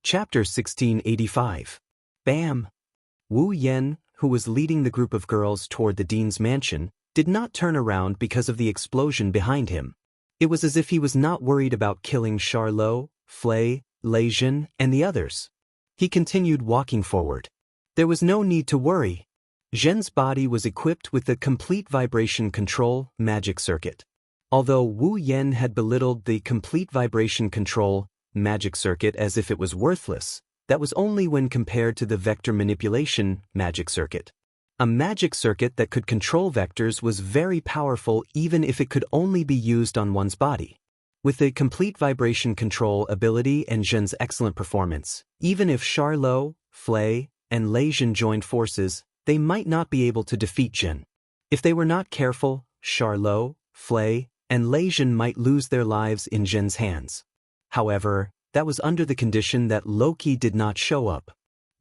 Chapter 1685. Bam! Wu Yen, who was leading the group of girls toward the dean's mansion, did not turn around because of the explosion behind him. It was as if he was not worried about killing Charlot, Flay, Lejeune, and the others. He continued walking forward. There was no need to worry. Zhen's body was equipped with the complete vibration control magic circuit. Although Wu Yen had belittled the complete vibration control magic circuit as if it was worthless, that was only when compared to the vector manipulation magic circuit. A magic circuit that could control vectors was very powerful even if it could only be used on one's body. With the complete vibration control ability and Zhen's excellent performance, even if Charlot, Flay, and Lejeune joined forces, they might not be able to defeat Zhen. If they were not careful, Charlot, Flay, and Lejeune might lose their lives in Zhen's hands. However, that was under the condition that Loki did not show up.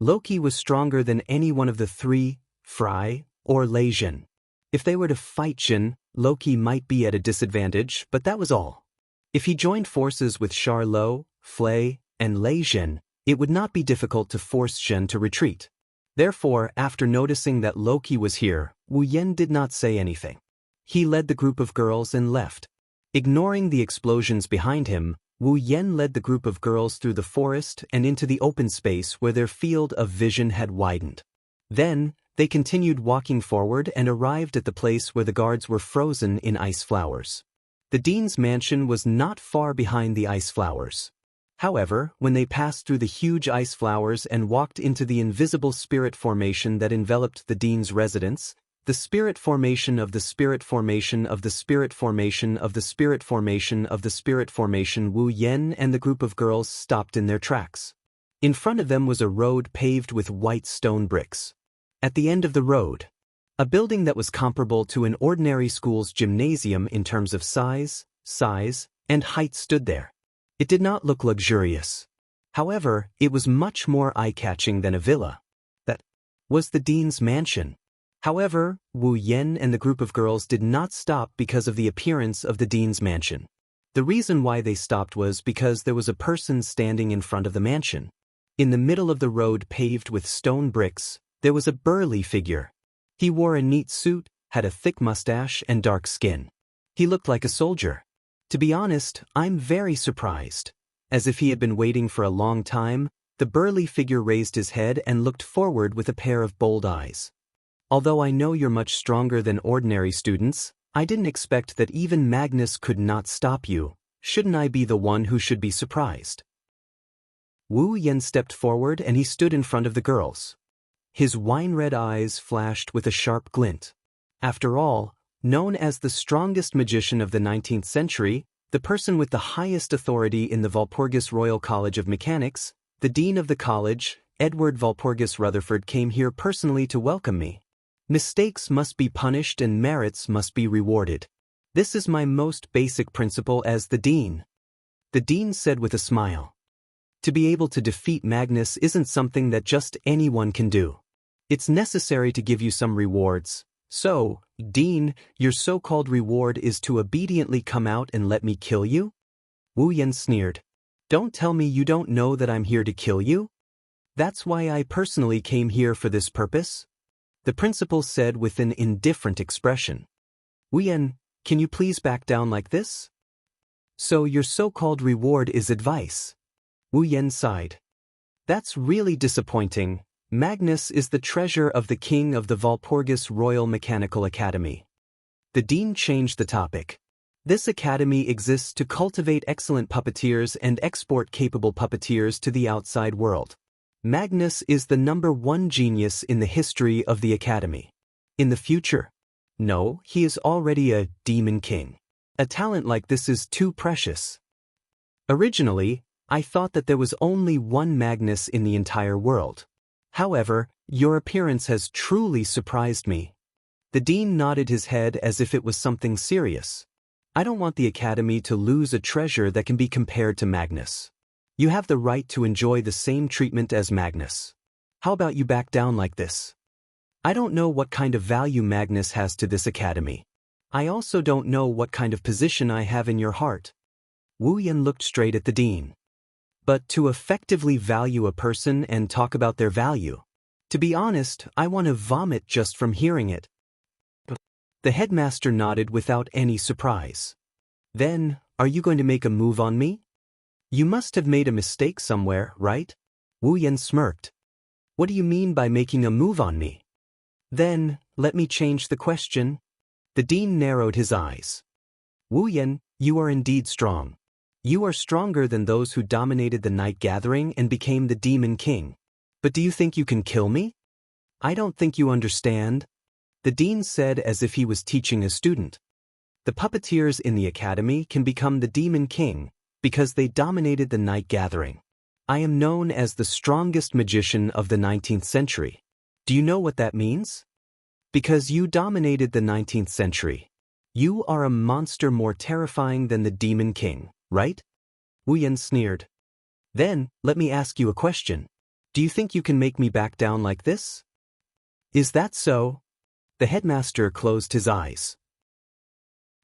Loki was stronger than any one of the three, Fry or Lejeune. If they were to fight Zhen, Loki might be at a disadvantage, but that was all. If he joined forces with Charlot, Flay, and Lejeune, it would not be difficult to force Zhen to retreat. Therefore, after noticing that Loki was here, Wu Yen did not say anything. He led the group of girls and left. Ignoring the explosions behind him, Wu Yen led the group of girls through the forest and into the open space where their field of vision had widened. Then, they continued walking forward and arrived at the place where the guards were frozen in ice flowers. The dean's mansion was not far behind the ice flowers. However, when they passed through the huge ice flowers and walked into the invisible spirit formation that enveloped the dean's residence, the spirit formation of the spirit formation of the spirit formation of the spirit formation of the spirit formation, Wu Yen and the group of girls stopped in their tracks. In front of them was a road paved with white stone bricks. At the end of the road, a building that was comparable to an ordinary school's gymnasium in terms of size, and height stood there. It did not look luxurious. However, it was much more eye-catching than a villa. That was the dean's mansion. However, Wu Yen and the group of girls did not stop because of the appearance of the dean's mansion. The reason why they stopped was because there was a person standing in front of the mansion. In the middle of the road paved with stone bricks, there was a burly figure. He wore a neat suit, had a thick mustache and dark skin. He looked like a soldier. To be honest, I'm very surprised. As if he had been waiting for a long time, the burly figure raised his head and looked forward with a pair of bold eyes. Although I know you're much stronger than ordinary students, I didn't expect that even Magnus could not stop you. Shouldn't I be the one who should be surprised? Wu Yen stepped forward and he stood in front of the girls. His wine-red eyes flashed with a sharp glint. After all, known as the strongest magician of the 19th century, the person with the highest authority in the Walpurgis Royal College of Mechanics, the dean of the college, Edward Walpurgis Rutherford, came here personally to welcome me. Mistakes must be punished and merits must be rewarded. This is my most basic principle as the dean. The dean said with a smile. To be able to defeat Magnus isn't something that just anyone can do. It's necessary to give you some rewards. So, Dean, your so-called reward is to obediently come out and let me kill you? Wu Yen sneered. Don't tell me you don't know that I'm here to kill you? That's why I personally came here for this purpose? The principal said with an indifferent expression. Wu Yen, can you please back down like this? So your so-called reward is advice. Wu Yen sighed. That's really disappointing. Magnus is the treasure of the king of the Walpurgis Royal Mechanical Academy. The dean changed the topic. This academy exists to cultivate excellent puppeteers and export capable puppeteers to the outside world. Magnus is the #1 genius in the history of the academy. In the future? No, he is already a demon king. A talent like this is too precious. Originally, I thought that there was only one Magnus in the entire world. However, your appearance has truly surprised me. The dean nodded his head as if it was something serious. I don't want the academy to lose a treasure that can be compared to Magnus. You have the right to enjoy the same treatment as Magnus. How about you back down like this? I don't know what kind of value Magnus has to this academy. I also don't know what kind of position I have in your heart. Wu Yen looked straight at the dean. but to effectively value a person and talk about their value. To be honest, I want to vomit just from hearing it. The headmaster nodded without any surprise. Then, are you going to make a move on me? You must have made a mistake somewhere, right? Wu Yan smirked. What do you mean by making a move on me? Then, let me change the question. The dean narrowed his eyes. Wu Yan, you are indeed strong. You are stronger than those who dominated the night gathering and became the demon king. But do you think you can kill me? I don't think you understand, the dean said as if he was teaching a student. The puppeteers in the academy can become the demon king because they dominated the night gathering. I am known as the strongest magician of the 19th century. Do you know what that means? Because you dominated the 19th century. You are a monster more terrifying than the demon king, right? Wu Yan sneered. Then, let me ask you a question. Do you think you can make me back down like this? Is that so? The headmaster closed his eyes.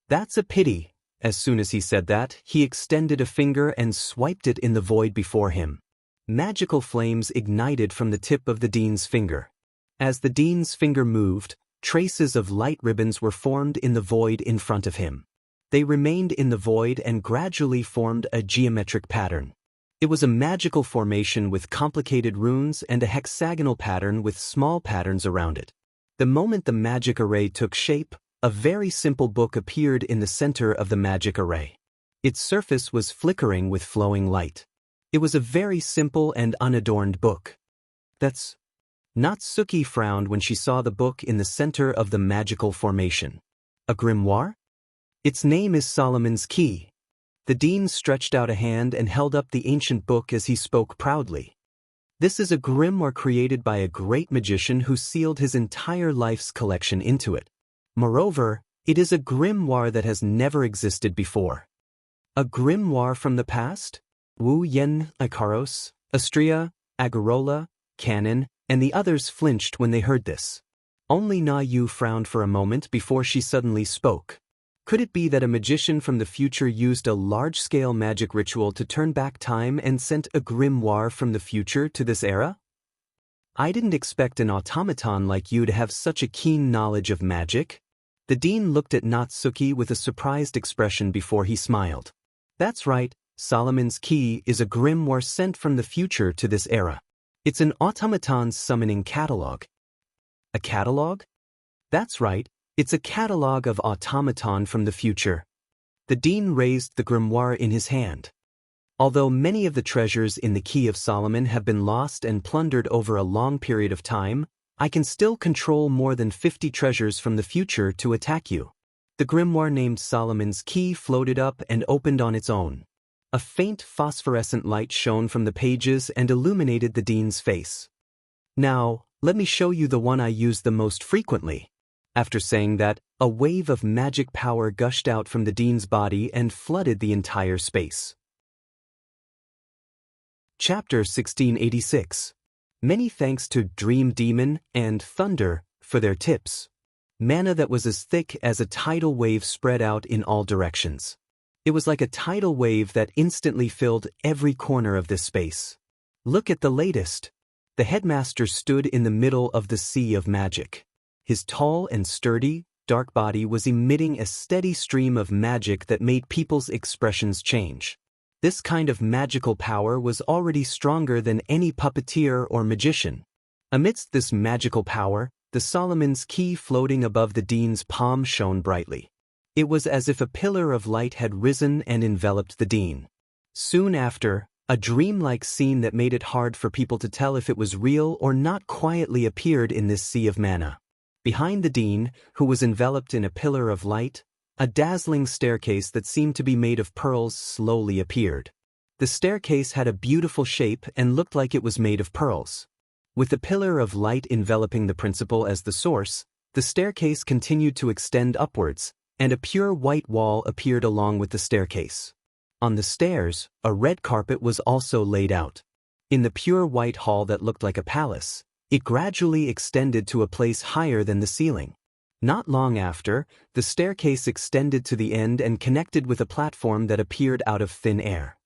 That's a pity. As soon as he said that, he extended a finger and swiped it in the void before him. Magical flames ignited from the tip of the dean's finger. As the dean's finger moved, traces of light ribbons were formed in the void in front of him. They remained in the void and gradually formed a geometric pattern. It was a magical formation with complicated runes and a hexagonal pattern with small patterns around it. The moment the magic array took shape, a very simple book appeared in the center of the magic array. Its surface was flickering with flowing light. It was a very simple and unadorned book. That's... Natsuki frowned when she saw the book in the center of the magical formation. A grimoire? Its name is Solomon's Key. The dean stretched out a hand and held up the ancient book as he spoke proudly. This is a grimoire created by a great magician who sealed his entire life's collection into it. Moreover, it is a grimoire that has never existed before. A grimoire from the past? Wu Yan, Ikaros, Astria, Agarola, Canon, and the others flinched when they heard this. Only Na Yu frowned for a moment before she suddenly spoke. Could it be that a magician from the future used a large-scale magic ritual to turn back time and sent a grimoire from the future to this era? I didn't expect an automaton like you to have such a keen knowledge of magic. The dean looked at Natsuki with a surprised expression before he smiled. That's right, Solomon's Key is a grimoire sent from the future to this era. It's an automaton's summoning catalog. A catalog? That's right. It's a catalog of automaton from the future. The dean raised the grimoire in his hand. Although many of the treasures in the Key of Solomon have been lost and plundered over a long period of time, I can still control more than 50 treasures from the future to attack you. The grimoire named Solomon's Key floated up and opened on its own. A faint phosphorescent light shone from the pages and illuminated the dean's face. Now, let me show you the one I use the most frequently. After saying that, a wave of magic power gushed out from the dean's body and flooded the entire space. Chapter 1686. Many thanks to Dream Demon and Thunder for their tips. Mana that was as thick as a tidal wave spread out in all directions. It was like a tidal wave that instantly filled every corner of this space. Look at the latest. The headmaster stood in the middle of the sea of magic. His tall and sturdy, dark body was emitting a steady stream of magic that made people's expressions change. This kind of magical power was already stronger than any puppeteer or magician. Amidst this magical power, the Solomon's Key floating above the dean's palm shone brightly. It was as if a pillar of light had risen and enveloped the dean. Soon after, a dreamlike scene that made it hard for people to tell if it was real or not quietly appeared in this sea of mana. Behind the dean, who was enveloped in a pillar of light, a dazzling staircase that seemed to be made of pearls slowly appeared. The staircase had a beautiful shape and looked like it was made of pearls. With the pillar of light enveloping the principal as the source, the staircase continued to extend upwards, and a pure white wall appeared along with the staircase. On the stairs, a red carpet was also laid out. In the pure white hall that looked like a palace, it gradually extended to a place higher than the ceiling. Not long after, the staircase extended to the end and connected with a platform that appeared out of thin air.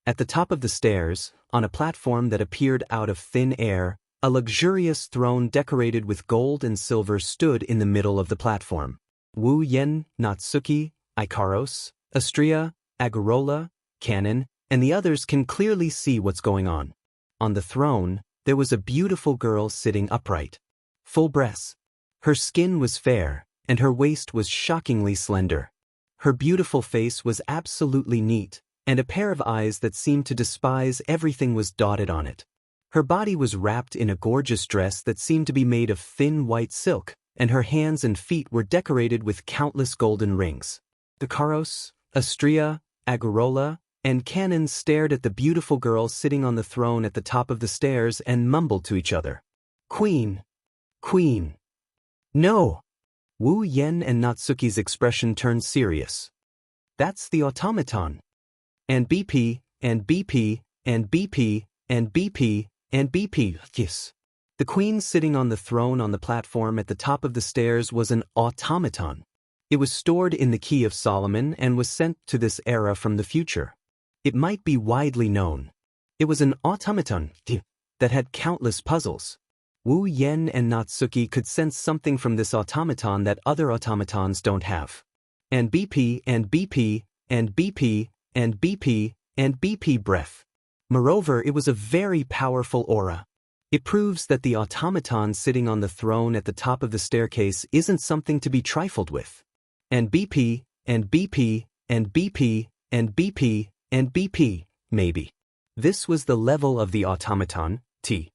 At the top of the stairs, on a platform that appeared out of thin air, a luxurious throne decorated with gold and silver stood in the middle of the platform. Wu Yen, Natsuki, Ikaros, Astria, Agarola, Canon, and the others can clearly see what's going on. On the throne, there was a beautiful girl sitting upright. Full breasts. Her skin was fair, and her waist was shockingly slender. Her beautiful face was absolutely neat, and a pair of eyes that seemed to despise everything was dotted on it. Her body was wrapped in a gorgeous dress that seemed to be made of thin white silk, and her hands and feet were decorated with countless golden rings. Ikaros, Astria, Agarola, and Canon stared at the beautiful girl sitting on the throne at the top of the stairs and mumbled to each other. Queen! Queen! No! Wu Yen and Natsuki's expression turned serious. That's the automaton. And BP, and BP, and BP, and BP, and BP, yes. The queen sitting on the throne on the platform at the top of the stairs was an automaton. It was stored in the Key of Solomon and was sent to this era from the future. It might be widely known. It was an automaton that had countless puzzles. Wu Yen and Natsuki could sense something from this automaton that other automatons don't have. And BP, and BP, and BP, and BP, and BP breath. Moreover, it was a very powerful aura. It proves that the automaton sitting on the throne at the top of the staircase isn't something to be trifled with. And BP, and BP, and BP, and BP, and BP, maybe. This was the level of the automaton, T.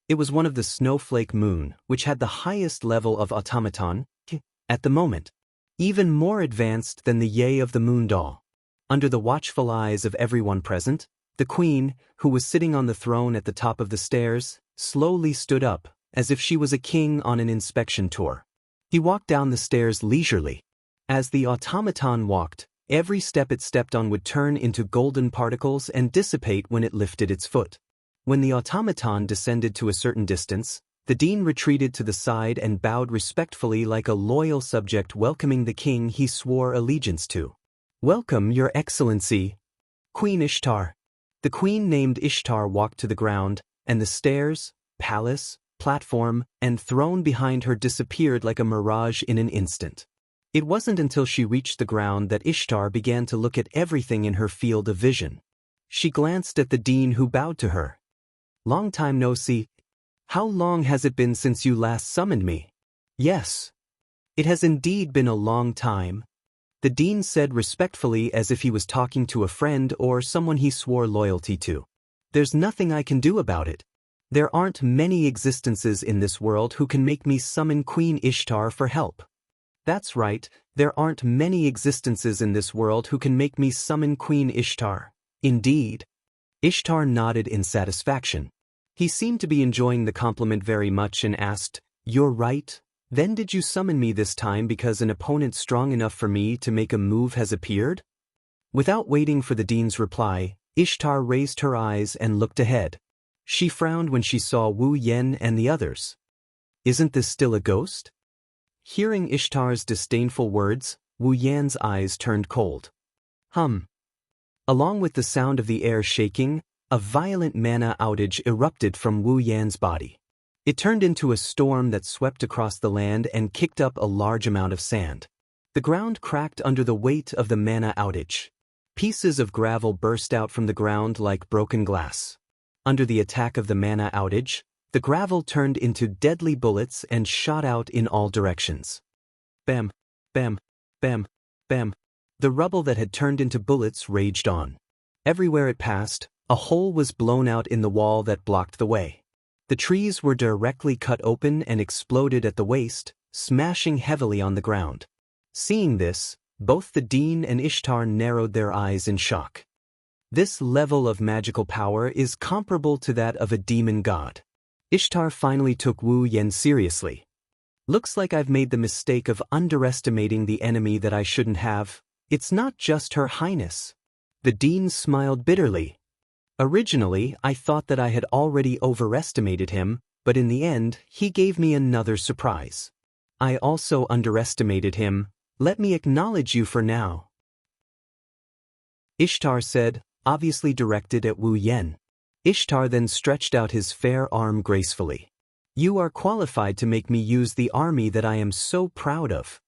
It was one of the snowflake moon, which had the highest level of automaton, at the moment. Even more advanced than the Yay of the moon doll. Under the watchful eyes of everyone present, the queen, who was sitting on the throne at the top of the stairs, slowly stood up, as if she was a king on an inspection tour. He walked down the stairs leisurely. As the automaton walked, every step it stepped on would turn into golden particles and dissipate when it lifted its foot. When the automaton descended to a certain distance, the dean retreated to the side and bowed respectfully like a loyal subject welcoming the king he swore allegiance to. Welcome, Your Excellency, Queen Ishtar. The queen named Ishtar walked to the ground, and the stairs, palace, platform, and throne behind her disappeared like a mirage in an instant. It wasn't until she reached the ground that Ishtar began to look at everything in her field of vision. She glanced at the dean who bowed to her. Long time no see. How long has it been since you last summoned me? Yes. It has indeed been a long time, the dean said respectfully as if he was talking to a friend or someone he swore loyalty to. There's nothing I can do about it. There aren't many existences in this world who can make me summon Queen Ishtar for help. That's right, there aren't many existences in this world who can make me summon Queen Ishtar. Indeed. Ishtar nodded in satisfaction. He seemed to be enjoying the compliment very much and asked, You're right? Then did you summon me this time because an opponent strong enough for me to make a move has appeared? Without waiting for the dean's reply, Ishtar raised her eyes and looked ahead. She frowned when she saw Wu Yen and the others. Isn't this still a ghost? Hearing Ishtar's disdainful words, Wu Yan's eyes turned cold. Along with the sound of the air shaking, a violent mana outage erupted from Wu Yan's body. It turned into a storm that swept across the land and kicked up a large amount of sand. The ground cracked under the weight of the mana outage. Pieces of gravel burst out from the ground like broken glass. Under the attack of the mana outage, the gravel turned into deadly bullets and shot out in all directions. Bam, bam, bam, bam. The rubble that had turned into bullets raged on. Everywhere it passed, a hole was blown out in the wall that blocked the way. The trees were directly cut open and exploded at the waist, smashing heavily on the ground. Seeing this, both the dean and Ishtar narrowed their eyes in shock. This level of magical power is comparable to that of a demon god. Ishtar finally took Wu Yen seriously. Looks like I've made the mistake of underestimating the enemy that I shouldn't have. It's not just Her Highness. The dean smiled bitterly. Originally, I thought that I had already overestimated him, but in the end, he gave me another surprise. I also underestimated him. Let me acknowledge you for now. Ishtar said, obviously directed at Wu Yen. Ishtar then stretched out his fair arm gracefully. "You are qualified to make me use the army that I am so proud of."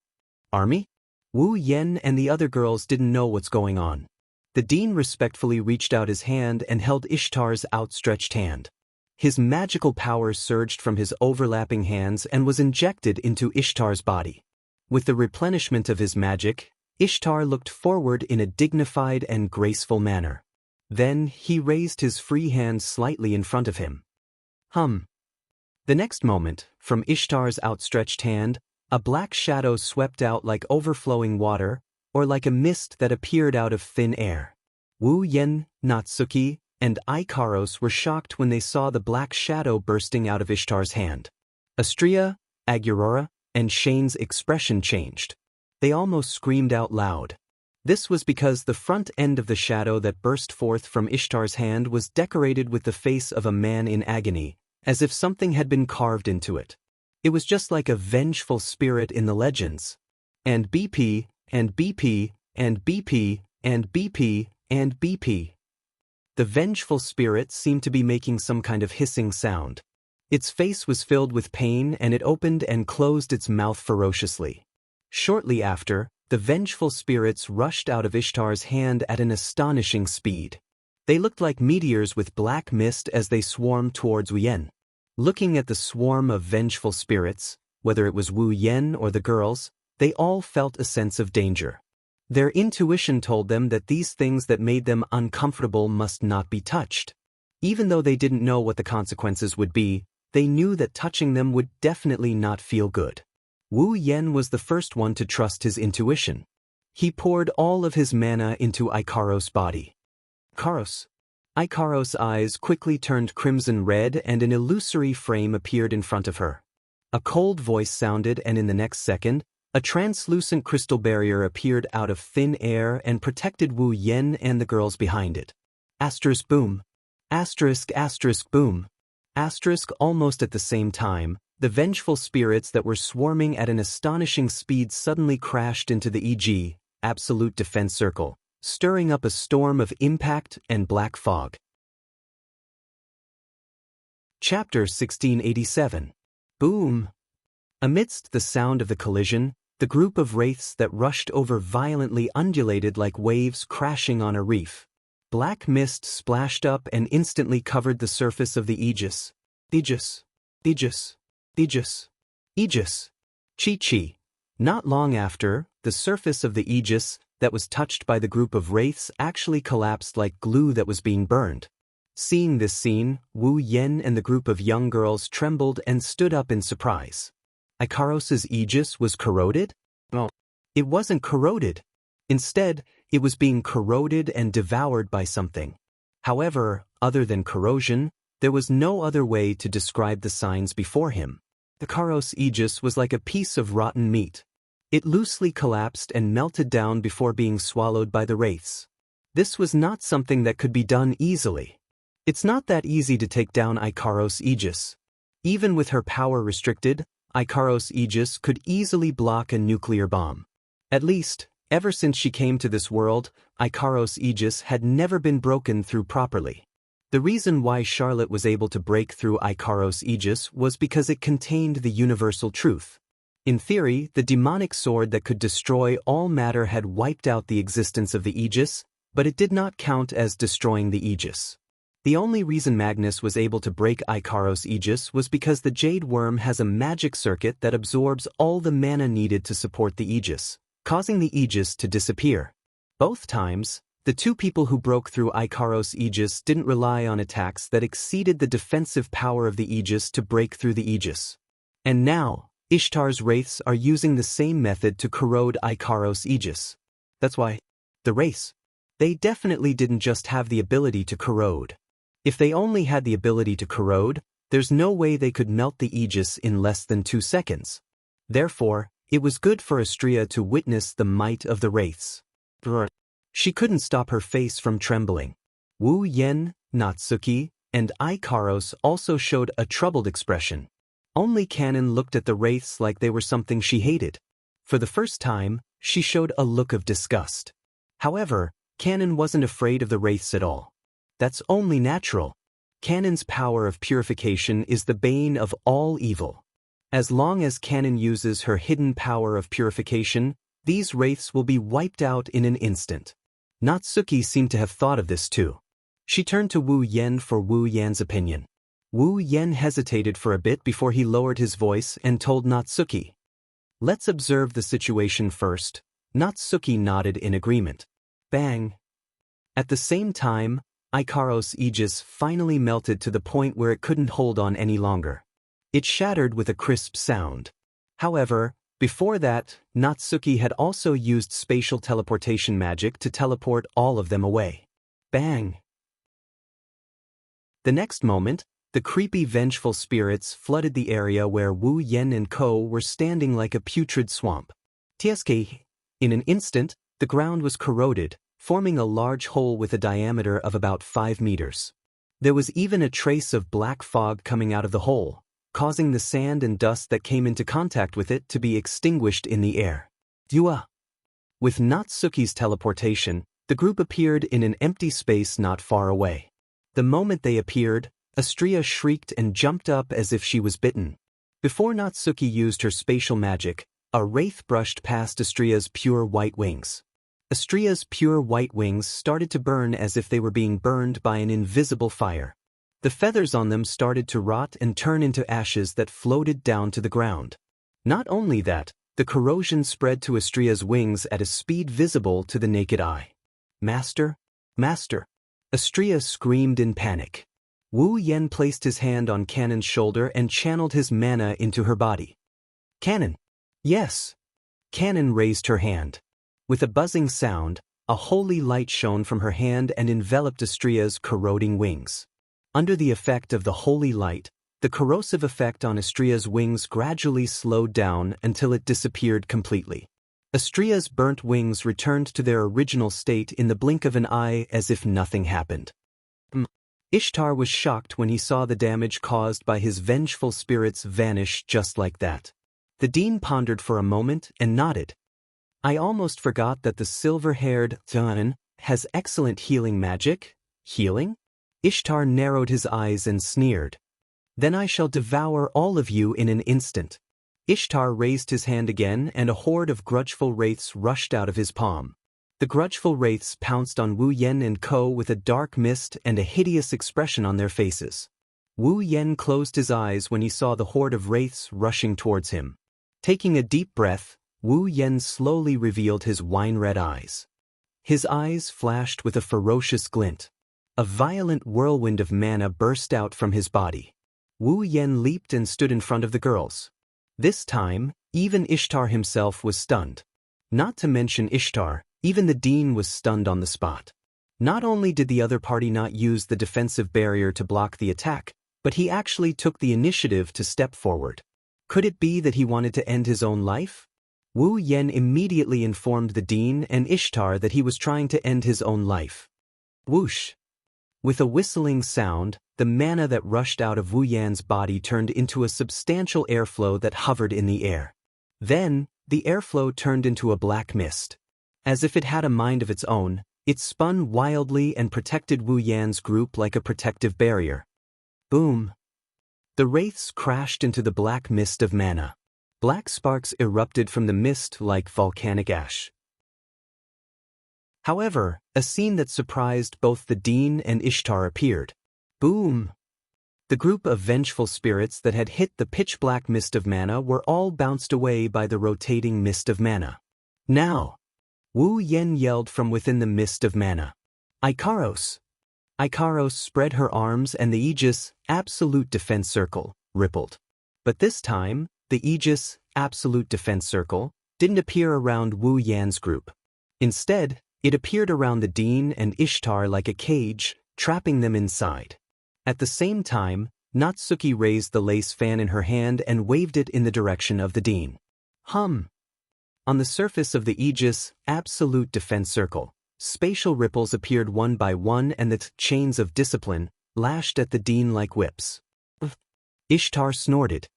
"Army?" Wu Yen and the other girls didn't know what's going on. The dean respectfully reached out his hand and held Ishtar's outstretched hand. His magical power surged from his overlapping hands and was injected into Ishtar's body. With the replenishment of his magic, Ishtar looked forward in a dignified and graceful manner. Then he raised his free hand slightly in front of him. The next moment, from Ishtar's outstretched hand, a black shadow swept out like overflowing water, or like a mist that appeared out of thin air. Wu Yen, Natsuki, and Ikaros were shocked when they saw the black shadow bursting out of Ishtar's hand. Astria, Agurora, and Shane's expression changed. They almost screamed out loud. This was because the front end of the shadow that burst forth from Ishtar's hand was decorated with the face of a man in agony, as if something had been carved into it. It was just like a vengeful spirit in the legends. And BP, and BP, and BP, and BP, and BP. The vengeful spirit seemed to be making some kind of hissing sound. Its face was filled with pain and it opened and closed its mouth ferociously. Shortly after, the vengeful spirits rushed out of Ishtar's hand at an astonishing speed. They looked like meteors with black mist as they swarmed towards Wu Yen. Looking at the swarm of vengeful spirits, whether it was Wu Yen or the girls, they all felt a sense of danger. Their intuition told them that these things that made them uncomfortable must not be touched. Even though they didn't know what the consequences would be, they knew that touching them would definitely not feel good. Wu Yen was the first one to trust his intuition. He poured all of his mana into Ikaros' body. Ikaros' eyes quickly turned crimson red and an illusory frame appeared in front of her. A cold voice sounded and in the next second, a translucent crystal barrier appeared out of thin air and protected Wu Yen and the girls behind it. Asterisk boom. Asterisk boom. Asterisk almost at the same time, the vengeful spirits that were swarming at an astonishing speed suddenly crashed into the EG, absolute defense circle, stirring up a storm of impact and black fog. Chapter 1687. Boom! Amidst the sound of the collision, the group of wraiths that rushed over violently undulated like waves crashing on a reef. Black mist splashed up and instantly covered the surface of the Aegis. Aegis. Chi-chi. Not long after, the surface of the Aegis that was touched by the group of wraiths actually collapsed like glue that was being burned. Seeing this scene, Wu Yen and the group of young girls trembled and stood up in surprise. Ikaros' Aegis was corroded? No, it wasn't corroded. Instead, it was being corroded and devoured by something. However, other than corrosion, there was no other way to describe the signs before him. Ikaros' Aegis was like a piece of rotten meat. It loosely collapsed and melted down before being swallowed by the wraiths. This was not something that could be done easily. It's not that easy to take down Ikaros' Aegis. Even with her power restricted, Ikaros' Aegis could easily block a nuclear bomb. At least, ever since she came to this world, Ikaros' Aegis had never been broken through properly. The reason why Charlotte was able to break through Ikaros' Aegis was because it contained the universal truth. In theory, the demonic sword that could destroy all matter had wiped out the existence of the Aegis, but it did not count as destroying the Aegis. The only reason Magnus was able to break Ikaros' Aegis was because the Jade Worm has a magic circuit that absorbs all the mana needed to support the Aegis, causing the Aegis to disappear. Both times, the two people who broke through Ikaros' Aegis didn't rely on attacks that exceeded the defensive power of the Aegis to break through the Aegis. And now, Ishtar's wraiths are using the same method to corrode Ikaros' Aegis. That's why, the wraiths, they definitely didn't just have the ability to corrode. If they only had the ability to corrode, there's no way they could melt the Aegis in less than 2 seconds. Therefore, it was good for Astria to witness the might of the wraiths. She couldn't stop her face from trembling. Wu Yen, Natsuki, and Ikaros also showed a troubled expression. Only Kanon looked at the wraiths like they were something she hated. For the first time, she showed a look of disgust. However, Canon wasn't afraid of the wraiths at all. That's only natural. Canon's power of purification is the bane of all evil. As long as Canon uses her hidden power of purification, these wraiths will be wiped out in an instant. Natsuki seemed to have thought of this too. She turned to Wu Yen for Wu Yan's opinion. Wu Yen hesitated for a bit before he lowered his voice and told Natsuki. Let's observe the situation first. Natsuki nodded in agreement. Bang! At the same time, Ikaro's aegis finally melted to the point where it couldn't hold on any longer. It shattered with a crisp sound. However, before that, Natsuki had also used spatial teleportation magic to teleport all of them away. Bang! The next moment, the creepy vengeful spirits flooded the area where Wu Yen and Co. were standing like a putrid swamp. TSK. In an instant, the ground was corroded, forming a large hole with a diameter of about 5 meters. There was even a trace of black fog coming out of the hole, causing the sand and dust that came into contact with it to be extinguished in the air. Dua. With Natsuki's teleportation, the group appeared in an empty space not far away. The moment they appeared, Astria shrieked and jumped up as if she was bitten. Before Natsuki used her spatial magic, a wraith brushed past Astria's pure white wings. Astria's pure white wings started to burn as if they were being burned by an invisible fire. The feathers on them started to rot and turn into ashes that floated down to the ground. Not only that, the corrosion spread to Astria's wings at a speed visible to the naked eye. Master? Master! Astria screamed in panic. Wu Yen placed his hand on Canon's shoulder and channeled his mana into her body. Canon! Yes! Canon raised her hand. With a buzzing sound, a holy light shone from her hand and enveloped Astria's corroding wings. Under the effect of the holy light, the corrosive effect on Astria's wings gradually slowed down until it disappeared completely. Astria's burnt wings returned to their original state in the blink of an eye as if nothing happened. Ishtar was shocked when he saw the damage caused by his vengeful spirits vanish just like that. The dean pondered for a moment and nodded. I almost forgot that the silver-haired Zhan has excellent healing magic. Healing? Ishtar narrowed his eyes and sneered. Then I shall devour all of you in an instant. Ishtar raised his hand again and a horde of grudgeful wraiths rushed out of his palm. The grudgeful wraiths pounced on Wu Yen and Co. with a dark mist and a hideous expression on their faces. Wu Yen closed his eyes when he saw the horde of wraiths rushing towards him. Taking a deep breath, Wu Yen slowly revealed his wine-red eyes. His eyes flashed with a ferocious glint. A violent whirlwind of mana burst out from his body. Wu Yen leaped and stood in front of the girls. This time, even Ishtar himself was stunned. Not to mention Ishtar, even the dean was stunned on the spot. Not only did the other party not use the defensive barrier to block the attack, but he actually took the initiative to step forward. Could it be that he wanted to end his own life? Wu Yen immediately informed the dean and Ishtar that he was trying to end his own life. Whoosh! With a whistling sound, the mana that rushed out of Wu Yan's body turned into a substantial airflow that hovered in the air. Then, the airflow turned into a black mist. As if it had a mind of its own, it spun wildly and protected Wu Yan's group like a protective barrier. Boom! The wraiths crashed into the black mist of mana. Black sparks erupted from the mist like volcanic ash. However, a scene that surprised both the dean and Ishtar appeared. Boom! The group of vengeful spirits that had hit the pitch-black mist of mana were all bounced away by the rotating mist of mana. Now! Wu Yen yelled from within the mist of mana. Ikaros! Ikaros spread her arms and the Aegis, Absolute Defense Circle, rippled. But this time, the Aegis, Absolute Defense Circle, didn't appear around Wu Yan's group. Instead, it appeared around the dean and Ishtar like a cage, trapping them inside. At the same time, Natsuki raised the lace fan in her hand and waved it in the direction of the dean. Hum! On the surface of the Aegis, Absolute Defense Circle, spatial ripples appeared one by one and the chains of discipline lashed at the dean like whips. Ishtar snorted.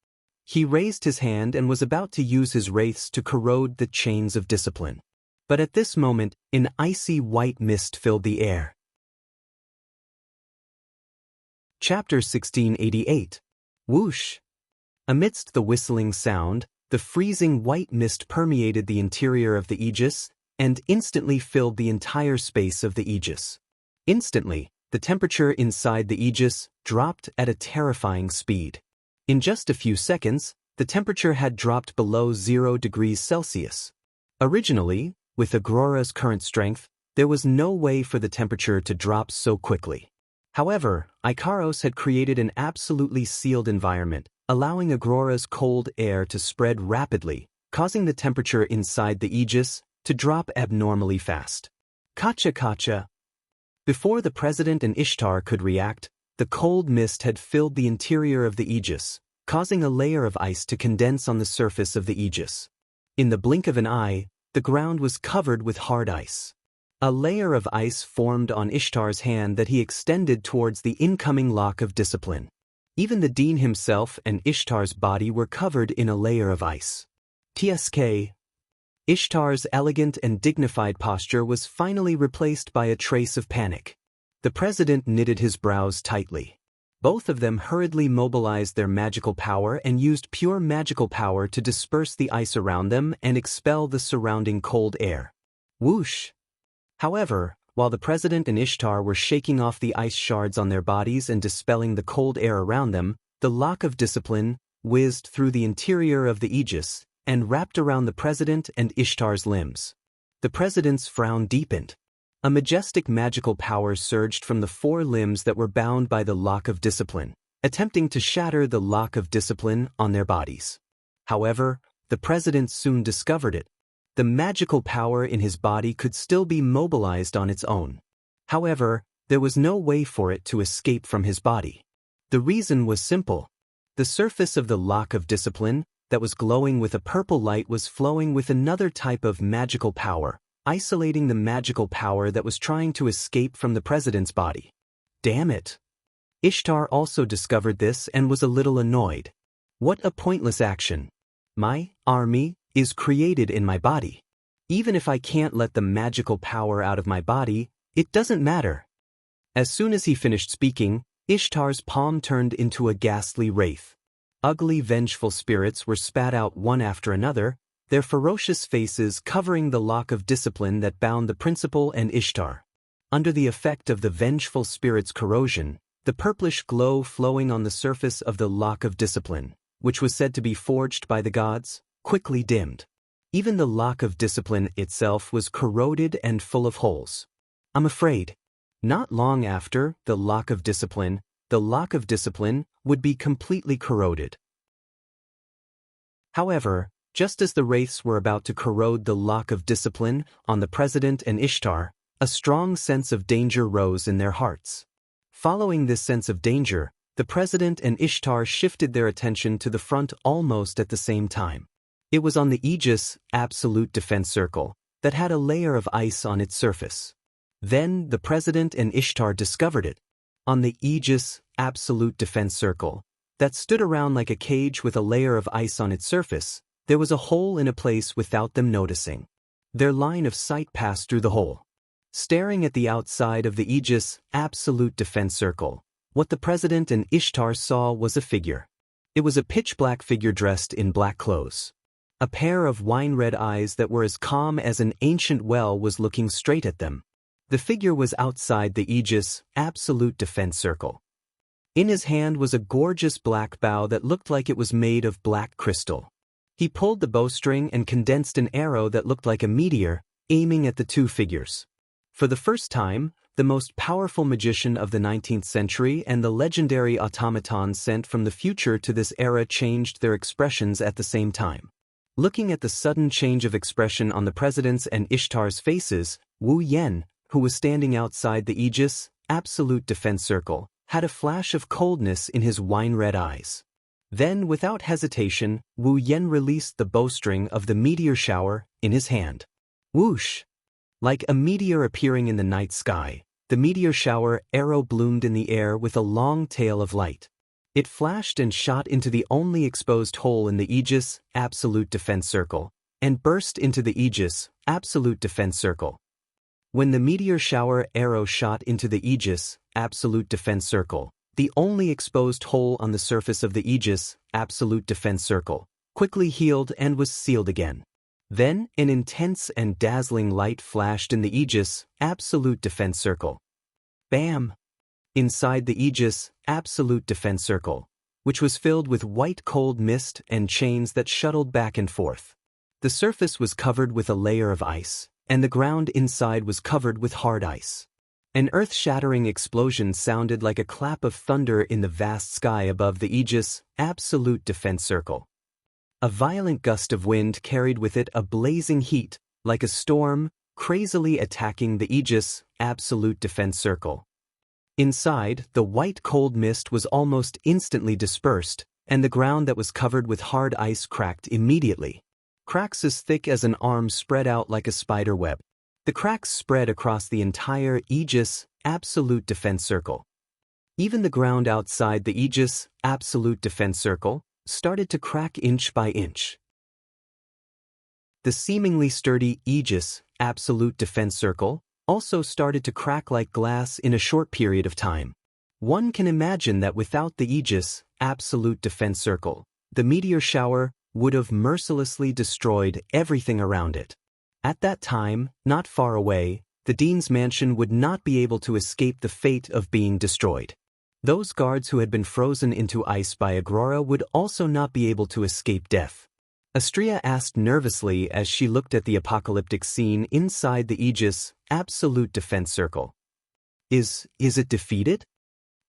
He raised his hand and was about to use his wraiths to corrode the chains of discipline. But at this moment, an icy white mist filled the air. Chapter 1688. Whoosh! Amidst the whistling sound, the freezing white mist permeated the interior of the Aegis and instantly filled the entire space of the Aegis. Instantly, the temperature inside the Aegis dropped at a terrifying speed. In just a few seconds, the temperature had dropped below 0 degrees Celsius. Originally, with Aurora's current strength, there was no way for the temperature to drop so quickly. However, Icaros had created an absolutely sealed environment, allowing Aurora's cold air to spread rapidly, causing the temperature inside the Aegis to drop abnormally fast. Kacha. Before the President and Ishtar could react, the cold mist had filled the interior of the Aegis, causing a layer of ice to condense on the surface of the Aegis. In the blink of an eye, the ground was covered with hard ice. A layer of ice formed on Ishtar's hand that he extended towards the incoming lock of discipline. Even the Dean himself and Ishtar's body were covered in a layer of ice. Tsk. Ishtar's elegant and dignified posture was finally replaced by a trace of panic. The President knitted his brows tightly. Both of them hurriedly mobilized their magical power and used pure magical power to disperse the ice around them and expel the surrounding cold air. Whoosh! However, while the President and Ishtar were shaking off the ice shards on their bodies and dispelling the cold air around them, the lock of discipline whizzed through the interior of the Aegis and wrapped around the President and Ishtar's limbs. The President's frown deepened. A majestic magical power surged from the 4 limbs that were bound by the lock of discipline, attempting to shatter the lock of discipline on their bodies. However, the President soon discovered it. The magical power in his body could still be mobilized on its own. However, there was no way for it to escape from his body. The reason was simple. The surface of the lock of discipline, that was glowing with a purple light, was flowing with another type of magical power, isolating the magical power that was trying to escape from the President's body. Damn it! Ishtar also discovered this and was a little annoyed. What a pointless action. My army is created in my body. Even if I can't let the magical power out of my body, it doesn't matter. As soon as he finished speaking, Ishtar's palm turned into a ghastly wraith. Ugly, vengeful spirits were spat out one after another, their ferocious faces covering the lock of discipline that bound the principal and Ishtar. Under the effect of the vengeful spirit's corrosion, the purplish glow flowing on the surface of the lock of discipline, which was said to be forged by the gods, quickly dimmed. Even the lock of discipline itself was corroded and full of holes. I'm afraid, not long after the lock of discipline would be completely corroded. However, just as the wraiths were about to corrode the lock of discipline on the President and Ishtar, a strong sense of danger rose in their hearts. Following this sense of danger, the President and Ishtar shifted their attention to the front almost at the same time. It was on the Aegis Absolute Defense Circle that had a layer of ice on its surface. Then the President and Ishtar discovered it. On the Aegis Absolute Defense Circle, that stood around like a cage with a layer of ice on its surface, there was a hole in a place without them noticing. Their line of sight passed through the hole. Staring at the outside of the Aegis Absolute Defense Circle, what the President and Ishtar saw was a figure. It was a pitch-black figure dressed in black clothes. A pair of wine-red eyes that were as calm as an ancient well was looking straight at them. The figure was outside the Aegis Absolute Defense Circle. In his hand was a gorgeous black bow that looked like it was made of black crystal. He pulled the bowstring and condensed an arrow that looked like a meteor, aiming at the 2 figures. For the first time, the most powerful magician of the 19th century and the legendary automaton sent from the future to this era changed their expressions at the same time. Looking at the sudden change of expression on the President's and Ishtar's faces, Wu Yen, who was standing outside the Aegis Absolute Defense Circle, had a flash of coldness in his wine-red eyes. Then, without hesitation, Wu Yen released the bowstring of the meteor shower in his hand. Whoosh! Like a meteor appearing in the night sky, the meteor shower arrow bloomed in the air with a long tail of light. It flashed and shot into the only exposed hole in the Aegis Absolute Defense Circle, and burst into the Aegis, absolute defense circle. When the meteor shower arrow shot into the Aegis, absolute defense circle, the only exposed hole on the surface of the Aegis, absolute defense circle, quickly healed and was sealed again. Then, an intense and dazzling light flashed in the Aegis, absolute defense circle. Bam! Inside the Aegis, absolute defense circle, which was filled with white cold mist and chains that shuttled back and forth. The surface was covered with a layer of ice, and the ground inside was covered with hard ice. An earth-shattering explosion sounded like a clap of thunder in the vast sky above the Aegis, absolute defense circle. A violent gust of wind carried with it a blazing heat, like a storm, crazily attacking the Aegis, absolute defense circle. Inside, the white cold mist was almost instantly dispersed, and the ground that was covered with hard ice cracked immediately. Cracks as thick as an arm spread out like a spider web. The cracks spread across the entire Aegis, absolute defense circle. Even the ground outside the Aegis, absolute defense circle, started to crack inch by inch. The seemingly sturdy Aegis, absolute defense circle, also started to crack like glass in a short period of time. One can imagine that without the Aegis, absolute defense circle, the meteor shower would have mercilessly destroyed everything around it. At that time, not far away, the Dean's mansion would not be able to escape the fate of being destroyed. Those guards who had been frozen into ice by Aurora would also not be able to escape death. Astrea asked nervously as she looked at the apocalyptic scene inside the Aegis, absolute defense circle. Is it defeated?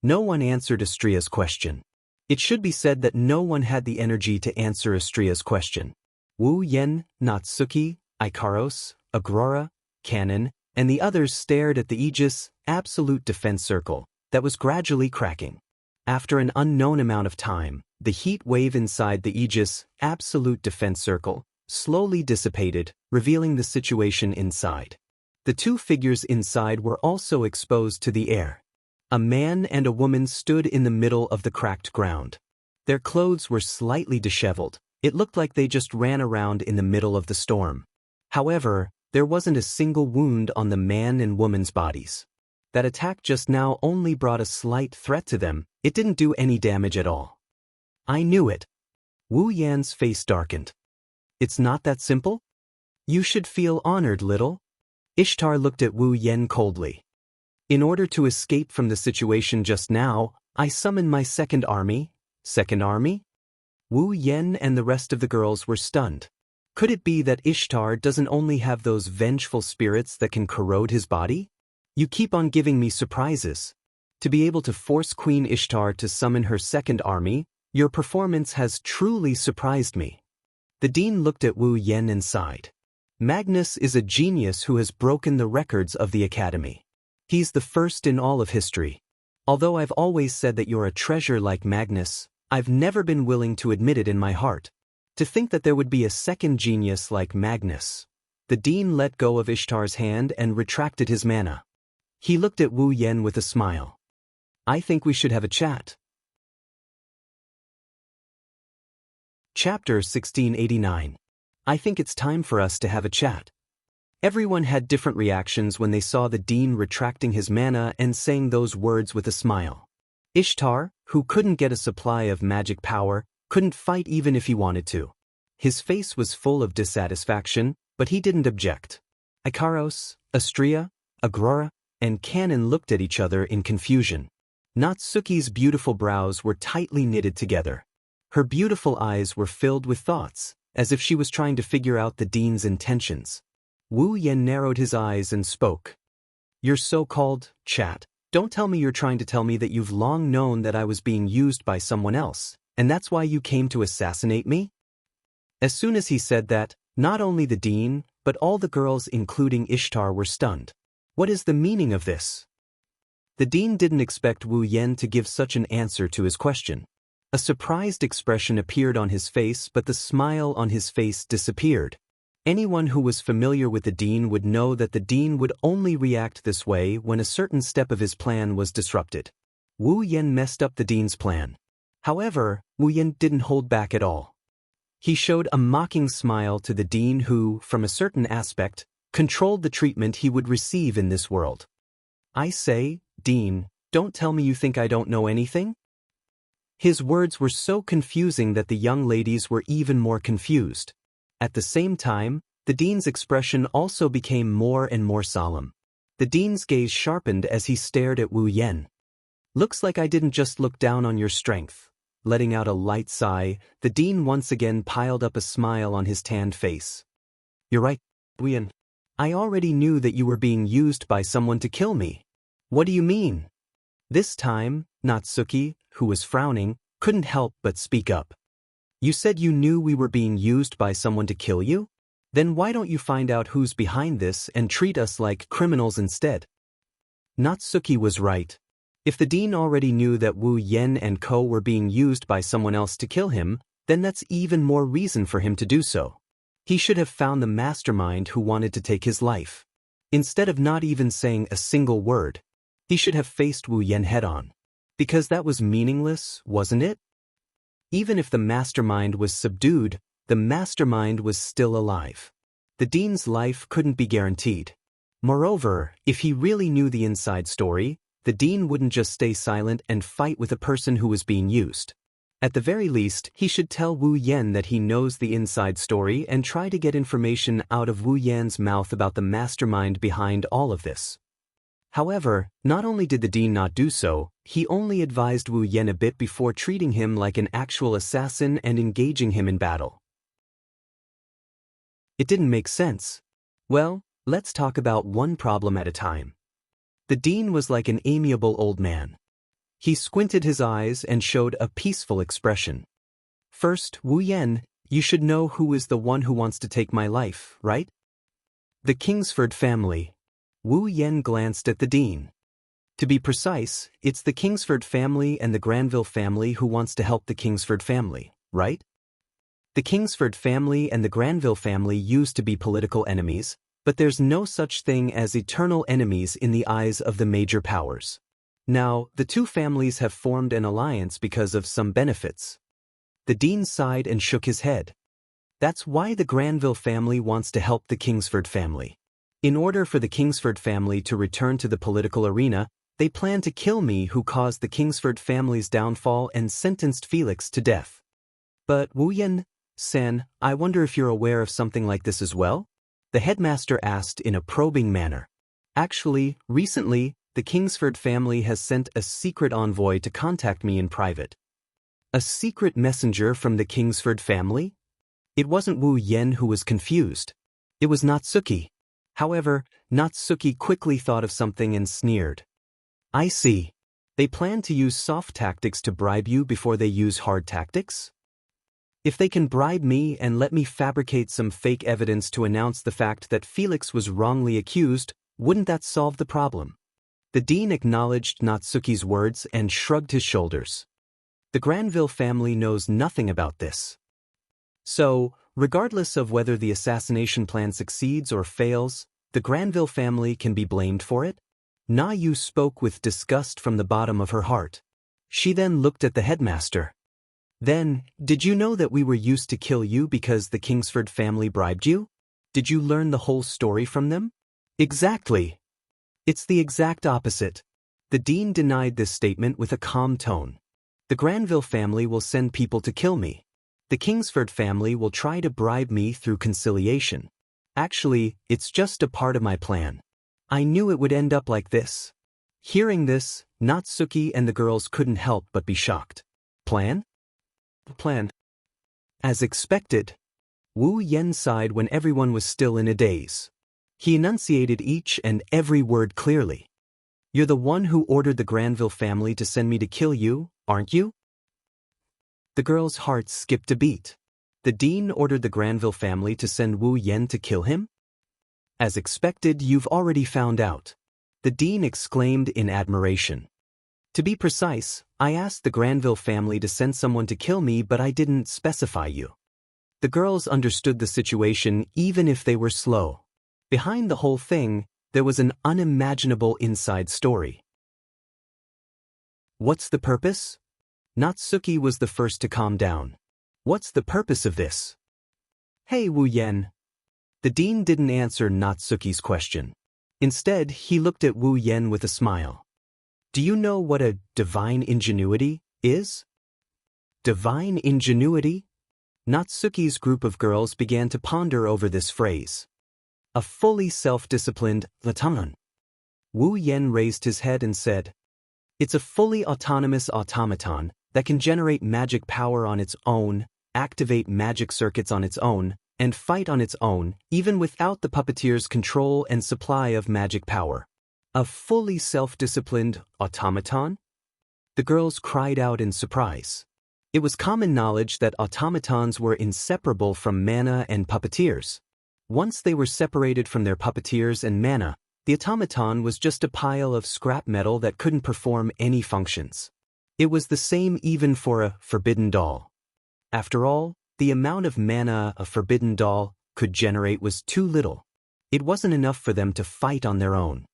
No one answered Astrea's question. It should be said that no one had the energy to answer Astrea's question. Wu Yen, Natsuki, Ikaros, Aurora, Kanon, and the others stared at the Aegis, absolute defense circle, that was gradually cracking. After an unknown amount of time, the heat wave inside the Aegis, absolute defense circle, slowly dissipated, revealing the situation inside. The two figures inside were also exposed to the air. A man and a woman stood in the middle of the cracked ground. Their clothes were slightly disheveled. It looked like they just ran around in the middle of the storm. However, there wasn't a single wound on the man and woman's bodies. That attack just now only brought a slight threat to them. It didn't do any damage at all. I knew it. Wu Yan's face darkened. It's not that simple? You should feel honored, little. Ishtar looked at Wu Yan coldly. In order to escape from the situation just now, I summoned my second army. Second army? Wu Yan and the rest of the girls were stunned. Could it be that Ishtar doesn't only have those vengeful spirits that can corrode his body? You keep on giving me surprises. To be able to force Queen Ishtar to summon her second army, your performance has truly surprised me. The dean looked at Wu Yan and sighed. Magnus is a genius who has broken the records of the academy. He's the first in all of history. Although I've always said that you're a treasure like Magnus, I've never been willing to admit it in my heart. To think that there would be a second genius like Magnus. The dean let go of Ishtar's hand and retracted his mana. He looked at Wu Yan with a smile. I think we should have a chat. Chapter 1689. I think it's time for us to have a chat. Everyone had different reactions when they saw the dean retracting his mana and saying those words with a smile. Ishtar, who couldn't get a supply of magic power, couldn't fight even if he wanted to. His face was full of dissatisfaction, but he didn't object. Ikaros, Astrea, Aurora, and Kanon looked at each other in confusion. Natsuki's beautiful brows were tightly knitted together. Her beautiful eyes were filled with thoughts, as if she was trying to figure out the dean's intentions. Wu Yan narrowed his eyes and spoke. Your so-called chat. Don't tell me you're trying to tell me that you've long known that I was being used by someone else, and that's why you came to assassinate me? As soon as he said that, not only the dean, but all the girls including Ishtar were stunned. What is the meaning of this? The dean didn't expect Wu Yan to give such an answer to his question. A surprised expression appeared on his face, but the smile on his face disappeared. Anyone who was familiar with the dean would know that the dean would only react this way when a certain step of his plan was disrupted. Wu Yan messed up the dean's plan. However, Wu Yan didn't hold back at all. He showed a mocking smile to the dean who, from a certain aspect, controlled the treatment he would receive in this world. I say, Dean, don't tell me you think I don't know anything? His words were so confusing that the young ladies were even more confused. At the same time, the dean's expression also became more and more solemn. The dean's gaze sharpened as he stared at Wu Yen. Looks like I didn't just look down on your strength. Letting out a light sigh, the dean once again piled up a smile on his tanned face. You're right, Wu Yen. I already knew that you were being used by someone to kill me. What do you mean? This time, Natsuki, who was frowning, couldn't help but speak up. You said you knew we were being used by someone to kill you? Then why don't you find out who's behind this and treat us like criminals instead? Natsuki was right. If the dean already knew that Wu Yen and co were being used by someone else to kill him, then that's even more reason for him to do so. He should have found the mastermind who wanted to take his life. Instead of not even saying a single word, he should have faced Wu Yen head-on. Because that was meaningless, wasn't it? Even if the mastermind was subdued, the mastermind was still alive. The dean's life couldn't be guaranteed. Moreover, if he really knew the inside story, the dean wouldn't just stay silent and fight with a person who was being used. At the very least, he should tell Wu Yen that he knows the inside story and try to get information out of Wu Yen's mouth about the mastermind behind all of this. However, not only did the dean not do so, he only advised Wu Yen a bit before treating him like an actual assassin and engaging him in battle. It didn't make sense. Well, let's talk about one problem at a time. The dean was like an amiable old man. He squinted his eyes and showed a peaceful expression. First, Wu Yen, you should know who is the one who wants to take my life, right? The Kingsford family. Wu Yen glanced at the dean. To be precise, it's the Kingsford family and the Granville family who wants to help the Kingsford family, right? The Kingsford family and the Granville family used to be political enemies, but there's no such thing as eternal enemies in the eyes of the major powers. Now, the two families have formed an alliance because of some benefits. The dean sighed and shook his head. That's why the Granville family wants to help the Kingsford family. In order for the Kingsford family to return to the political arena, they plan to kill me who caused the Kingsford family's downfall and sentenced Felix to death. But Wu Yen-san, I wonder if you're aware of something like this as well? The headmaster asked in a probing manner. Actually, recently, the Kingsford family has sent a secret envoy to contact me in private. A secret messenger from the Kingsford family? It wasn't Wu Yen who was confused. It was Natsuki. However, Natsuki quickly thought of something and sneered. I see. They plan to use soft tactics to bribe you before they use hard tactics? If they can bribe me and let me fabricate some fake evidence to announce the fact that Felix was wrongly accused, wouldn't that solve the problem? The dean acknowledged Natsuki's words and shrugged his shoulders. The Granville family knows nothing about this. So, regardless of whether the assassination plan succeeds or fails, the Granville family can be blamed for it? Na Yu spoke with disgust from the bottom of her heart. She then looked at the headmaster. Then, did you know that we were used to kill you because the Kingsford family bribed you? Did you learn the whole story from them? Exactly. It's the exact opposite. The dean denied this statement with a calm tone. The Granville family will send people to kill me. The Kingsford family will try to bribe me through conciliation. Actually, it's just a part of my plan. I knew it would end up like this. Hearing this, Natsuki and the girls couldn't help but be shocked. Plan? Plan. As expected, Wu Yen sighed when everyone was still in a daze. He enunciated each and every word clearly. You're the one who ordered the Granville family to send me to kill you, aren't you? The girl's heart skipped a beat. The dean ordered the Granville family to send Wu Yen to kill him? As expected, you've already found out. The dean exclaimed in admiration. To be precise, I asked the Granville family to send someone to kill me, but I didn't specify you. The girls understood the situation even if they were slow. Behind the whole thing, there was an unimaginable inside story. What's the purpose? Natsuki was the first to calm down. What's the purpose of this? Hey Wu Yen. The dean didn't answer Natsuki's question. Instead, he looked at Wu Yen with a smile. Do you know what a divine ingenuity is? Divine ingenuity? Natsuki's group of girls began to ponder over this phrase. A fully self-disciplined automaton. Wu Yen raised his head and said, it's a fully autonomous automaton that can generate magic power on its own, activate magic circuits on its own, and fight on its own, even without the puppeteer's control and supply of magic power. A fully self-disciplined automaton? The girls cried out in surprise. It was common knowledge that automatons were inseparable from mana and puppeteers. Once they were separated from their puppeteers and mana, the automaton was just a pile of scrap metal that couldn't perform any functions. It was the same even for a forbidden doll. After all, the amount of mana a forbidden doll could generate was too little. It wasn't enough for them to fight on their own.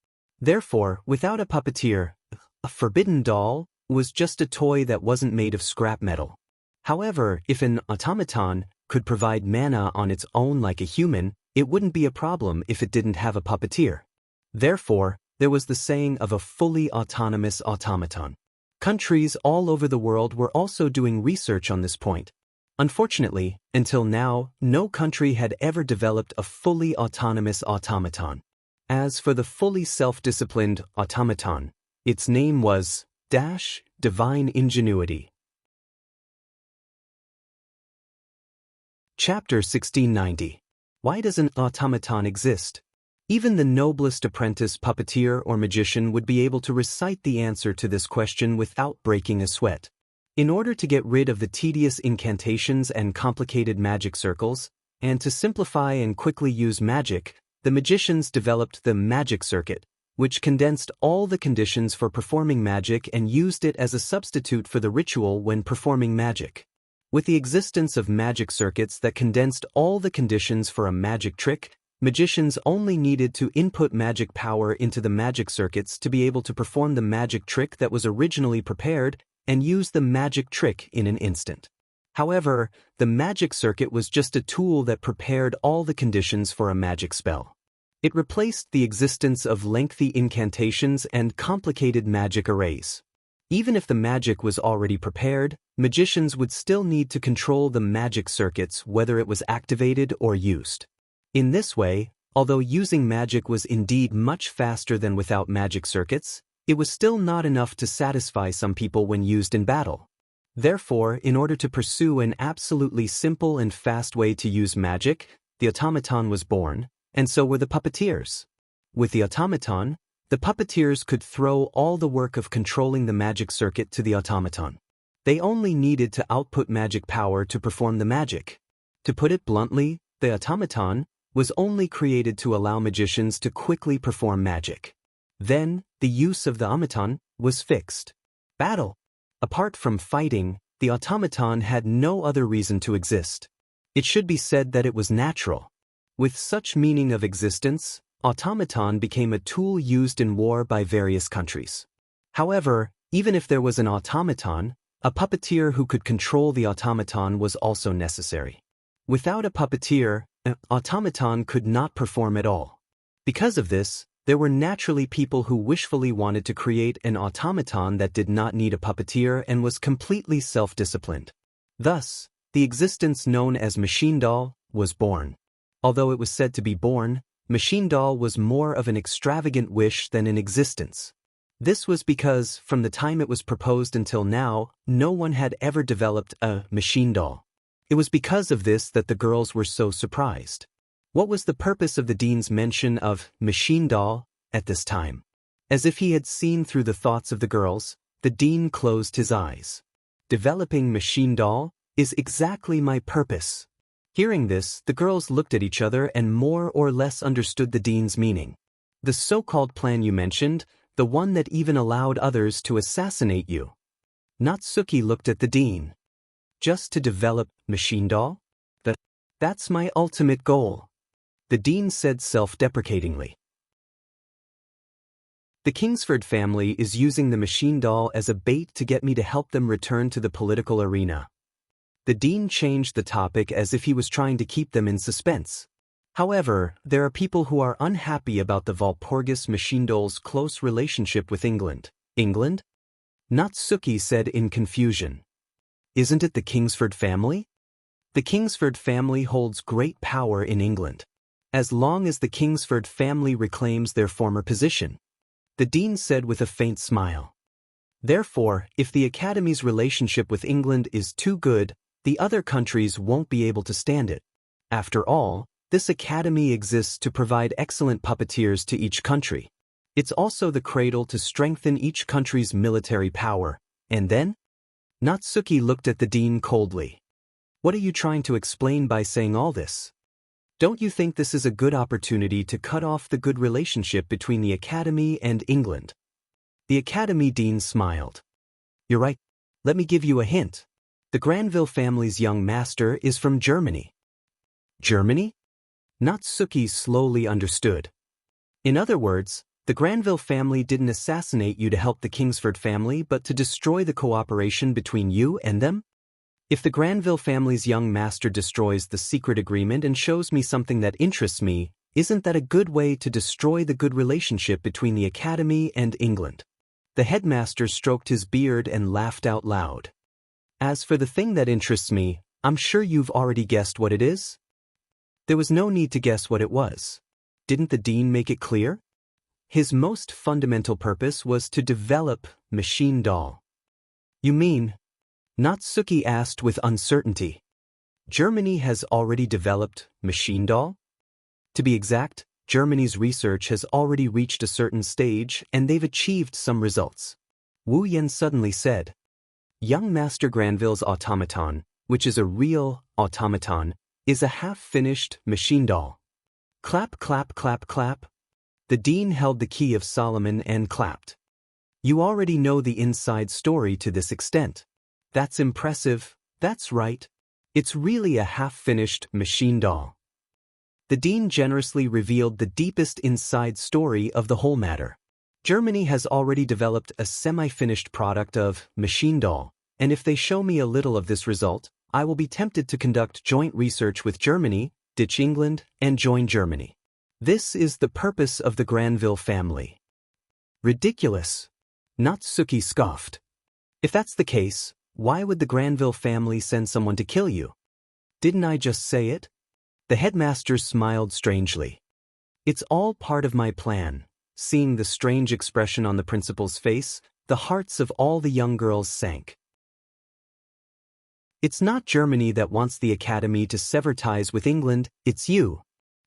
Therefore, without a puppeteer, a forbidden doll was just a toy that wasn't made of scrap metal. However, if an automaton could provide mana on its own like a human, it wouldn't be a problem if it didn't have a puppeteer. Therefore, there was the saying of a fully autonomous automaton. Countries all over the world were also doing research on this point. Unfortunately, until now, no country had ever developed a fully autonomous automaton. As for the fully self-disciplined automaton, its name was Divine Ingenuity. Chapter 1690. Why does an automaton exist? Even the noblest apprentice puppeteer or magician would be able to recite the answer to this question without breaking a sweat. In order to get rid of the tedious incantations and complicated magic circles, and to simplify and quickly use magic, the magicians developed the magic circuit, which condensed all the conditions for performing magic and used it as a substitute for the ritual when performing magic. With the existence of magic circuits that condensed all the conditions for a magic trick, magicians only needed to input magic power into the magic circuits to be able to perform the magic trick that was originally prepared and use the magic trick in an instant. However, the magic circuit was just a tool that prepared all the conditions for a magic spell. It replaced the existence of lengthy incantations and complicated magic arrays. Even if the magic was already prepared, magicians would still need to control the magic circuits whether it was activated or used. In this way, although using magic was indeed much faster than without magic circuits, it was still not enough to satisfy some people when used in battle. Therefore, in order to pursue an absolutely simple and fast way to use magic, the automaton was born, and so were the puppeteers. With the automaton, the puppeteers could throw all the work of controlling the magic circuit to the automaton. They only needed to output magic power to perform the magic. To put it bluntly, the automaton was only created to allow magicians to quickly perform magic. Then, the use of the automaton was fixed. Battle. Apart from fighting, the automaton had no other reason to exist. It should be said that it was natural. With such meaning of existence, automaton became a tool used in war by various countries. However, even if there was an automaton, a puppeteer who could control the automaton was also necessary. Without a puppeteer, an automaton could not perform at all. Because of this, there were naturally people who wishfully wanted to create an automaton that did not need a puppeteer and was completely self-disciplined. Thus, the existence known as machine doll was born. Although it was said to be born, machine doll was more of an extravagant wish than an existence. This was because, from the time it was proposed until now, no one had ever developed a machine doll. It was because of this that the girls were so surprised. What was the purpose of the dean's mention of machine doll at this time? As if he had seen through the thoughts of the girls, the dean closed his eyes. Developing machine doll is exactly my purpose. Hearing this, the girls looked at each other and more or less understood the dean's meaning. The so-called plan you mentioned, the one that even allowed others to assassinate you. Natsuki looked at the dean. Just to develop machine doll? That's my ultimate goal. The dean said self-deprecatingly. The Kingsford family is using the machine doll as a bait to get me to help them return to the political arena. The dean changed the topic as if he was trying to keep them in suspense. However, there are people who are unhappy about the Walpurgis Machindoll's close relationship with England. England? Natsuki said in confusion. Isn't it the Kingsford family? The Kingsford family holds great power in England. As long as the Kingsford family reclaims their former position. The dean said with a faint smile. Therefore, if the Academy's relationship with England is too good, the other countries won't be able to stand it. After all, this Academy exists to provide excellent puppeteers to each country. It's also the cradle to strengthen each country's military power. And then? Natsuki looked at the dean coldly. What are you trying to explain by saying all this? Don't you think this is a good opportunity to cut off the good relationship between the Academy and England? The Academy dean smiled. You're right. Let me give you a hint. The Granville family's young master is from Germany. Germany? Natsuki slowly understood. In other words, the Granville family didn't assassinate you to help the Kingsford family but to destroy the cooperation between you and them? If the Granville family's young master destroys the secret agreement and shows me something that interests me, isn't that a good way to destroy the good relationship between the Academy and England? The headmaster stroked his beard and laughed out loud. As for the thing that interests me, I'm sure you've already guessed what it is? There was no need to guess what it was. Didn't the dean make it clear? His most fundamental purpose was to develop Machine Doll. You mean? Natsuki asked with uncertainty. Germany has already developed Machine Doll? To be exact, Germany's research has already reached a certain stage and they've achieved some results. Wu Yan suddenly said. Young Master Granville's automaton, which is a real automaton, is a half-finished machine doll. Clap, clap, clap, clap. The dean held the key of Solomon and clapped. You already know the inside story to this extent. That's impressive, that's right. It's really a half-finished machine doll. The dean generously revealed the deepest inside story of the whole matter. Germany has already developed a semi-finished product of Machine Doll, and if they show me a little of this result, I will be tempted to conduct joint research with Germany, ditch England, and join Germany. This is the purpose of the Granville family. Ridiculous. Natsuki scoffed. If that's the case, why would the Granville family send someone to kill you? Didn't I just say it? The headmaster smiled strangely. It's all part of my plan. Seeing the strange expression on the principal's face, the hearts of all the young girls sank. It's not Germany that wants the Academy to sever ties with England, it's you.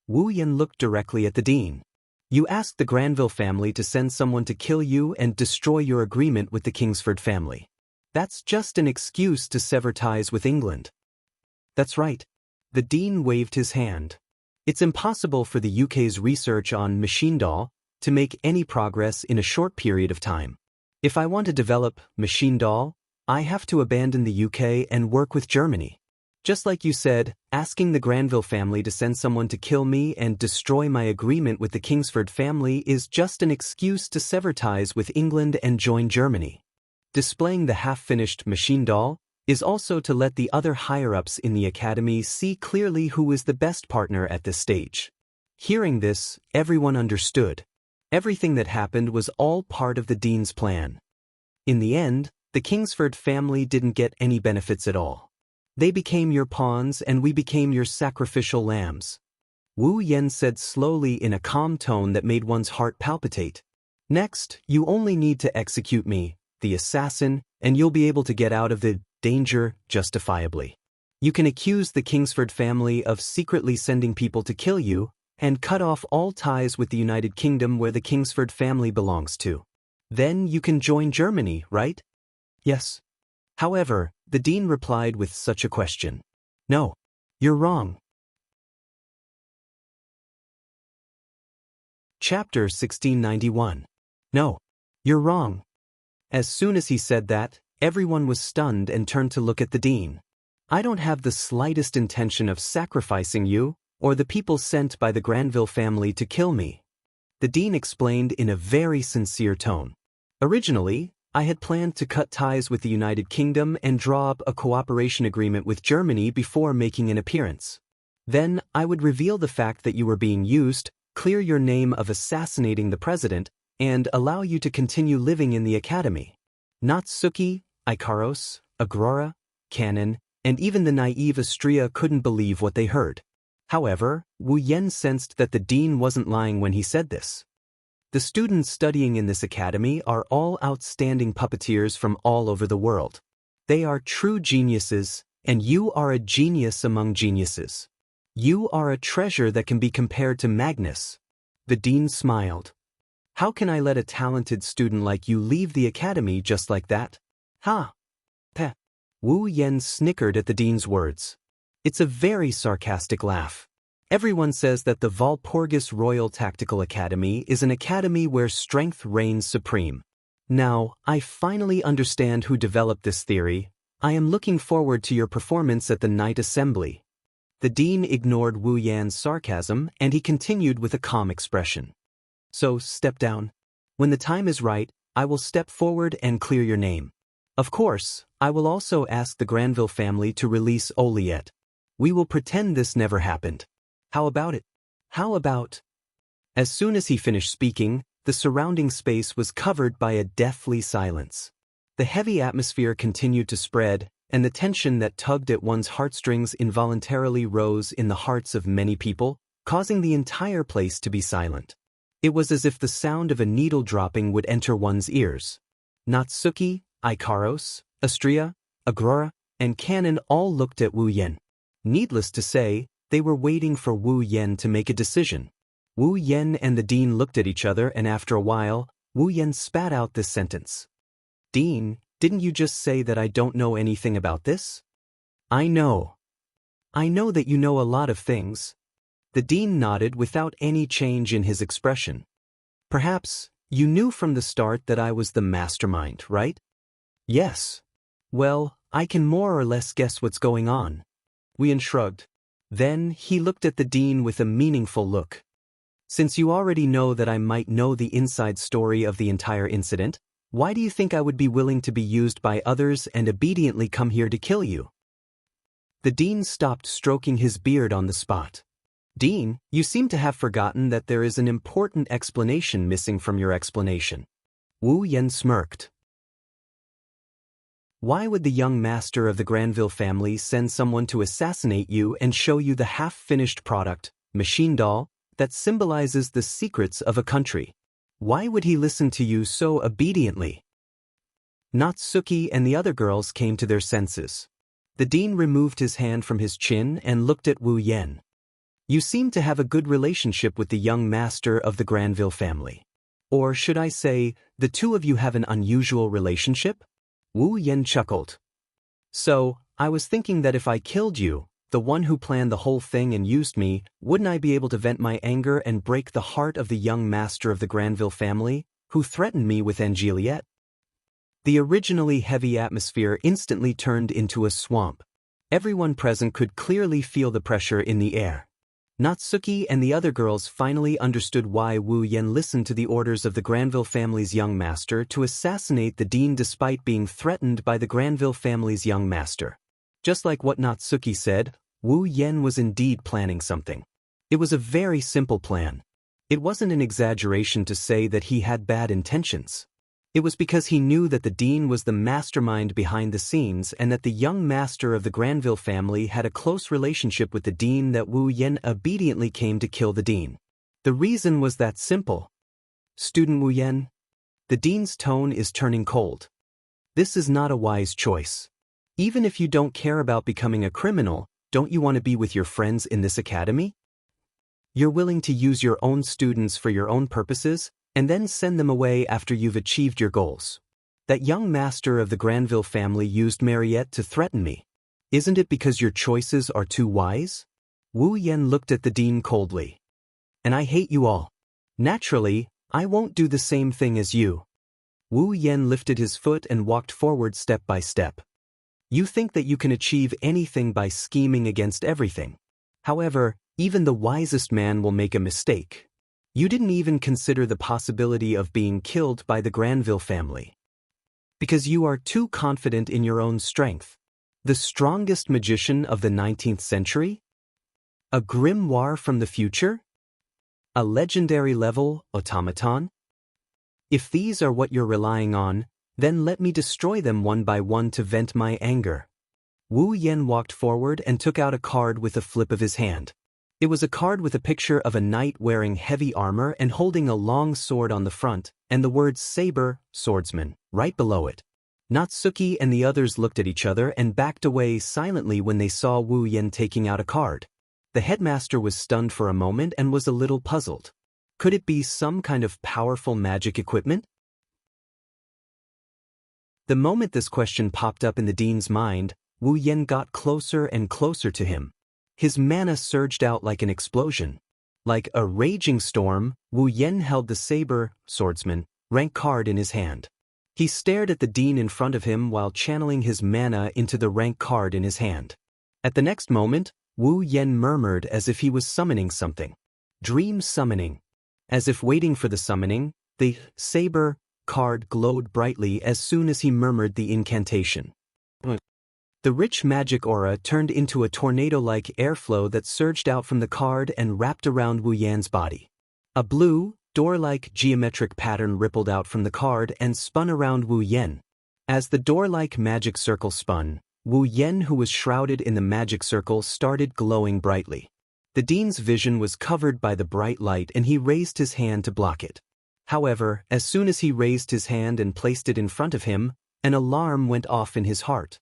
Wu Yan looked directly at the dean. You asked the Granville family to send someone to kill you and destroy your agreement with the Kingsford family. That's just an excuse to sever ties with England. That's right. The dean waved his hand. It's impossible for the UK's research on Machine Doll to make any progress in a short period of time. If I want to develop Machine Doll, I have to abandon the UK and work with Germany. Just like you said, asking the Granville family to send someone to kill me and destroy my agreement with the Kingsford family is just an excuse to sever ties with England and join Germany. Displaying the half-finished Machine Doll is also to let the other higher-ups in the Academy see clearly who is the best partner at this stage. Hearing this, everyone understood. Everything that happened was all part of the dean's plan. In the end, the Kingsford family didn't get any benefits at all. They became your pawns and we became your sacrificial lambs. Wu Yan said slowly in a calm tone that made one's heart palpitate. Next, you only need to execute me, the assassin, and you'll be able to get out of the danger justifiably. You can accuse the Kingsford family of secretly sending people to kill you, and cut off all ties with the United Kingdom where the Kingsford family belongs to. Then you can join Germany, right? Yes. However, the dean replied with such a question. No, you're wrong. Chapter 1691. No, you're wrong. As soon as he said that, everyone was stunned and turned to look at the dean. I don't have the slightest intention of sacrificing you, or the people sent by the Granville family to kill me. The dean explained in a very sincere tone. Originally, I had planned to cut ties with the United Kingdom and draw up a cooperation agreement with Germany before making an appearance. Then, I would reveal the fact that you were being used, clear your name of assassinating the president, and allow you to continue living in the academy. Natsuki, Ikaros, Agrora, Canon, and even the naive Astria couldn't believe what they heard. However, Wu Yen sensed that the dean wasn't lying when he said this. The students studying in this academy are all outstanding puppeteers from all over the world. They are true geniuses, and you are a genius among geniuses. You are a treasure that can be compared to Magnus. The dean smiled. How can I let a talented student like you leave the academy just like that? Ha! Peh. Wu Yen snickered at the dean's words. It's a very sarcastic laugh. Everyone says that the Walpurgis Royal Tactical Academy is an academy where strength reigns supreme. Now, I finally understand who developed this theory. I am looking forward to your performance at the night assembly. The dean ignored Wu Yan's sarcasm and he continued with a calm expression. So, step down. When the time is right, I will step forward and clear your name. Of course, I will also ask the Granville family to release Oliet. We will pretend this never happened. How about it? How about? As soon as he finished speaking, the surrounding space was covered by a deathly silence. The heavy atmosphere continued to spread, and the tension that tugged at one's heartstrings involuntarily rose in the hearts of many people, causing the entire place to be silent. It was as if the sound of a needle dropping would enter one's ears. Natsuki, Ikaros, Astria, Agrora, and Canon all looked at Wu Yen. Needless to say, they were waiting for Wu Yen to make a decision. Wu Yen and the dean looked at each other and after a while, Wu Yen spat out this sentence. Dean, didn't you just say that I don't know anything about this? I know. I know that you know a lot of things. The dean nodded without any change in his expression. Perhaps, you knew from the start that I was the mastermind, right? Yes. Well, I can more or less guess what's going on. Wu Yen shrugged. Then, he looked at the dean with a meaningful look. Since you already know that I might know the inside story of the entire incident, why do you think I would be willing to be used by others and obediently come here to kill you? The dean stopped stroking his beard on the spot. Dean, you seem to have forgotten that there is an important explanation missing from your explanation. Wu Yen smirked. Why would the young master of the Granville family send someone to assassinate you and show you the half-finished product, machine doll, that symbolizes the secrets of a country? Why would he listen to you so obediently? Natsuki and the other girls came to their senses. The dean removed his hand from his chin and looked at Wu Yen. You seem to have a good relationship with the young master of the Granville family. Or should I say, the two of you have an unusual relationship? Wu Yen chuckled. So, I was thinking that if I killed you, the one who planned the whole thing and used me, wouldn't I be able to vent my anger and break the heart of the young master of the Granville family, who threatened me with Angeliette? The originally heavy atmosphere instantly turned into a swamp. Everyone present could clearly feel the pressure in the air. Natsuki and the other girls finally understood why Wu Yen listened to the orders of the Granville family's young master to assassinate the dean despite being threatened by the Granville family's young master. Just like what Natsuki said, Wu Yen was indeed planning something. It was a very simple plan. It wasn't an exaggeration to say that he had bad intentions. It was because he knew that the dean was the mastermind behind the scenes and that the young master of the Granville family had a close relationship with the dean that Wu Yen obediently came to kill the dean. The reason was that simple. Student Wu Yen, the dean's tone is turning cold. This is not a wise choice. Even if you don't care about becoming a criminal, don't you want to be with your friends in this academy? You're willing to use your own students for your own purposes, and then send them away after you've achieved your goals. That young master of the Granville family used Mariette to threaten me. Isn't it because your choices are too wise? Wu Yen looked at the dean coldly. And I hate you all. Naturally, I won't do the same thing as you. Wu Yen lifted his foot and walked forward step by step. You think that you can achieve anything by scheming against everything. However, even the wisest man will make a mistake. You didn't even consider the possibility of being killed by the Granville family. Because you are too confident in your own strength. The strongest magician of the 19th century? A grimoire from the future? A legendary level automaton? If these are what you're relying on, then let me destroy them one by one to vent my anger. Wu Yan walked forward and took out a card with a flip of his hand. It was a card with a picture of a knight wearing heavy armor and holding a long sword on the front, and the words saber, swordsman, right below it. Natsuki and the others looked at each other and backed away silently when they saw Wu Yan taking out a card. The headmaster was stunned for a moment and was a little puzzled. Could it be some kind of powerful magic equipment? The moment this question popped up in the dean's mind, Wu Yan got closer and closer to him. His mana surged out like an explosion. Like a raging storm, Wu Yan held the saber, swordsman, rank card in his hand. He stared at the dean in front of him while channeling his mana into the rank card in his hand. At the next moment, Wu Yan murmured as if he was summoning something. Dream summoning. As if waiting for the summoning, the saber card glowed brightly as soon as he murmured the incantation. The rich magic aura turned into a tornado-like airflow that surged out from the card and wrapped around Wu Yan's body. A blue, door-like geometric pattern rippled out from the card and spun around Wu Yan. As the door-like magic circle spun, Wu Yan, who was shrouded in the magic circle, started glowing brightly. The dean's vision was covered by the bright light and he raised his hand to block it. However, as soon as he raised his hand and placed it in front of him, an alarm went off in his heart.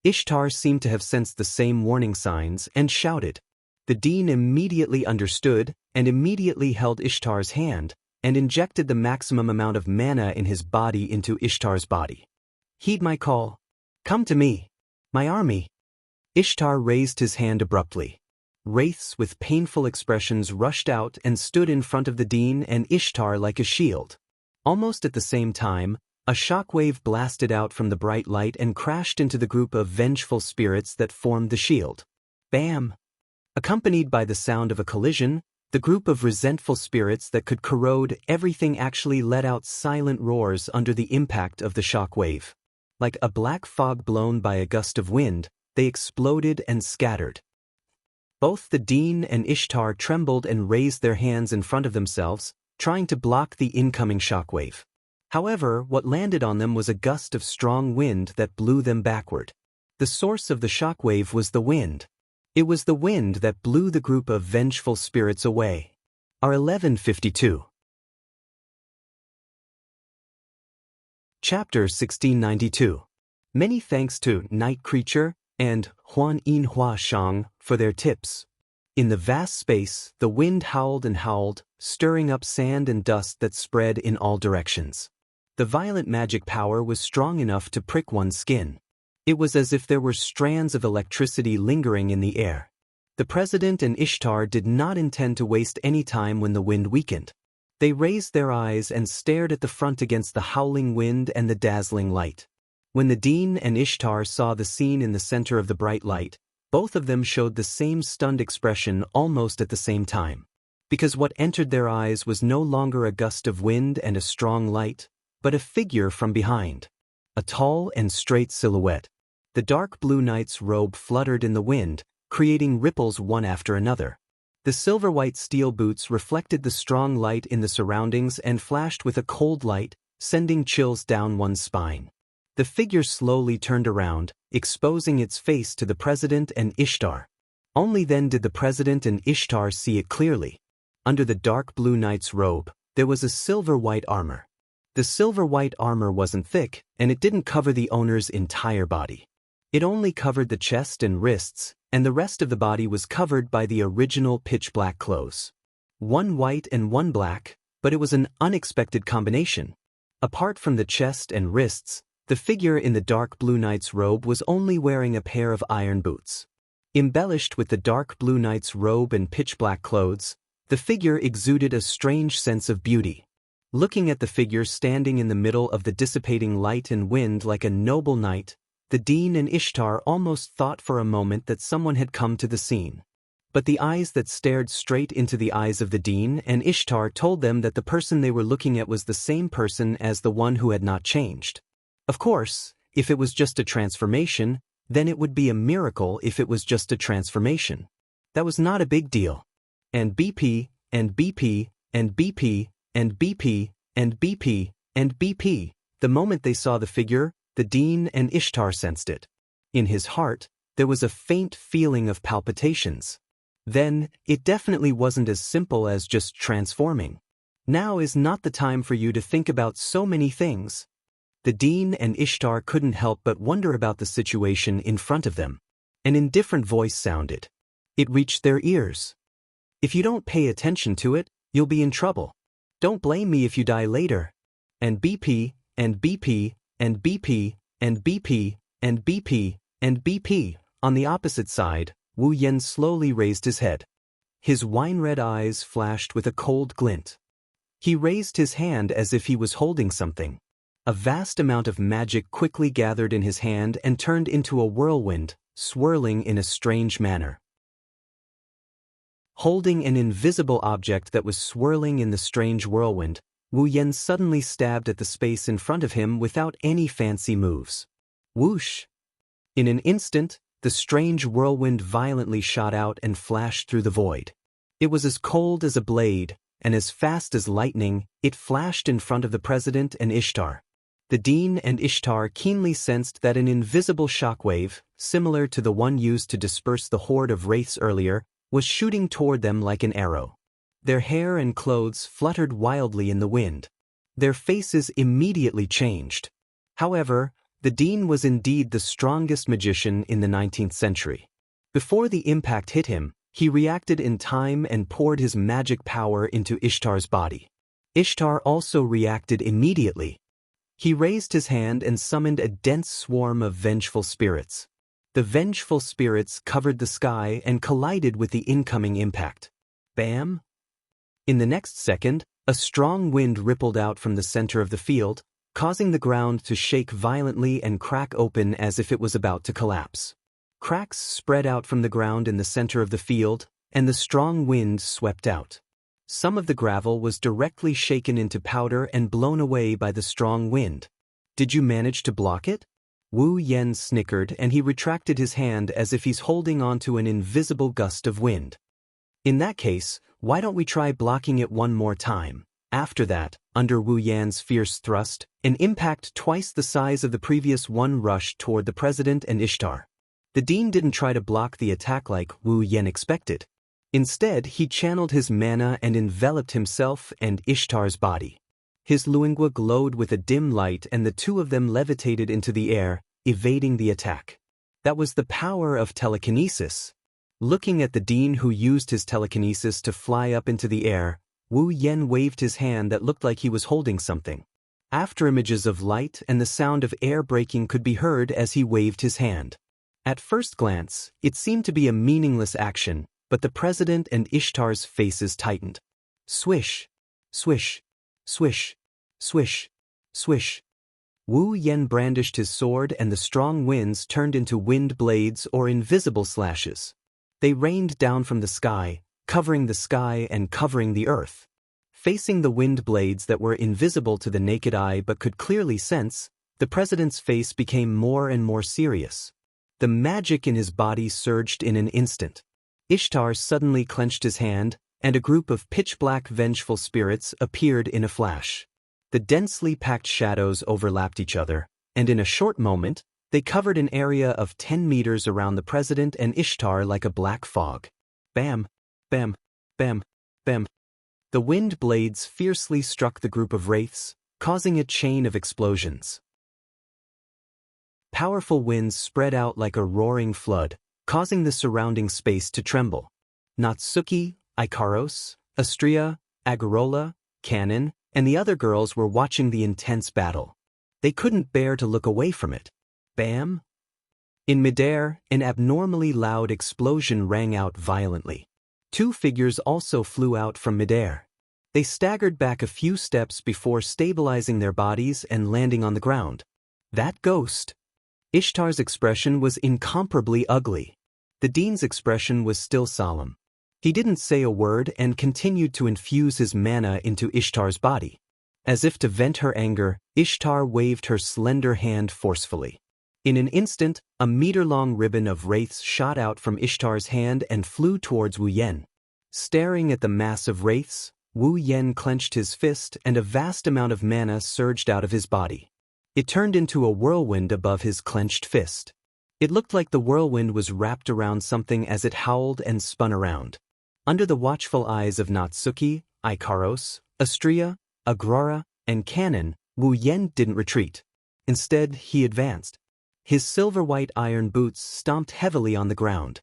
Ishtar seemed to have sensed the same warning signs and shouted. The dean immediately understood and immediately held Ishtar's hand and injected the maximum amount of mana in his body into Ishtar's body. Heed my call. Come to me. My army. Ishtar raised his hand abruptly. Wraiths with painful expressions rushed out and stood in front of the dean and Ishtar like a shield. Almost at the same time, a shockwave blasted out from the bright light and crashed into the group of vengeful spirits that formed the shield. Bam! Accompanied by the sound of a collision, the group of resentful spirits that could corrode everything actually let out silent roars under the impact of the shockwave. Like a black fog blown by a gust of wind, they exploded and scattered. Both the dean and Ishtar trembled and raised their hands in front of themselves, trying to block the incoming shockwave. However, what landed on them was a gust of strong wind that blew them backward. The source of the shockwave was the wind. It was the wind that blew the group of vengeful spirits away. R1152. Chapter 1692. Many thanks to Night Creature and Huan Yin Hua Shang for their tips. In the vast space, the wind howled and howled, stirring up sand and dust that spread in all directions. The violent magic power was strong enough to prick one's skin. It was as if there were strands of electricity lingering in the air. The president and Ishtar did not intend to waste any time when the wind weakened. They raised their eyes and stared at the front against the howling wind and the dazzling light. When the dean and Ishtar saw the scene in the center of the bright light, both of them showed the same stunned expression almost at the same time. Because what entered their eyes was no longer a gust of wind and a strong light, but a figure from behind. A tall and straight silhouette. The dark blue knight's robe fluttered in the wind, creating ripples one after another. The silver-white steel boots reflected the strong light in the surroundings and flashed with a cold light, sending chills down one's spine. The figure slowly turned around, exposing its face to the president and Ishtar. Only then did the president and Ishtar see it clearly. Under the dark blue knight's robe, there was a silver-white armor. The silver-white armor wasn't thick, and it didn't cover the owner's entire body. It only covered the chest and wrists, and the rest of the body was covered by the original pitch-black clothes. One white and one black, but it was an unexpected combination. Apart from the chest and wrists, the figure in the dark blue knight's robe was only wearing a pair of iron boots. Embellished with the dark blue knight's robe and pitch-black clothes, the figure exuded a strange sense of beauty. Looking at the figure standing in the middle of the dissipating light and wind like a noble knight, the dean and Ishtar almost thought for a moment that someone had come to the scene. But the eyes that stared straight into the eyes of the dean and Ishtar told them that the person they were looking at was the same person as the one who had not changed. Of course, if it was just a transformation, then it would be a miracle if it was just a transformation. That was not a big deal. And BP, and BP, and BP, and BP, and BP, and BP. The moment they saw the figure, the dean and Ishtar sensed it. In his heart, there was a faint feeling of palpitations. Then, it definitely wasn't as simple as just transforming. Now is not the time for you to think about so many things. The dean and Ishtar couldn't help but wonder about the situation in front of them. An indifferent voice sounded. It reached their ears. If you don't pay attention to it, you'll be in trouble. Don't blame me if you die later. And BP, and BP, and BP, and BP, and BP, and BP. On the opposite side, Wu Yan slowly raised his head. His wine-red eyes flashed with a cold glint. He raised his hand as if he was holding something. A vast amount of magic quickly gathered in his hand and turned into a whirlwind, swirling in a strange manner. Holding an invisible object that was swirling in the strange whirlwind, Wu Yan suddenly stabbed at the space in front of him without any fancy moves. Whoosh! In an instant, the strange whirlwind violently shot out and flashed through the void. It was as cold as a blade, and as fast as lightning, it flashed in front of the president and Ishtar. The dean and Ishtar keenly sensed that an invisible shockwave, similar to the one used to disperse the horde of wraiths earlier, was shooting toward them like an arrow. Their hair and clothes fluttered wildly in the wind. Their faces immediately changed. However, the dean was indeed the strongest magician in the 19th century. Before the impact hit him, he reacted in time and poured his magic power into Ishtar's body. Ishtar also reacted immediately. He raised his hand and summoned a dense swarm of vengeful spirits. The vengeful spirits covered the sky and collided with the incoming impact. Bam! In the next second, a strong wind rippled out from the center of the field, causing the ground to shake violently and crack open as if it was about to collapse. Cracks spread out from the ground in the center of the field, and the strong wind swept out. Some of the gravel was directly shaken into powder and blown away by the strong wind. Did you manage to block it? Wu Yan snickered and he retracted his hand as if he's holding onto an invisible gust of wind. In that case, why don't we try blocking it one more time? After that, under Wu Yan's fierce thrust, an impact twice the size of the previous one rushed toward the president and Ishtar. The dean didn't try to block the attack like Wu Yan expected. Instead, he channeled his mana and enveloped himself and Ishtar's body. His lingua glowed with a dim light and the two of them levitated into the air, evading the attack. That was the power of telekinesis. Looking at the dean who used his telekinesis to fly up into the air, Wu Yan waved his hand that looked like he was holding something. After images of light and the sound of air breaking could be heard as he waved his hand. At first glance, it seemed to be a meaningless action, but the president and Ishtar's faces tightened. Swish! Swish! Swish! Swish! Swish! Wu Yan brandished his sword and the strong winds turned into wind blades or invisible slashes. They rained down from the sky, covering the sky and covering the earth. Facing the wind blades that were invisible to the naked eye but could clearly sense, the president's face became more and more serious. The magic in his body surged in an instant. Ishtar suddenly clenched his hand, and a group of pitch-black vengeful spirits appeared in a flash. The densely packed shadows overlapped each other, and in a short moment, they covered an area of 10 meters around the president and Ishtar like a black fog. Bam! Bam! Bam! Bam! The wind blades fiercely struck the group of wraiths, causing a chain of explosions. Powerful winds spread out like a roaring flood, causing the surrounding space to tremble. Natsuki, Ikaros, Astria, Agarola, Kanon, and the other girls were watching the intense battle. They couldn't bear to look away from it. Bam! In midair, an abnormally loud explosion rang out violently. Two figures also flew out from midair. They staggered back a few steps before stabilizing their bodies and landing on the ground. That ghost! Ishtar's expression was incomparably ugly. The dean's expression was still solemn. He didn't say a word and continued to infuse his mana into Ishtar's body. As if to vent her anger, Ishtar waved her slender hand forcefully. In an instant, a meter-long ribbon of wraiths shot out from Ishtar's hand and flew towards Wu Yen. Staring at the mass of wraiths, Wu Yen clenched his fist and a vast amount of mana surged out of his body. It turned into a whirlwind above his clenched fist. It looked like the whirlwind was wrapped around something as it howled and spun around. Under the watchful eyes of Natsuki, Ikaros, Astria, Agrora, and Kanon, Wu Yen didn't retreat. Instead, he advanced. His silver-white iron boots stomped heavily on the ground.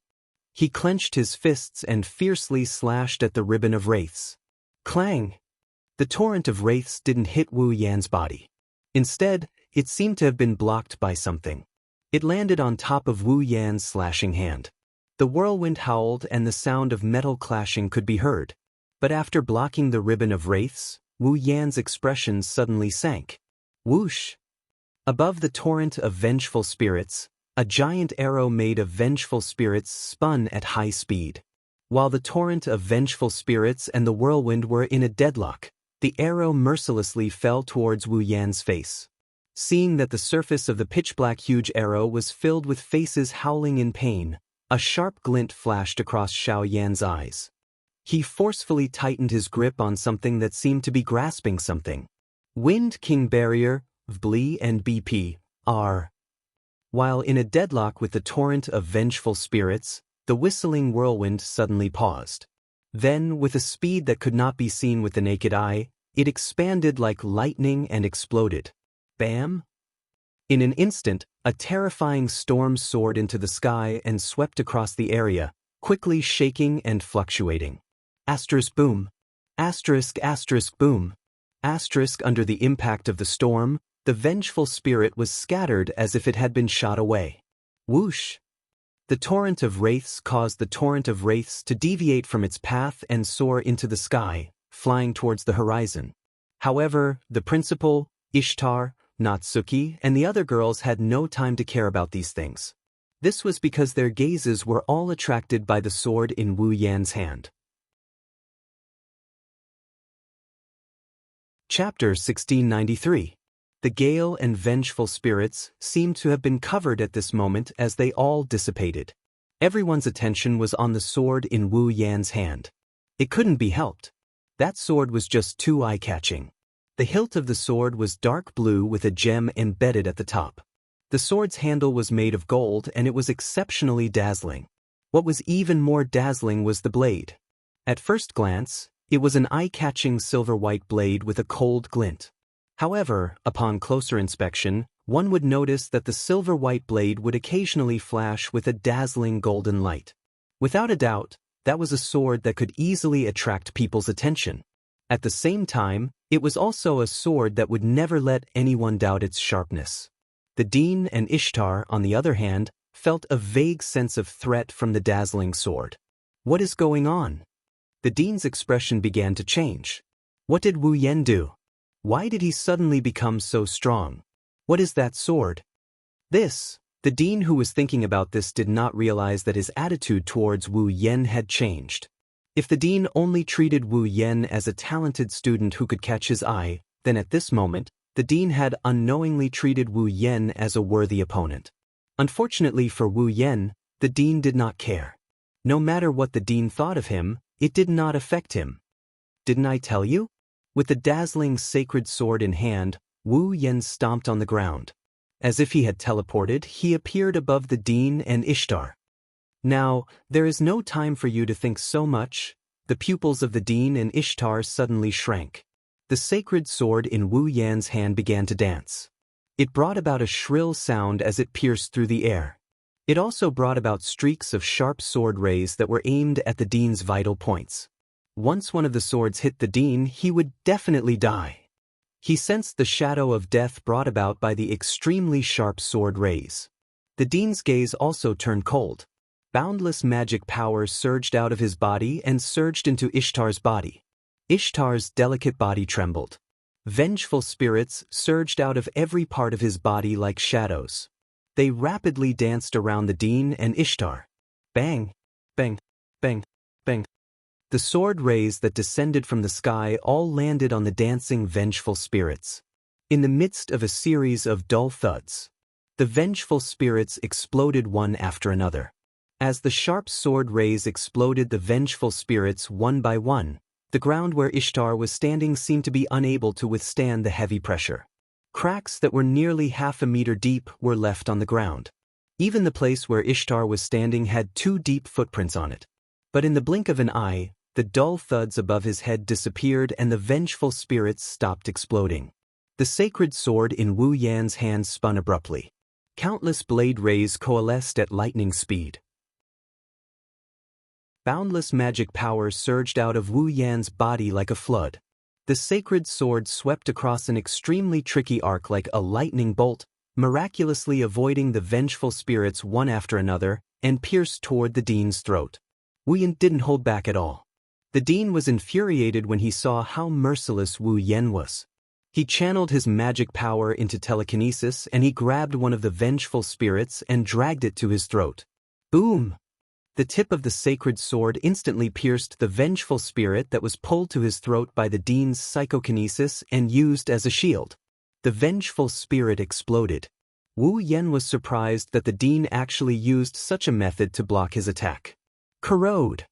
He clenched his fists and fiercely slashed at the ribbon of wraiths. Clang! The torrent of wraiths didn't hit Wu Yan's body. Instead, it seemed to have been blocked by something. It landed on top of Wu Yan's slashing hand. The whirlwind howled and the sound of metal clashing could be heard. But after blocking the ribbon of wraiths, Wu Yan's expression suddenly sank. Whoosh! Above the torrent of vengeful spirits, a giant arrow made of vengeful spirits spun at high speed. While the torrent of vengeful spirits and the whirlwind were in a deadlock, the arrow mercilessly fell towards Wu Yan's face. Seeing that the surface of the pitch-black huge arrow was filled with faces howling in pain, a sharp glint flashed across Xiao Yan's eyes. He forcefully tightened his grip on something that seemed to be grasping something. Wind King Barrier, VBLI and BP, R. While in a deadlock with the torrent of vengeful spirits, the whistling whirlwind suddenly paused. Then, with a speed that could not be seen with the naked eye, it expanded like lightning and exploded. Bam! In an instant, a terrifying storm soared into the sky and swept across the area, quickly shaking and fluctuating. Asterisk boom. Asterisk boom. Asterisk under the impact of the storm, the vengeful spirit was scattered as if it had been shot away. Whoosh! The torrent of wraiths caused the torrent of wraiths to deviate from its path and soar into the sky, flying towards the horizon. However, the principal, Ishtar, Natsuki, and the other girls had no time to care about these things. This was because their gazes were all attracted by the sword in Wu Yan's hand. Chapter 1693. The gale and vengeful spirits seemed to have been covered at this moment as they all dissipated. Everyone's attention was on the sword in Wu Yan's hand. It couldn't be helped. That sword was just too eye-catching. The hilt of the sword was dark blue with a gem embedded at the top. The sword's handle was made of gold and it was exceptionally dazzling. What was even more dazzling was the blade. At first glance, it was an eye-catching silver-white blade with a cold glint. However, upon closer inspection, one would notice that the silver-white blade would occasionally flash with a dazzling golden light. Without a doubt, that was a sword that could easily attract people's attention. At the same time, it was also a sword that would never let anyone doubt its sharpness. The Dean and Ishtar, on the other hand, felt a vague sense of threat from the dazzling sword. What is going on? The Dean's expression began to change. What did Wu Yen do? Why did he suddenly become so strong? What is that sword? The Dean who was thinking about this did not realize that his attitude towards Wu Yen had changed. If the Dean only treated Wu Yen as a talented student who could catch his eye, then at this moment, the Dean had unknowingly treated Wu Yen as a worthy opponent. Unfortunately for Wu Yen, the Dean did not care. No matter what the Dean thought of him, it did not affect him. Didn't I tell you? With the dazzling sacred sword in hand, Wu Yen stomped on the ground. As if he had teleported, he appeared above the Dean and Ishtar. Now, there is no time for you to think so much. The pupils of the Dean and Ishtar suddenly shrank. The sacred sword in Wu Yan's hand began to dance. It brought about a shrill sound as it pierced through the air. It also brought about streaks of sharp sword rays that were aimed at the Dean's vital points. Once one of the swords hit the Dean, he would definitely die. He sensed the shadow of death brought about by the extremely sharp sword rays. The Dean's gaze also turned cold. Boundless magic power surged out of his body and surged into Ishtar's body. Ishtar's delicate body trembled. Vengeful spirits surged out of every part of his body like shadows. They rapidly danced around the Dean and Ishtar. Bang! Bang! Bang! Bang! The sword rays that descended from the sky all landed on the dancing vengeful spirits. In the midst of a series of dull thuds, the vengeful spirits exploded one after another. As the sharp sword rays exploded the vengeful spirits one by one, the ground where Ishtar was standing seemed to be unable to withstand the heavy pressure. Cracks that were nearly half a meter deep were left on the ground. Even the place where Ishtar was standing had 2 deep footprints on it. But in the blink of an eye, the dull thuds above his head disappeared and the vengeful spirits stopped exploding. The sacred sword in Wu Yan's hand spun abruptly. Countless blade rays coalesced at lightning speed. Boundless magic power surged out of Wu Yan's body like a flood. The sacred sword swept across an extremely tricky arc like a lightning bolt, miraculously avoiding the vengeful spirits one after another, and pierced toward the dean's throat. Wu Yan didn't hold back at all. The dean was infuriated when he saw how merciless Wu Yan was. He channeled his magic power into telekinesis and he grabbed one of the vengeful spirits and dragged it to his throat. Boom! The tip of the sacred sword instantly pierced the vengeful spirit that was pulled to his throat by the dean's psychokinesis and used as a shield. The vengeful spirit exploded. Wu Yan was surprised that the dean actually used such a method to block his attack. Corrode!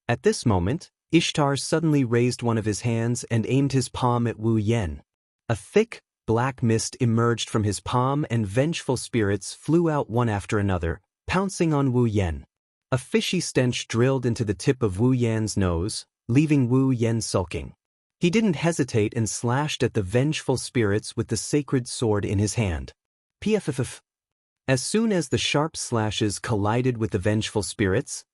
At this moment, Ishtar suddenly raised one of his hands and aimed his palm at Wu Yan. A thick, black mist emerged from his palm and vengeful spirits flew out one after another, pouncing on Wu Yan. A fishy stench drilled into the tip of Wu Yan's nose, leaving Wu Yan sulking. He didn't hesitate and slashed at the vengeful spirits with the sacred sword in his hand. Pff. As soon as the sharp slashes collided with the vengeful spirits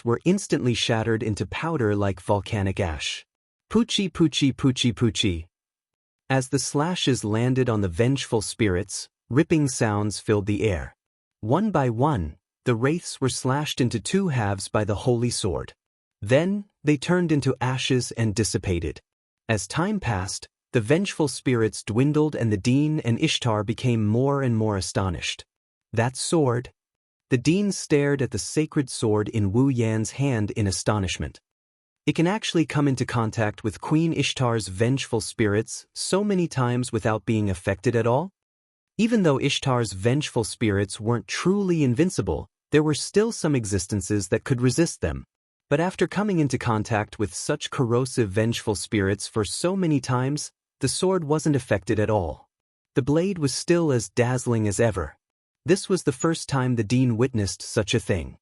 were instantly shattered into powder like volcanic ash. Poochie poochie poochie poochie. As the slashes landed on the vengeful spirits, ripping sounds filled the air. One by one, the wraiths were slashed into 2 halves by the holy sword. Then, they turned into ashes and dissipated. As time passed, the vengeful spirits dwindled and the dean and Ishtar became more and more astonished. That sword? The dean stared at the sacred sword in Wu Yan's hand in astonishment. It can actually come into contact with Queen Ishtar's vengeful spirits so many times without being affected at all? Even though Ishtar's vengeful spirits weren't truly invincible, there were still some existences that could resist them. But after coming into contact with such corrosive vengeful spirits for so many times, the sword wasn't affected at all. The blade was still as dazzling as ever. This was the first time the dean witnessed such a thing.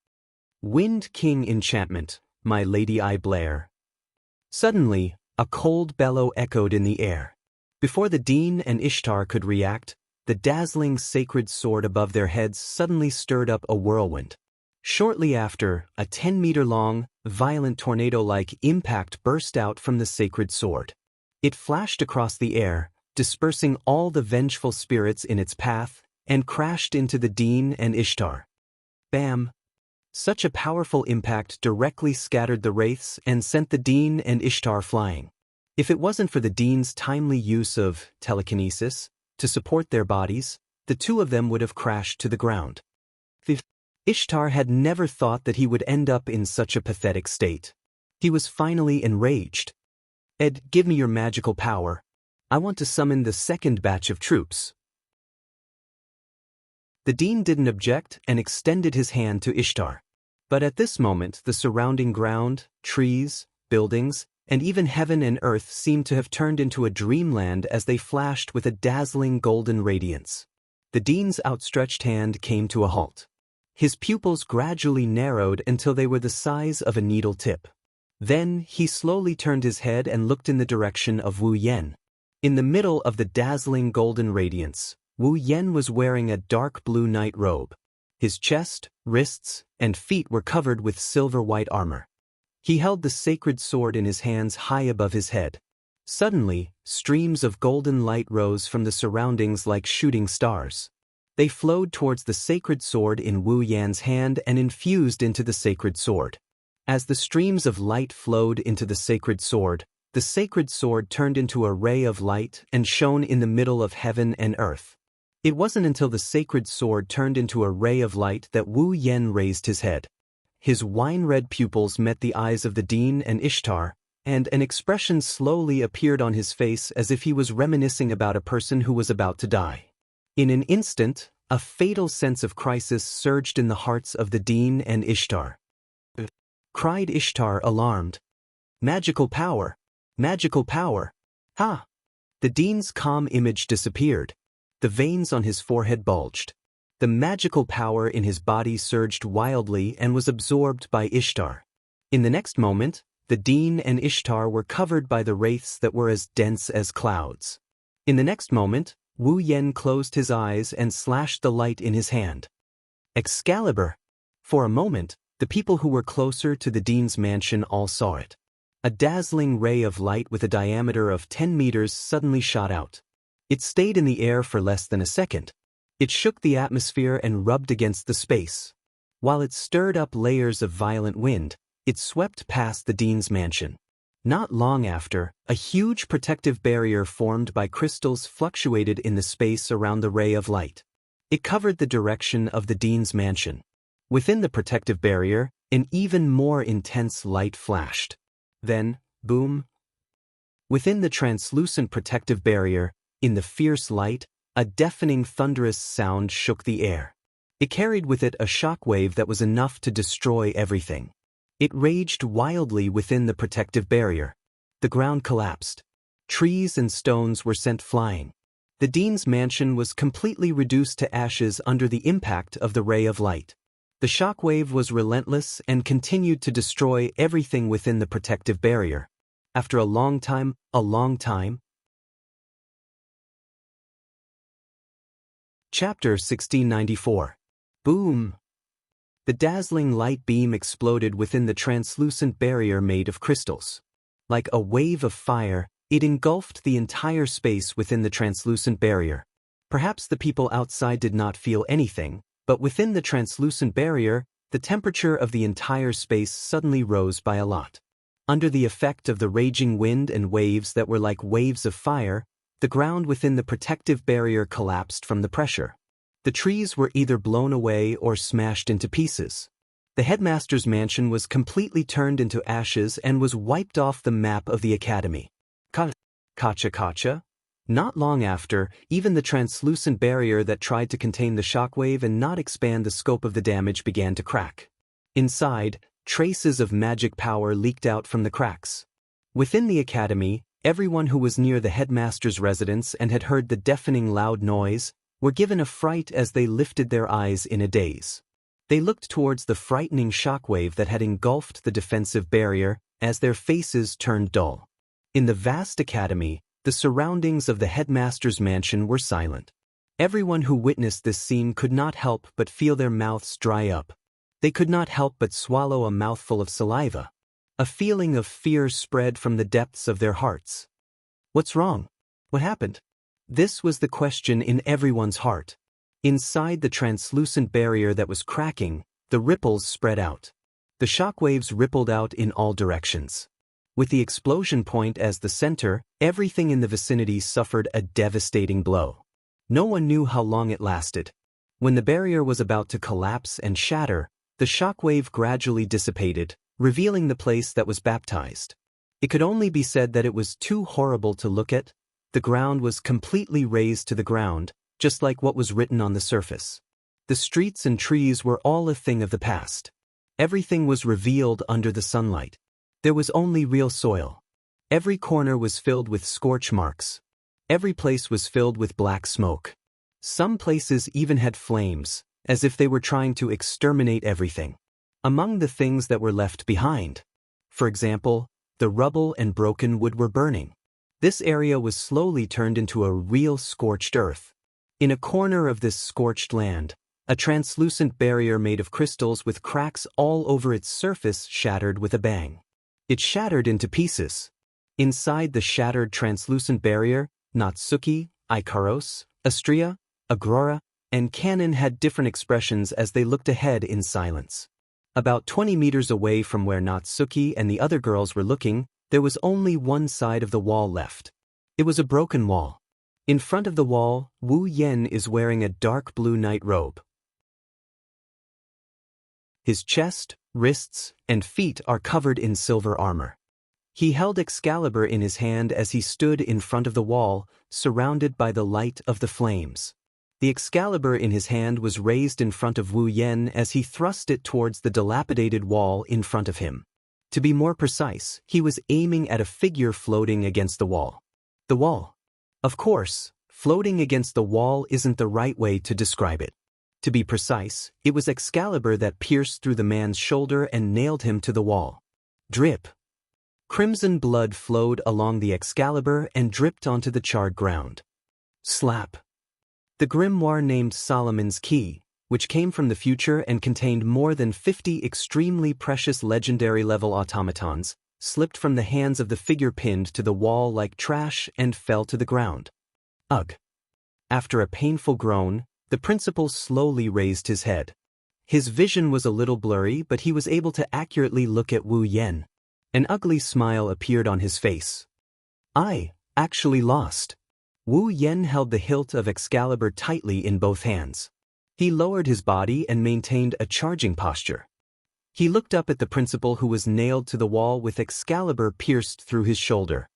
Wind King enchantment, my lady I Blair. Suddenly, a cold bellow echoed in the air. Before the dean and Ishtar could react, the dazzling sacred sword above their heads suddenly stirred up a whirlwind. Shortly after, a 10-meter-long, violent tornado-like impact burst out from the sacred sword. It flashed across the air, dispersing all the vengeful spirits in its path, and crashed into the dean and Ishtar. Bam! Such a powerful impact directly scattered the wraiths and sent the dean and Ishtar flying. If it wasn't for the dean's timely use of telekinesis to support their bodies, the 2 of them would have crashed to the ground. Ishtar had never thought that he would end up in such a pathetic state. He was finally enraged. Ed, give me your magical power. I want to summon the 2nd batch of troops. The dean didn't object and extended his hand to Ishtar. But at this moment the surrounding ground, trees, buildings, and even heaven and earth seemed to have turned into a dreamland as they flashed with a dazzling golden radiance. The dean's outstretched hand came to a halt. His pupils gradually narrowed until they were the size of a needle tip. Then he slowly turned his head and looked in the direction of Wu Yan. In the middle of the dazzling golden radiance, Wu Yan was wearing a dark blue night robe. His chest, wrists, and feet were covered with silver-white armor. He held the sacred sword in his hands high above his head. Suddenly, streams of golden light rose from the surroundings like shooting stars. They flowed towards the sacred sword in Wu Yan's hand and infused into the sacred sword. As the streams of light flowed into the sacred sword turned into a ray of light and shone in the middle of heaven and earth. It wasn't until the sacred sword turned into a ray of light that Wu Yen raised his head. His wine-red pupils met the eyes of the Dean and Ishtar, and an expression slowly appeared on his face as if he was reminiscing about a person who was about to die. In an instant, a fatal sense of crisis surged in the hearts of the Dean and Ishtar. Cried Ishtar, alarmed. Magical power! Magical power! Ha! The Dean's calm image disappeared. The veins on his forehead bulged. The magical power in his body surged wildly and was absorbed by Ishtar. In the next moment, the Dean and Ishtar were covered by the wraiths that were as dense as clouds. In the next moment, Wu Yen closed his eyes and slashed the light in his hand. Excalibur! For a moment, the people who were closer to the Dean's mansion all saw it. A dazzling ray of light with a diameter of 10 meters suddenly shot out. It stayed in the air for less than a second. It shook the atmosphere and rubbed against the space. While it stirred up layers of violent wind, it swept past the Dean's mansion. Not long after, a huge protective barrier formed by crystals fluctuated in the space around the ray of light. It covered the direction of the Dean's mansion. Within the protective barrier, an even more intense light flashed. Then, boom. Within the translucent protective barrier, in the fierce light, a deafening thunderous sound shook the air. It carried with it a shockwave that was enough to destroy everything. It raged wildly within the protective barrier. The ground collapsed. Trees and stones were sent flying. The Dean's mansion was completely reduced to ashes under the impact of the ray of light. The shockwave was relentless and continued to destroy everything within the protective barrier. After a long time. Chapter 1694. Boom! The dazzling light beam exploded within the translucent barrier made of crystals. Like a wave of fire, it engulfed the entire space within the translucent barrier. Perhaps the people outside did not feel anything, but within the translucent barrier, the temperature of the entire space suddenly rose by a lot. Under the effect of the raging wind and waves that were like waves of fire, the ground within the protective barrier collapsed from the pressure. The trees were either blown away or smashed into pieces. The headmaster's mansion was completely turned into ashes and was wiped off the map of the academy. Kacha. Not long after, even the translucent barrier that tried to contain the shockwave and not expand the scope of the damage began to crack. Inside, traces of magic power leaked out from the cracks. Within the academy, everyone who was near the headmaster's residence and had heard the deafening loud noise were given a fright as they lifted their eyes in a daze. They looked towards the frightening shockwave that had engulfed the defensive barrier as their faces turned dull. In the vast academy, the surroundings of the headmaster's mansion were silent. Everyone who witnessed this scene could not help but feel their mouths dry up. They could not help but swallow a mouthful of saliva. A feeling of fear spread from the depths of their hearts. What's wrong? What happened? This was the question in everyone's heart. Inside the translucent barrier that was cracking, the ripples spread out. The shockwaves rippled out in all directions. With the explosion point as the center, everything in the vicinity suffered a devastating blow. No one knew how long it lasted. When the barrier was about to collapse and shatter, the shockwave gradually dissipated, revealing the place that was baptized. It could only be said that it was too horrible to look at. The ground was completely razed to the ground, just like what was written on the surface. The streets and trees were all a thing of the past. Everything was revealed under the sunlight. There was only real soil. Every corner was filled with scorch marks. Every place was filled with black smoke. Some places even had flames, as if they were trying to exterminate everything. Among the things that were left behind, for example, the rubble and broken wood were burning. This area was slowly turned into a real scorched earth. In a corner of this scorched land, a translucent barrier made of crystals with cracks all over its surface shattered with a bang. It shattered into pieces. Inside the shattered translucent barrier, Natsuki, Ikaros, Astria, Agrora, and Kanon had different expressions as they looked ahead in silence. About 20 meters away from where Natsuki and the other girls were looking, there was only one side of the wall left. It was a broken wall. In front of the wall, Wu Yen is wearing a dark blue night robe. His chest, wrists, and feet are covered in silver armor. He held Excalibur in his hand as he stood in front of the wall, surrounded by the light of the flames. The Excalibur in his hand was raised in front of Wu Yen as he thrust it towards the dilapidated wall in front of him. To be more precise, he was aiming at a figure floating against the wall. The wall. Of course, floating against the wall isn't the right way to describe it. To be precise, it was Excalibur that pierced through the man's shoulder and nailed him to the wall. Drip. Crimson blood flowed along the Excalibur and dripped onto the charred ground. Slap. The grimoire named Solomon's Key, which came from the future and contained more than 50 extremely precious legendary-level automatons, slipped from the hands of the figure pinned to the wall like trash and fell to the ground. Ugh. After a painful groan, the principal slowly raised his head. His vision was a little blurry, but he was able to accurately look at Wu Yen. An ugly smile appeared on his face. I actually lost. Wu Yen held the hilt of Excalibur tightly in both hands. He lowered his body and maintained a charging posture. He looked up at the principal who was nailed to the wall with Excalibur pierced through his shoulder.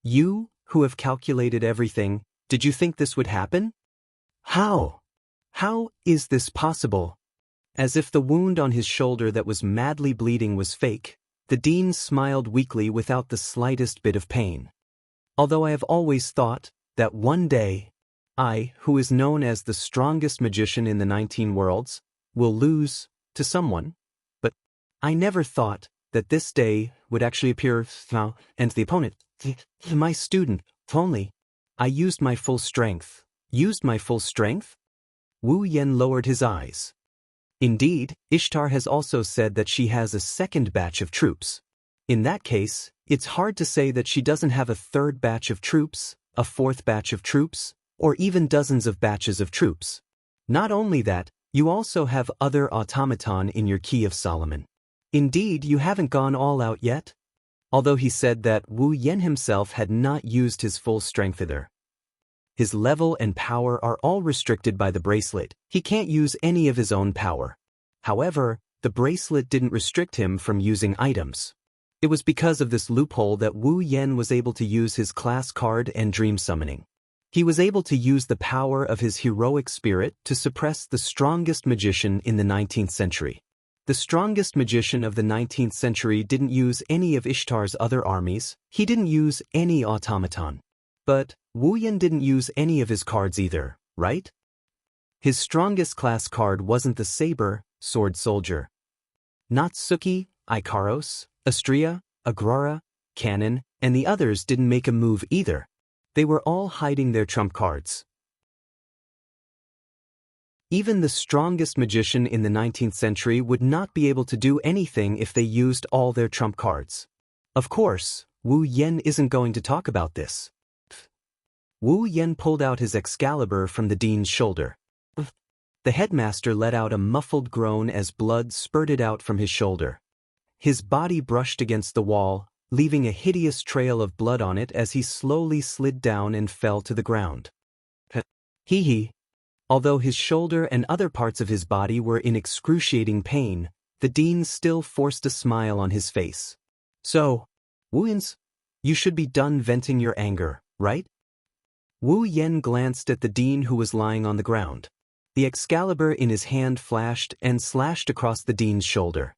You, who have calculated everything, did you think this would happen? How? How is this possible? As if the wound on his shoulder that was madly bleeding was fake, the Dean smiled weakly without the slightest bit of pain. Although I have always thought that one day, I, who is known as the strongest magician in the 19 worlds, will lose to someone, but I never thought that this day would actually appear now, and the opponent, my student, only. I used my full strength. Used my full strength? Wu Yen lowered his eyes. Indeed, Ishtar has also said that she has a second batch of troops. In that case, it's hard to say that she doesn't have a third batch of troops, a fourth batch of troops, or even dozens of batches of troops. Not only that, you also have other automaton in your Key of Solomon. Indeed, you haven't gone all out yet. Although he said that Wu Yen himself had not used his full strength either. His level and power are all restricted by the bracelet. He can't use any of his own power. However, the bracelet didn't restrict him from using items. It was because of this loophole that Wu Yen was able to use his class card and dream summoning. He was able to use the power of his heroic spirit to suppress the strongest magician in the 19th century. The strongest magician of the 19th century didn't use any of Ishtar's other armies, he didn't use any automaton. But Wu Yen didn't use any of his cards either, right? His strongest class card wasn't the saber, sword soldier. Natsuki, Ikaros, Astria, Agrara, Cannon, and the others didn't make a move either. They were all hiding their trump cards. Even the strongest magician in the 19th century would not be able to do anything if they used all their trump cards. Of course, Wu Yen isn't going to talk about this. Wu Yen pulled out his Excalibur from the Dean's shoulder. The headmaster let out a muffled groan as blood spurted out from his shoulder. His body brushed against the wall, leaving a hideous trail of blood on it as he slowly slid down and fell to the ground. Hee. Although his shoulder and other parts of his body were in excruciating pain, the Dean still forced a smile on his face. So, Wu Yen's, you should be done venting your anger, right? Wu Yen glanced at the Dean who was lying on the ground. The Excalibur in his hand flashed and slashed across the Dean's shoulder.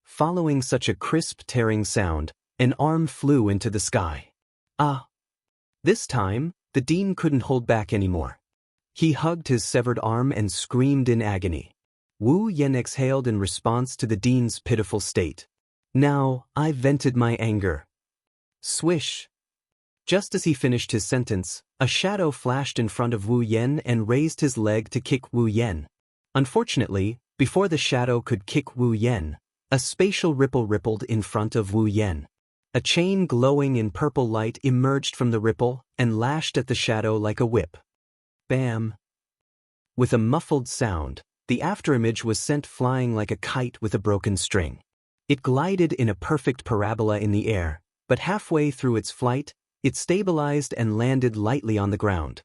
Following such a crisp tearing sound, an arm flew into the sky. Ah! This time, the Dean couldn't hold back anymore. He hugged his severed arm and screamed in agony. Wu Yen exhaled in response to the Dean's pitiful state. Now, I've vented my anger. Swish! Just as he finished his sentence, a shadow flashed in front of Wu Yen and raised his leg to kick Wu Yen. Unfortunately, before the shadow could kick Wu Yen, a spatial ripple rippled in front of Wu Yen. A chain glowing in purple light emerged from the ripple and lashed at the shadow like a whip. Bam! With a muffled sound, the afterimage was sent flying like a kite with a broken string. It glided in a perfect parabola in the air, but halfway through its flight, It stabilized and landed lightly on the ground.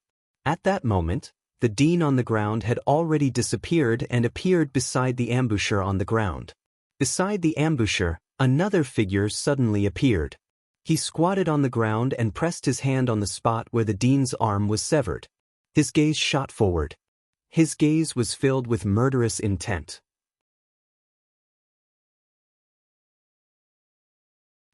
At that moment, the dean on the ground had already disappeared and appeared beside the ambusher on the ground. Beside the ambusher, another figure suddenly appeared. He squatted on the ground and pressed his hand on the spot where the dean's arm was severed. His gaze shot forward. His gaze was filled with murderous intent.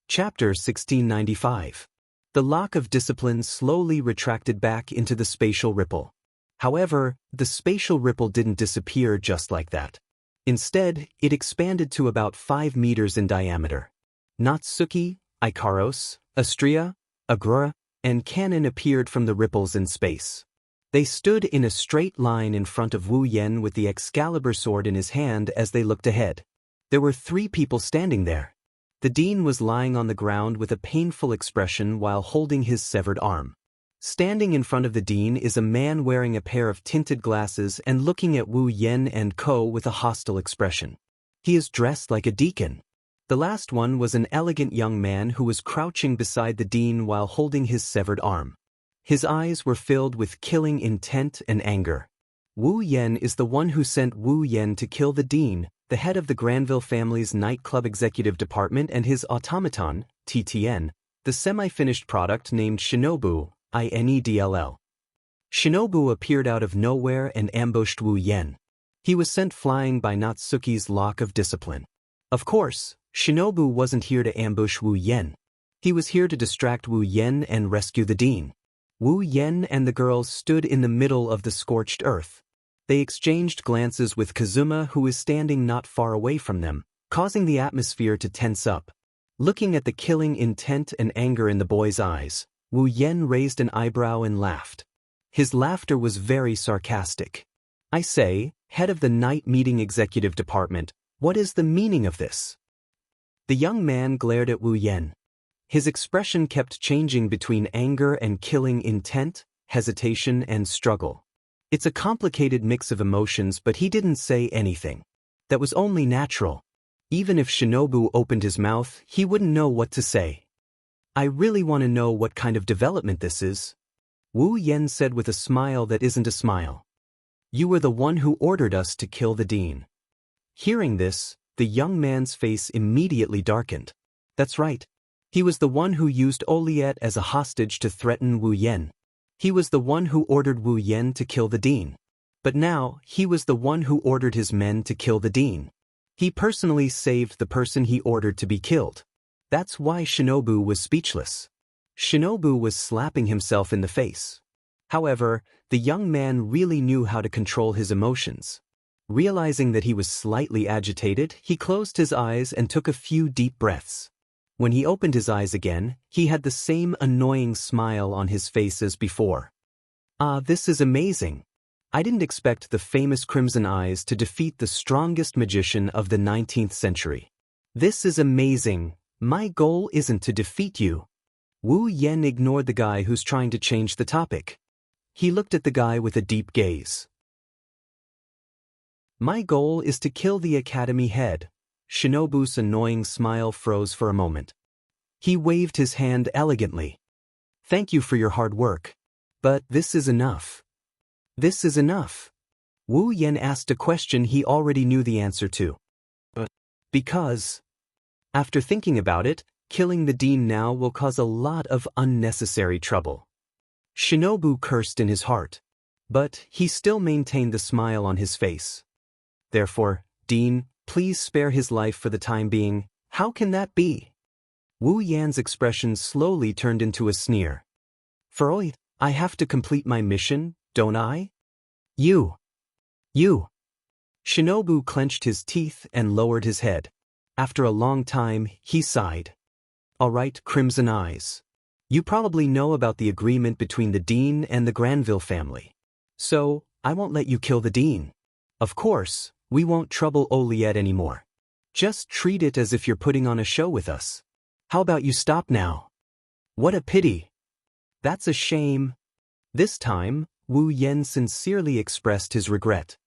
Chapter 1695. The lock of discipline slowly retracted back into the spatial ripple. However, the spatial ripple didn't disappear just like that. Instead, it expanded to about 5 meters in diameter. Natsuki, Ikaros, Astria, Agrura, and Cannon appeared from the ripples in space. They stood in a straight line in front of Wu Yen with the Excalibur sword in his hand as they looked ahead. There were 3 people standing there. The dean was lying on the ground with a painful expression while holding his severed arm. Standing in front of the dean is a man wearing a pair of tinted glasses and looking at Wu Yen and Co. with a hostile expression. He is dressed like a deacon. The last one was an elegant young man who was crouching beside the dean while holding his severed arm. His eyes were filled with killing intent and anger. Wu Yen is the one who sent Wu Yen to kill the dean, the head of the Granville family's nightclub executive department, and his automaton, TTN, the semi-finished product named Shinobu, INEDLL. Shinobu appeared out of nowhere and ambushed Wu Yen. He was sent flying by Natsuki's lock of discipline. Of course, Shinobu wasn't here to ambush Wu Yen. He was here to distract Wu Yen and rescue the dean. Wu Yen and the girls stood in the middle of the scorched earth. They exchanged glances with Kazuma, who was standing not far away from them, causing the atmosphere to tense up. Looking at the killing intent and anger in the boy's eyes, Wu Yen raised an eyebrow and laughed. His laughter was very sarcastic. "I say, head of the night meeting executive department, what is the meaning of this?" The young man glared at Wu Yen. His expression kept changing between anger and killing intent, hesitation and struggle. It's a complicated mix of emotions, but he didn't say anything. That was only natural. Even if Shinobu opened his mouth, he wouldn't know what to say. "I really want to know what kind of development this is," Wu Yen said with a smile that isn't a smile. "You were the one who ordered us to kill the dean." Hearing this, the young man's face immediately darkened. That's right. He was the one who used Oliet as a hostage to threaten Wu Yen. He was the one who ordered Wu Yen to kill the dean. But now, he was the one who ordered his men to kill the dean. He personally saved the person he ordered to be killed. That's why Shinobu was speechless. Shinobu was slapping himself in the face. However, the young man really knew how to control his emotions. Realizing that he was slightly agitated, he closed his eyes and took a few deep breaths. When he opened his eyes again, he had the same annoying smile on his face as before. This is amazing. I didn't expect the famous Crimson Eyes to defeat the strongest magician of the 19th century. This is amazing. My goal isn't to defeat you." Wu Yen ignored the guy who's trying to change the topic. He looked at the guy with a deep gaze. "My goal is to kill the academy head." Shinobu's annoying smile froze for a moment. He waved his hand elegantly. "Thank you for your hard work. But this is enough." "This is enough?" Wu Yen asked a question he already knew the answer to. Because, after thinking about it, killing the dean now will cause a lot of unnecessary trouble. Shinobu cursed in his heart. But he still maintained the smile on his face. "Therefore, Dean, please spare his life for the time being." "How can that be?" Wu Yan's expression slowly turned into a sneer. "For I have to complete my mission, don't I?" You. Shinobu clenched his teeth and lowered his head. After a long time, he sighed. "All right, Crimson Eyes. You probably know about the agreement between the dean and the Granville family. So, I won't let you kill the dean. Of course, we won't trouble Oliet anymore. Just treat it as if you're putting on a show with us. How about you stop now?" "What a pity." "That's a shame." This time, Wu Yen sincerely expressed his regret.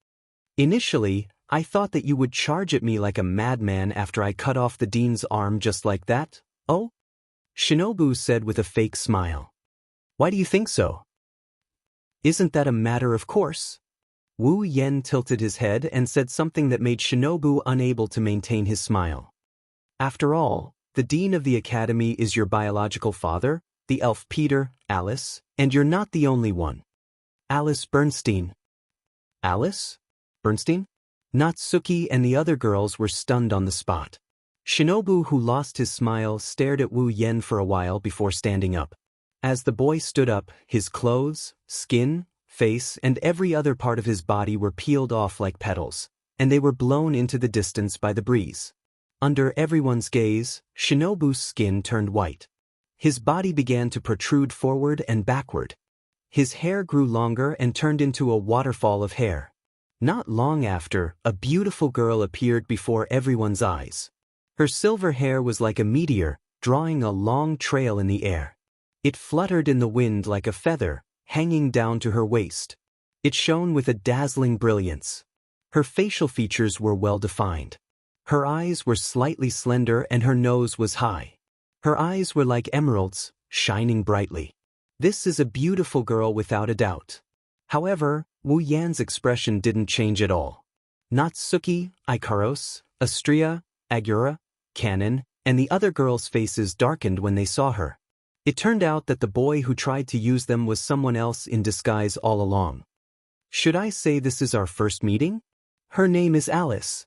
"Initially, I thought that you would charge at me like a madman after I cut off the dean's arm just like that." "Oh? Shinobu said with a fake smile. Why do you think so? Isn't that a matter of course? Wu Yen tilted his head and said something that made Shinobu unable to maintain his smile. After all, the dean of the academy is your biological father, the elf Peter, Alice, and you're not the only one. Alice Bernstein. Alice? Bernstein? Natsuki and the other girls were stunned on the spot. Shinobu, who lost his smile, stared at Wu Yen for a while before standing up. As the boy stood up, his clothes, skin, face, and every other part of his body were peeled off like petals, and they were blown into the distance by the breeze. Under everyone's gaze, Shinobu's skin turned white. His body began to protrude forward and backward. His hair grew longer and turned into a waterfall of hair. Not long after, a beautiful girl appeared before everyone's eyes. Her silver hair was like a meteor, drawing a long trail in the air. It fluttered in the wind like a feather, hanging down to her waist. It shone with a dazzling brilliance. Her facial features were well defined. Her eyes were slightly slender and her nose was high. Her eyes were like emeralds, shining brightly. This is a beautiful girl without a doubt. However, Wu Yan's expression didn't change at all. Natsuki, Ikaros, Astria, Agura, Kanon, and the other girls' faces darkened when they saw her. It turned out that the boy who tried to use them was someone else in disguise all along. Should I say this is our first meeting? Her name is Alice.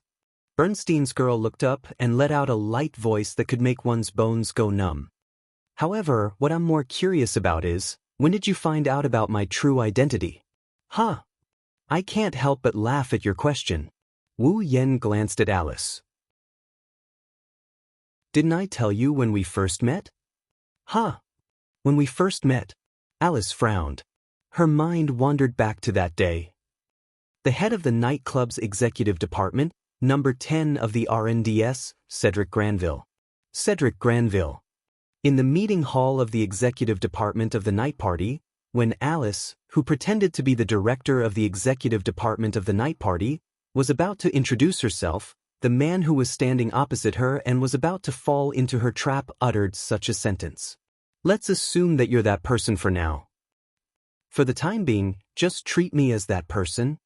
Bernstein's girl looked up and let out a light voice that could make one's bones go numb. However, what I'm more curious about is, when did you find out about my true identity? Huh. I can't help but laugh at your question. Wu Yen glanced at Alice. Didn't I tell you when we first met? Huh. When we first met. Alice frowned. Her mind wandered back to that day. The head of the nightclub's executive department, number 10 of the RNDS, Cedric Granville. Cedric Granville. In the meeting hall of the executive department of the night party, when Alice, who pretended to be the director of the executive department of the night party, was about to introduce herself, the man who was standing opposite her and was about to fall into her trap uttered such a sentence. Let's assume that you're that person for now. For the time being, just treat me as that person.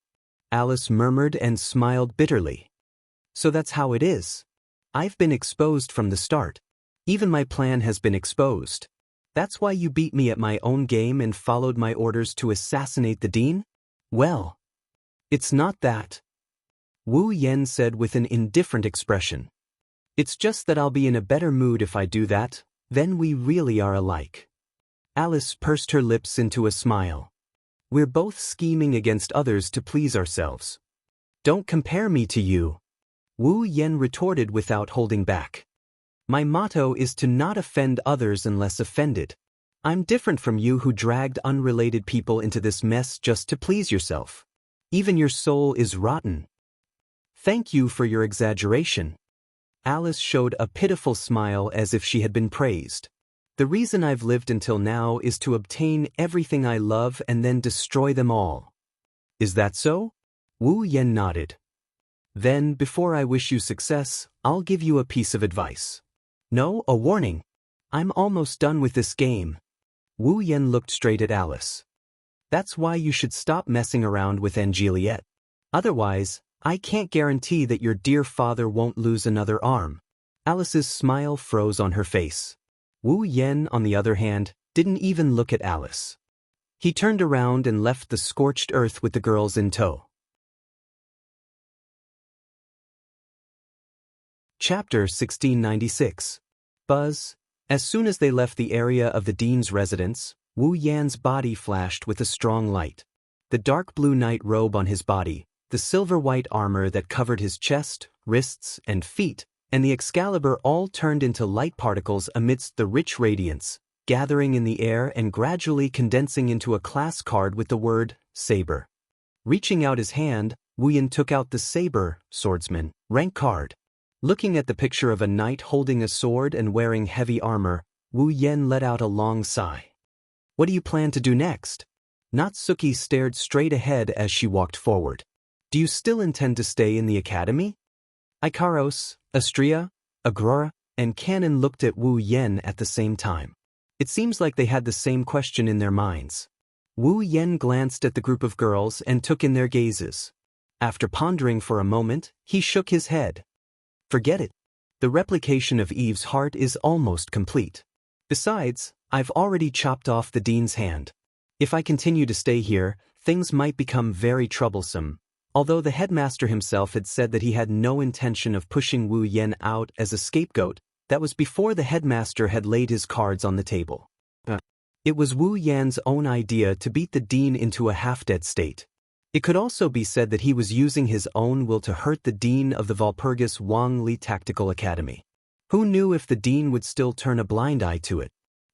Alice murmured and smiled bitterly. So that's how it is. I've been exposed from the start. Even my plan has been exposed. That's why you beat me at my own game and followed my orders to assassinate the dean? Well, it's not that. Wu Yen said with an indifferent expression. It's just that I'll be in a better mood if I do that. Then we really are alike. Alice pursed her lips into a smile. We're both scheming against others to please ourselves. Don't compare me to you. Wu Yen retorted without holding back. My motto is to not offend others unless offended. I'm different from you who dragged unrelated people into this mess just to please yourself. Even your soul is rotten. Thank you for your exaggeration. Alice showed a pitiful smile as if she had been praised. The reason I've lived until now is to obtain everything I love and then destroy them all. Is that so? Wu Yen nodded. Then, before I wish you success, I'll give you a piece of advice. No, a warning. I'm almost done with this game. Wu Yen looked straight at Alice. That's why you should stop messing around with Angeliette. Otherwise, I can't guarantee that your dear father won't lose another arm. Alice's smile froze on her face. Wu Yen, on the other hand, didn't even look at Alice. He turned around and left the scorched earth with the girls in tow. Chapter 1696. Buzz. As soon as they left the area of the dean's residence, Wu Yan's body flashed with a strong light. The dark blue night robe on his body, the silver-white armor that covered his chest, wrists, and feet, and the Excalibur all turned into light particles amidst the rich radiance, gathering in the air and gradually condensing into a class card with the word, Saber. Reaching out his hand, Wu Yan took out the Saber, Swordsman, rank card. Looking at the picture of a knight holding a sword and wearing heavy armor, Wu Yan let out a long sigh. What do you plan to do next? Natsuki stared straight ahead as she walked forward. Do you still intend to stay in the academy? Ikaros, Astria, Agrora, and Canon looked at Wu Yen at the same time. It seems like they had the same question in their minds. Wu Yen glanced at the group of girls and took in their gazes. After pondering for a moment, he shook his head. Forget it. The replication of Eve's heart is almost complete. Besides, I've already chopped off the dean's hand. If I continue to stay here, things might become very troublesome. Although the headmaster himself had said that he had no intention of pushing Wu Yen out as a scapegoat, that was before the headmaster had laid his cards on the table. It was Wu Yan's own idea to beat the dean into a half-dead state. It could also be said that he was using his own will to hurt the dean of the Walpurgis Wang Li Tactical Academy. Who knew if the dean would still turn a blind eye to it?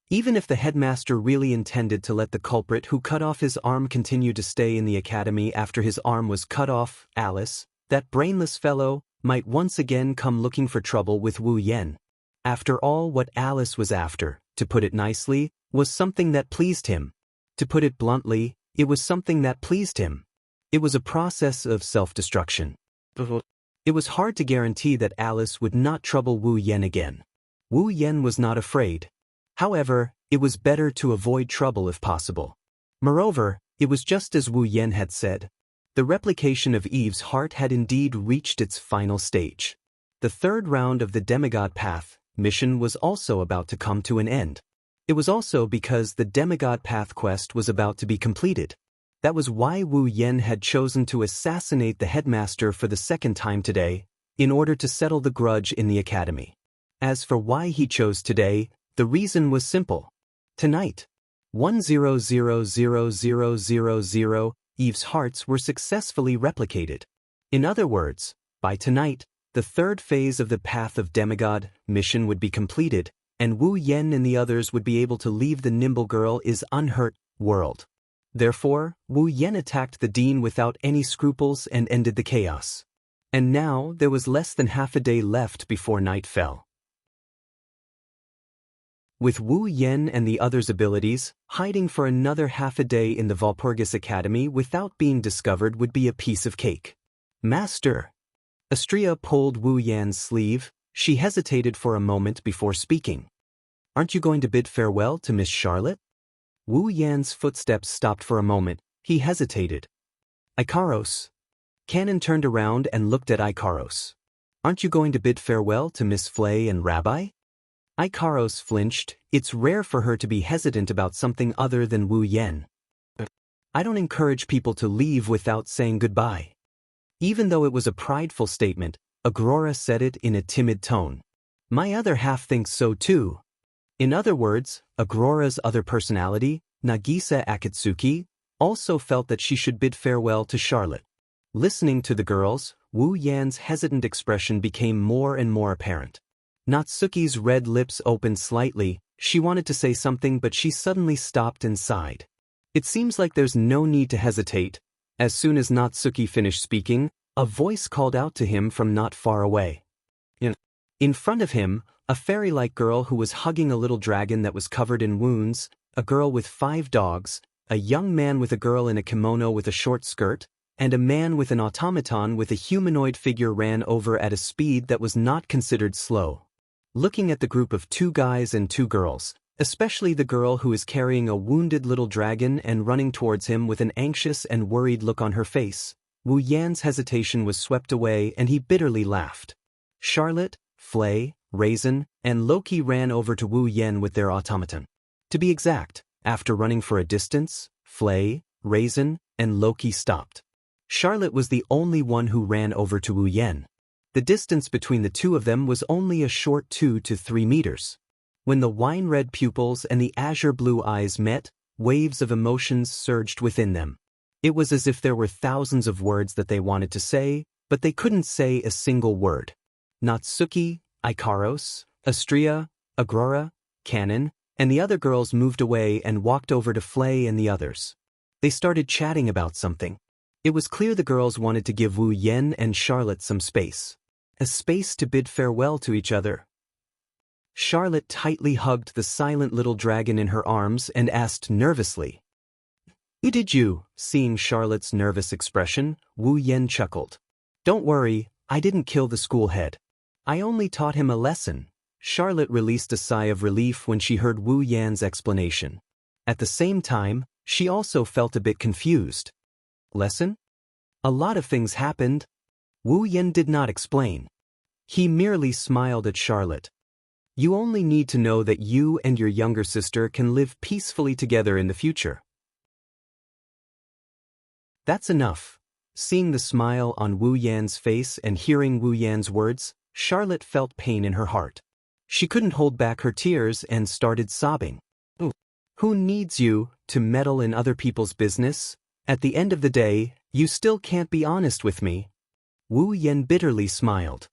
Even if the headmaster really intended to let the culprit who cut off his arm continue to stay in the academy after his arm was cut off, Alice, that brainless fellow, might once again come looking for trouble with Wu Yen. After all, what Alice was after, to put it nicely, was something that pleased him. To put it bluntly, it was something that pleased him. It was a process of self-destruction. It was hard to guarantee that Alice would not trouble Wu Yen again. Wu Yen was not afraid. However, it was better to avoid trouble if possible. Moreover, it was just as Wu Yen had said. The replication of Eve's heart had indeed reached its final stage. The third round of the Demigod Path mission was also about to come to an end. It was also because the Demigod Path quest was about to be completed. That was why Wu Yen had chosen to assassinate the headmaster for the second time today, in order to settle the grudge in the academy. As for why he chose today, the reason was simple. Tonight, 10000000, Eve's hearts were successfully replicated. In other words, by tonight, the third phase of the Path of Demigod mission would be completed, and Wu Yen and the others would be able to leave the Nimble Girl is unhurt world. Therefore, Wu Yen attacked the dean without any scruples and ended the chaos. And now there was less than half a day left before night fell. With Wu Yen and the others' abilities, hiding for another half a day in the Walpurgis Academy without being discovered would be a piece of cake. Master! Astria pulled Wu Yan's sleeve. She hesitated for a moment before speaking. Aren't you going to bid farewell to Miss Charlotte? Wu Yan's footsteps stopped for a moment. He hesitated. Ikaros. Canon turned around and looked at Ikaros. Aren't you going to bid farewell to Miss Flay and Rabbi? Ikaros flinched. It's rare for her to be hesitant about something other than Wu Yen. I don't encourage people to leave without saying goodbye. Even though it was a prideful statement, Agrora said it in a timid tone. My other half thinks so too. In other words, Agrora's other personality, Nagisa Akatsuki, also felt that she should bid farewell to Charlotte. Listening to the girls, Wu Yan's hesitant expression became more and more apparent. Natsuki's red lips opened slightly. She wanted to say something, but she suddenly stopped and sighed. It seems like there's no need to hesitate. As soon as Natsuki finished speaking, a voice called out to him from not far away. In front of him, a fairy-like girl who was hugging a little dragon that was covered in wounds, a girl with 5 dogs, a young man with a girl in a kimono with a short skirt, and a man with an automaton with a humanoid figure ran over at a speed that was not considered slow. Looking at the group of 2 guys and 2 girls, especially the girl who is carrying a wounded little dragon and running towards him with an anxious and worried look on her face, Wu Yan's hesitation was swept away and he bitterly laughed. Charlotte, Flay, Raisin, and Loki ran over to Wu Yen with their automaton. To be exact, after running for a distance, Flay, Raisin, and Loki stopped. Charlotte was the only one who ran over to Wu Yen. The distance between the two of them was only a short 2 to 3 meters. When the wine-red pupils and the azure-blue eyes met, waves of emotions surged within them. It was as if there were thousands of words that they wanted to say, but they couldn't say a single word. Natsuki, Ikaros, Astria, Agrora, Canon, and the other girls moved away and walked over to Flay and the others. They started chatting about something. It was clear the girls wanted to give Wu Yen and Charlotte some space. A space to bid farewell to each other. Charlotte tightly hugged the silent little dragon in her arms and asked nervously. Who did you? Seeing Charlotte's nervous expression, Wu Yen chuckled. Don't worry, I didn't kill the school head. I only taught him a lesson. Charlotte released a sigh of relief when she heard Wu Yan's explanation. At the same time, she also felt a bit confused. Lesson? A lot of things happened. Wu Yan did not explain. He merely smiled at Charlotte. You only need to know that you and your younger sister can live peacefully together in the future. That's enough. Seeing the smile on Wu Yan's face and hearing Wu Yan's words, Charlotte felt pain in her heart. She couldn't hold back her tears and started sobbing. Who needs you to meddle in other people's business? At the end of the day, you still can't be honest with me. Wu Yan bitterly smiled.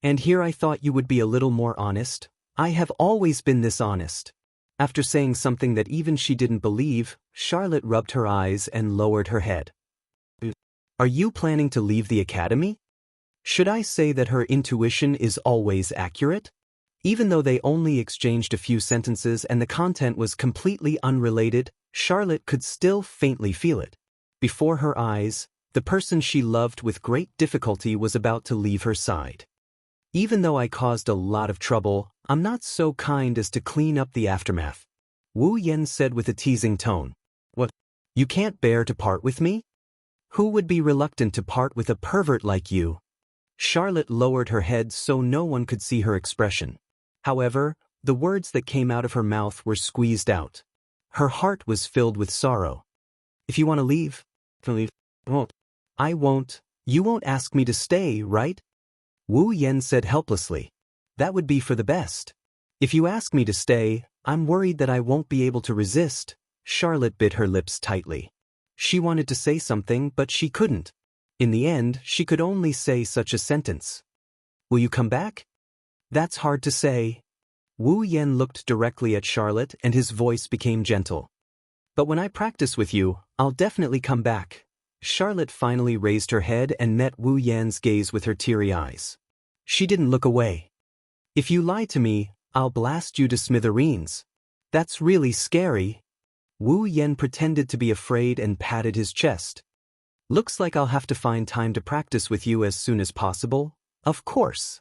And here I thought you would be a little more honest. I have always been this honest. After saying something that even she didn't believe, Charlotte rubbed her eyes and lowered her head. Are you planning to leave the academy? Should I say that her intuition is always accurate? Even though they only exchanged a few sentences and the content was completely unrelated, Charlotte could still faintly feel it. Before her eyes, the person she loved with great difficulty was about to leave her side. Even though I caused a lot of trouble, I'm not so kind as to clean up the aftermath. Wu Yan said with a teasing tone. What? You can't bear to part with me? Who would be reluctant to part with a pervert like you? Charlotte lowered her head so no one could see her expression. However, the words that came out of her mouth were squeezed out. Her heart was filled with sorrow. If you want to leave, leave. I won't. You won't ask me to stay, right? Wu Yan said helplessly. That would be for the best. If you ask me to stay, I'm worried that I won't be able to resist. Charlotte bit her lips tightly. She wanted to say something, but she couldn't. In the end, she could only say such a sentence. Will you come back? That's hard to say. Wu Yan looked directly at Charlotte and his voice became gentle. But when I practice with you, I'll definitely come back. Charlotte finally raised her head and met Wu Yan's gaze with her teary eyes. She didn't look away. If you lie to me, I'll blast you to smithereens. That's really scary. Wu Yan pretended to be afraid and patted his chest. Looks like I'll have to find time to practice with you as soon as possible. Of course.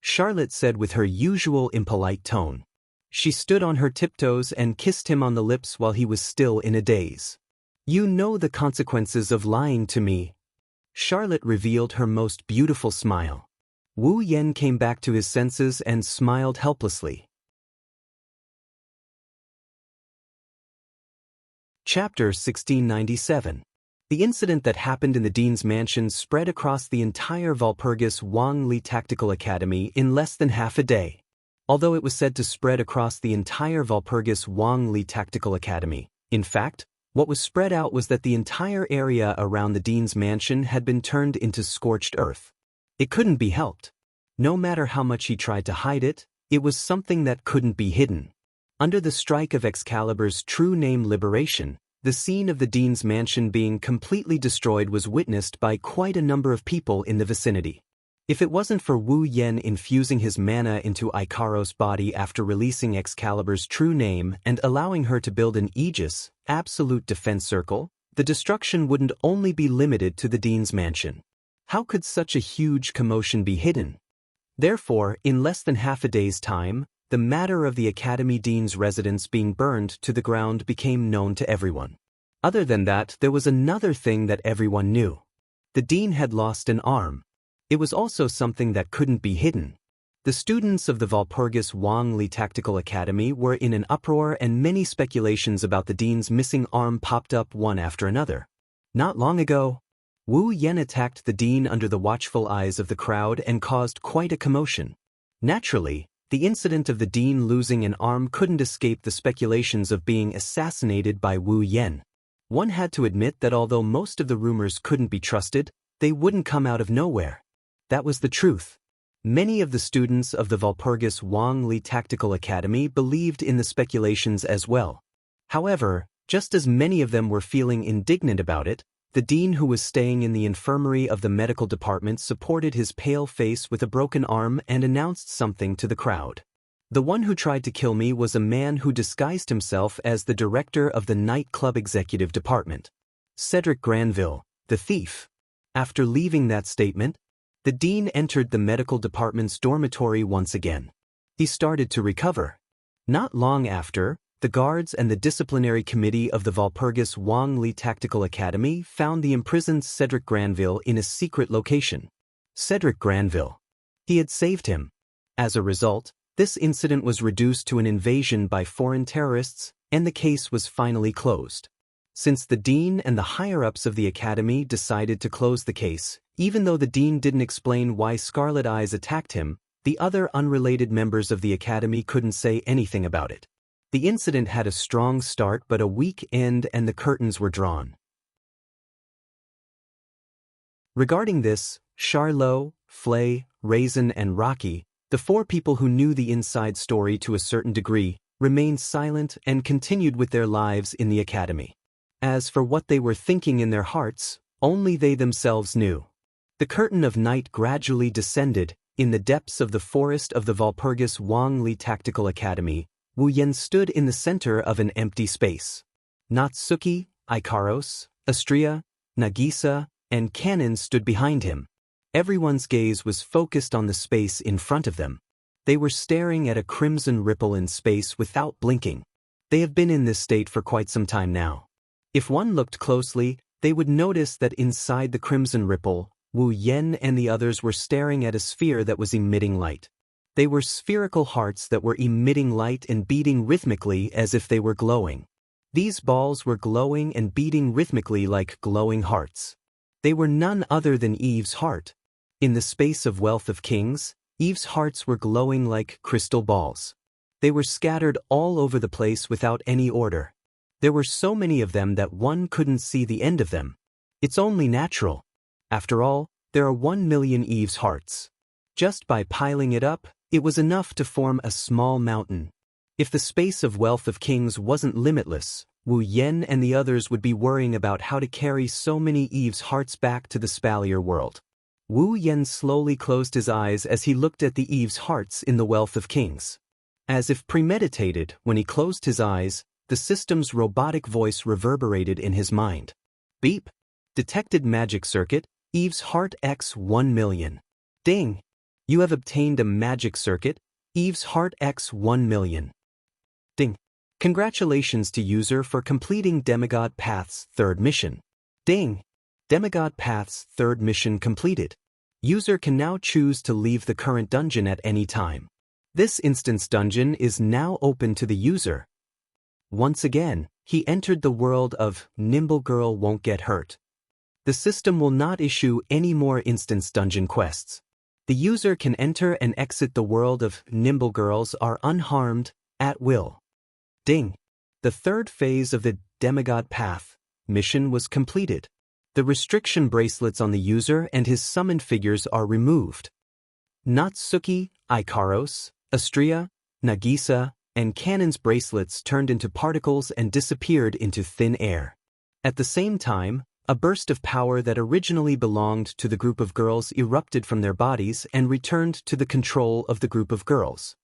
Charlotte said with her usual impolite tone. She stood on her tiptoes and kissed him on the lips while he was still in a daze. You know the consequences of lying to me. Charlotte revealed her most beautiful smile. Wu Yan came back to his senses and smiled helplessly. Chapter 1697. The incident that happened in the Dean's mansion spread across the entire Walpurgis Wang-Li Tactical Academy in less than half a day. Although it was said to spread across the entire Walpurgis Wang-Li Tactical Academy, in fact, what was spread out was that the entire area around the Dean's mansion had been turned into scorched earth. It couldn't be helped. No matter how much he tried to hide it, it was something that couldn't be hidden. Under the strike of Excalibur's true name Liberation, the scene of the Dean's mansion being completely destroyed was witnessed by quite a number of people in the vicinity. If it wasn't for Wu Yan infusing his mana into Ikaro's body after releasing Excalibur's true name and allowing her to build an Aegis, absolute defense circle, the destruction wouldn't only be limited to the Dean's mansion. How could such a huge commotion be hidden? Therefore, in less than half a day's time, the matter of the Academy Dean's residence being burned to the ground became known to everyone. Other than that, there was another thing that everyone knew. The Dean had lost an arm. It was also something that couldn't be hidden. The students of the Walpurgis Wang-Li Tactical Academy were in an uproar and many speculations about the Dean's missing arm popped up one after another. Not long ago, Wu Yan attacked the Dean under the watchful eyes of the crowd and caused quite a commotion. Naturally, the incident of the Dean losing an arm couldn't escape the speculations of being assassinated by Wu Yan. One had to admit that although most of the rumors couldn't be trusted, they wouldn't come out of nowhere. That was the truth. Many of the students of the Walpurgis Wang-Li Tactical Academy believed in the speculations as well. However, just as many of them were feeling indignant about it, the Dean who was staying in the infirmary of the medical department supported his pale face with a broken arm and announced something to the crowd. The one who tried to kill me was a man who disguised himself as the director of the nightclub executive department. Cedric Granville, the thief. After leaving that statement, the Dean entered the medical department's dormitory once again. he started to recover. Not long after, the guards and the disciplinary committee of the Walpurgis Wang Li Tactical Academy found the imprisoned Cedric Granville in a secret location. Cedric Granville. He had saved him. As a result, this incident was reduced to an invasion by foreign terrorists, and the case was finally closed. Since the dean and the higher-ups of the academy decided to close the case, even though the dean didn't explain why Scarlet Eyes attacked him, the other unrelated members of the academy couldn't say anything about it. The incident had a strong start but a weak end, and the curtains were drawn. Regarding this, Charlot, Flay, Raisin and Rocky, the four people who knew the inside story to a certain degree, remained silent and continued with their lives in the academy. As for what they were thinking in their hearts, only they themselves knew. The curtain of night gradually descended. In the depths of the forest of the Walpurgis Wang Li Tactical Academy, Wu Yan stood in the center of an empty space. Natsuki, Ikaros, Astria, Nagisa, and Kanon stood behind him. Everyone's gaze was focused on the space in front of them. They were staring at a crimson ripple in space without blinking. They have been in this state for quite some time now. If one looked closely, they would notice that inside the crimson ripple, Wu Yan and the others were staring at a sphere that was emitting light. They were spherical hearts that were emitting light and beating rhythmically as if they were glowing. These balls were glowing and beating rhythmically like glowing hearts. They were none other than Eve's heart. In the space of Wealth of Kings, Eve's hearts were glowing like crystal balls. They were scattered all over the place without any order. There were so many of them that one couldn't see the end of them. It's only natural. After all, there are 1 million Eve's hearts. Just by piling it up, it was enough to form a small mountain. If the space of Wealth of Kings wasn't limitless, Wu Yan and the others would be worrying about how to carry so many Eve's hearts back to the Spalier world. Wu Yan slowly closed his eyes as he looked at the Eve's hearts in the Wealth of Kings. As if premeditated, when he closed his eyes, the system's robotic voice reverberated in his mind. Beep. Detected magic circuit, Eve's heart X 1 million. Ding. You have obtained a magic circuit, Eve's heart X 1 million. Ding. Congratulations to user for completing Demigod Path's 3rd mission. Ding. Demigod Path's 3rd mission completed. User can now choose to leave the current dungeon at any time. This instance dungeon is now open to the user. Once again, he entered the world of Nimble Girl Won't Get Hurt. The system will not issue any more instance dungeon quests. The user can enter and exit the world of Nimble Girls are unharmed, at will. Ding. The 3rd phase of the Demigod Path mission was completed. The restriction bracelets on the user and his summoned figures are removed. Natsuki, Ikaros, Astria, Nagisa, and Kanon's bracelets turned into particles and disappeared into thin air. At the same time, a burst of power that originally belonged to the group of girls erupted from their bodies and returned to the control of the group of girls.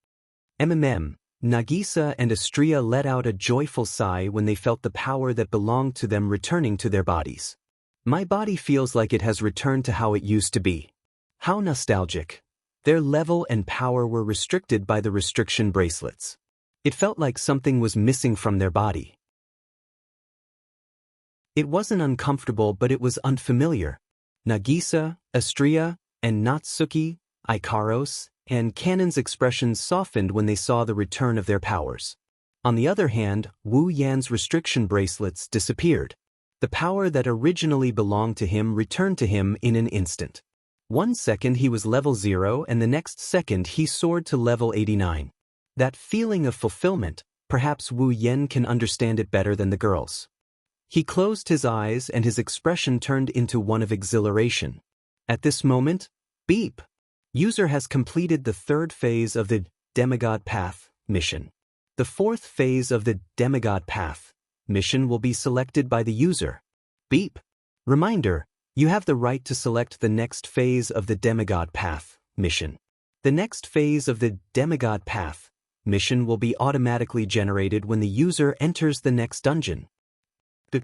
Nagisa and Astria let out a joyful sigh when they felt the power that belonged to them returning to their bodies. My body feels like it has returned to how it used to be. How nostalgic. Their level and power were restricted by the restriction bracelets. It felt like something was missing from their body. It wasn't uncomfortable, but it was unfamiliar. Nagisa, Astria, and Natsuki, Ikaros, and Kanon's expressions softened when they saw the return of their powers. On the other hand, Wu Yan's restriction bracelets disappeared. The power that originally belonged to him returned to him in an instant. 1 second he was level 0 and the next second he soared to level 89. That feeling of fulfillment, perhaps Wu Yan can understand it better than the girls. He closed his eyes and his expression turned into one of exhilaration. At this moment, beep! User has completed the 3rd phase of the Demigod Path mission. The 4th phase of the Demigod Path mission will be selected by the user. Beep! Reminder, you have the right to select the next phase of the Demigod Path mission. The next phase of the Demigod Path mission will be automatically generated when the user enters the next dungeon. The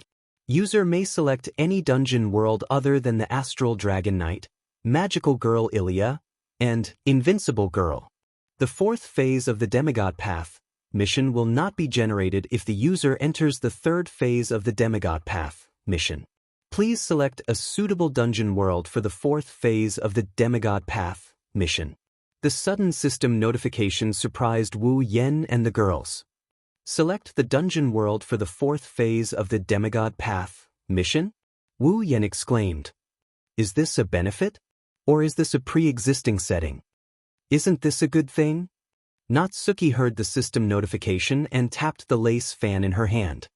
user may select any dungeon world other than the Astral Dragon Knight, Magical Girl Ilia, and Invincible Girl. The fourth phase of the demigod path mission will not be generated if the user enters the third phase of the demigod path mission. Please select a suitable dungeon world for the fourth phase of the demigod path mission. The sudden system notification surprised Wu Yen and the girls. Select the dungeon world for the fourth phase of the demigod path mission? Wu Yen exclaimed. Is this a benefit? Or is this a pre-existing setting? Isn't this a good thing? Natsuki heard the system notification and tapped the lace fan in her hand.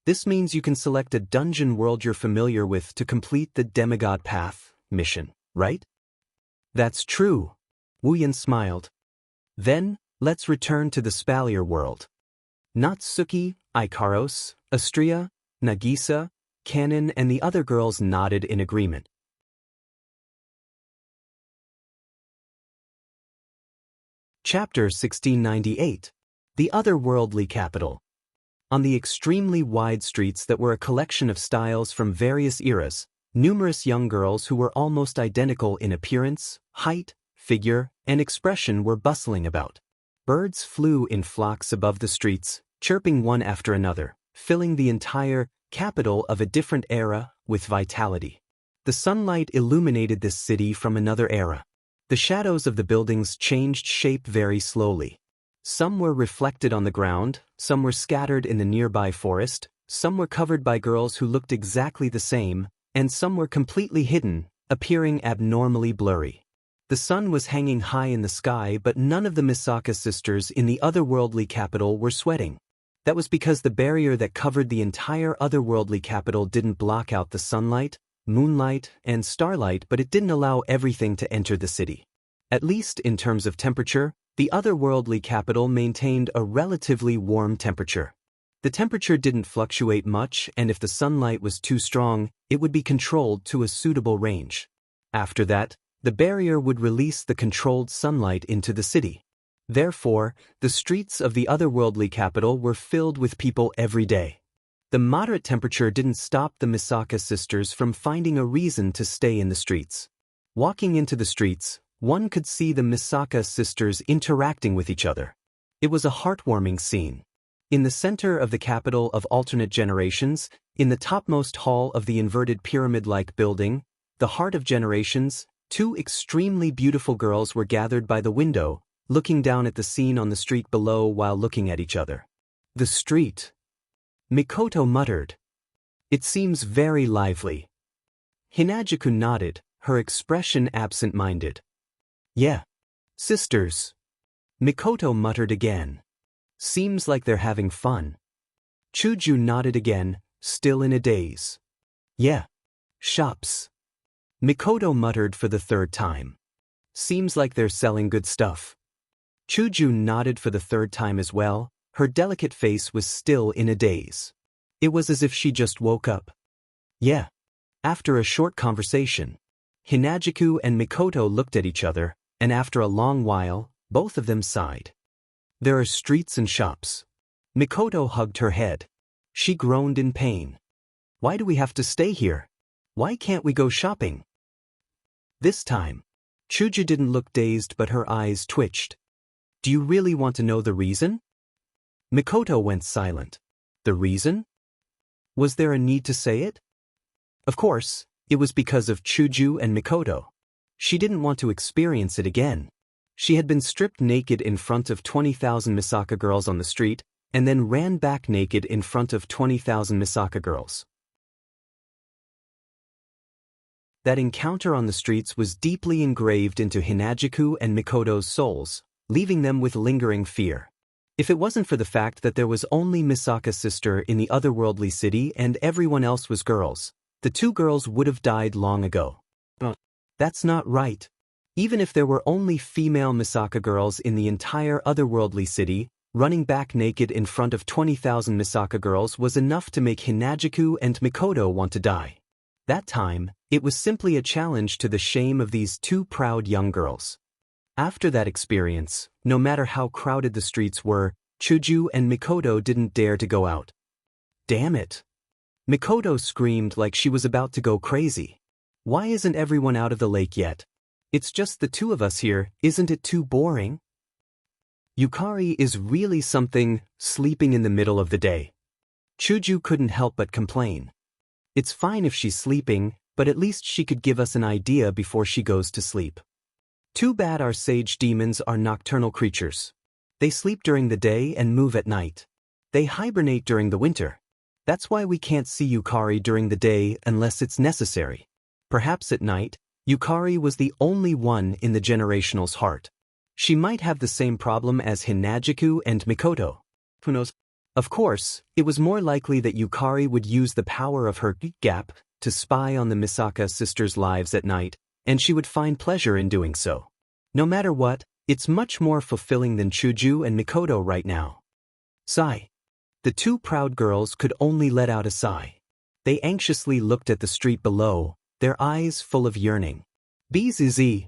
This means you can select a dungeon world you're familiar with to complete the demigod path mission, right? That's true. Wu Yen smiled. Then, let's return to the Spalier world. Natsuki, Ikaros, Astria, Nagisa, Kanon and the other girls nodded in agreement. Chapter 1698. The Otherworldly Capital. On the extremely wide streets that were a collection of styles from various eras, numerous young girls who were almost identical in appearance, height, figure, and expression were bustling about. Birds flew in flocks above the streets, chirping one after another, filling the entire capital of a different era with vitality. The sunlight illuminated this city from another era. The shadows of the buildings changed shape very slowly. Some were reflected on the ground, some were scattered in the nearby forest, some were covered by girls who looked exactly the same, and some were completely hidden, appearing abnormally blurry. The sun was hanging high in the sky, but none of the Misaka sisters in the otherworldly capital were sweating. That was because the barrier that covered the entire otherworldly capital didn't block out the sunlight, moonlight, and starlight, but it didn't allow everything to enter the city. At least in terms of temperature, the otherworldly capital maintained a relatively warm temperature. The temperature didn't fluctuate much, and if the sunlight was too strong, it would be controlled to a suitable range. After that, the barrier would release the controlled sunlight into the city. Therefore, the streets of the otherworldly capital were filled with people every day. The moderate temperature didn't stop the Misaka sisters from finding a reason to stay in the streets. Walking into the streets, one could see the Misaka sisters interacting with each other. It was a heartwarming scene. In the center of the capital of alternate generations, in the topmost hall of the inverted pyramid-like building, the heart of generations, two extremely beautiful girls were gathered by the window, looking down at the scene on the street below while looking at each other. The street. Mikoto muttered. It seems very lively. Hinajuku nodded, her expression absent-minded. Yeah. Sisters. Mikoto muttered again. Seems like they're having fun. Chuju nodded again, still in a daze. Yeah. Shops. Mikoto muttered for the third time. Seems like they're selling good stuff. Chuju nodded for the third time as well. Her delicate face was still in a daze. It was as if she just woke up. Yeah. After a short conversation, Hinajuku and Mikoto looked at each other, and after a long while, both of them sighed. There are streets and shops. Mikoto hugged her head. She groaned in pain. Why do we have to stay here? Why can't we go shopping? This time, Chuju didn't look dazed, but her eyes twitched. Do you really want to know the reason? Mikoto went silent. The reason? Was there a need to say it? Of course, it was because of Chuju and Mikoto. She didn't want to experience it again. She had been stripped naked in front of 20,000 Misaka girls on the street, and then ran back naked in front of 20,000 Misaka girls. That encounter on the streets was deeply engraved into Hinajuku and Mikoto's souls, leaving them with lingering fear. If it wasn't for the fact that there was only Misaka sister in the otherworldly city and everyone else was girls, the two girls would have died long ago. But that's not right. Even if there were only female Misaka girls in the entire otherworldly city, running back naked in front of 20,000 Misaka girls was enough to make Hinajuku and Mikoto want to die. That time, it was simply a challenge to the shame of these two proud young girls. After that experience, no matter how crowded the streets were, Chuju and Mikoto didn't dare to go out. Damn it! Mikoto screamed like she was about to go crazy. Why isn't everyone out of the lake yet? It's just the two of us here, isn't it too boring? Yukari is really something, sleeping in the middle of the day. Chuju couldn't help but complain. It's fine if she's sleeping, but at least she could give us an idea before she goes to sleep. Too bad our sage demons are nocturnal creatures. They sleep during the day and move at night. They hibernate during the winter. That's why we can't see Yukari during the day unless it's necessary. Perhaps at night, Yukari was the only one in the generational's heart. She might have the same problem as Hinajiku and Mikoto. Who knows? Of course, it was more likely that Yukari would use the power of her gap to spy on the Misaka sisters' lives at night, and she would find pleasure in doing so. No matter what, it's much more fulfilling than Chuju and Mikoto right now. Sigh. The two proud girls could only let out a sigh. They anxiously looked at the street below, their eyes full of yearning. Bzz.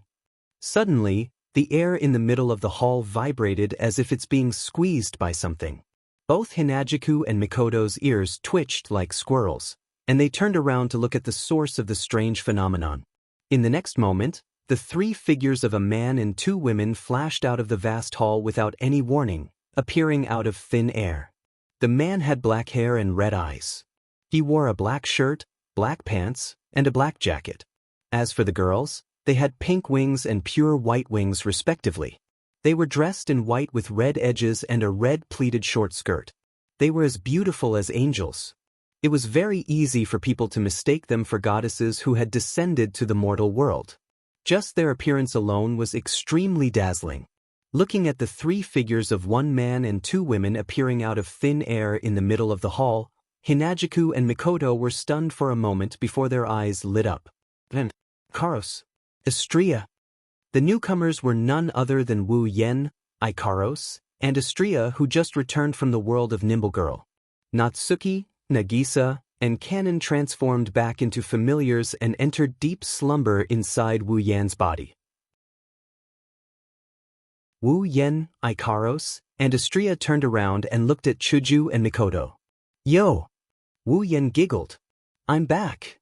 Suddenly, the air in the middle of the hall vibrated as if it's being squeezed by something. Both Hinajiku and Mikoto's ears twitched like squirrels, and they turned around to look at the source of the strange phenomenon. In the next moment, the three figures of a man and two women flashed out of the vast hall without any warning, appearing out of thin air. The man had black hair and red eyes. He wore a black shirt, black pants, and a black jacket. As for the girls, they had pink wings and pure white wings respectively. They were dressed in white with red edges and a red pleated short skirt. They were as beautiful as angels. It was very easy for people to mistake them for goddesses who had descended to the mortal world. Just their appearance alone was extremely dazzling. Looking at the three figures of one man and two women appearing out of thin air in the middle of the hall, Hinajiku and Mikoto were stunned for a moment before their eyes lit up. Then, Karos. Astria. The newcomers were none other than Wu Yen, Ikaros, and Astria, who just returned from the world of Nimble Girl. Natsuki, Nagisa, and Kanon transformed back into familiars and entered deep slumber inside Wu Yan's body. Wu Yen, Ikaros, and Astria turned around and looked at Chuju and Mikoto. Yo! Wu Yen giggled. I'm back.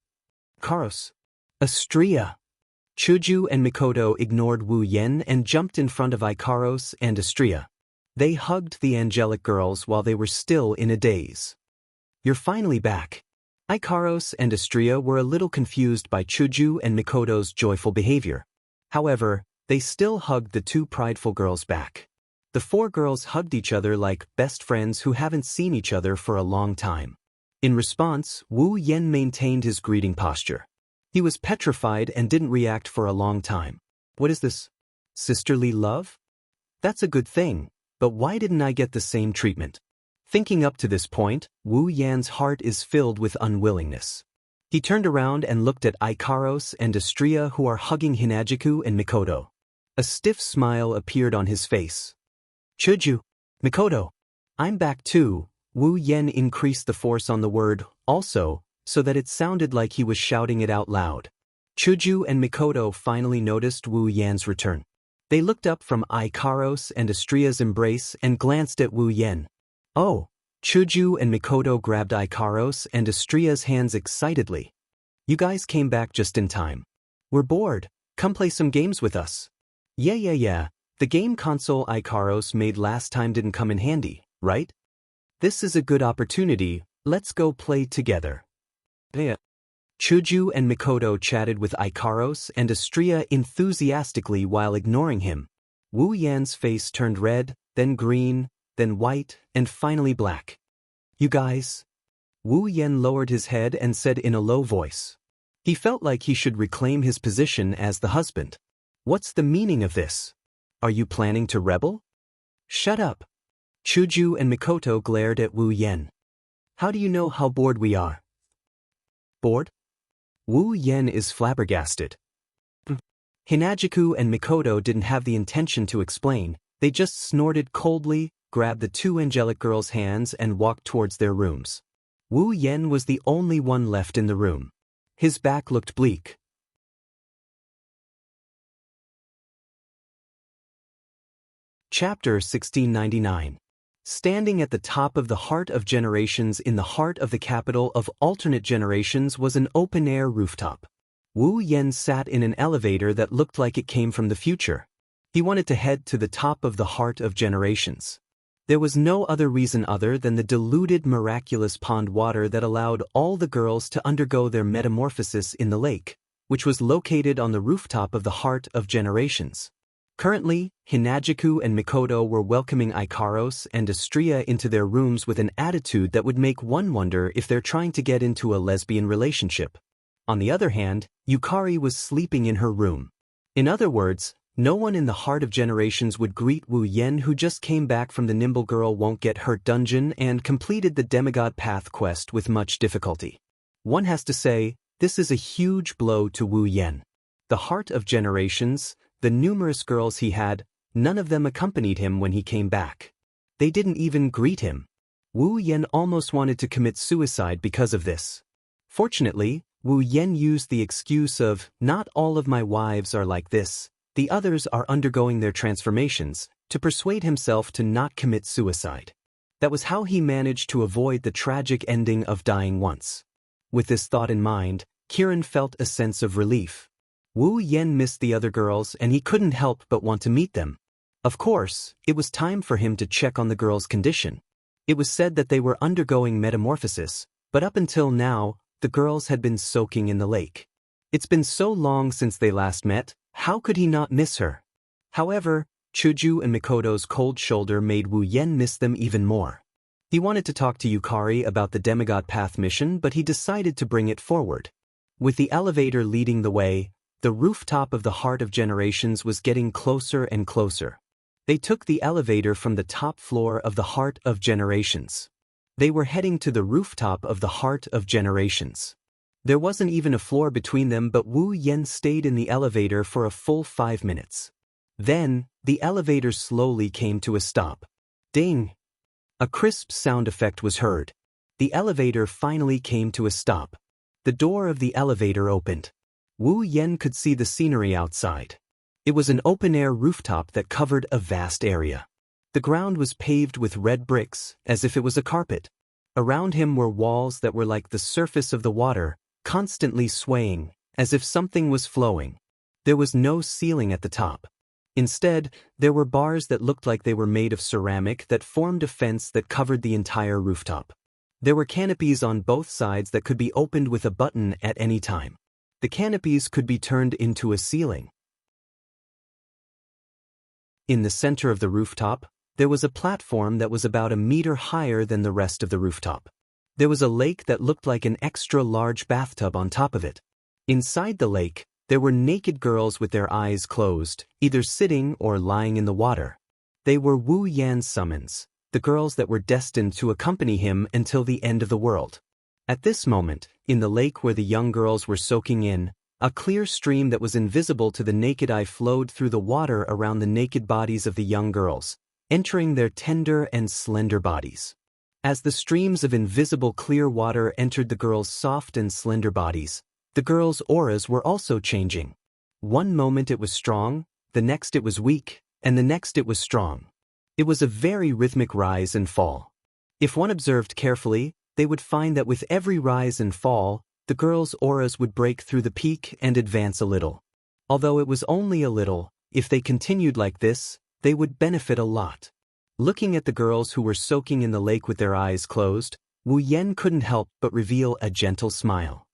Karos. Astria. Chuju and Mikoto ignored Wu Yen and jumped in front of Ikaros and Astria. They hugged the angelic girls while they were still in a daze. You're finally back. Ikaros and Astria were a little confused by Chuju and Mikoto's joyful behavior. However, they still hugged the two prideful girls back. The four girls hugged each other like best friends who haven't seen each other for a long time. In response, Wu Yen maintained his greeting posture. He was petrified and didn't react for a long time. What is this? Sisterly love? That's a good thing, but why didn't I get the same treatment? Thinking up to this point, Wu Yan's heart is filled with unwillingness. He turned around and looked at Ikaros and Astria, who are hugging Hinajiku and Mikoto. A stiff smile appeared on his face. Chuju. Mikoto. I'm back too. Wu Yen increased the force on the word, also, so that it sounded like he was shouting it out loud. Chuju and Mikoto finally noticed Wu Yan's return. They looked up from Ikaros and Astria's embrace and glanced at Wu Yen. Oh! Chuju and Mikoto grabbed Ikaros and Astria's hands excitedly. You guys came back just in time. We're bored. Come play some games with us. Yeah. The game console Ikaros made last time didn't come in handy, right? This is a good opportunity. Let's go play together. Yeah. Chuju and Mikoto chatted with Ikaros and Astria enthusiastically while ignoring him. Wu Yan's face turned red, then green, then white, and finally black. You guys? Wu Yen lowered his head and said in a low voice. He felt like he should reclaim his position as the husband. What's the meaning of this? Are you planning to rebel? Shut up. Chuju and Mikoto glared at Wu Yen. How do you know how bored we are? Bored? Wu Yen is flabbergasted. Hinajiku and Mikoto didn't have the intention to explain. They just snorted coldly, grabbed the two angelic girls' hands and walked towards their rooms. Wu Yen was the only one left in the room. His back looked bleak. Chapter 1699. Standing at the top of the heart of generations in the heart of the capital of alternate generations was an open-air rooftop. Wu Yen sat in an elevator that looked like it came from the future. He wanted to head to the top of the heart of generations. There was no other reason other than the diluted miraculous pond water that allowed all the girls to undergo their metamorphosis in the lake, which was located on the rooftop of the heart of generations. Currently, Hinagiku and Mikoto were welcoming Ikaros and Astria into their rooms with an attitude that would make one wonder if they're trying to get into a lesbian relationship. On the other hand, Yukari was sleeping in her room. In other words, no one in the heart of generations would greet Wu Yen, who just came back from the Nimble Girl Won't Get Hurt dungeon and completed the Demigod Path quest with much difficulty. One has to say, this is a huge blow to Wu Yen. The heart of generations, the numerous girls he had, none of them accompanied him when he came back. They didn't even greet him. Wu Yen almost wanted to commit suicide because of this. Fortunately, Wu Yen used the excuse of, "Not all of my wives are like this, the others are undergoing their transformations," to persuade himself to not commit suicide. That was how he managed to avoid the tragic ending of dying once. With this thought in mind, Kirin felt a sense of relief. Wu Yen missed the other girls and he couldn't help but want to meet them. Of course, it was time for him to check on the girls' condition. It was said that they were undergoing metamorphosis, but up until now, the girls had been soaking in the lake. It's been so long since they last met, how could he not miss her? However, Chuju and Mikoto's cold shoulder made Wu Yen miss them even more. He wanted to talk to Yukari about the Demigod Path mission, but he decided to bring it forward. With the elevator leading the way, the rooftop of the Heart of Generations was getting closer and closer. They took the elevator from the top floor of the Heart of Generations. They were heading to the rooftop of the Heart of Generations. There wasn't even a floor between them, but Wu Yen stayed in the elevator for a full 5 minutes. Then, the elevator slowly came to a stop. Ding! A crisp sound effect was heard. The elevator finally came to a stop. The door of the elevator opened. Wu Yen could see the scenery outside. It was an open-air rooftop that covered a vast area. The ground was paved with red bricks, as if it was a carpet. Around him were walls that were like the surface of the water, constantly swaying, as if something was flowing. There was no ceiling at the top. Instead, there were bars that looked like they were made of ceramic that formed a fence that covered the entire rooftop. There were canopies on both sides that could be opened with a button at any time. The canopies could be turned into a ceiling. In the center of the rooftop, there was a platform that was about a meter higher than the rest of the rooftop. There was a lake that looked like an extra large bathtub on top of it. Inside the lake, there were naked girls with their eyes closed, either sitting or lying in the water. They were Wu Yan's summons, the girls that were destined to accompany him until the end of the world. At this moment, in the lake where the young girls were soaking in, a clear stream that was invisible to the naked eye flowed through the water around the naked bodies of the young girls, entering their tender and slender bodies. As the streams of invisible clear water entered the girls' soft and slender bodies, the girls' auras were also changing. One moment it was strong, the next it was weak, and the next it was strong. It was a very rhythmic rise and fall. If one observed carefully, they would find that with every rise and fall, the girls' auras would break through the peak and advance a little. Although it was only a little, if they continued like this, they would benefit a lot. Looking at the girls who were soaking in the lake with their eyes closed, Wu Yen couldn't help but reveal a gentle smile.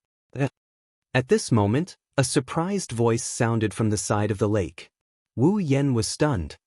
At this moment, a surprised voice sounded from the side of the lake. Wu Yen was stunned.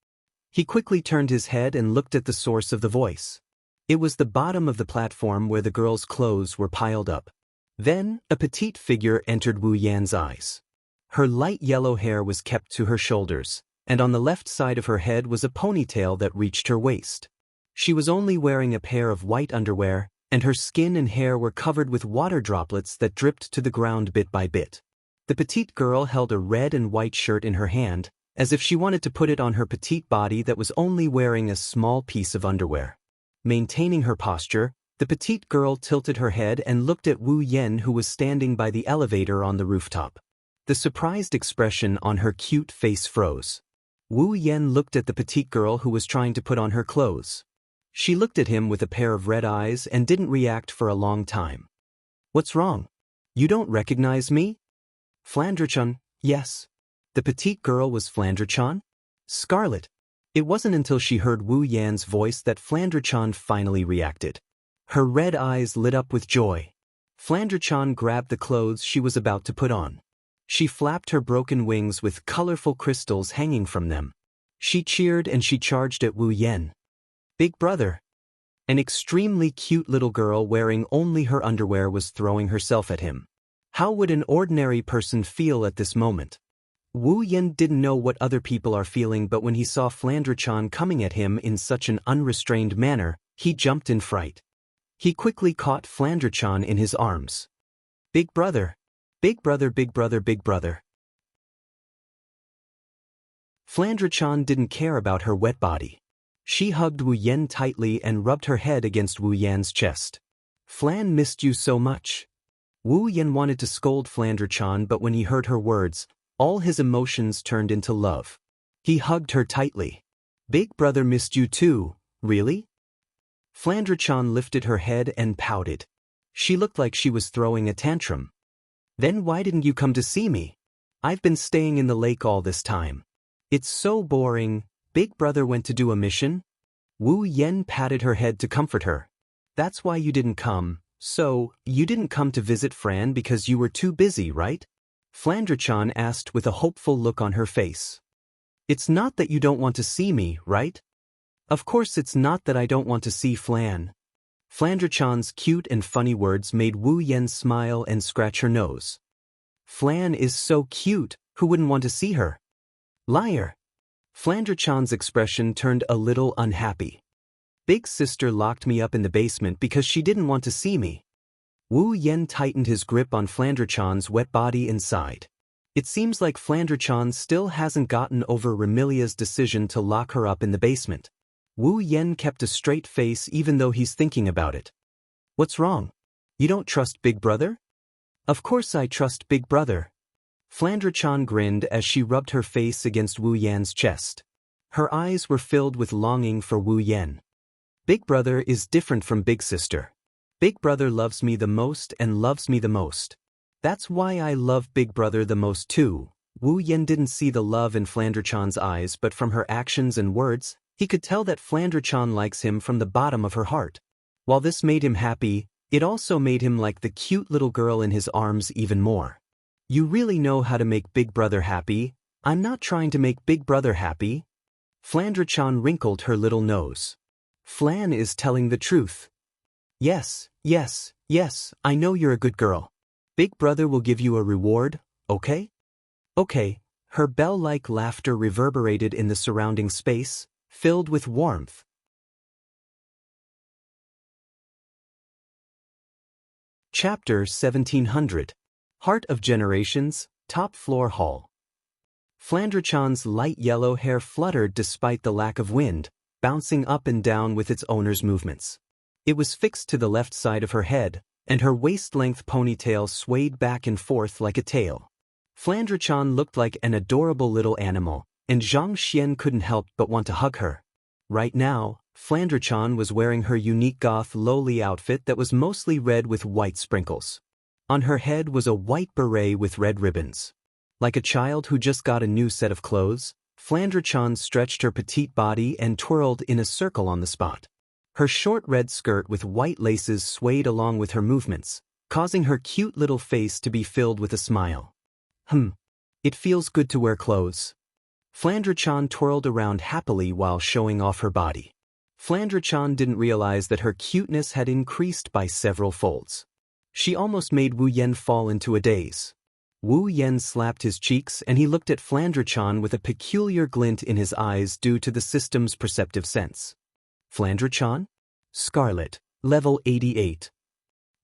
He quickly turned his head and looked at the source of the voice. It was the bottom of the platform where the girls' clothes were piled up. Then, a petite figure entered Wu Yan's eyes. Her light yellow hair was kept to her shoulders, and on the left side of her head was a ponytail that reached her waist. She was only wearing a pair of white underwear, and her skin and hair were covered with water droplets that dripped to the ground bit by bit. The petite girl held a red and white shirt in her hand, as if she wanted to put it on her petite body that was only wearing a small piece of underwear. Maintaining her posture, the petite girl tilted her head and looked at Wu Yen, who was standing by the elevator on the rooftop. The surprised expression on her cute face froze. Wu Yen looked at the petite girl who was trying to put on her clothes. She looked at him with a pair of red eyes and didn't react for a long time. "What's wrong? You don't recognize me?" "Flandre-chan, yes." The petite girl was Flandre-chan? Scarlet. It wasn't until she heard Wu Yan's voice that Flandre-chan finally reacted. Her red eyes lit up with joy. Flandre-chan grabbed the clothes she was about to put on. She flapped her broken wings with colorful crystals hanging from them. She cheered and she charged at Wu Yan. Big brother. An extremely cute little girl wearing only her underwear was throwing herself at him. How would an ordinary person feel at this moment? Wu Yan didn't know what other people are feeling, but when he saw Flandre-chan coming at him in such an unrestrained manner, he jumped in fright. He quickly caught Flandre-chan in his arms. Big brother. Big brother, big brother, big brother. Flandre-chan didn't care about her wet body. She hugged Wu Yan tightly and rubbed her head against Wu Yan's chest. Flan missed you so much. Wu Yan wanted to scold Flandre-chan, but when he heard her words, all his emotions turned into love. He hugged her tightly. Big brother missed you too, really? Flandre-chan lifted her head and pouted. She looked like she was throwing a tantrum. Then why didn't you come to see me? I've been staying in the lake all this time. It's so boring. Big brother went to do a mission? Wu Yan patted her head to comfort her. That's why you didn't come. So, you didn't come to visit Fran because you were too busy, right? Flandre-chan asked with a hopeful look on her face. It's not that you don't want to see me, right? Of course it's not that I don't want to see Flan. Flandre-chan's cute and funny words made Wu Yan smile and scratch her nose. Flan is so cute, who wouldn't want to see her? Liar. Flandre-chan's expression turned a little unhappy. Big sister locked me up in the basement because she didn't want to see me. Wu Yan tightened his grip on Flandre-chan's wet body inside. It seems like Flandre-chan still hasn't gotten over Remilia's decision to lock her up in the basement. Wu Yan kept a straight face even though he's thinking about it. What's wrong? You don't trust Big Brother? Of course I trust Big Brother. Flandre-chan grinned as she rubbed her face against Wu Yan's chest. Her eyes were filled with longing for Wu Yan. Big brother is different from big sister. Big brother loves me the most and loves me the most. That's why I love Big Brother the most too. Wu Yan didn't see the love in Flandre-chan's eyes, but from her actions and words, he could tell that Flandre-chan likes him from the bottom of her heart. While this made him happy, it also made him like the cute little girl in his arms even more. You really know how to make Big Brother happy. I'm not trying to make Big Brother happy. Flandre-chan wrinkled her little nose. Flan is telling the truth. Yes, yes, yes, I know you're a good girl. Big Brother will give you a reward, okay? Okay. Her bell-like laughter reverberated in the surrounding space, filled with warmth. Chapter 1700. Heart of Generations, Top Floor Hall. Flandre-chan's light yellow hair fluttered despite the lack of wind, bouncing up and down with its owner's movements. It was fixed to the left side of her head, and her waist-length ponytail swayed back and forth like a tail. Flandre-chan looked like an adorable little animal, and Zhang Xian couldn't help but want to hug her. Right now, Flandre-chan was wearing her unique goth lowly outfit that was mostly red with white sprinkles. On her head was a white beret with red ribbons. Like a child who just got a new set of clothes, Flandre-chan stretched her petite body and twirled in a circle on the spot. Her short red skirt with white laces swayed along with her movements, causing her cute little face to be filled with a smile. It feels good to wear clothes. Flandre-chan twirled around happily while showing off her body. Flandre-chan didn't realize that her cuteness had increased by several folds. She almost made Wu Yan fall into a daze. Wu Yan slapped his cheeks and he looked at Flandre-chan with a peculiar glint in his eyes due to the system's perceptive sense. Flandre-chan? Scarlet, level 88.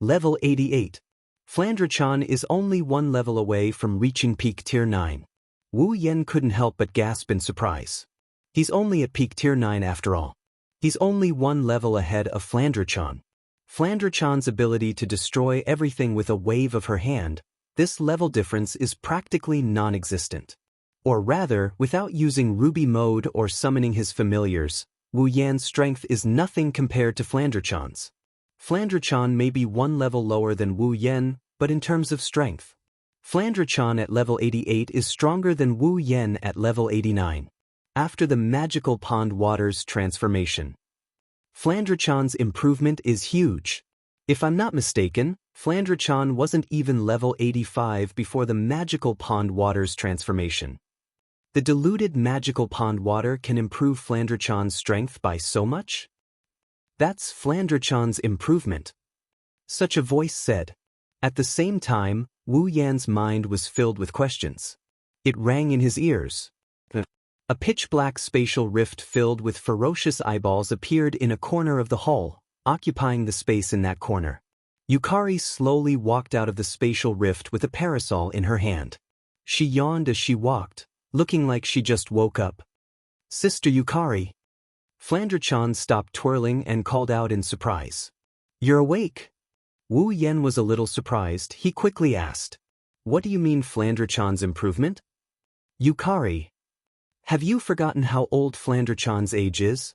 Level 88. Flandre-chan is only one level away from reaching peak tier 9. Wu Yan couldn't help but gasp in surprise. He's only at peak tier 9 after all. He's only one level ahead of Flandre-chan. Flandre-chan's ability to destroy everything with a wave of her hand, this level difference is practically non-existent. Or rather, without using Ruby mode or summoning his familiars, Wu Yan's strength is nothing compared to Flandre-chan's. Flandre-chan may be one level lower than Wu Yan, but in terms of strength, Flandre-chan at level 88 is stronger than Wu Yan at level 89. After the magical pond water's transformation. Flandre-chan's improvement is huge. If I'm not mistaken, Flandre-chan wasn't even level 85 before the magical pond water's transformation. The diluted magical pond water can improve Flandre-chan's strength by so much? That's Flandre-chan's improvement. Such a voice said. At the same time, Wu Yan's mind was filled with questions. It rang in his ears. A pitch-black spatial rift filled with ferocious eyeballs appeared in a corner of the hall, occupying the space in that corner. Yukari slowly walked out of the spatial rift with a parasol in her hand. She yawned as she walked, looking like she just woke up. "Sister Yukari." Flandre-chan stopped twirling and called out in surprise. "You're awake?" Wu Yan was a little surprised. He quickly asked, "What do you mean Flandre-chan's improvement?" "Yukari. Have you forgotten how old Flandre-chan's age is?"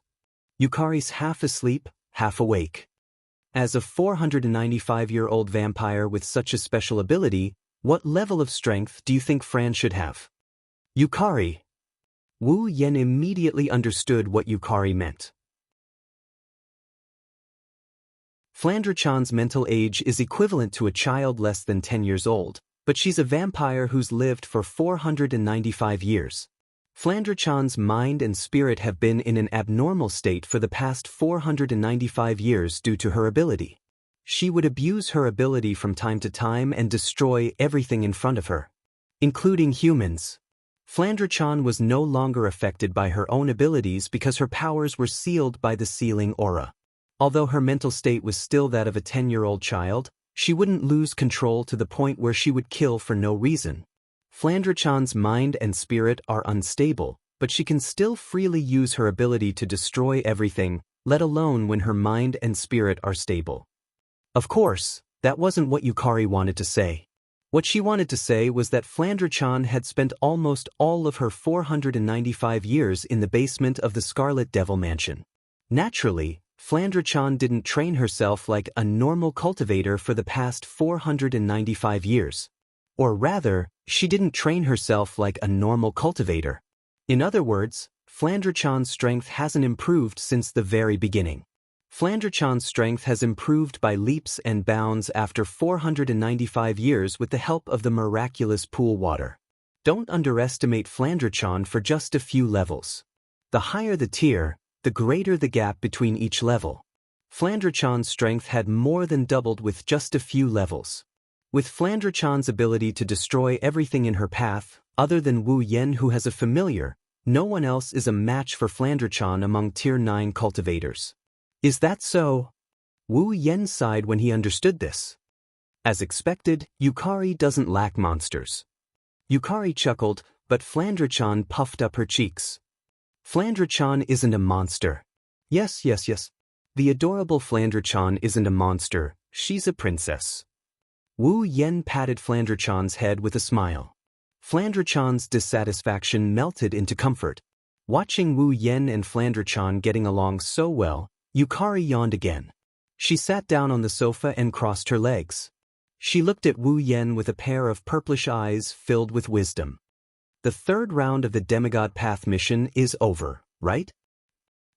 Yukari's half asleep, half awake. As a 495-year-old vampire with such a special ability, what level of strength do you think Fran should have? Yukari. Wu Yan immediately understood what Yukari meant. Flandre-chan's mental age is equivalent to a child less than 10 years old, but she's a vampire who's lived for 495 years. Flandre-chan's mind and spirit have been in an abnormal state for the past 495 years due to her ability. She would abuse her ability from time to time and destroy everything in front of her, including humans. Flandre-chan was no longer affected by her own abilities because her powers were sealed by the sealing aura. Although her mental state was still that of a 10-year-old child, she wouldn't lose control to the point where she would kill for no reason. Flandre-chan's mind and spirit are unstable, but she can still freely use her ability to destroy everything, let alone when her mind and spirit are stable. Of course, that wasn't what Yukari wanted to say. What she wanted to say was that Flandre-chan had spent almost all of her 495 years in the basement of the Scarlet Devil Mansion. Naturally, Flandre-chan didn't train herself like a normal cultivator for the past 495 years. Or rather, she didn't train herself like a normal cultivator. In other words, Flandre-chan's strength hasn't improved since the very beginning. Flandre-chan's strength has improved by leaps and bounds after 495 years with the help of the miraculous pool water. Don't underestimate Flandre-chan for just a few levels. The higher the tier, the greater the gap between each level. Flandre-chan's strength had more than doubled with just a few levels. With Flandre-chan's ability to destroy everything in her path, other than Wu Yan who has a familiar, no one else is a match for Flandre-chan among Tier 9 cultivators. Is that so? Wu Yan sighed when he understood this. As expected, Yukari doesn't lack monsters. Yukari chuckled, but Flandre-chan puffed up her cheeks. Flandre-chan isn't a monster. Yes. The adorable Flandre-chan isn't a monster, she's a princess. Wu Yan patted Flandre-chan's head with a smile. Flandre-chan's dissatisfaction melted into comfort. Watching Wu Yan and Flandre-chan getting along so well, Yukari yawned again. She sat down on the sofa and crossed her legs. She looked at Wu Yan with a pair of purplish eyes filled with wisdom. The third round of the Demigod Path mission is over, right?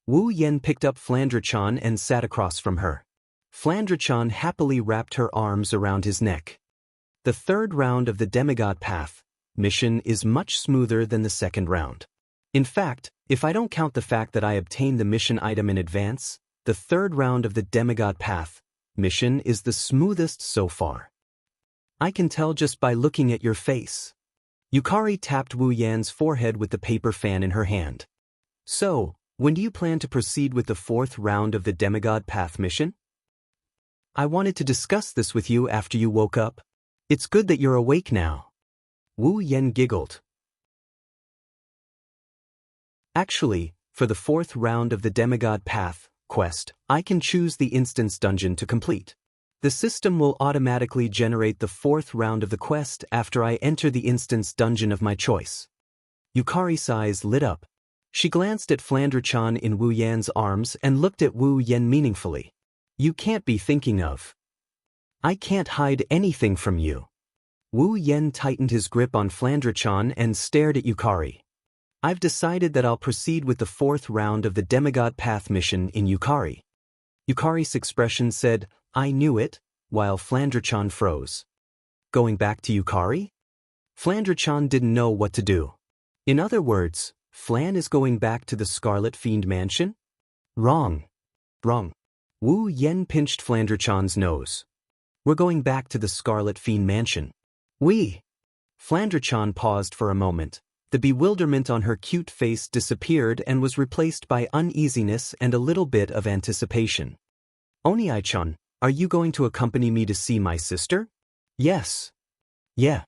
Wu Yan picked up Flandre-chan and sat across from her. Flandre-chan happily wrapped her arms around his neck. The third round of the Demigod Path mission is much smoother than the second round. In fact, if I don't count the fact that I obtained the mission item in advance, the third round of the Demigod Path mission is the smoothest so far. I can tell just by looking at your face. Yukari tapped Wu Yan's forehead with the paper fan in her hand. So, when do you plan to proceed with the fourth round of the Demigod Path mission? I wanted to discuss this with you after you woke up. It's good that you're awake now. Wu Yan giggled. Actually, for the fourth round of the Demigod Path quest, I can choose the instance dungeon to complete. The system will automatically generate the fourth round of the quest after I enter the instance dungeon of my choice. Yukari's eyes lit up. She glanced at Flandre-chan in Wu Yan's arms and looked at Wu Yan meaningfully. You can't be thinking of. I can't hide anything from you. Wu Yan tightened his grip on Flandre-chan and stared at Yukari. I've decided that I'll proceed with the 4th round of the Demigod Path mission in Yukari. Yukari's expression said, "I knew it," while Flandre-chan froze. Going back to Yukari? Flandre-chan didn't know what to do. In other words, Flan is going back to the Scarlet Fiend Mansion? Wrong. Wrong. Wu Yen pinched Flandre-chan's nose. We're going back to the Scarlet Fiend Mansion. Flandre-chan paused for a moment. The bewilderment on her cute face disappeared and was replaced by uneasiness and a little bit of anticipation. Oni-chan, are you going to accompany me to see my sister? Yes. Yeah.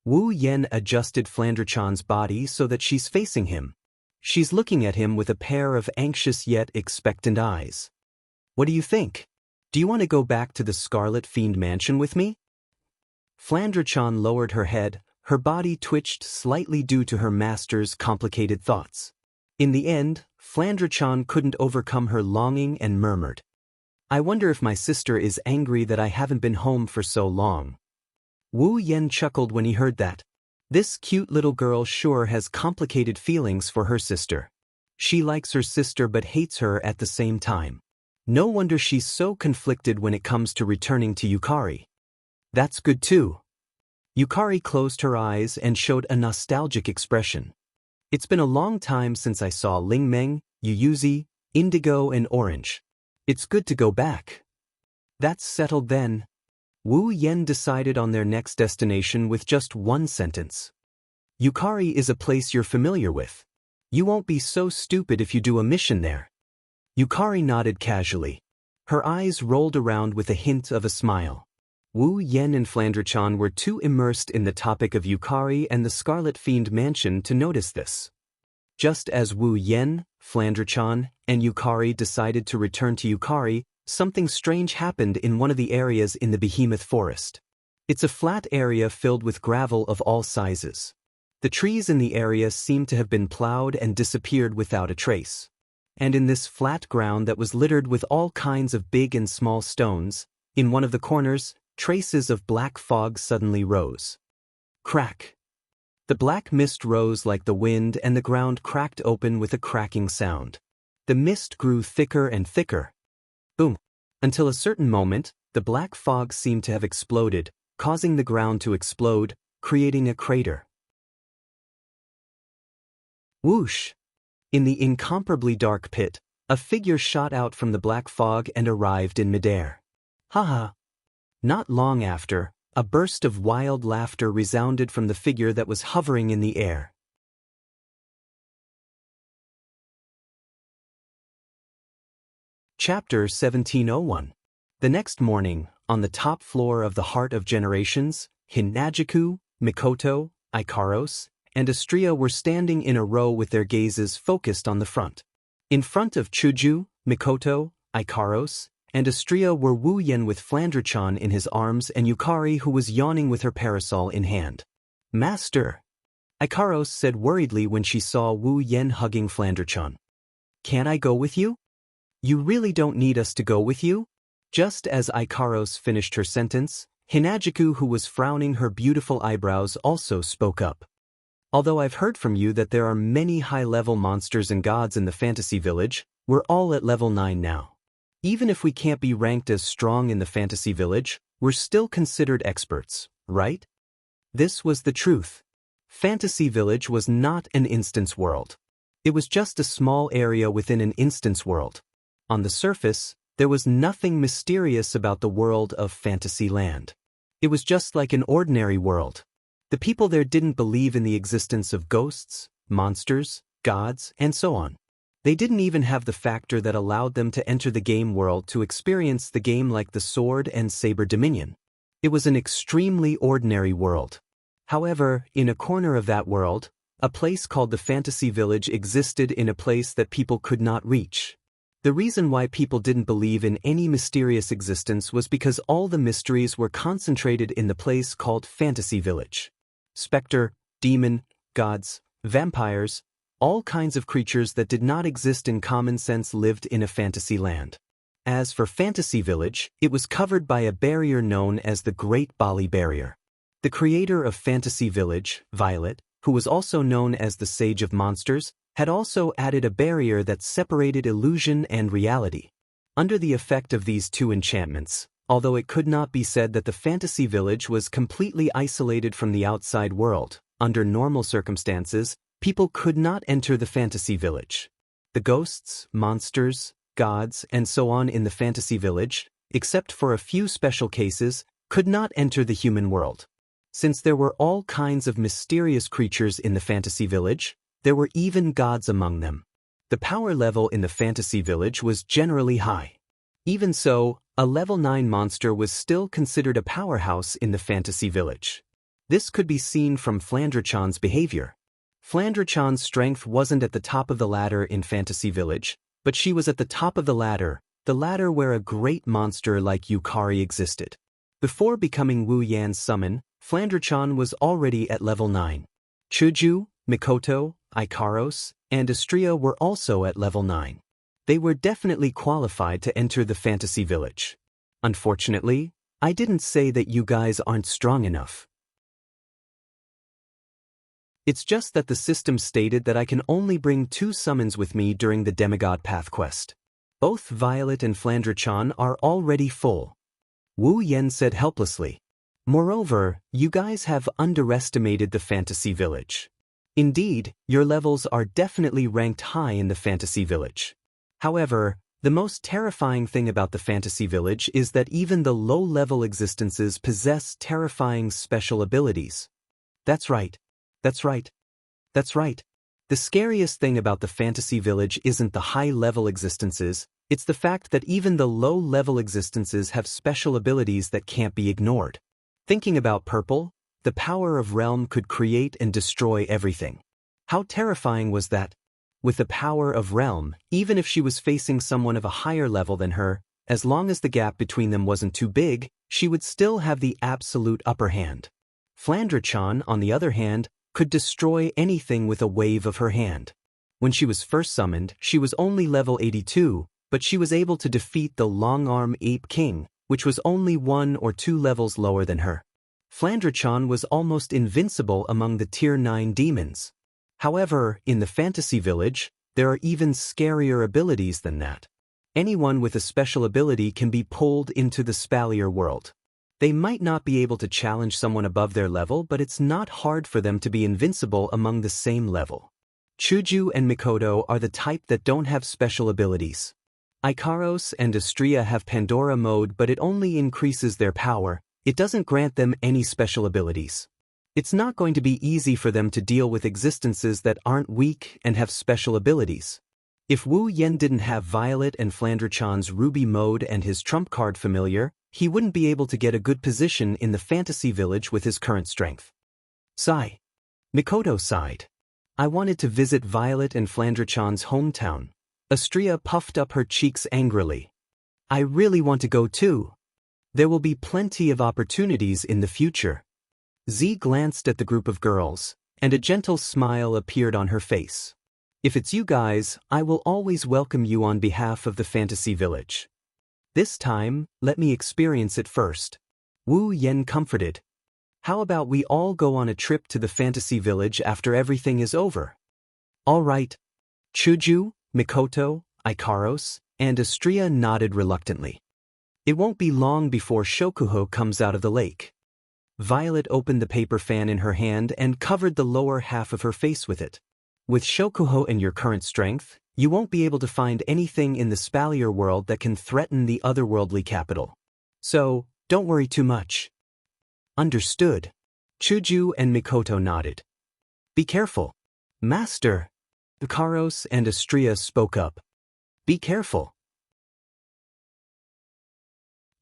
Wu Yen adjusted Flandre-chan's body so that she's facing him. She's looking at him with a pair of anxious yet expectant eyes. What do you think? Do you want to go back to the Scarlet Fiend Mansion with me? Flandre-chan lowered her head. Her body twitched slightly due to her master's complicated thoughts. In the end, Flandre-chan couldn't overcome her longing and murmured, "I wonder if my sister is angry that I haven't been home for so long." Wu Yen chuckled when he heard that. This cute little girl sure has complicated feelings for her sister. She likes her sister but hates her at the same time. No wonder she's so conflicted when it comes to returning to Yukari. That's good too. Yukari closed her eyes and showed a nostalgic expression. It's been a long time since I saw Lingmeng, Yuyuzi, Indigo and Orange. It's good to go back. That's settled then. Wu Yen decided on their next destination with just one sentence. Yukari is a place you're familiar with. You won't be so stupid if you do a mission there. Yukari nodded casually. Her eyes rolled around with a hint of a smile. Wu Yen and Flandre-chan were too immersed in the topic of Yukari and the Scarlet Fiend Mansion to notice this. Just as Wu Yen, Flandre-chan, and Yukari decided to return to Yukari, something strange happened in one of the areas in the Behemoth Forest. It's a flat area filled with gravel of all sizes. The trees in the area seemed to have been plowed and disappeared without a trace. And in this flat ground that was littered with all kinds of big and small stones, in one of the corners, traces of black fog suddenly rose. Crack. The black mist rose like the wind and the ground cracked open with a cracking sound. The mist grew thicker and thicker. Boom. Until a certain moment, the black fog seemed to have exploded, causing the ground to explode, creating a crater. Whoosh! In the incomparably dark pit, a figure shot out from the black fog and arrived in midair. Haha! Not long after, a burst of wild laughter resounded from the figure that was hovering in the air. Chapter 1701. The next morning, on the top floor of the Heart of Generations, Hinagiku, Mikoto, Ikaros, and Astria were standing in a row with their gazes focused on the front. In front of Chuju, Mikoto, Ikaros, and Astria were Wu Yen with Flandre-chan in his arms and Yukari who was yawning with her parasol in hand. "Master," Ikaros said worriedly when she saw Wu Yen hugging Flandre-chan. "Can I go with you?" "You really don't need us to go with you?" Just as Ikaros finished her sentence, Hinagiku, who was frowning her beautiful eyebrows, also spoke up. "Although I've heard from you that there are many high-level monsters and gods in the fantasy village, we're all at level 9 now. Even if we can't be ranked as strong in the fantasy village, we're still considered experts, right?" This was the truth. Fantasy Village was not an instance world. It was just a small area within an instance world. On the surface, there was nothing mysterious about the world of Fantasyland. It was just like an ordinary world. The people there didn't believe in the existence of ghosts, monsters, gods, and so on. They didn't even have the factor that allowed them to enter the game world to experience the game like the Sword and Saber Dominion. It was an extremely ordinary world. However, in a corner of that world, a place called the Fantasy Village existed in a place that people could not reach. The reason why people didn't believe in any mysterious existence was because all the mysteries were concentrated in the place called Fantasy Village. Spectre, demon, gods, vampires, all kinds of creatures that did not exist in common sense lived in a fantasy land. As for Fantasy Village, it was covered by a barrier known as the Great Bali Barrier. The creator of Fantasy Village, Violet, who was also known as the Sage of Monsters, had also added a barrier that separated illusion and reality. Under the effect of these two enchantments, although it could not be said that the fantasy village was completely isolated from the outside world, under normal circumstances, people could not enter the fantasy village. The ghosts, monsters, gods, and so on in the fantasy village, except for a few special cases, could not enter the human world. Since there were all kinds of mysterious creatures in the fantasy village, there were even gods among them. The power level in the fantasy village was generally high. Even so, a level 9 monster was still considered a powerhouse in the fantasy village. This could be seen from Flandre-chan's behavior. Flandre-chan's strength wasn't at the top of the ladder in fantasy village, but she was at the top of the ladder where a great monster like Yukari existed. Before becoming Wu Yan's summon, Flandre-chan was already at level 9. Chuju, Mikoto, Ikaros, and Astria were also at level 9. They were definitely qualified to enter the fantasy village. Unfortunately, I didn't say that you guys aren't strong enough. It's just that the system stated that I can only bring 2 summons with me during the Demigod Path quest. Both Violet and Flandre-chan are already full. Wu Yan said helplessly. Moreover, you guys have underestimated the fantasy village. Indeed, your levels are definitely ranked high in the fantasy village. However, the most terrifying thing about the fantasy village is that even the low-level existences possess terrifying special abilities. That's right. That's right. That's right. The scariest thing about the fantasy village isn't the high-level existences, it's the fact that even the low-level existences have special abilities that can't be ignored. Thinking about Purple, the power of Realm could create and destroy everything. How terrifying was that? With the power of Realm, even if she was facing someone of a higher level than her, as long as the gap between them wasn't too big, she would still have the absolute upper hand. Flandre-chan, on the other hand, could destroy anything with a wave of her hand. When she was first summoned, she was only level 82, but she was able to defeat the Long-Arm Ape King, which was only 1 or 2 levels lower than her. Flandre-chan was almost invincible among the Tier 9 demons. However, in the fantasy village, there are even scarier abilities than that. Anyone with a special ability can be pulled into the Spalier world. They might not be able to challenge someone above their level, but it's not hard for them to be invincible among the same level. Chuju and Mikoto are the type that don't have special abilities. Ikaros and Astria have Pandora mode, but it only increases their power, it doesn't grant them any special abilities. It's not going to be easy for them to deal with existences that aren't weak and have special abilities. If Wu Yan didn't have Violet and Flandre-chan's Ruby mode and his trump card familiar, he wouldn't be able to get a good position in the fantasy village with his current strength. Sigh. Mikoto sighed. I wanted to visit Violet and Flandre-chan's hometown. Astria puffed up her cheeks angrily. I really want to go too. There will be plenty of opportunities in the future. Z glanced at the group of girls, and a gentle smile appeared on her face. If it's you guys, I will always welcome you on behalf of the fantasy village. This time, let me experience it first. Wu Yan comforted. How about we all go on a trip to the fantasy village after everything is over? All right. Chuju, Mikoto, Ikaros, and Astria nodded reluctantly. It won't be long before Shokuho comes out of the lake. Violet opened the paper fan in her hand and covered the lower half of her face with it. With Shokuho and your current strength, you won't be able to find anything in the Spalier world that can threaten the otherworldly capital. So, don't worry too much. Understood. Chuju and Mikoto nodded. Be careful. Master. Ikaros and Astria spoke up. Be careful.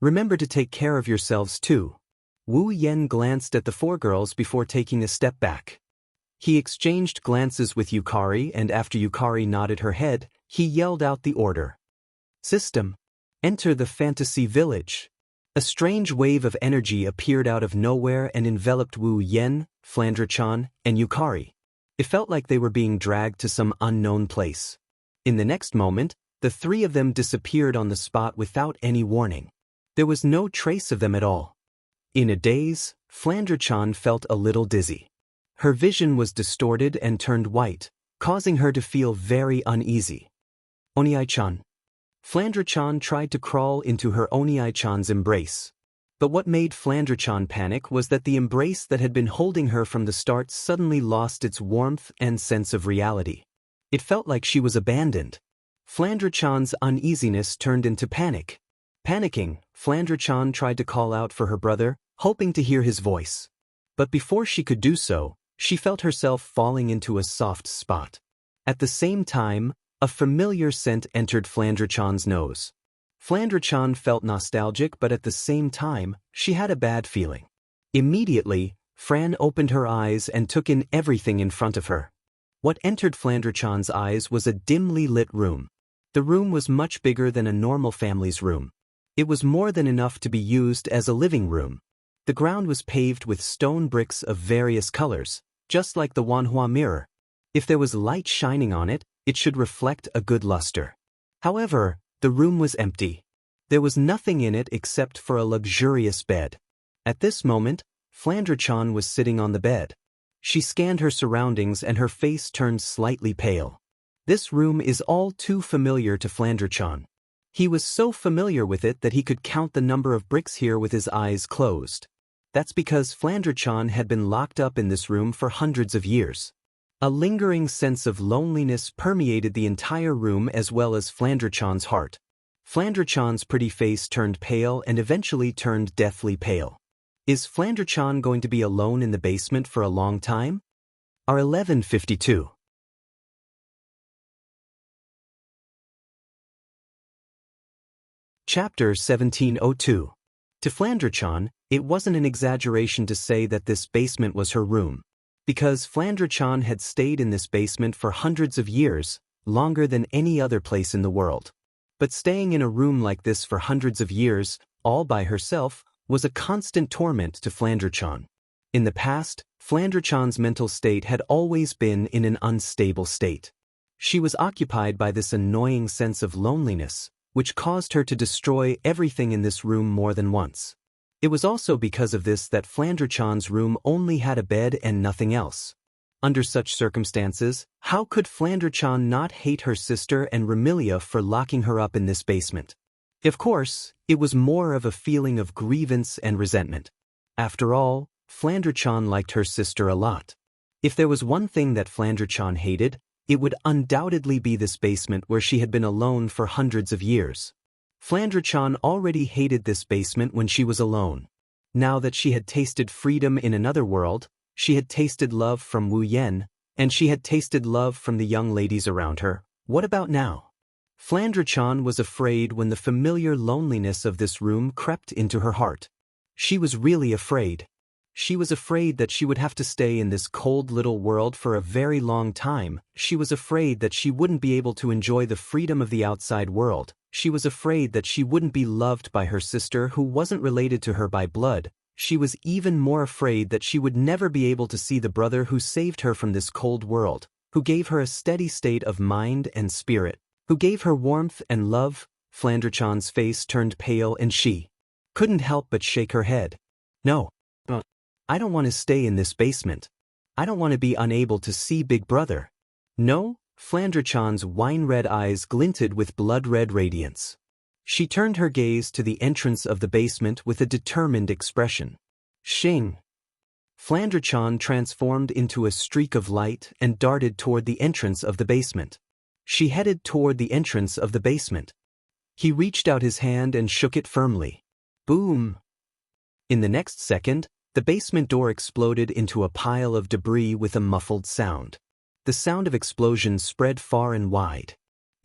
Remember to take care of yourselves too. Wu Yan glanced at the 4 girls before taking a step back. He exchanged glances with Yukari, and after Yukari nodded her head, he yelled out the order. System. Enter the fantasy village. A strange wave of energy appeared out of nowhere and enveloped Wu Yan, Flandre-chan, and Yukari. It felt like they were being dragged to some unknown place. In the next moment, the 3 of them disappeared on the spot without any warning. There was no trace of them at all. In a daze, Flandre-chan felt a little dizzy. Her vision was distorted and turned white, causing her to feel very uneasy. Oniai-chan. Flandre-chan tried to crawl into her Oniai-chan's embrace. But what made Flandre-chan panic was that the embrace that had been holding her from the start suddenly lost its warmth and sense of reality. It felt like she was abandoned. Flandre-chan's uneasiness turned into panic. Panicking, Flandre-chan tried to call out for her brother, hoping to hear his voice. But before she could do so, she felt herself falling into a soft spot. At the same time, a familiar scent entered Flandre-chan's nose. Flandre-chan felt nostalgic, but at the same time, she had a bad feeling. Immediately, Fran opened her eyes and took in everything in front of her. What entered Flandre-chan's eyes was a dimly lit room. The room was much bigger than a normal family's room. It was more than enough to be used as a living room. The ground was paved with stone bricks of various colors, just like the Wanhua mirror. If there was light shining on it, it should reflect a good luster. However, the room was empty. There was nothing in it except for a luxurious bed. At this moment, Flandre-chan was sitting on the bed. She scanned her surroundings and her face turned slightly pale. This room is all too familiar to Flandre-chan. He was so familiar with it that he could count the number of bricks here with his eyes closed. That's because Flandre-chan had been locked up in this room for hundreds of years. A lingering sense of loneliness permeated the entire room as well as Flandre-chan's heart. Flandre-chan's pretty face turned pale and eventually turned deathly pale. Is Flandre-chan going to be alone in the basement for a long time? R1152. Chapter 1702. To Flandre-chan, it wasn't an exaggeration to say that this basement was her room. Because Flandre-chan had stayed in this basement for hundreds of years, longer than any other place in the world. But staying in a room like this for hundreds of years, all by herself, was a constant torment to Flandre-chan. In the past, Flandre-chan's mental state had always been in an unstable state. She was occupied by this annoying sense of loneliness, which caused her to destroy everything in this room more than once. It was also because of this that Flandre-chan's room only had a bed and nothing else. Under such circumstances, how could Flandre-chan not hate her sister and Remilia for locking her up in this basement? Of course, it was more of a feeling of grievance and resentment. After all, Flandre-chan liked her sister a lot. If there was one thing that Flandre-chan hated, it would undoubtedly be this basement where she had been alone for hundreds of years. Flandre-chan already hated this basement when she was alone. Now that she had tasted freedom in another world, she had tasted love from Wu Yen, and she had tasted love from the young ladies around her. What about now? Flandre-chan was afraid when the familiar loneliness of this room crept into her heart. She was really afraid. She was afraid that she would have to stay in this cold little world for a very long time. She was afraid that she wouldn't be able to enjoy the freedom of the outside world. She was afraid that she wouldn't be loved by her sister who wasn't related to her by blood. She was even more afraid that she would never be able to see the brother who saved her from this cold world, who gave her a steady state of mind and spirit, who gave her warmth and love. Flandre-chan's face turned pale and she couldn't help but shake her head. No. I don't want to stay in this basement. I don't want to be unable to see Big Brother. No? Flandre-chan's wine-red eyes glinted with blood-red radiance. She turned her gaze to the entrance of the basement with a determined expression. Shing! Flandre-chan transformed into a streak of light and darted toward the entrance of the basement. She headed toward the entrance of the basement. He reached out his hand and shook it firmly. Boom! In the next second, the basement door exploded into a pile of debris with a muffled sound. The sound of explosion spread far and wide.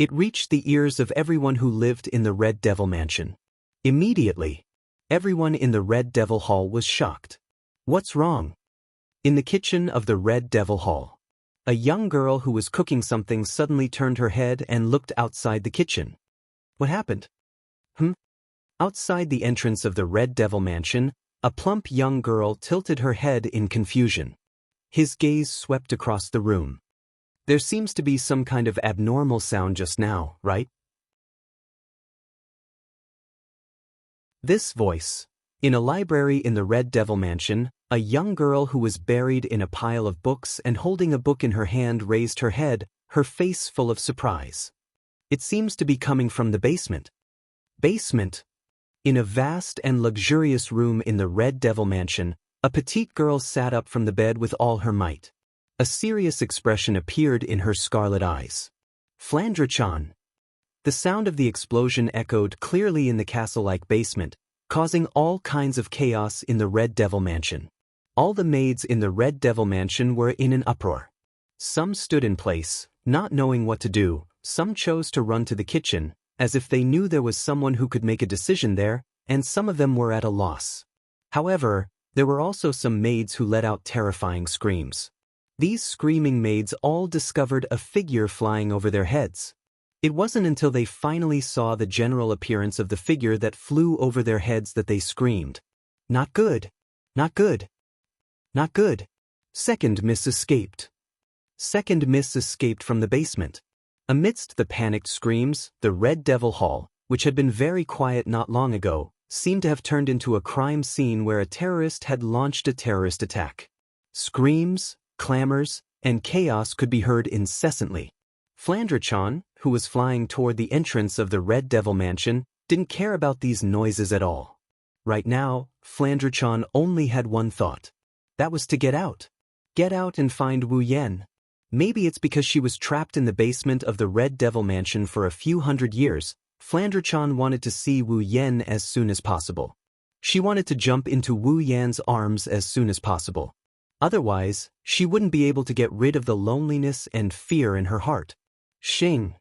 It reached the ears of everyone who lived in the Red Devil Mansion. Immediately, everyone in the Red Devil Hall was shocked. What's wrong? In the kitchen of the Red Devil Hall, a young girl who was cooking something suddenly turned her head and looked outside the kitchen. What happened? Outside the entrance of the Red Devil Mansion, a plump young girl tilted her head in confusion. His gaze swept across the room. There seems to be some kind of abnormal sound just now, right? This voice. In a library in the Red Devil Mansion, A young girl who was buried in a pile of books and holding a book in her hand raised her head, her face full of surprise. It seems to be coming from the basement. Basement. In a vast and luxurious room in the Red Devil Mansion, a petite girl sat up from the bed with all her might. A serious expression appeared in her scarlet eyes. Flandre-chan. The sound of the explosion echoed clearly in the castle-like basement, causing all kinds of chaos in the Red Devil Mansion. All the maids in the Red Devil Mansion were in an uproar. Some stood in place, not knowing what to do. Some chose to run to the kitchen, as if they knew there was someone who could make a decision there, and some of them were at a loss. However, there were also some maids who let out terrifying screams. These screaming maids all discovered a figure flying over their heads. It wasn't until they finally saw the general appearance of the figure that flew over their heads that they screamed. Not good. Not good. Not good. Second Miss escaped. Second Miss escaped from the basement. Amidst the panicked screams, the Red Devil Hall, which had been very quiet not long ago, seemed to have turned into a crime scene where a terrorist had launched a terrorist attack. Screams, clamors, and chaos could be heard incessantly. Flandre-chan, who was flying toward the entrance of the Red Devil Mansion, didn't care about these noises at all. Right now, Flandre-chan only had one thought. That was to get out. Get out and find Wu Yan. Maybe it's because she was trapped in the basement of the Red Devil Mansion for a few hundred years. Flandre-chan wanted to see Wu Yan as soon as possible. She wanted to jump into Wu Yan's arms as soon as possible. Otherwise, she wouldn't be able to get rid of the loneliness and fear in her heart. Xing.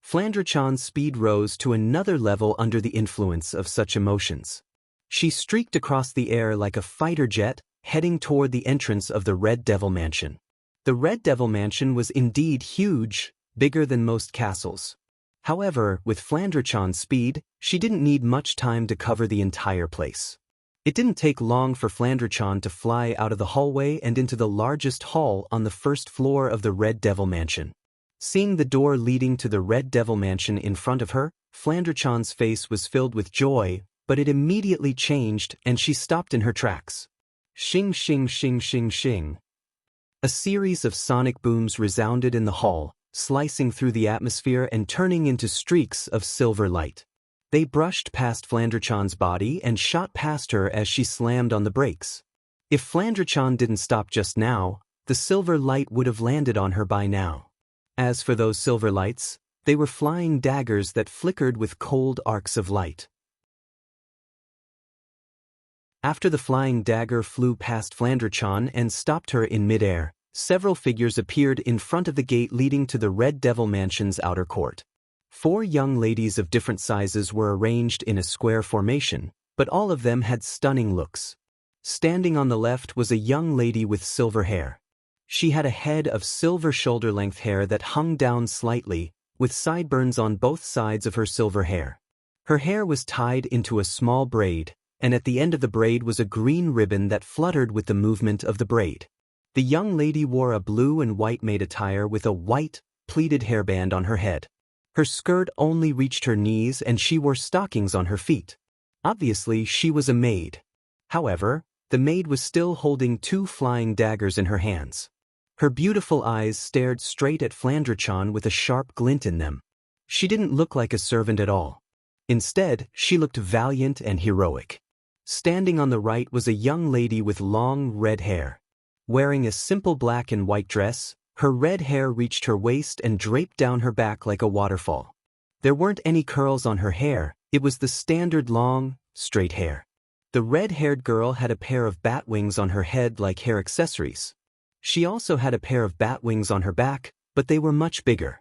Flandre-chan's speed rose to another level under the influence of such emotions. She streaked across the air like a fighter jet, heading toward the entrance of the Red Devil Mansion. The Red Devil Mansion was indeed huge, bigger than most castles. However, with Flandre-chan's speed, she didn't need much time to cover the entire place. It didn't take long for Flandre-chan to fly out of the hallway and into the largest hall on the first floor of the Red Devil Mansion. Seeing the door leading to the Red Devil Mansion in front of her, Flandre-chan's face was filled with joy, but it immediately changed and she stopped in her tracks. Shing shing shing shing shing. A series of sonic booms resounded in the hall, slicing through the atmosphere and turning into streaks of silver light. They brushed past Flandre-chan's body and shot past her as she slammed on the brakes. If Flandre-chan didn't stop just now, the silver light would have landed on her by now. As for those silver lights, they were flying daggers that flickered with cold arcs of light. After the flying dagger flew past Flandre-chan and stopped her in midair, several figures appeared in front of the gate leading to the Red Devil Mansion's outer court. 4 young ladies of different sizes were arranged in a square formation, but all of them had stunning looks. Standing on the left was a young lady with silver hair. She had a head of silver shoulder-length hair that hung down slightly, with sideburns on both sides of her silver hair. Her hair was tied into a small braid, and at the end of the braid was a green ribbon that fluttered with the movement of the braid. The young lady wore a blue and white maid attire with a white, pleated hairband on her head. Her skirt only reached her knees and she wore stockings on her feet. Obviously, she was a maid. However, the maid was still holding 2 flying daggers in her hands. Her beautiful eyes stared straight at Flandre-chan with a sharp glint in them. She didn't look like a servant at all. Instead, she looked valiant and heroic. Standing on the right was a young lady with long red hair. Wearing a simple black and white dress, her red hair reached her waist and draped down her back like a waterfall. There weren't any curls on her hair, it was the standard long, straight hair. The red-haired girl had a pair of bat wings on her head like hair accessories. She also had a pair of bat wings on her back, but they were much bigger.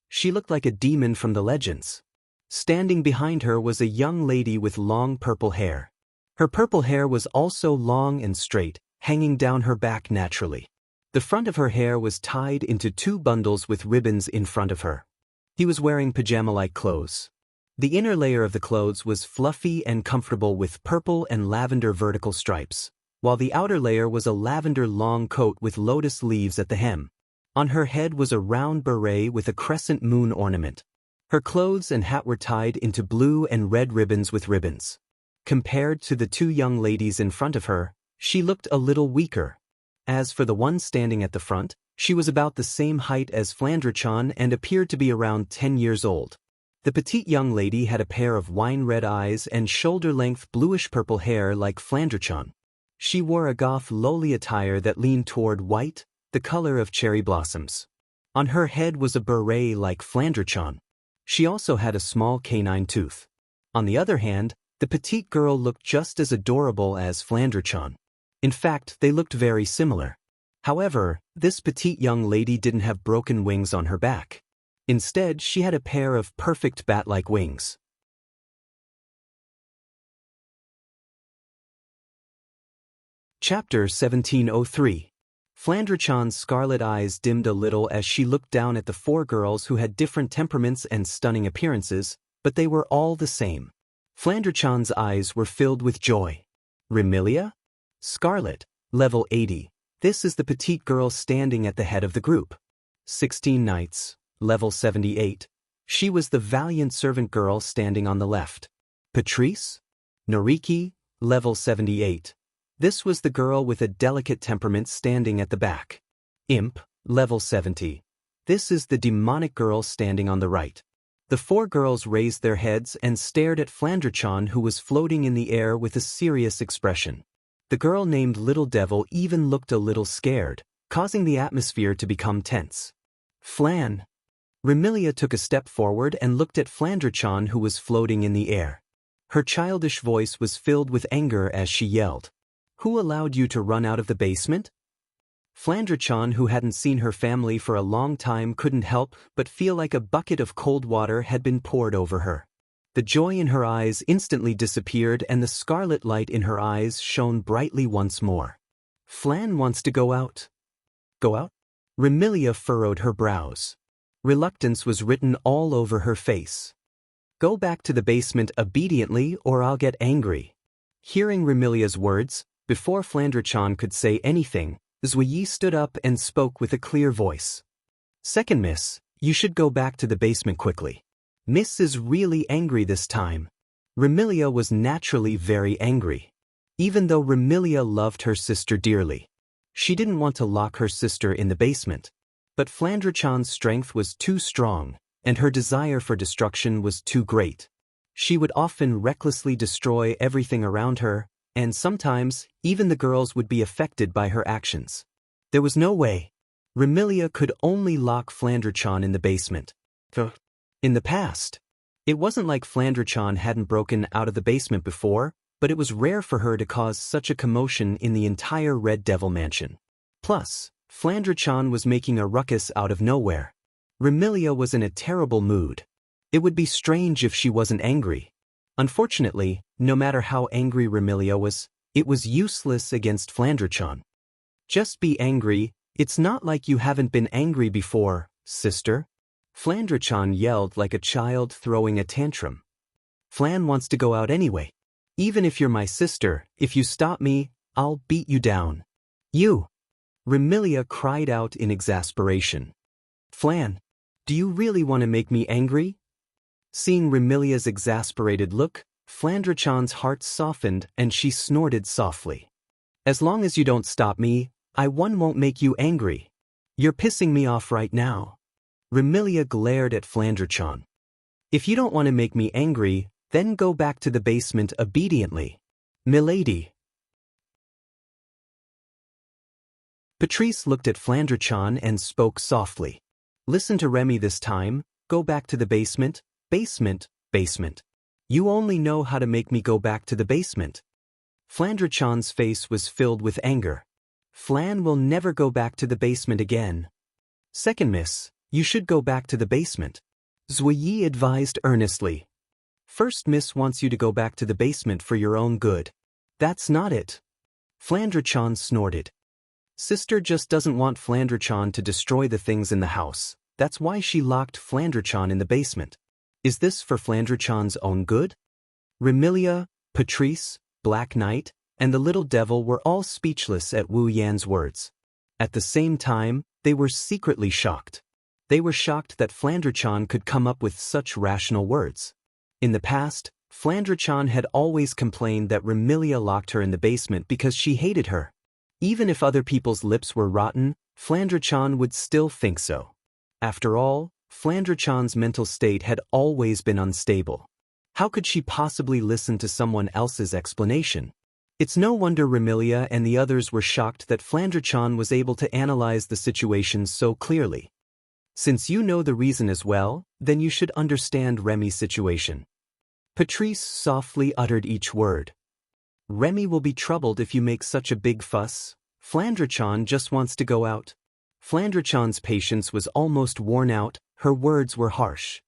She looked like a demon from the legends. Standing behind her was a young lady with long purple hair. Her purple hair was also long and straight, hanging down her back naturally. The front of her hair was tied into 2 bundles with ribbons in front of her. He was wearing pajama-like clothes. The inner layer of the clothes was fluffy and comfortable with purple and lavender vertical stripes, while the outer layer was a lavender long coat with lotus leaves at the hem. On her head was a round beret with a crescent moon ornament. Her clothes and hat were tied into blue and red ribbons with ribbons. Compared to the 2 young ladies in front of her, She looked a little weaker. As for the one standing at the front, she was about the same height as Flandre-chan and appeared to be around 10 years old. The petite young lady had a pair of wine-red eyes and shoulder-length bluish-purple hair like Flandre-chan. She wore a goth lowly attire that leaned toward white, the color of cherry blossoms. On her head was a beret like Flandre-chan. She also had a small canine tooth. On the other hand, the petite girl looked just as adorable as Flandre-chan. In fact, they looked very similar. However, this petite young lady didn't have broken wings on her back. Instead, she had a pair of perfect bat-like wings. Chapter 1703. Flandre-chan's scarlet eyes dimmed a little as she looked down at the four girls who had different temperaments and stunning appearances, but they were all the same. Flandre-chan's eyes were filled with joy. Remilia? Scarlet, level 80. This is the petite girl standing at the head of the group. 16 Knights, level 78. She was the valiant servant girl standing on the left. Patrice? Noriki, level 78. This was the girl with a delicate temperament standing at the back. Imp, level 70. This is the demonic girl standing on the right. The four girls raised their heads and stared at Flandre-chan, who was floating in the air with a serious expression. The girl named Little Devil even looked a little scared, causing the atmosphere to become tense. Flan. Remilia took a step forward and looked at Flandre-chan, who was floating in the air. Her childish voice was filled with anger as she yelled, "Who allowed you to run out of the basement?" Flandre-chan, who hadn't seen her family for a long time, couldn't help but feel like a bucket of cold water had been poured over her. The joy in her eyes instantly disappeared and the scarlet light in her eyes shone brightly once more. Flan wants to go out. Go out? Remilia furrowed her brows. Reluctance was written all over her face. Go back to the basement obediently or I'll get angry. Hearing Remilia's words, before Flandre-chan could say anything, Zhuyi stood up and spoke with a clear voice. Second miss, you should go back to the basement quickly. Miss is really angry this time. Remilia was naturally very angry. Even though Remilia loved her sister dearly, she didn't want to lock her sister in the basement. But Flandre-chan's strength was too strong, and her desire for destruction was too great. She would often recklessly destroy everything around her, and sometimes, even the girls would be affected by her actions. There was no way. Remilia could only lock Flandre-chan in the basement. In the past, it wasn't like Flandre-chan hadn't broken out of the basement before, but it was rare for her to cause such a commotion in the entire Red Devil Mansion. Plus, Flandre-chan was making a ruckus out of nowhere. Remilia was in a terrible mood. It would be strange if she wasn't angry. Unfortunately, no matter how angry Remilia was, it was useless against Flandre-chan. Just be angry, it's not like you haven't been angry before, sister. Flandre-chan yelled like a child throwing a tantrum. Flan wants to go out anyway. Even if you're my sister, if you stop me, I'll beat you down. You! Remilia cried out in exasperation. Flan, do you really want to make me angry? Seeing Remilia's exasperated look, Flandre-chan's heart softened and she snorted softly. As long as you don't stop me, I won't make you angry. You're pissing me off right now. Remilia glared at Flandre-chan. If you don't want to make me angry, then go back to the basement obediently. Milady. Patrice looked at Flandre-chan and spoke softly. Listen to Remy this time, go back to the basement, basement, basement. You only know how to make me go back to the basement. Flandre-chan's face was filled with anger. Flan will never go back to the basement again. Second miss, you should go back to the basement. Zhuyi advised earnestly. First miss wants you to go back to the basement for your own good. That's not it. Flandre-chan snorted. Sister just doesn't want Flandre-chan to destroy the things in the house. That's why she locked Flandre-chan in the basement. Is this for Flandre-chan's own good? Remilia, Patrice, Black Knight, and the Little Devil were all speechless at Wu Yan's words. At the same time, they were secretly shocked. They were shocked that Flandre-chan could come up with such rational words. In the past, Flandre-chan had always complained that Remilia locked her in the basement because she hated her. Even if other people's lips were rotten, Flandre-chan would still think so. After all, Flandre-chan's mental state had always been unstable. How could she possibly listen to someone else's explanation? It's no wonder Remilia and the others were shocked that Flandre-chan was able to analyze the situation so clearly. Since you know the reason as well, then you should understand Remy's situation. Patrice softly uttered each word. Remy will be troubled if you make such a big fuss. Flandre-chan just wants to go out. Flandre-chan's patience was almost worn out, her words were harsh.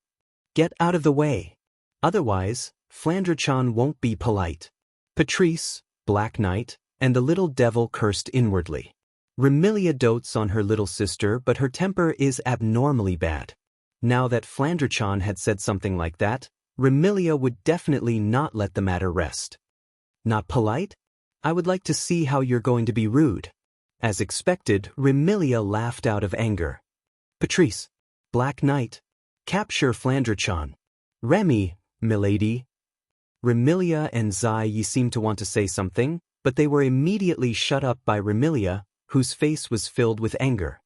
Get out of the way. Otherwise, Flandre-chan won't be polite. Patrice, Black Knight, and the little devil cursed inwardly. Remilia dotes on her little sister, but her temper is abnormally bad. Now that Flandre-chan had said something like that, Remilia would definitely not let the matter rest. Not polite? I would like to see how you're going to be rude. As expected, Remilia laughed out of anger. Patrice, Black Knight, capture Flandre-chan. Remy, milady. Remilia and Zai Yi seemed to want to say something, but they were immediately shut up by Remilia, whose face was filled with anger.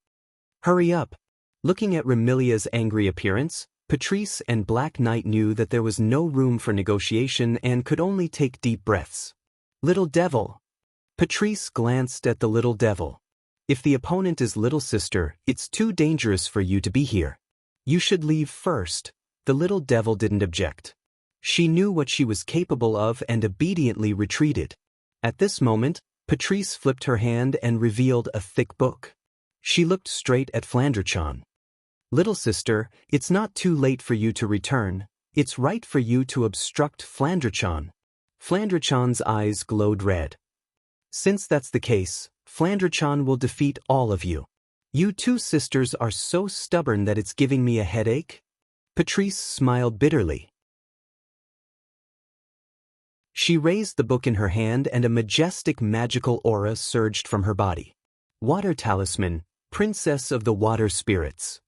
Hurry up. Looking at Remilia's angry appearance, Patrice and Black Knight knew that there was no room for negotiation and could only take deep breaths. Little devil. Patrice glanced at the little devil. If the opponent is little sister, it's too dangerous for you to be here. You should leave first. The little devil didn't object. She knew what she was capable of and obediently retreated. At this moment, Patrice flipped her hand and revealed a thick book. She looked straight at Flandre-chan. Little sister, it's not too late for you to return. It's right for you to obstruct Flandre-chan. Flandre-chan's eyes glowed red. Since that's the case, Flandre-chan will defeat all of you. You two sisters are so stubborn that it's giving me a headache? Patrice smiled bitterly. She raised the book in her hand and a majestic magical aura surged from her body. Water Talisman, Princess of the Water Spirits.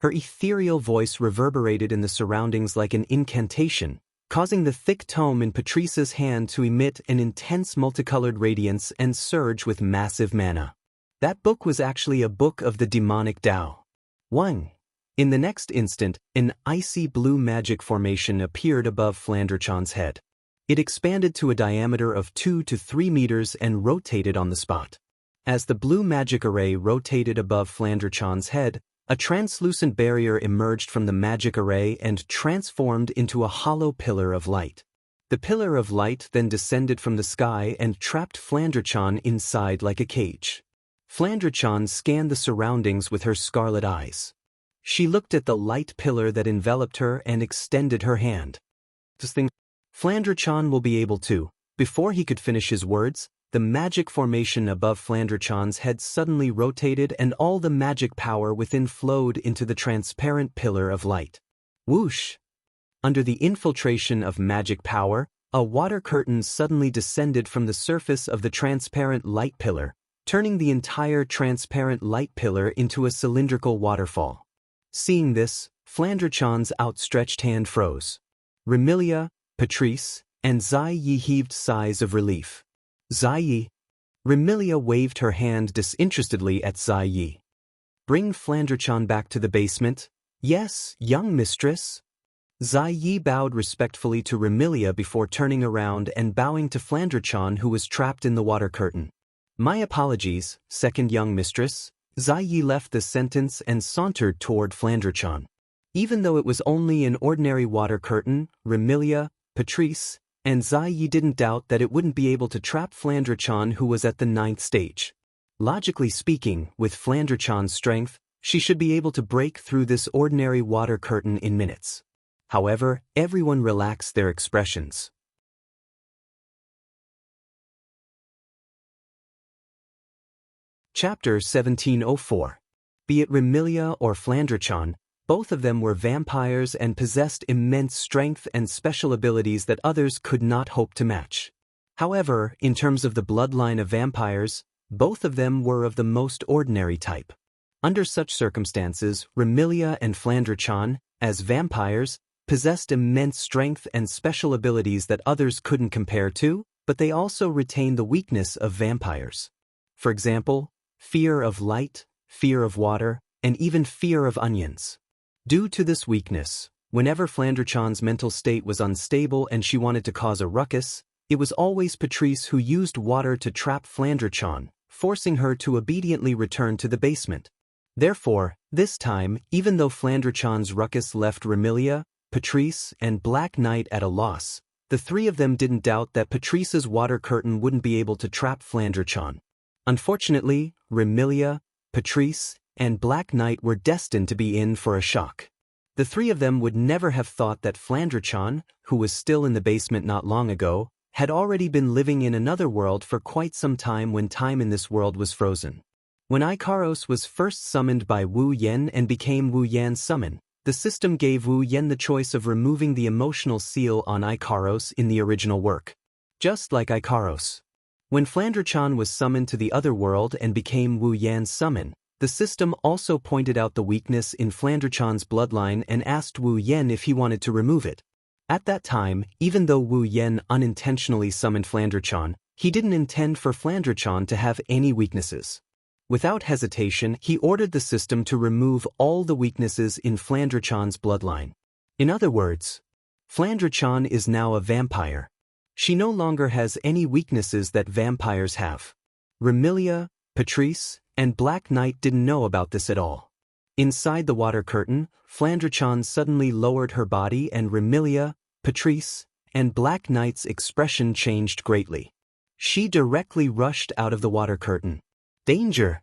Her ethereal voice reverberated in the surroundings like an incantation, causing the thick tome in Patrice's hand to emit an intense multicolored radiance and surge with massive mana. That book was actually a book of the demonic Tao. 1. In the next instant, an icy blue magic formation appeared above Flandre-chan's head. It expanded to a diameter of 2 to 3 meters and rotated on the spot. As the blue magic array rotated above Flandre-chan's head, a translucent barrier emerged from the magic array and transformed into a hollow pillar of light. The pillar of light then descended from the sky and trapped Flandre-chan inside like a cage. Flandre-chan scanned the surroundings with her scarlet eyes. She looked at the light pillar that enveloped her and extended her hand. Flandre-chan will be able to. Before he could finish his words, the magic formation above Flandre-chan's head suddenly rotated and all the magic power within flowed into the transparent pillar of light. Whoosh! Under the infiltration of magic power, a water curtain suddenly descended from the surface of the transparent light pillar, turning the entire transparent light pillar into a cylindrical waterfall. Seeing this, Flandre-chan's outstretched hand froze. Remilia, Patrice, and Zai Yi heaved sighs of relief. Zai Yi. Remilia waved her hand disinterestedly at Zai Yi. Bring Flandre-chan back to the basement. Yes, young mistress. Zai Yi bowed respectfully to Remilia before turning around and bowing to Flandre-chan, who was trapped in the water curtain. My apologies, second young mistress. Zai Yi left the sentence and sauntered toward Flandre-chan. Even though it was only an ordinary water curtain, Remilia, Patrice, and Zai Yi didn't doubt that it wouldn't be able to trap Flandre-chan, who was at the 9th stage. Logically speaking, with Flandre-chan's strength, she should be able to break through this ordinary water curtain in minutes. However, everyone relaxed their expressions. Chapter 1704. Be it Remilia or Flandre-chan, both of them were vampires and possessed immense strength and special abilities that others could not hope to match. However, in terms of the bloodline of vampires, both of them were of the most ordinary type. Under such circumstances, Remilia and Flandre-chan, as vampires, possessed immense strength and special abilities that others couldn't compare to, but they also retained the weakness of vampires. For example, fear of light, fear of water, and even fear of onions. Due to this weakness, whenever Flandrachan's mental state was unstable and she wanted to cause a ruckus, it was always Patrice who used water to trap Flandrachan, forcing her to obediently return to the basement. Therefore, this time, even though Flandrachan's ruckus left Remilia, Patrice, and Black Knight at a loss, the three of them didn't doubt that Patrice's water curtain wouldn't be able to trap Flandrachan. Unfortunately, Remilia, Patrice, and Black Knight were destined to be in for a shock. The three of them would never have thought that Flandrachan, who was still in the basement not long ago, had already been living in another world for quite some time when time in this world was frozen. When Ikaros was first summoned by Wu Yen and became Wu Yan's summon, the system gave Wu Yen the choice of removing the emotional seal on Ikaros in the original work. Just like Ikaros. When Flandrachan was summoned to the other world and became Wu Yan's summon, the system also pointed out the weakness in Flandrachan's bloodline and asked Wu Yen if he wanted to remove it. At that time, even though Wu Yen unintentionally summoned Flandrachan, he didn't intend for Flandrachan to have any weaknesses. Without hesitation, he ordered the system to remove all the weaknesses in Flandrachan's bloodline. In other words, Flandrachan is now a vampire. She no longer has any weaknesses that vampires have. Remilia, Patrice, and Black Knight didn't know about this at all. Inside the water curtain, Flandrachan suddenly lowered her body and Remilia, Patrice, and Black Knight's expression changed greatly. She directly rushed out of the water curtain. Danger!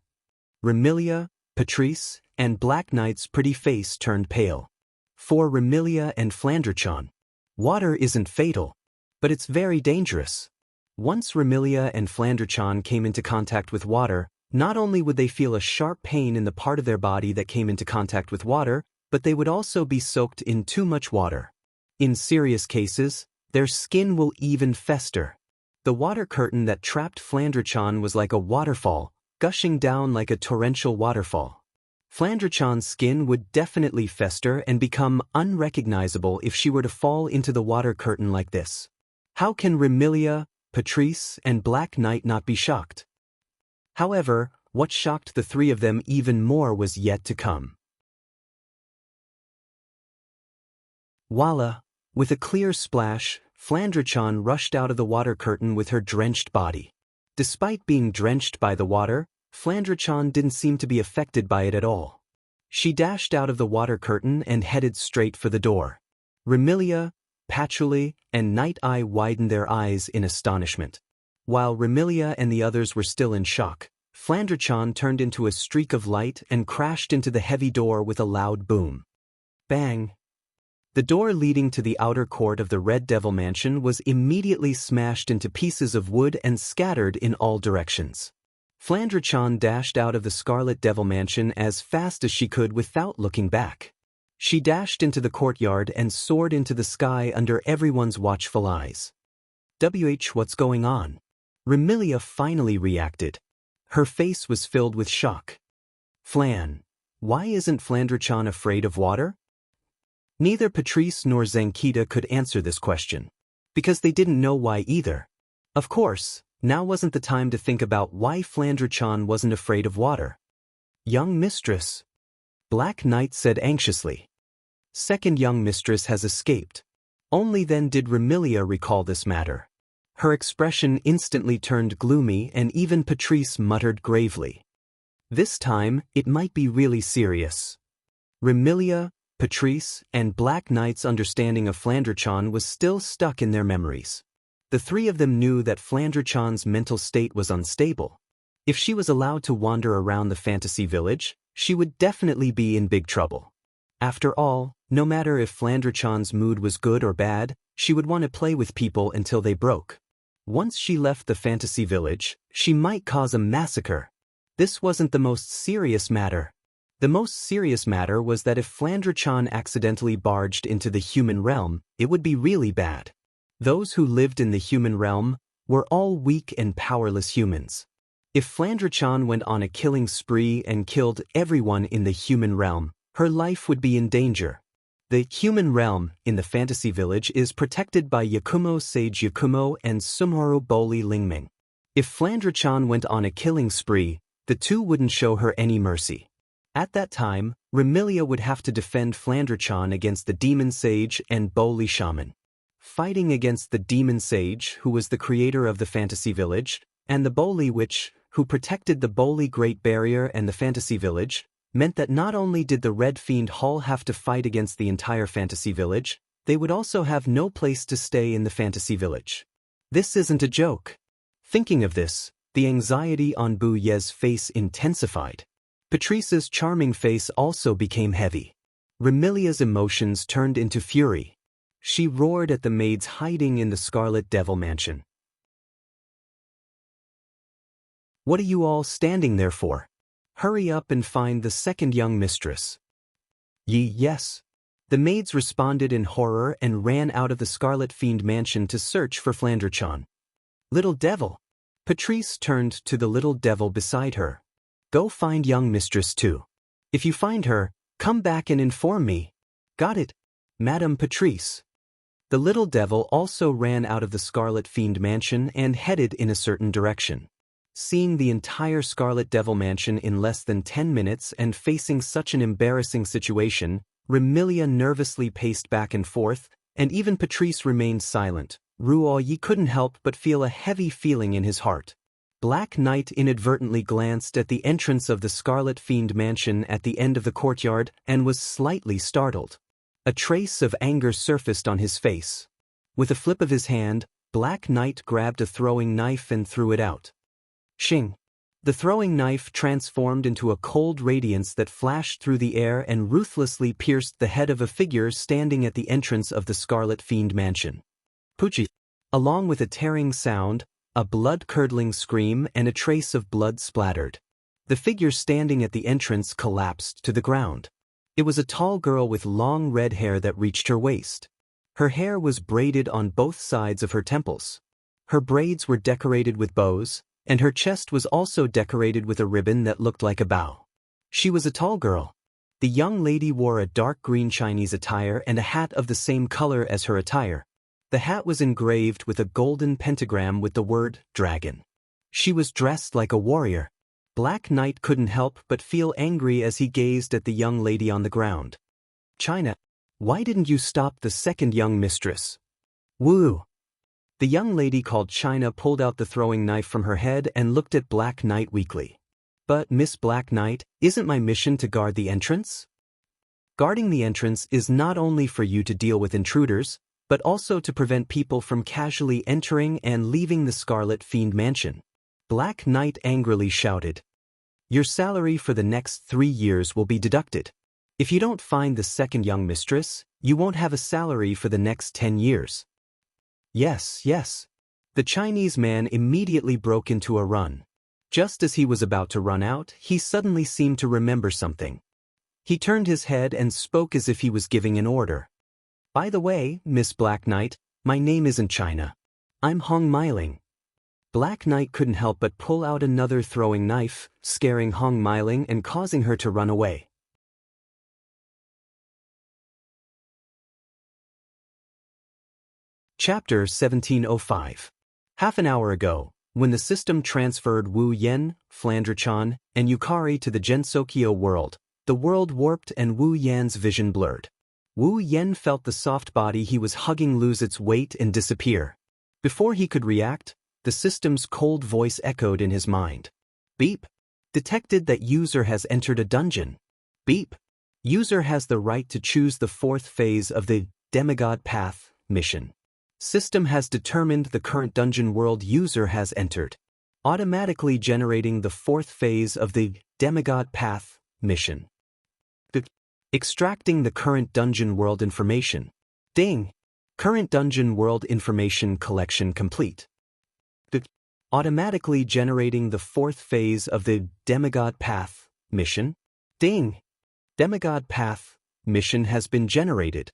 Remilia, Patrice, and Black Knight's pretty face turned pale. For Remilia and Flandrachan, water isn't fatal, but it's very dangerous. Once Remilia and Flandrachan came into contact with water, not only would they feel a sharp pain in the part of their body that came into contact with water, but they would also be soaked in too much water. In serious cases, their skin will even fester. The water curtain that trapped Flandrachan was like a waterfall, gushing down like a torrential waterfall. Flandrachan's skin would definitely fester and become unrecognizable if she were to fall into the water curtain like this. How can Remilia, Patrice, and Black Knight not be shocked? However, what shocked the three of them even more was yet to come. Voila! With a clear splash, Flandrachan rushed out of the water curtain with her drenched body. Despite being drenched by the water, Flandrachan didn't seem to be affected by it at all. She dashed out of the water curtain and headed straight for the door. Remilia, Patchouli, and Night Eye widened their eyes in astonishment. While Remilia and the others were still in shock, Flandrachan turned into a streak of light and crashed into the heavy door with a loud boom. Bang! The door leading to the outer court of the Red Devil Mansion was immediately smashed into pieces of wood and scattered in all directions. Flandrachan dashed out of the Scarlet Devil Mansion as fast as she could without looking back. She dashed into the courtyard and soared into the sky under everyone's watchful eyes. What's going on? Remilia finally reacted. Her face was filled with shock. Flan, why isn't Flandrachan afraid of water? Neither Patrice nor Zankita could answer this question, because they didn't know why either. Of course, now wasn't the time to think about why Flandrachan wasn't afraid of water. Young mistress, Black Knight said anxiously. Second young mistress has escaped. Only then did Remilia recall this matter. Her expression instantly turned gloomy and even Patrice muttered gravely. This time, it might be really serious. Remilia, Patrice, and Black Knight's understanding of Flandrachan was still stuck in their memories. The three of them knew that Flandrachan's mental state was unstable. If she was allowed to wander around the fantasy village, she would definitely be in big trouble. After all, no matter if Flandrachan's mood was good or bad, she would want to play with people until they broke. Once she left the fantasy village, she might cause a massacre. This wasn't the most serious matter. The most serious matter was that if Flandrachan accidentally barged into the human realm, it would be really bad. Those who lived in the human realm were all weak and powerless humans. If Flandrachan went on a killing spree and killed everyone in the human realm, her life would be in danger. The human realm in the fantasy village is protected by Yakumo Sage Yakumo and Sumharu Boli Lingming. If Flandre-chan went on a killing spree, the two wouldn't show her any mercy. At that time, Remilia would have to defend Flandre-chan against the Demon Sage and Boli Shaman. Fighting against the Demon Sage, who was the creator of the fantasy village, and the Boli Witch, who protected the Boli Great Barrier and the fantasy village, meant that not only did the Red Fiend Hall have to fight against the entire fantasy village, they would also have no place to stay in the fantasy village. This isn't a joke. Thinking of this, the anxiety on Bu Ye's face intensified. Patrice's charming face also became heavy. Remilia's emotions turned into fury. She roared at the maids hiding in the Scarlet Devil Mansion. "What are you all standing there for? Hurry up and find the second young mistress." Yes. The maids responded in horror and ran out of the Scarlet Fiend Mansion to search for Flandre-chan. "Little devil." Patrice turned to the little devil beside her. "Go find young mistress too. If you find her, come back and inform me." "Got it, Madame Patrice." The little devil also ran out of the Scarlet Fiend Mansion and headed in a certain direction. Seeing the entire Scarlet Devil Mansion in less than 10 minutes and facing such an embarrassing situation, Remilia nervously paced back and forth, and even Patrice remained silent. Ruoyi couldn't help but feel a heavy feeling in his heart. Black Knight inadvertently glanced at the entrance of the Scarlet Fiend Mansion at the end of the courtyard and was slightly startled. A trace of anger surfaced on his face. With a flip of his hand, Black Knight grabbed a throwing knife and threw it out. Shing! The throwing knife transformed into a cold radiance that flashed through the air and ruthlessly pierced the head of a figure standing at the entrance of the Scarlet Fiend Mansion. Pucci! Along with a tearing sound, a blood-curdling scream and a trace of blood splattered. The figure standing at the entrance collapsed to the ground. It was a tall girl with long red hair that reached her waist. Her hair was braided on both sides of her temples. Her braids were decorated with bows, and her chest was also decorated with a ribbon that looked like a bow. She was a tall girl. The young lady wore a dark green Chinese attire and a hat of the same color as her attire. The hat was engraved with a golden pentagram with the word dragon. She was dressed like a warrior. Black Knight couldn't help but feel angry as he gazed at the young lady on the ground. "China, why didn't you stop the second young mistress?" "Woo!" The young lady called China pulled out the throwing knife from her head and looked at Black Knight weakly. "But Miss Black Knight, isn't my mission to guard the entrance?" "Guarding the entrance is not only for you to deal with intruders, but also to prevent people from casually entering and leaving the Scarlet Fiend Mansion." Black Knight angrily shouted. "Your salary for the next 3 years will be deducted. If you don't find the second young mistress, you won't have a salary for the next 10 years. Yes. The Chinese man immediately broke into a run. Just as he was about to run out, he suddenly seemed to remember something. He turned his head and spoke as if he was giving an order. "By the way, Miss Black Knight, my name isn't China. I'm Hong Meiling." Black Knight couldn't help but pull out another throwing knife, scaring Hong Meiling and causing her to run away. Chapter 1705. Half an hour ago, when the system transferred Wu Yen, Flandre-chan, and Yukari to the Gensokyo world, the world warped and Wu Yan's vision blurred. Wu Yen felt the soft body he was hugging lose its weight and disappear. Before he could react, the system's cold voice echoed in his mind. "Beep. Detected that user has entered a dungeon. Beep. User has the right to choose the 4th phase of the Demigod Path mission. System has determined the current dungeon world user has entered. Automatically generating the 4th phase of the Demigod Path mission. Extracting the current dungeon world information. Ding. Current dungeon world information collection complete. Automatically generating the 4th phase of the Demigod Path mission. Ding. Demigod Path mission has been generated.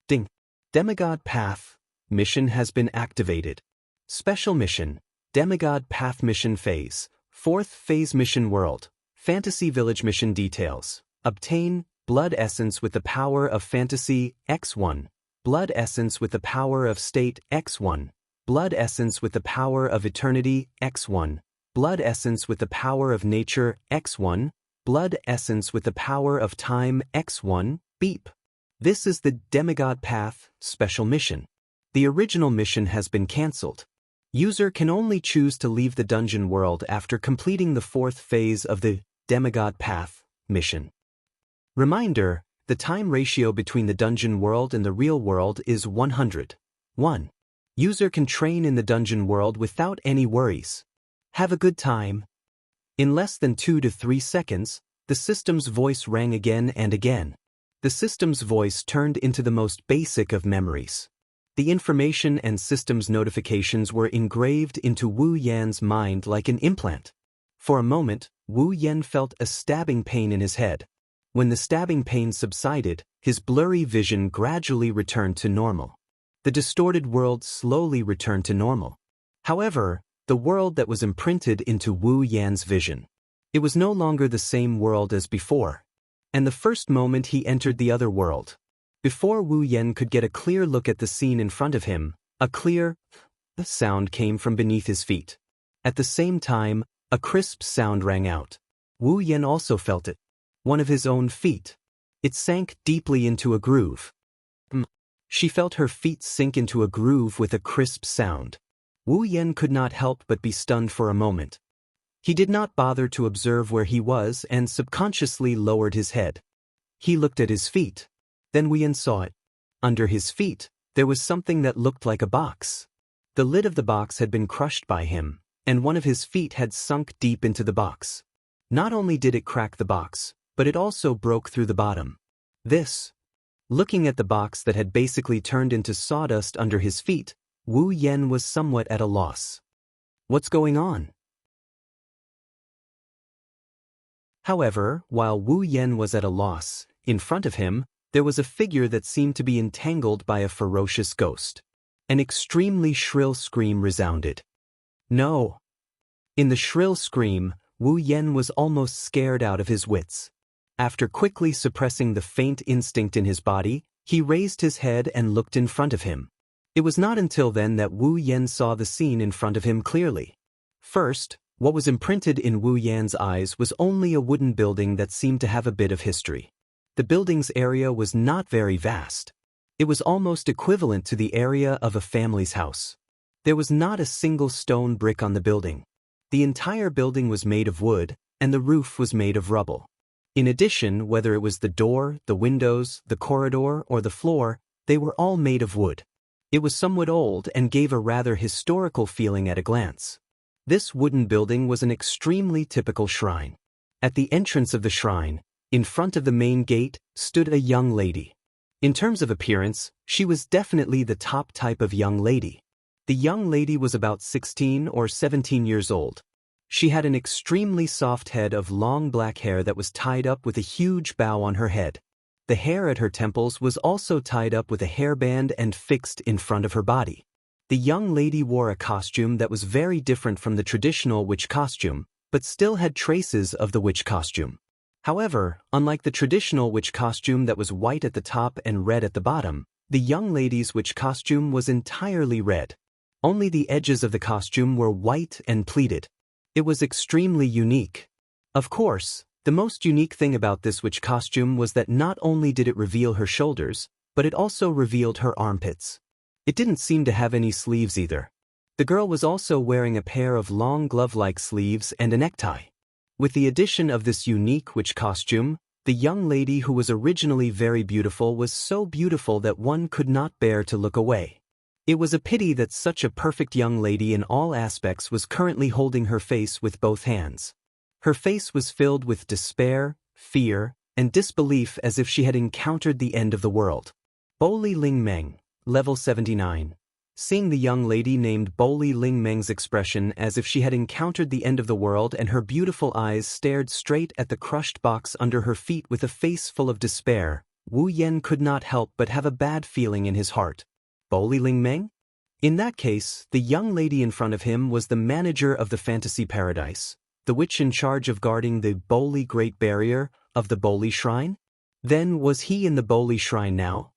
Ding. Demigod Path mission has been activated. Special mission, Demigod Path mission phase, 4th phase mission world, Fantasy Village mission details. Obtain blood essence with the power of fantasy x1, blood essence with the power of state x1, blood essence with the power of eternity x1, blood essence with the power of nature x1, blood essence with the power of time x1, beep. This is the Demigod Path special mission. The original mission has been cancelled. User can only choose to leave the dungeon world after completing the 4th phase of the Demigod Path mission. Reminder, the time ratio between the dungeon world and the real world is 100. 1. User can train in the dungeon world without any worries. Have a good time. In less than 2 to 3 seconds, the system's voice rang again and again. The system's voice turned into the most basic of memories. The information and system's notifications were engraved into Wu Yan's mind like an implant. For a moment, Wu Yan felt a stabbing pain in his head. When the stabbing pain subsided, his blurry vision gradually returned to normal. The distorted world slowly returned to normal. However, the world that was imprinted into Wu Yan's vision. It was no longer the same world as before. And the first moment he entered the other world. Before Wu Yan could get a clear look at the scene in front of him, a clear sound came from beneath his feet. At the same time, a crisp sound rang out. Wu Yan also felt it. One of his own feet. It sank deeply into a groove. She felt her feet sink into a groove with a crisp sound. Wu Yan could not help but be stunned for a moment. He did not bother to observe where he was and subconsciously lowered his head. He looked at his feet. Then Wu Yan saw it. Under his feet, there was something that looked like a box. The lid of the box had been crushed by him, and one of his feet had sunk deep into the box. Not only did it crack the box, but it also broke through the bottom. Looking at the box that had basically turned into sawdust under his feet, Wu Yan was somewhat at a loss. What's going on? However, while Wu Yan was at a loss, in front of him, there was a figure that seemed to be entangled by a ferocious ghost. An extremely shrill scream resounded. No! In the shrill scream, Wu Yan was almost scared out of his wits. After quickly suppressing the faint instinct in his body, he raised his head and looked in front of him. It was not until then that Wu Yan saw the scene in front of him clearly. First, what was imprinted in Wu Yan's eyes was only a wooden building that seemed to have a bit of history. The building's area was not very vast. It was almost equivalent to the area of a family's house. There was not a single stone brick on the building. The entire building was made of wood, and the roof was made of rubble. In addition, whether it was the door, the windows, the corridor, or the floor, they were all made of wood. It was somewhat old and gave a rather historical feeling at a glance. This wooden building was an extremely typical shrine. At the entrance of the shrine, in front of the main gate, stood a young lady. In terms of appearance, she was definitely the top type of young lady. The young lady was about 16 or 17 years old. She had an extremely soft head of long black hair that was tied up with a huge bow on her head. The hair at her temples was also tied up with a hairband and fixed in front of her body. The young lady wore a costume that was very different from the traditional witch costume, but still had traces of the witch costume. However, unlike the traditional witch costume that was white at the top and red at the bottom, the young lady's witch costume was entirely red. Only the edges of the costume were white and pleated. It was extremely unique. Of course, the most unique thing about this witch costume was that not only did it reveal her shoulders, but it also revealed her armpits. It didn't seem to have any sleeves either. The girl was also wearing a pair of long glove-like sleeves and a necktie. With the addition of this unique witch costume, the young lady who was originally very beautiful was so beautiful that one could not bear to look away. It was a pity that such a perfect young lady in all aspects was currently holding her face with both hands. Her face was filled with despair, fear, and disbelief as if she had encountered the end of the world. Boli Ling Meng, level 79. Seeing the young lady named Boli Ling Meng's expression as if she had encountered the end of the world and her beautiful eyes stared straight at the crushed box under her feet with a face full of despair, Wu Yan could not help but have a bad feeling in his heart. Boli Ling Meng? In that case, the young lady in front of him was the manager of the fantasy paradise, the witch in charge of guarding the Boli Great Barrier of the Boli Shrine? Then was he in the Boli shrine now?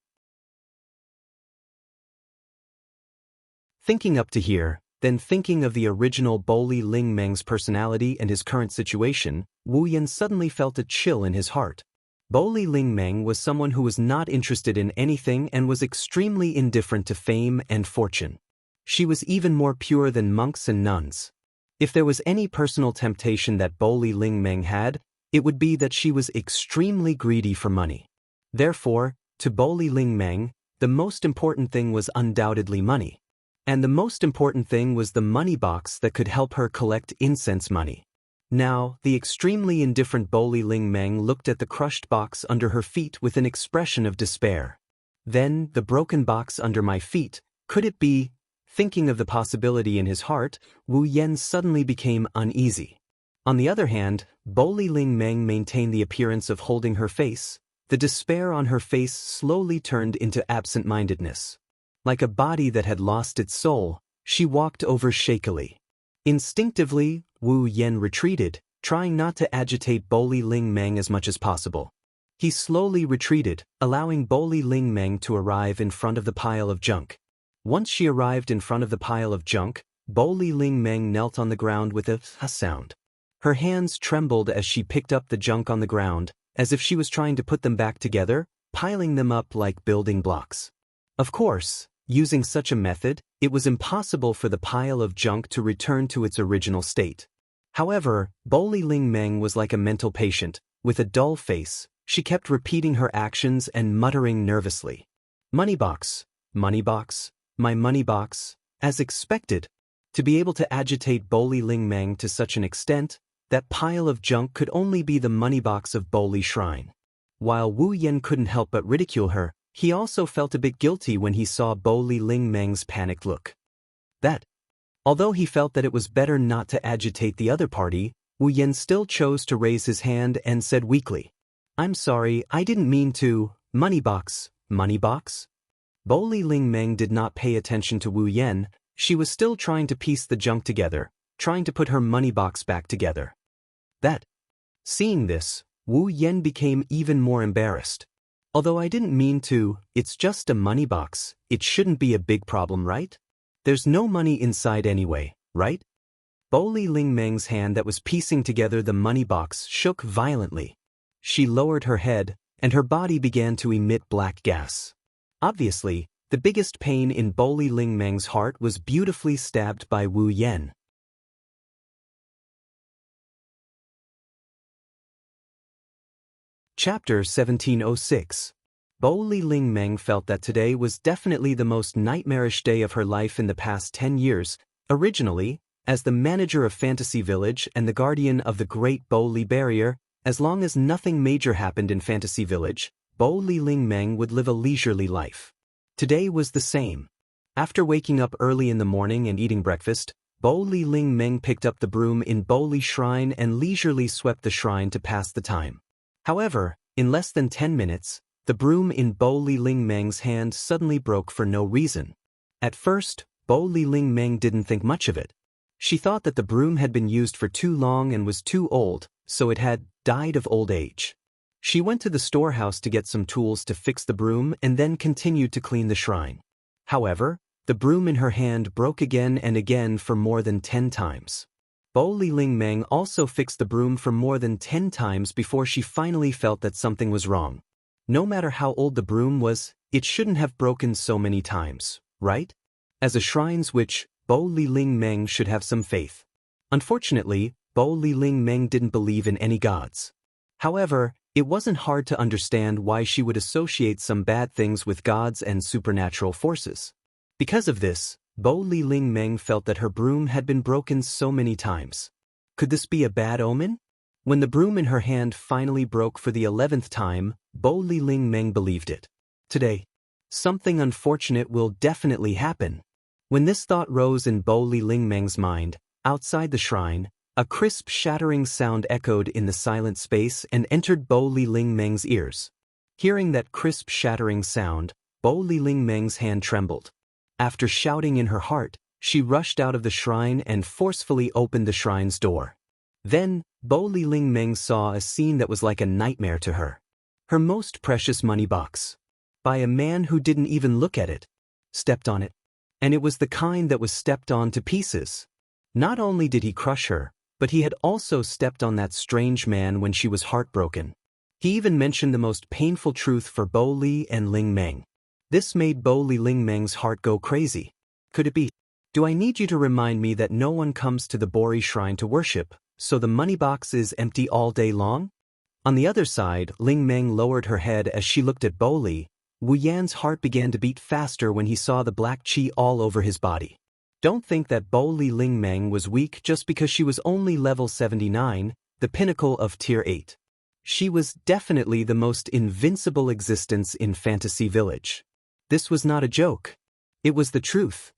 Thinking up to here, then thinking of the original Boli Ling Meng's personality and his current situation, Wu Yan suddenly felt a chill in his heart. Boli Ling Meng was someone who was not interested in anything and was extremely indifferent to fame and fortune. She was even more pure than monks and nuns. If there was any personal temptation that Boli Ling Meng had, it would be that she was extremely greedy for money. Therefore, to Boli Ling Meng, the most important thing was undoubtedly money. And the most important thing was the money box that could help her collect incense money. Now, the extremely indifferent Boli Ling Meng looked at the crushed box under her feet with an expression of despair. Then, the broken box under my feet, could it be? Thinking of the possibility in his heart, Wu Yan suddenly became uneasy. On the other hand, Boli Ling Meng maintained the appearance of holding her face. The despair on her face slowly turned into absent-mindedness. Like a body that had lost its soul, she walked over shakily. Instinctively, Wu Yan retreated, trying not to agitate Boli Ling Meng as much as possible. He slowly retreated, allowing Boli Ling Meng to arrive in front of the pile of junk. Once she arrived in front of the pile of junk, Boli Ling Meng knelt on the ground with a sound. Her hands trembled as she picked up the junk on the ground, as if she was trying to put them back together, piling them up like building blocks. Of course, using such a method, it was impossible for the pile of junk to return to its original state. However, Boli Ling Meng was like a mental patient. With a dull face, she kept repeating her actions and muttering nervously. Money box, my money box, as expected. To be able to agitate Boli Ling Meng to such an extent, that pile of junk could only be the money box of Boli Shrine. While Wu Yan couldn't help but ridicule her, he also felt a bit guilty when he saw Boli Ling Meng's panicked look. Although he felt that it was better not to agitate the other party, Wu Yan still chose to raise his hand and said weakly, "I'm sorry, I didn't mean to, money box, money box?" Boli Ling Meng did not pay attention to Wu Yan. She was still trying to piece the junk together, trying to put her money box back together. Seeing this, Wu Yan became even more embarrassed. "Although I didn't mean to, it's just a money box, it shouldn't be a big problem, right? There's no money inside anyway, right?" Boli Ling Meng's hand that was piecing together the money box shook violently. She lowered her head, and her body began to emit black gas. Obviously, the biggest pain in Boli Ling Meng's heart was beautifully stabbed by Wu Yan. Chapter 1706. Boli Ling Meng felt that today was definitely the most nightmarish day of her life in the past 10 years. Originally, as the manager of Fantasy Village and the guardian of the Great Boli Barrier, as long as nothing major happened in Fantasy Village, Boli Ling Meng would live a leisurely life. Today was the same. After waking up early in the morning and eating breakfast, Boli Ling Meng picked up the broom in Boli Shrine and leisurely swept the shrine to pass the time. However, in less than 10 minutes, the broom in Boli Ling Meng's hand suddenly broke for no reason. At first, Boli Ling Meng didn't think much of it. She thought that the broom had been used for too long and was too old, so it had died of old age. She went to the storehouse to get some tools to fix the broom and then continued to clean the shrine. However, the broom in her hand broke again and again for more than 10 times. Boli Ling Meng also fixed the broom for more than 10 times before she finally felt that something was wrong. No matter how old the broom was, it shouldn't have broken so many times, right? As a shrine's witch, Boli Ling Meng should have some faith. Unfortunately, Boli Ling Meng didn't believe in any gods. However, it wasn't hard to understand why she would associate some bad things with gods and supernatural forces. Because of this, Boli Ling Meng felt that her broom had been broken so many times. Could this be a bad omen? When the broom in her hand finally broke for the 11th time, Boli Ling Meng believed it. Today, something unfortunate will definitely happen. When this thought rose in Boli Ling Meng's mind, outside the shrine, a crisp shattering sound echoed in the silent space and entered Boli Ling Meng's ears. Hearing that crisp shattering sound, Boli Ling Meng's hand trembled. After shouting in her heart, she rushed out of the shrine and forcefully opened the shrine's door. Then, Boli Ling Meng saw a scene that was like a nightmare to her. Her most precious money box. By a man who didn't even look at it. Stepped on it. And it was the kind that was stepped on to pieces. Not only did he crush her, but he had also stepped on that strange man when she was heartbroken. He even mentioned the most painful truth for Bo Li and Ling Meng. This made Bo Li Ling Meng's heart go crazy. Could it be? Do I need you to remind me that no one comes to the Bori shrine to worship, so the money box is empty all day long? On the other side, Ling Meng lowered her head as she looked at Bo Li. Wu Yan's heart began to beat faster when he saw the black qi all over his body. Don't think that Bo Li Ling Meng was weak just because she was only level 79, the pinnacle of tier 8. She was definitely the most invincible existence in Fantasy Village. This was not a joke. It was the truth.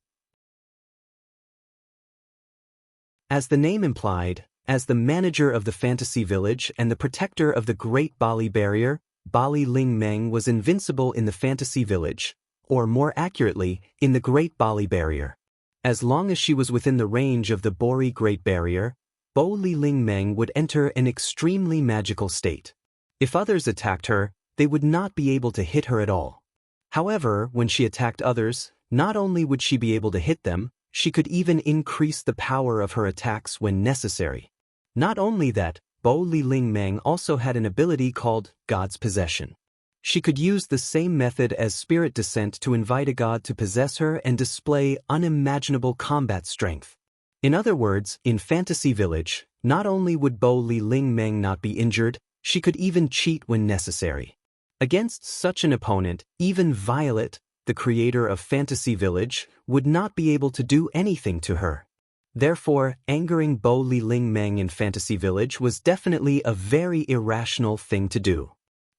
As the name implied, as the manager of the Fantasy Village and the protector of the Great Bali Barrier, Bali Ling Meng was invincible in the Fantasy Village, or more accurately, in the Great Bali Barrier. As long as she was within the range of the Bori Great Barrier, Bo Li Ling Meng would enter an extremely magical state. If others attacked her, they would not be able to hit her at all. However, when she attacked others, not only would she be able to hit them, she could even increase the power of her attacks when necessary. Not only that, Bo Li Ling Meng also had an ability called God's Possession. She could use the same method as Spirit Descent to invite a god to possess her and display unimaginable combat strength. In other words, in Fantasy Village, not only would Bo Li Ling Meng not be injured, she could even cheat when necessary. Against such an opponent, even Violet, the creator of Fantasy Village, would not be able to do anything to her. Therefore, angering Bo Li Ling Meng in Fantasy Village was definitely a very irrational thing to do.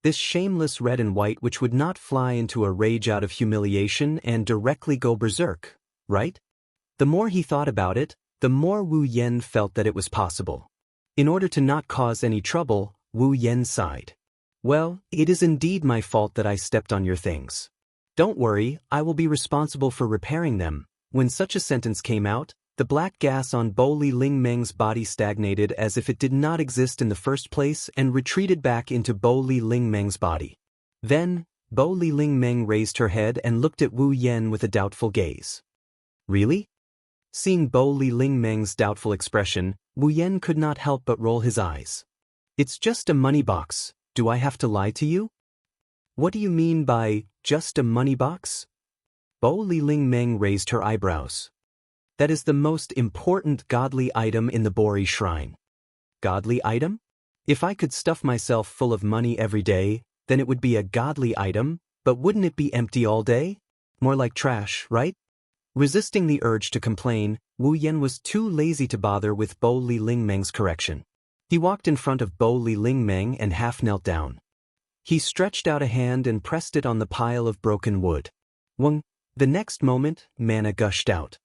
This shameless red and white which would not fly into a rage out of humiliation and directly go berserk, right? The more he thought about it, the more Wu Yan felt that it was possible. In order to not cause any trouble, Wu Yan sighed. Well, it is indeed my fault that I stepped on your things. Don't worry, I will be responsible for repairing them. When such a sentence came out, the black gas on Bo Li Ling Meng's body stagnated as if it did not exist in the first place and retreated back into Bo Li Ling Meng's body. Then, Bo Li Ling Meng raised her head and looked at Wu Yan with a doubtful gaze. Really? Seeing Bo Li Ling Meng's doubtful expression, Wu Yan could not help but roll his eyes. It's just a money box. Do I have to lie to you? What do you mean by, just a money box? Bo Li Ling Meng raised her eyebrows. That is the most important godly item in the Bori Shrine. Godly item? If I could stuff myself full of money every day, then it would be a godly item, but wouldn't it be empty all day? More like trash, right? Resisting the urge to complain, Wu Yan was too lazy to bother with Bo Li Ling Meng's correction. He walked in front of Bo Li Ling Meng and half knelt down. He stretched out a hand and pressed it on the pile of broken wood. Wung. The next moment, mana gushed out.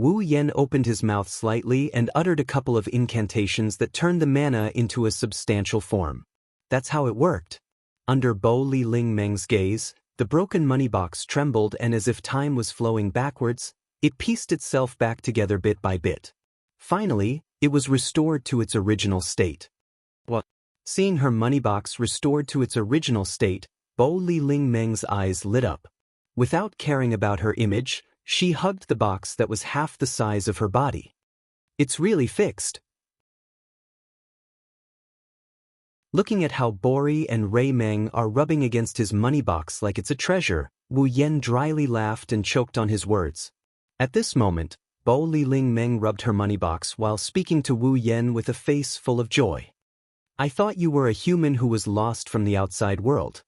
Wu Yan opened his mouth slightly and uttered a couple of incantations that turned the mana into a substantial form. That's how it worked. Under Bo Li Ling Meng's gaze, the broken money box trembled and as if time was flowing backwards, it pieced itself back together bit by bit. Finally, it was restored to its original state. What? Seeing her money box restored to its original state, Bo Li Ling Meng's eyes lit up. Without caring about her image, she hugged the box that was half the size of her body. It's really fixed. Looking at how Bori and Ray Meng are rubbing against his money box like it's a treasure, Wu Yan dryly laughed and choked on his words. At this moment, Bo Li Ling Meng rubbed her money box while speaking to Wu Yan with a face full of joy. I thought you were a human who was lost from the outside world.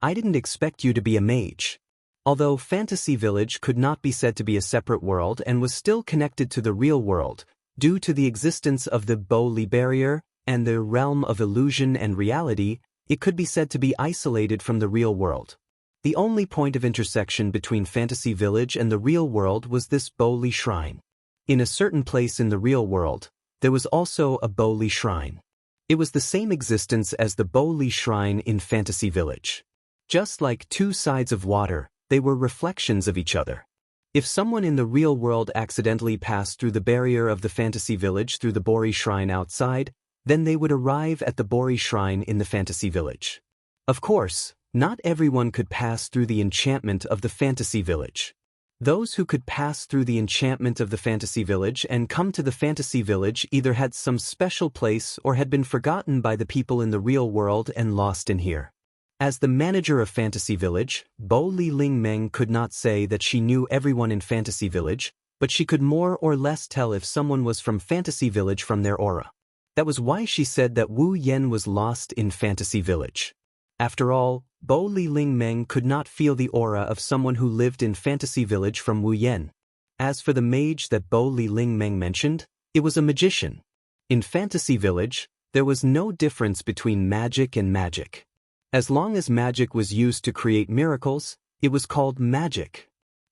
I didn't expect you to be a mage. Although Fantasy Village could not be said to be a separate world and was still connected to the real world, due to the existence of the Bo Li barrier and the realm of illusion and reality, it could be said to be isolated from the real world. The only point of intersection between Fantasy Village and the real world was this Bo Li shrine. In a certain place in the real world, there was also a Bo Li shrine. It was the same existence as the Bo Li shrine in Fantasy Village. Just like two sides of water, they were reflections of each other. If someone in the real world accidentally passed through the barrier of the Fantasy Village through the Bori Shrine outside, then they would arrive at the Bori Shrine in the Fantasy Village. Of course, not everyone could pass through the enchantment of the fantasy village. Those who could pass through the enchantment of the fantasy village and come to the fantasy village either had some special place or had been forgotten by the people in the real world and lost in here. As the manager of Fantasy Village, Bo Li Ling Meng could not say that she knew everyone in Fantasy Village, but she could more or less tell if someone was from Fantasy Village from their aura. That was why she said that Wu Yen was lost in Fantasy Village. After all, Bo Li Ling Meng could not feel the aura of someone who lived in Fantasy Village from Wu Yen. As for the mage that Bo Li Ling Meng mentioned, it was a magician. In Fantasy Village, there was no difference between magic and magic. As long as magic was used to create miracles, it was called magic.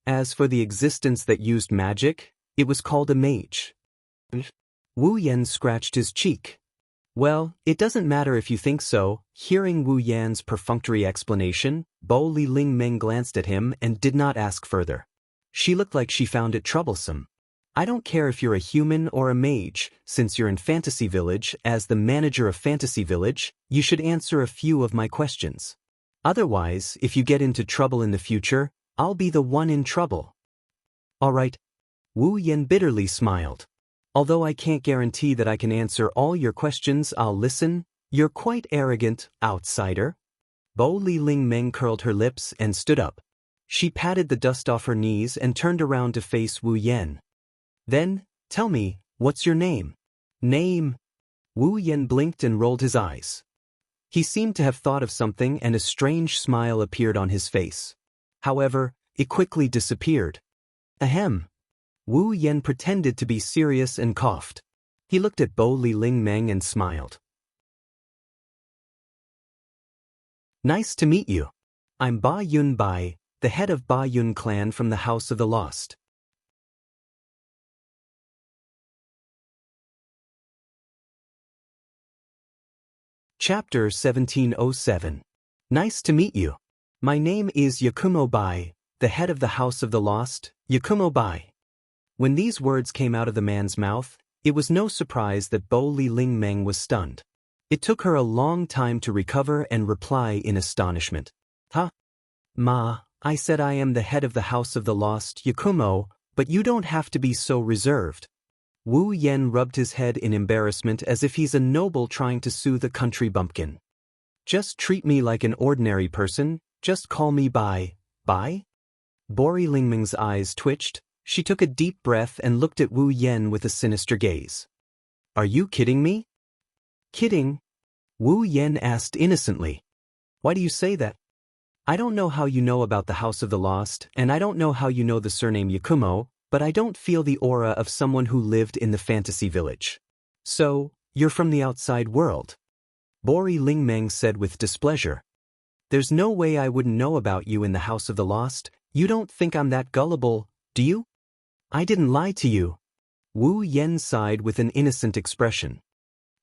As for the existence that used magic, it was called a mage. Wu Yen scratched his cheek. Well, it doesn't matter if you think so. Hearing Wu Yan's perfunctory explanation, Bo Li Ling Meng glanced at him and did not ask further. She looked like she found it troublesome. I don't care if you're a human or a mage, since you're in Fantasy Village. As the manager of Fantasy Village, you should answer a few of my questions. Otherwise, if you get into trouble in the future, I'll be the one in trouble. All right. Wu Yen bitterly smiled. Although I can't guarantee that I can answer all your questions, I'll listen. You're quite arrogant, outsider. Bo Li Ling Meng curled her lips and stood up. She patted the dust off her knees and turned around to face Wu Yen. Then, tell me, what's your name? Name? Wu Yen blinked and rolled his eyes. He seemed to have thought of something and a strange smile appeared on his face. However, it quickly disappeared. Ahem. Wu Yen pretended to be serious and coughed. He looked at Bo Li Ling Meng and smiled. Nice to meet you. I'm Ba Yun Bai, the head of Ba Yun clan from the House of the Lost. Chapter 1707. Nice to meet you. My name is Yakumo Bai, the head of the House of the Lost, Yakumo Bai. When these words came out of the man's mouth, it was no surprise that Bo Li Ling Meng was stunned. It took her a long time to recover and reply in astonishment. Huh? Ma, I said I am the head of the House of the Lost, Yakumo, but you don't have to be so reserved. Wu Yen rubbed his head in embarrassment as if he's a noble trying to soothe a country bumpkin. Just treat me like an ordinary person, just call me Bai. Bai? Bori Lingming's eyes twitched. She took a deep breath and looked at Wu Yen with a sinister gaze. Are you kidding me? Kidding? Wu Yen asked innocently. Why do you say that? I don't know how you know about the House of the Lost, and I don't know how you know the surname Yakumo, but I don't feel the aura of someone who lived in the Fantasy Village. So, you're from the outside world? Bori Lingmeng said with displeasure. There's no way I wouldn't know about you in the House of the Lost. You don't think I'm that gullible, do you? I didn't lie to you. Wu Yen sighed with an innocent expression.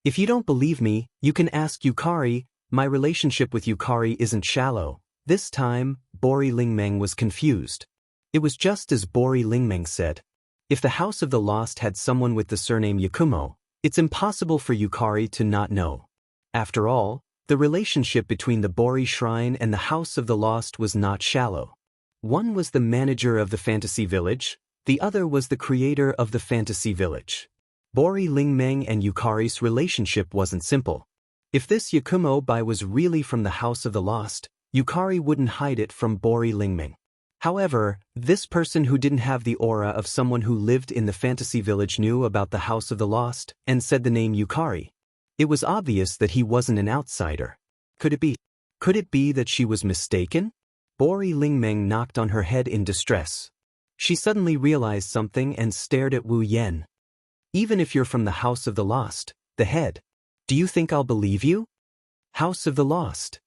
If you don't believe me, you can ask Yukari. My relationship with Yukari isn't shallow. This time, Bori Lingmeng was confused. It was just as Bori Lingmeng said. If the House of the Lost had someone with the surname Yakumo, it's impossible for Yukari to not know. After all, the relationship between the Bori Shrine and the House of the Lost was not shallow. One was the manager of the Fantasy Village, the other was the creator of the Fantasy Village. Bori Lingmeng and Yukari's relationship wasn't simple. If this Yakumo Bai was really from the House of the Lost, Yukari wouldn't hide it from Bori Lingmeng. However, this person who didn't have the aura of someone who lived in the Fantasy Village knew about the House of the Lost and said the name Yukari. It was obvious that he wasn't an outsider. Could it be? Could it be that she was mistaken? Bori Lingmeng knocked on her head in distress. She suddenly realized something and stared at Wu Yen. Even if you're from the House of the Lost, the head, do you think I'll believe you? House of the Lost.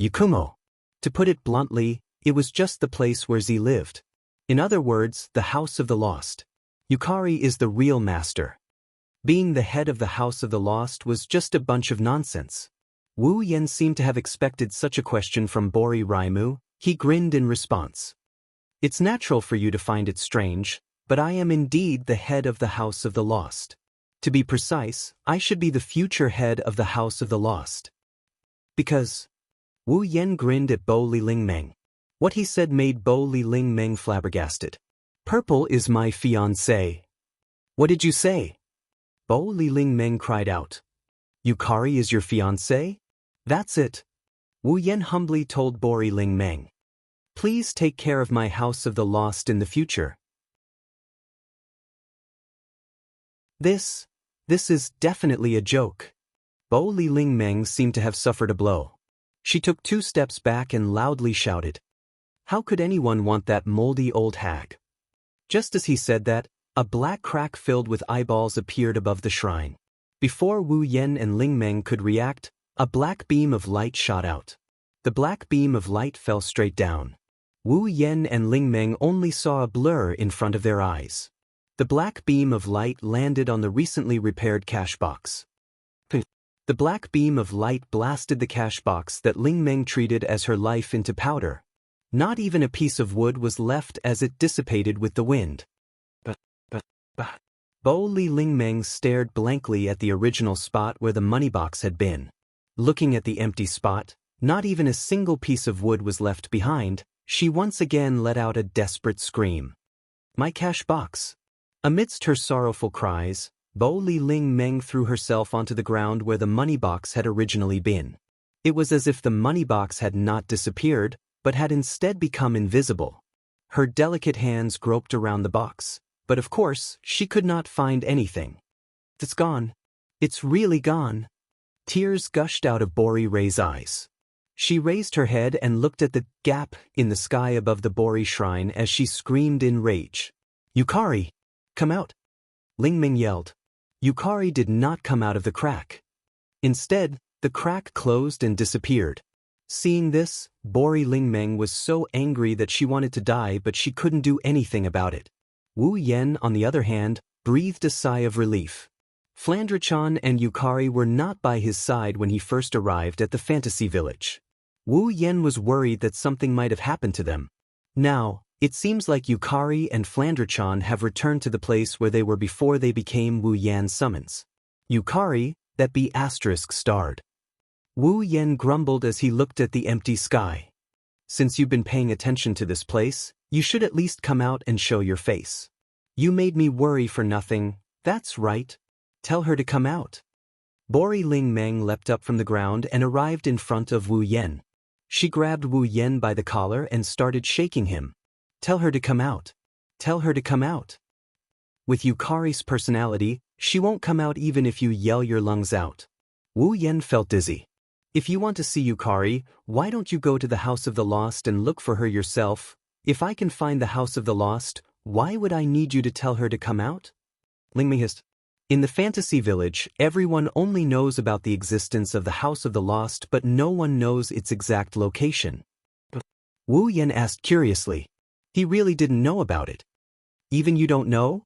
Yakumo. To put it bluntly, it was just the place where Z lived. In other words, the House of the Lost. Yukari is the real master. Being the head of the House of the Lost was just a bunch of nonsense. Wu Yen seemed to have expected such a question from Bori Raimu. He grinned in response. It's natural for you to find it strange, but I am indeed the head of the House of the Lost. To be precise, I should be the future head of the House of the Lost. Because Wu Yan grinned at Bo Li Ling Meng. What he said made Bo Li Ling Meng flabbergasted. Purple is my fiancé. What did you say? Bo Li Ling Meng cried out. Yukari is your fiancé? That's it. Wu Yan humbly told Bo Li Ling Meng. Please take care of my house of the lost in the future. This is definitely a joke. Bo Li Ling Meng seemed to have suffered a blow. She took 2 steps back and loudly shouted. How could anyone want that moldy old hag? Just as he said that, a black crack filled with eyeballs appeared above the shrine. Before Wu Yan and Ling Meng could react, a black beam of light shot out. The black beam of light fell straight down. Wu Yan and Ling Meng only saw a blur in front of their eyes. The black beam of light landed on the recently repaired cash box. The black beam of light blasted the cash box that Ling Meng treated as her life into powder. Not even a piece of wood was left as it dissipated with the wind. Bo Li Ling Meng stared blankly at the original spot where the money box had been. Looking at the empty spot, not even a single piece of wood was left behind, she once again let out a desperate scream. My cash box. Amidst her sorrowful cries, Bo Li Ling Meng threw herself onto the ground where the money box had originally been. It was as if the money box had not disappeared, but had instead become invisible. Her delicate hands groped around the box, but of course, she could not find anything. It's gone. It's really gone. Tears gushed out of Bori Rei's eyes. She raised her head and looked at the gap in the sky above the Bori shrine as she screamed in rage. Yukari! Come out! Ling Meng yelled. Yukari did not come out of the crack. Instead, the crack closed and disappeared. Seeing this, Bori Ling Meng was so angry that she wanted to die, but she couldn't do anything about it. Wu Yan, on the other hand, breathed a sigh of relief. Flandre-chan and Yukari were not by his side when he first arrived at the fantasy village. Wu Yan was worried that something might have happened to them. Now, it seems like Yukari and Flandre-chan have returned to the place where they were before they became Wu Yan's summons. Yukari, that be *starred. Wu Yan grumbled as he looked at the empty sky. Since you've been paying attention to this place, you should at least come out and show your face. You made me worry for nothing, that's right. Tell her to come out. Bori Ling Meng leapt up from the ground and arrived in front of Wu Yan. She grabbed Wu Yan by the collar and started shaking him. Tell her to come out. Tell her to come out. With Yukari's personality, she won't come out even if you yell your lungs out. Wu Yan felt dizzy. If you want to see Yukari, why don't you go to the House of the Lost and look for her yourself? If I can find the House of the Lost, why would I need you to tell her to come out? Ling Meng hissed. In the fantasy village, everyone only knows about the existence of the House of the Lost, but no one knows its exact location. Wu Yan asked curiously. He really didn't know about it. Even you don't know?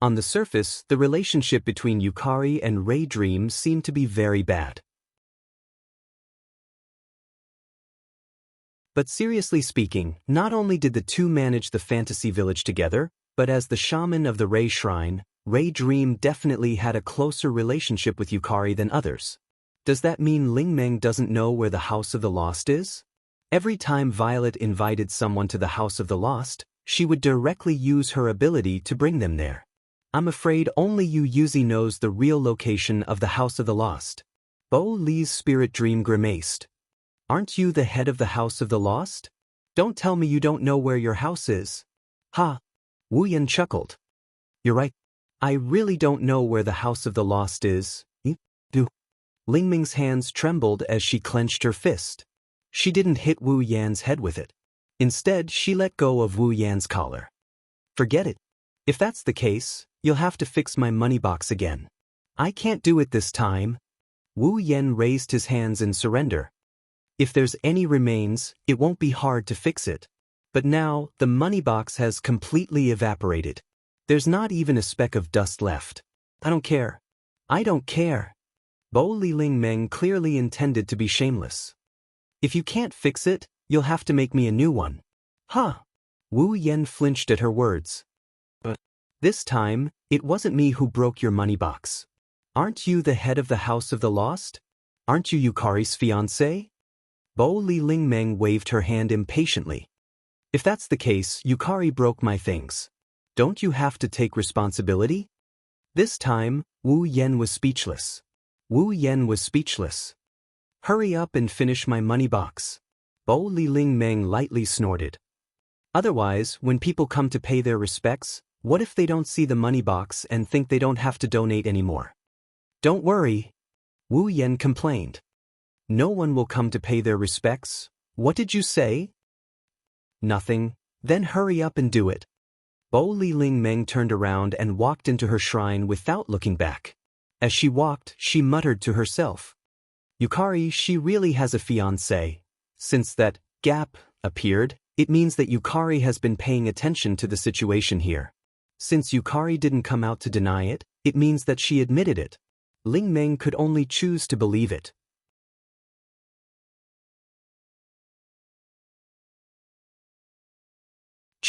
On the surface, the relationship between Yukari and Ray Dream seemed to be very bad. But seriously speaking, not only did the two manage the fantasy village together, but as the shaman of the Ray Shrine, Ray Dream definitely had a closer relationship with Yukari than others. Does that mean Ling Meng doesn't know where the House of the Lost is? Every time Violet invited someone to the House of the Lost, she would directly use her ability to bring them there. I'm afraid only Yu Yuzi knows the real location of the House of the Lost. Bo Li's spirit dream grimaced. Aren't you the head of the House of the Lost? Don't tell me you don't know where your house is. Ha! Wu Yan chuckled. You're right. I really don't know where the House of the Lost is. Do. Ling Meng's hands trembled as she clenched her fist. She didn't hit Wu Yan's head with it. Instead, she let go of Wu Yan's collar. Forget it. If that's the case, you'll have to fix my money box again. I can't do it this time. Wu Yan raised his hands in surrender. If there's any remains, it won't be hard to fix it. But now, the money box has completely evaporated. There's not even a speck of dust left. I don't care. I don't care. Bo Li Ling Meng clearly intended to be shameless. If you can't fix it, you'll have to make me a new one. Huh? Wu Yan flinched at her words. But this time, it wasn't me who broke your money box. Aren't you the head of the House of the Lost? Aren't you Yukari's fiancé? Bo Li Ling Meng waved her hand impatiently. If that's the case, Yukari broke my things. Don't you have to take responsibility? This time, Wu Yen was speechless. Wu Yen was speechless. Hurry up and finish my money box. Bo Li Ling Meng lightly snorted. Otherwise, when people come to pay their respects, what if they don't see the money box and think they don't have to donate anymore? Don't worry. Wu Yen complained. No one will come to pay their respects. What did you say? Nothing. Then hurry up and do it. Bo Li Ling Meng turned around and walked into her shrine without looking back. As she walked, she muttered to herself. Yukari, she really has a fiancé. Since that gap appeared, it means that Yukari has been paying attention to the situation here. Since Yukari didn't come out to deny it, it means that she admitted it. Ling Meng could only choose to believe it.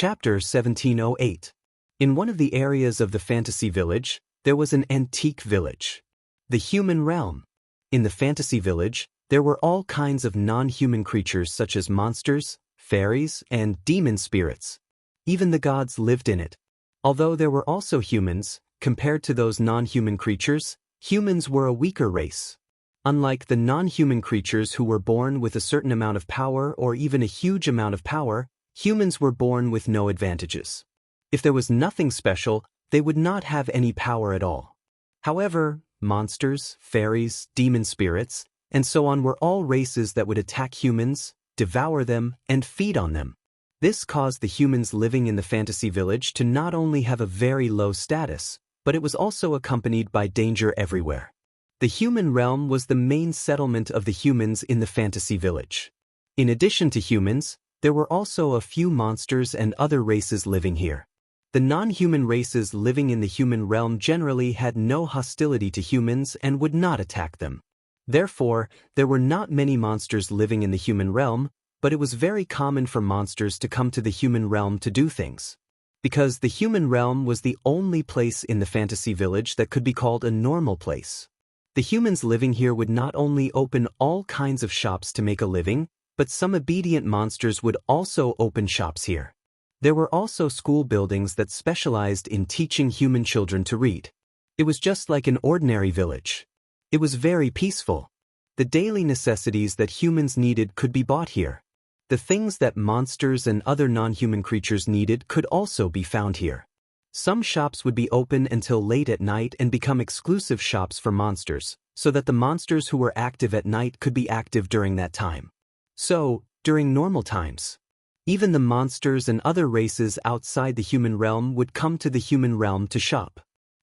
Chapter 1708. In one of the areas of the fantasy village, there was an antique village. The human realm. In the fantasy village, there were all kinds of non-human creatures such as monsters, fairies, and demon spirits. Even the gods lived in it. Although there were also humans, compared to those non-human creatures, humans were a weaker race. Unlike the non-human creatures who were born with a certain amount of power or even a huge amount of power, humans were born with no advantages. If there was nothing special, they would not have any power at all. However, monsters, fairies, demon spirits, and so on were all races that would attack humans, devour them, and feed on them. This caused the humans living in the fantasy village to not only have a very low status, but it was also accompanied by danger everywhere. The human realm was the main settlement of the humans in the fantasy village. In addition to humans, there were also a few monsters and other races living here. The non-human races living in the human realm generally had no hostility to humans and would not attack them. Therefore, there were not many monsters living in the human realm, but it was very common for monsters to come to the human realm to do things. Because the human realm was the only place in the fantasy village that could be called a normal place. The humans living here would not only open all kinds of shops to make a living, but some obedient monsters would also open shops here. There were also school buildings that specialized in teaching human children to read. It was just like an ordinary village. It was very peaceful. The daily necessities that humans needed could be bought here. The things that monsters and other non-human creatures needed could also be found here. Some shops would be open until late at night and become exclusive shops for monsters, so that the monsters who were active at night could be active during that time. So, during normal times, even the monsters and other races outside the human realm would come to the human realm to shop.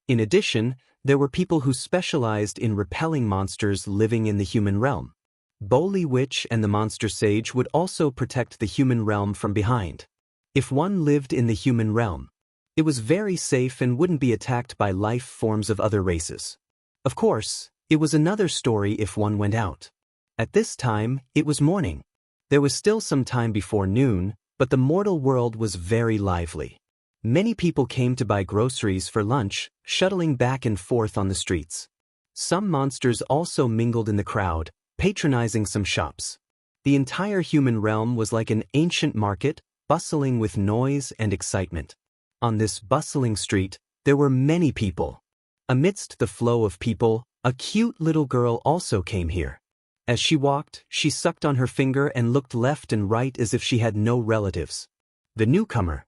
In addition, there were people who specialized in repelling monsters living in the human realm. Boli Witch and the Monster Sage would also protect the human realm from behind. If one lived in the human realm, it was very safe and wouldn't be attacked by life forms of other races. Of course, it was another story if one went out. At this time, it was morning. There was still some time before noon, but the mortal world was very lively. Many people came to buy groceries for lunch, shuttling back and forth on the streets. Some monsters also mingled in the crowd, patronizing some shops. The entire human realm was like an ancient market, bustling with noise and excitement. On this bustling street, there were many people. Amidst the flow of people, a cute little girl also came here. As she walked, she sucked on her finger and looked left and right as if she had no relatives. The newcomer.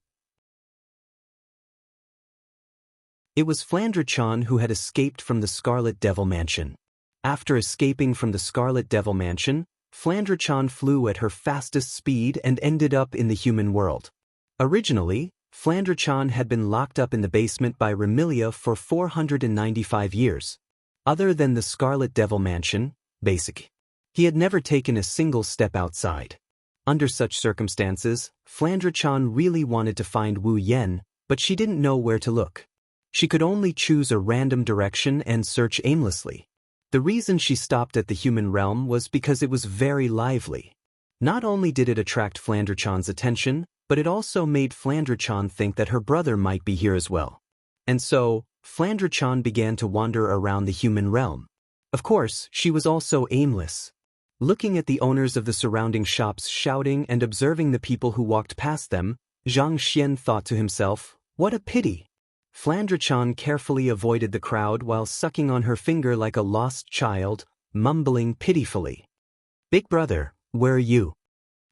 It was Flandre-chan who had escaped from the Scarlet Devil Mansion. After escaping from the Scarlet Devil Mansion, Flandre-chan flew at her fastest speed and ended up in the human world. Originally, Flandre-chan had been locked up in the basement by Remilia for 495 years. Other than the Scarlet Devil Mansion, basic. He had never taken a single step outside. Under such circumstances, Flandre-chan really wanted to find Wu Yen, but she didn't know where to look. She could only choose a random direction and search aimlessly. The reason she stopped at the human realm was because it was very lively. Not only did it attract Flandre-chan's attention, but it also made Flandre-chan think that her brother might be here as well. And so, Flandre-chan began to wander around the human realm. Of course, she was also aimless. Looking at the owners of the surrounding shops shouting and observing the people who walked past them, Zhang Xian thought to himself, what a pity. Flandre-chan carefully avoided the crowd while sucking on her finger like a lost child, mumbling pitifully. Big brother, where are you?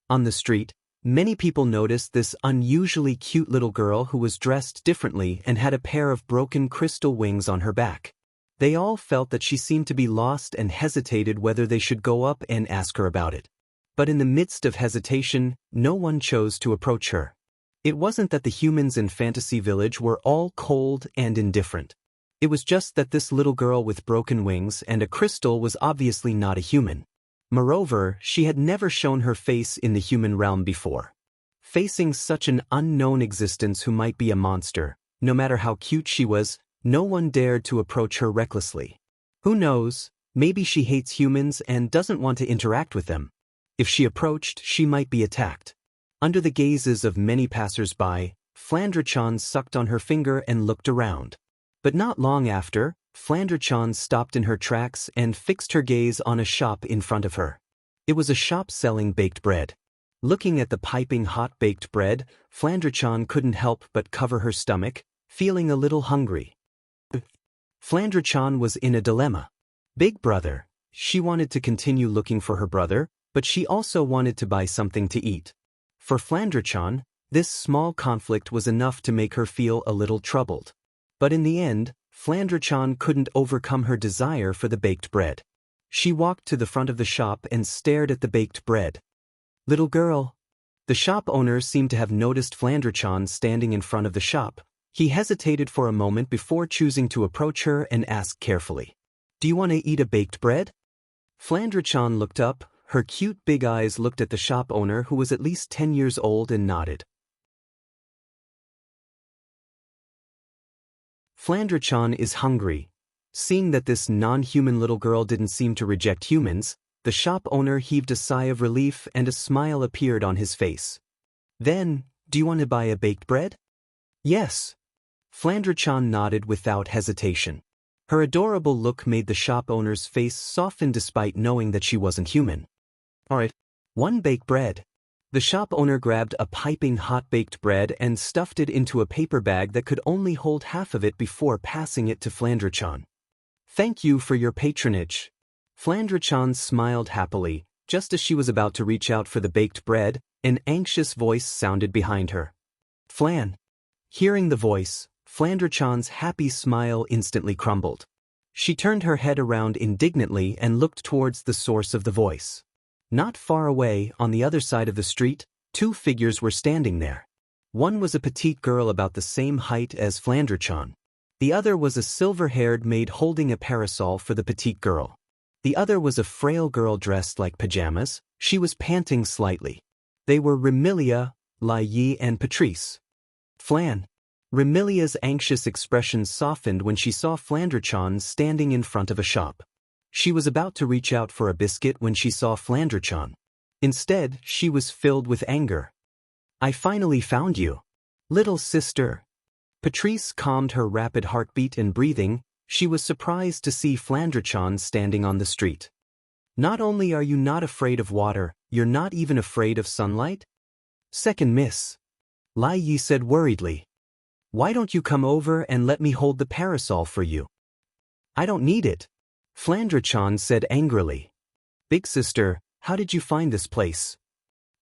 On the street, many people noticed this unusually cute little girl who was dressed differently and had a pair of broken crystal wings on her back. They all felt that she seemed to be lost and hesitated whether they should go up and ask her about it. But in the midst of hesitation, no one chose to approach her. It wasn't that the humans in Fantasy Village were all cold and indifferent. It was just that this little girl with broken wings and a crystal was obviously not a human. Moreover, she had never shown her face in the human realm before. Facing such an unknown existence who might be a monster, no matter how cute she was, no one dared to approach her recklessly. Who knows, maybe she hates humans and doesn't want to interact with them. If she approached, she might be attacked. Under the gazes of many passers-by, Flandre-chan sucked on her finger and looked around. But not long after, Flandre-chan stopped in her tracks and fixed her gaze on a shop in front of her. It was a shop selling baked bread. Looking at the piping hot baked bread, Flandre-chan couldn't help but cover her stomach, feeling a little hungry. Flandre-chan was in a dilemma. Big brother. She wanted to continue looking for her brother, but she also wanted to buy something to eat. For Flandre-chan, this small conflict was enough to make her feel a little troubled. But in the end, Flandre-chan couldn't overcome her desire for the baked bread. She walked to the front of the shop and stared at the baked bread. Little girl. The shop owner seemed to have noticed Flandre-chan standing in front of the shop. He hesitated for a moment before choosing to approach her and ask carefully, do you want to eat a baked bread? Flandre-chan looked up, her cute big eyes looked at the shop owner who was at least 10 years old and nodded. Flandre-chan is hungry. Seeing that this non-human little girl didn't seem to reject humans, the shop owner heaved a sigh of relief and a smile appeared on his face. Then, do you want to buy a baked bread? Yes. Flandre-chan nodded without hesitation. Her adorable look made the shop owner's face soften despite knowing that she wasn't human. Alright, one baked bread. The shop owner grabbed a piping hot baked bread and stuffed it into a paper bag that could only hold half of it before passing it to Flandre-chan. Thank you for your patronage. Flandre-chan smiled happily. Just as she was about to reach out for the baked bread, an anxious voice sounded behind her. Flan. Hearing the voice, Flandre-chan's happy smile instantly crumbled. She turned her head around indignantly and looked towards the source of the voice. Not far away, on the other side of the street, two figures were standing there. One was a petite girl about the same height as Flandre-chan. The other was a silver-haired maid holding a parasol for the petite girl. The other was a frail girl dressed like pajamas. She was panting slightly. They were Remilia, Lai Yi and Patrice. Flan. Remilia's anxious expression softened when she saw Flandre-chan standing in front of a shop. She was about to reach out for a biscuit when she saw Flandre-chan. Instead, she was filled with anger. I finally found you. Little sister. Patrice calmed her rapid heartbeat and breathing. She was surprised to see Flandre-chan standing on the street. Not only are you not afraid of water, you're not even afraid of sunlight? Second miss. Lai Yi said worriedly. Why don't you come over and let me hold the parasol for you? I don't need it. Flandre-chan said angrily. Big sister, how did you find this place?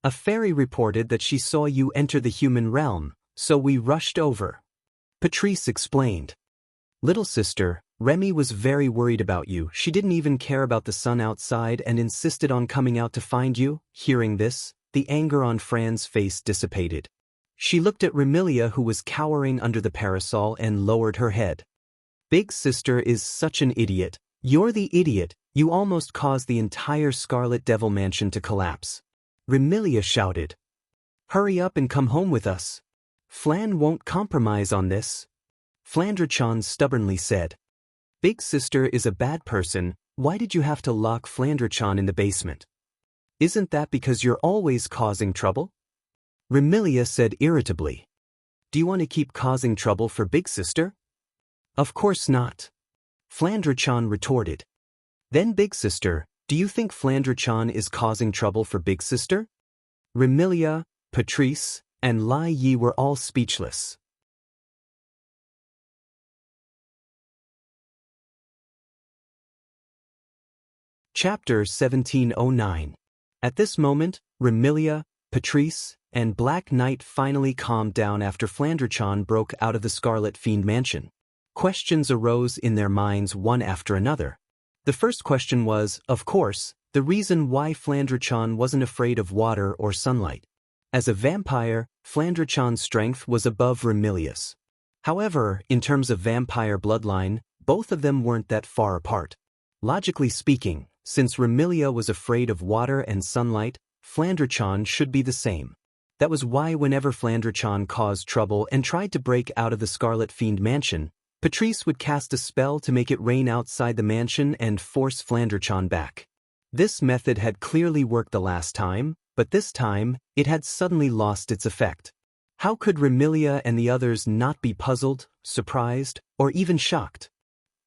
A fairy reported that she saw you enter the human realm, so we rushed over. Patrice explained. Little sister, Remy was very worried about you. She didn't even care about the sun outside and insisted on coming out to find you. Hearing this, the anger on Fran's face dissipated. She looked at Remilia who was cowering under the parasol and lowered her head. Big sister is such an idiot. You're the idiot. You almost caused the entire Scarlet Devil Mansion to collapse. Remilia shouted. Hurry up and come home with us. Flan won't compromise on this. Flandre-chan stubbornly said. Big sister is a bad person. Why did you have to lock Flandre-chan in the basement? Isn't that because you're always causing trouble? Remilia said irritably. Do you want to keep causing trouble for big sister? Of course not. Flandre-chan retorted. Then big sister, Do you think Flandre-chan is causing trouble for Big Sister? Remilia, Patrice, and Lai Yi were all speechless. Chapter 1709. At this moment, Remilia, Patrice, and Black Knight finally calmed down after Flandre-chan broke out of the Scarlet Fiend mansion. Questions arose in their minds one after another. The first question was, of course, the reason why Flandre-chan wasn't afraid of water or sunlight. As a vampire, Flandre-chan's strength was above Remilia's. However, in terms of vampire bloodline, both of them weren't that far apart. Logically speaking, since Remilia was afraid of water and sunlight, Flandre-chan should be the same. That was why whenever Flandre-chan caused trouble and tried to break out of the Scarlet Fiend mansion, Patrice would cast a spell to make it rain outside the mansion and force Flandre-chan back. This method had clearly worked the last time, but this time, it had suddenly lost its effect. How could Remilia and the others not be puzzled, surprised, or even shocked?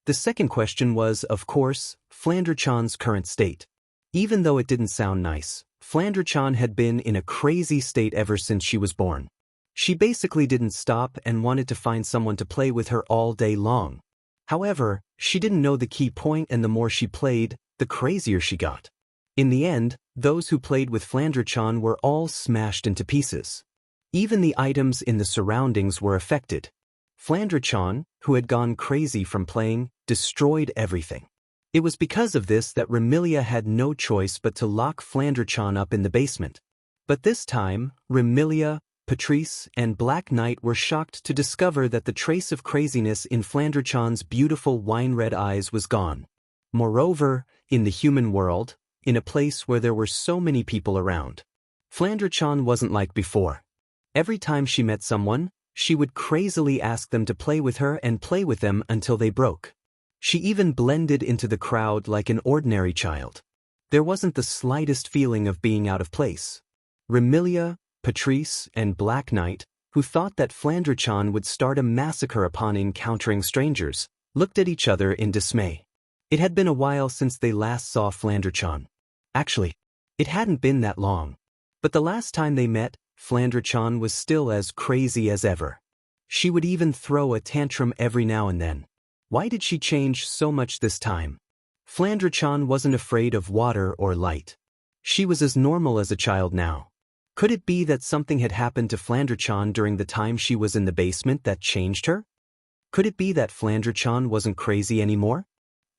The second question was, of course, Flandre-chan's current state. Even though it didn't sound nice, Flandre-chan had been in a crazy state ever since she was born. She basically didn't stop and wanted to find someone to play with her all day long. However, she didn't know the key point, and the more she played, the crazier she got. In the end, those who played with Flandre-chan were all smashed into pieces. Even the items in the surroundings were affected. Flandre-chan, who had gone crazy from playing, destroyed everything. It was because of this that Remilia had no choice but to lock Flandre-chan up in the basement. But this time, Remilia, Patrice, and Black Knight were shocked to discover that the trace of craziness in Flandre-chan's beautiful wine-red eyes was gone. Moreover, in the human world, in a place where there were so many people around, Flandre-chan wasn't like before. Every time she met someone, she would crazily ask them to play with her and play with them until they broke. She even blended into the crowd like an ordinary child. There wasn't the slightest feeling of being out of place. Remilia, Patrice, and Black Knight, who thought that Flandre-chan would start a massacre upon encountering strangers, looked at each other in dismay. It had been a while since they last saw Flandre-chan. Actually, it hadn't been that long. But the last time they met, Flandre-chan was still as crazy as ever. She would even throw a tantrum every now and then. Why did she change so much this time? Flandre-chan wasn't afraid of water or light. She was as normal as a child now. Could it be that something had happened to Flandre-chan during the time she was in the basement that changed her? Could it be that Flandre-chan wasn't crazy anymore?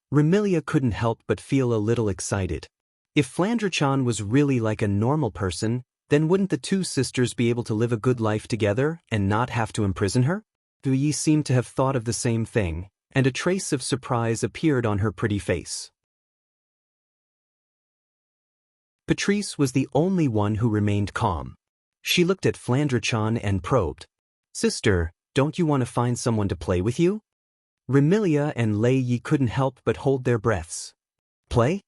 Remilia couldn't help but feel a little excited. If Flandre-chan was really like a normal person, then wouldn't the two sisters be able to live a good life together and not have to imprison her? Yi seemed to have thought of the same thing, and a trace of surprise appeared on her pretty face. Patrice was the only one who remained calm. She looked at Flandre-chan and probed. "Sister, don't you want to find someone to play with you?" Remilia and Lai Yi couldn't help but hold their breaths. Play?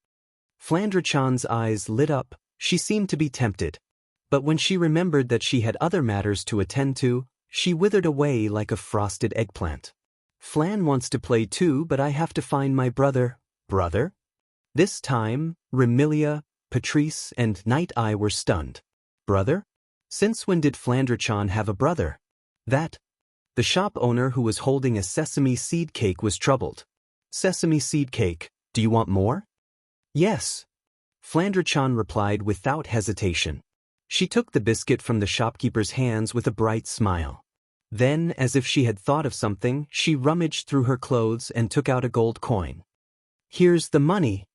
Flandre-chan's eyes lit up. She seemed to be tempted. But when she remembered that she had other matters to attend to, she withered away like a frosted eggplant. Flan wants to play too, but I have to find my brother. Brother? This time, Remilia, Patrice, and Night Eye were stunned. Brother? Since when did Flandre-chan have a brother? That. The shop owner who was holding a sesame seed cake was troubled. Sesame seed cake, do you want more? Yes. Flandre-chan replied without hesitation. She took the biscuit from the shopkeeper's hands with a bright smile. Then, as if she had thought of something, she rummaged through her clothes and took out a gold coin. Here's the money.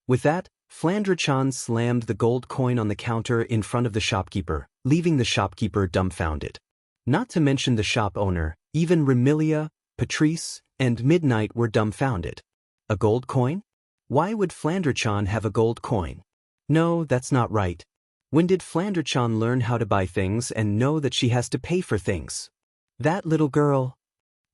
With that, Flandre-chan slammed the gold coin on the counter in front of the shopkeeper, leaving the shopkeeper dumbfounded. Not to mention the shop owner, even Remilia, Patrice, and Midnight were dumbfounded. A gold coin? Why would Flandre-chan have a gold coin? No, that's not right. When did Flandre-chan learn how to buy things and know that she has to pay for things? That little girl.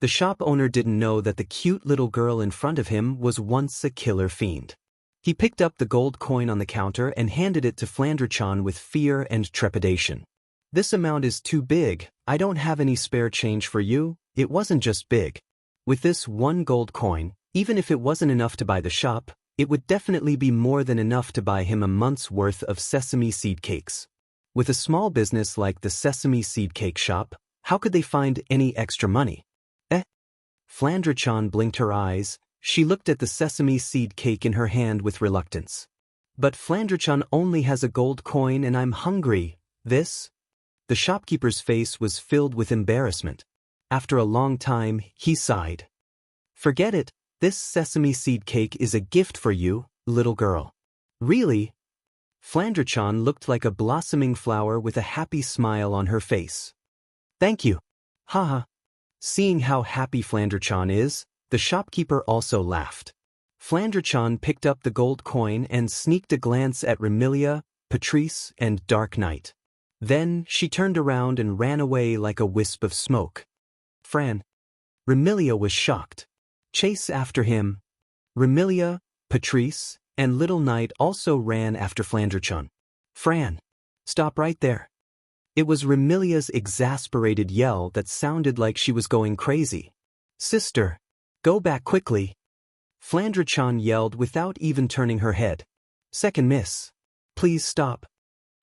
The shop owner didn't know that the cute little girl in front of him was once a killer fiend. He picked up the gold coin on the counter and handed it to Flandre-chan with fear and trepidation. This amount is too big. I don't have any spare change for you. It wasn't just big. With this one gold coin, even if it wasn't enough to buy the shop, It would definitely be more than enough to buy him a month's worth of sesame seed cakes. With a small business like the Sesame Seed Cake Shop, how could they find any extra money? Flandre-chan blinked her eyes. She looked at the sesame seed cake in her hand with reluctance. But Flandre-chan only has a gold coin and I'm hungry. This? The shopkeeper's face was filled with embarrassment. After a long time, he sighed. Forget it, this sesame seed cake is a gift for you, little girl. Really? Flandre-chan looked like a blossoming flower with a happy smile on her face. Thank you. Haha. Seeing how happy Flandre-chan is, the shopkeeper also laughed. Flandre-chan picked up the gold coin and sneaked a glance at Remilia, Patrice, and Dark Knight. Then she turned around and ran away like a wisp of smoke. Fran. Remilia was shocked. Chase after him. Remilia, Patrice, and Little Knight also ran after Flandre-chan. Fran. Stop right there. It was Remilia's exasperated yell that sounded like she was going crazy. Sister. Go back quickly. Flandre-chan yelled without even turning her head. Second miss. Please stop.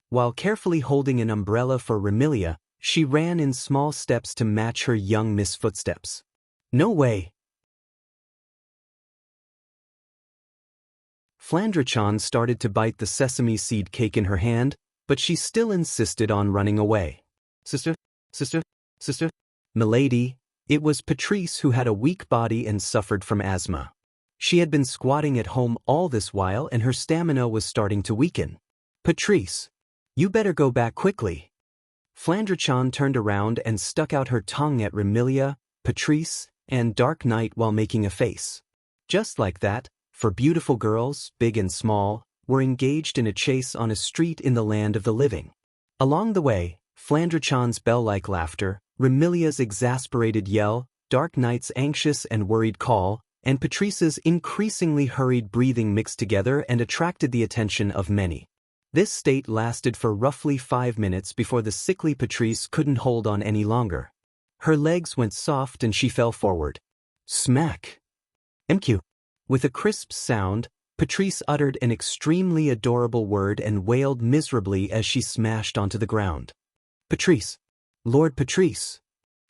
While carefully holding an umbrella for Remilia, she ran in small steps to match her young miss footsteps. No way. Flandre-chan started to bite the sesame seed cake in her hand, but she still insisted on running away. Sister, sister, sister. Milady, it was Patrice who had a weak body and suffered from asthma. She had been squatting at home all this while and her stamina was starting to weaken. Patrice, you better go back quickly. Flandre-chan turned around and stuck out her tongue at Remilia, Patrice, and Dark Knight while making a face. Just like that, for beautiful girls, big and small, were engaged in a chase on a street in the land of the living. Along the way, Flandre-chan's bell-like laughter, Remilia's exasperated yell, Dark Knight's anxious and worried call, and Patrice's increasingly hurried breathing mixed together and attracted the attention of many. This state lasted for roughly 5 minutes before the sickly Patrice couldn't hold on any longer. Her legs went soft and she fell forward. Smack! MQ. With a crisp sound, Patrice uttered an extremely adorable word and wailed miserably as she smashed onto the ground. Patrice! Lord Patrice!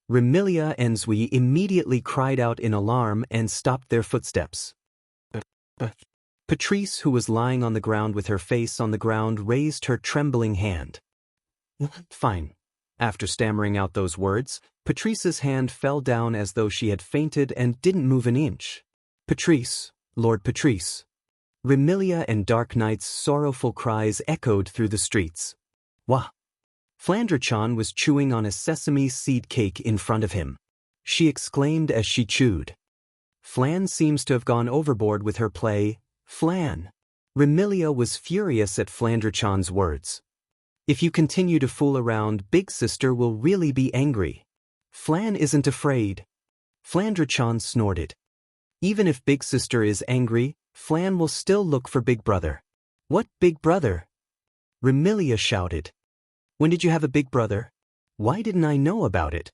Remilia and Zui immediately cried out in alarm and stopped their footsteps. Patrice, who was lying on the ground with her face on the ground, raised her trembling hand. Fine. After stammering out those words, Patrice's hand fell down as though she had fainted and didn't move an inch. Patrice! Lord Patrice! Remilia and Dark Knight's sorrowful cries echoed through the streets. Wah! Flandre-chan was chewing on a sesame seed cake in front of him. She exclaimed as she chewed. Flan seems to have gone overboard with her play. Flan! Remilia was furious at Flandre-chan's words. If you continue to fool around, Big Sister will really be angry. Flan isn't afraid. Flandre-chan snorted. Even if Big Sister is angry, Flan will still look for Big Brother. What Big Brother? Remilia shouted. When did you have a big brother? Why didn't I know about it?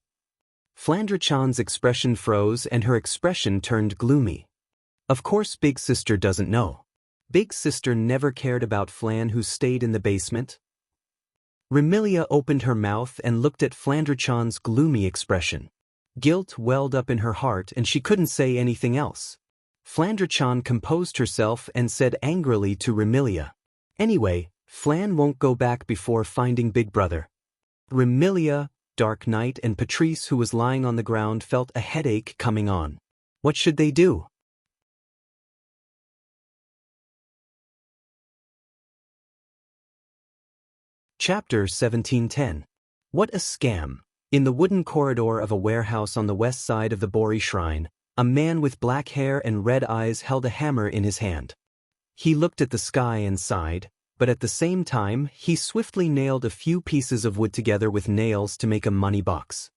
Flandre-chan's expression froze and her expression turned gloomy. Of course Big Sister doesn't know. Big Sister never cared about Flan who stayed in the basement. Remilia opened her mouth and looked at Flandre-chan's gloomy expression. Guilt welled up in her heart and she couldn't say anything else. Flandre-chan composed herself and said angrily to Remilia. Anyway, Flan won't go back before finding Big Brother. Remilia, Dark Knight, and Patrice, who was lying on the ground, felt a headache coming on. What should they do? Chapter 1710. What a scam! In the wooden corridor of a warehouse on the west side of the Bori Shrine, a man with black hair and red eyes held a hammer in his hand. He looked at the sky and sighed, but at the same time, he swiftly nailed a few pieces of wood together with nails to make a money box.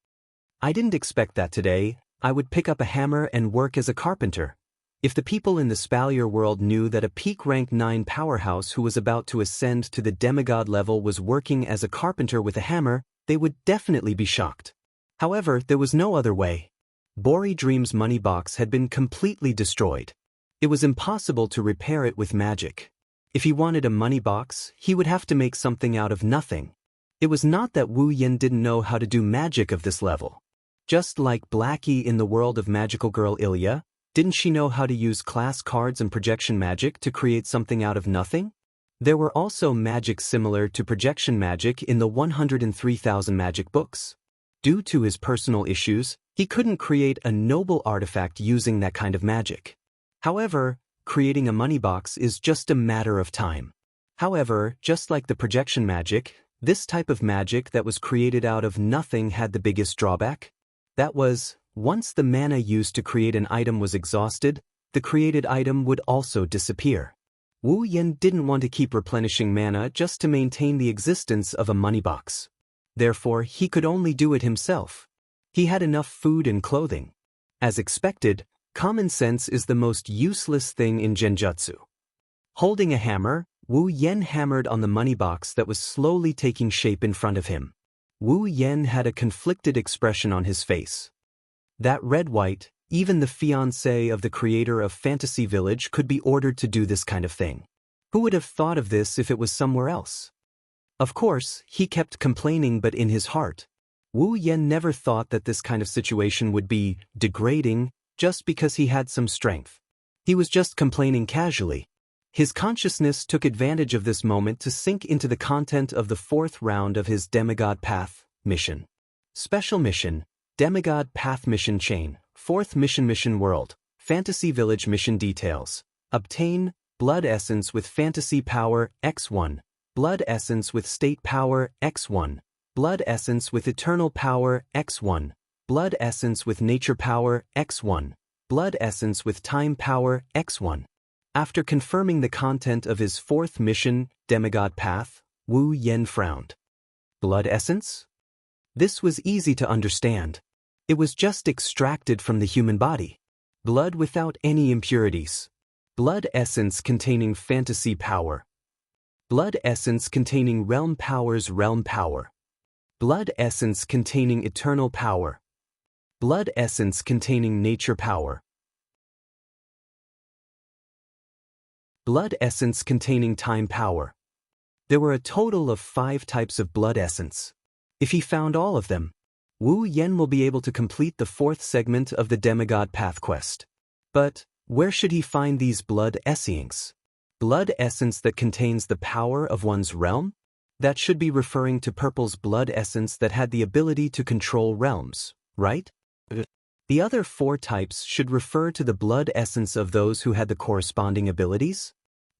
I didn't expect that today. I would pick up a hammer and work as a carpenter. If the people in the Spalier world knew that a peak rank 9 powerhouse who was about to ascend to the demigod level was working as a carpenter with a hammer, they would definitely be shocked. However, there was no other way. Bori Dream's money box had been completely destroyed. It was impossible to repair it with magic. If he wanted a money box, he would have to make something out of nothing. It was not that Wu Yin didn't know how to do magic of this level. Just like Blackie in the world of Magical Girl Ilya, didn't she know how to use class cards and projection magic to create something out of nothing? There were also magic similar to projection magic in the 103,000 magic books. Due to his personal issues, he couldn't create a noble artifact using that kind of magic. However, creating a money box is just a matter of time. However, just like the projection magic, this type of magic that was created out of nothing had the biggest drawback. That was, once the mana used to create an item was exhausted, the created item would also disappear. Wu Yin didn't want to keep replenishing mana just to maintain the existence of a money box. Therefore, he could only do it himself. He had enough food and clothing. As expected, common sense is the most useless thing in genjutsu. Holding a hammer, Wu Yen hammered on the money box that was slowly taking shape in front of him. Wu Yen had a conflicted expression on his face. That red-white, even the fiancé of the creator of Fantasy Village could be ordered to do this kind of thing. Who would have thought of this if it was somewhere else? Of course, he kept complaining, but in his heart, Wu Yen never thought that this kind of situation would be degrading just because he had some strength. He was just complaining casually. His consciousness took advantage of this moment to sink into the content of the 4th round of his Demigod Path mission. Special Mission, Demigod Path Mission Chain, 4th Mission World, Fantasy Village Mission Details. Obtain Blood Essence with Fantasy Power X1, Blood Essence with State Power X1, Blood Essence with Eternal Power X1, Blood Essence with Nature Power X1, Blood Essence with Time Power X1. After confirming the content of his 4th mission, Demigod Path, Wu Yen frowned. Blood Essence? This was easy to understand. It was just extracted from the human body. Blood without any impurities. Blood Essence containing Fantasy Power. Blood Essence containing Realm Powers Realm Power. Blood Essence containing Eternal Power. Blood Essence containing Nature Power. Blood Essence containing Time Power. There were a total of 5 types of Blood Essence. If he found all of them, Wu Yen will be able to complete the 4th segment of the Demigod Path quest. But where should he find these Blood Essence? Blood Essence that contains the power of one's realm? That should be referring to Purple's Blood Essence that had the ability to control realms, right? The other 4 types should refer to the Blood Essence of those who had the corresponding abilities.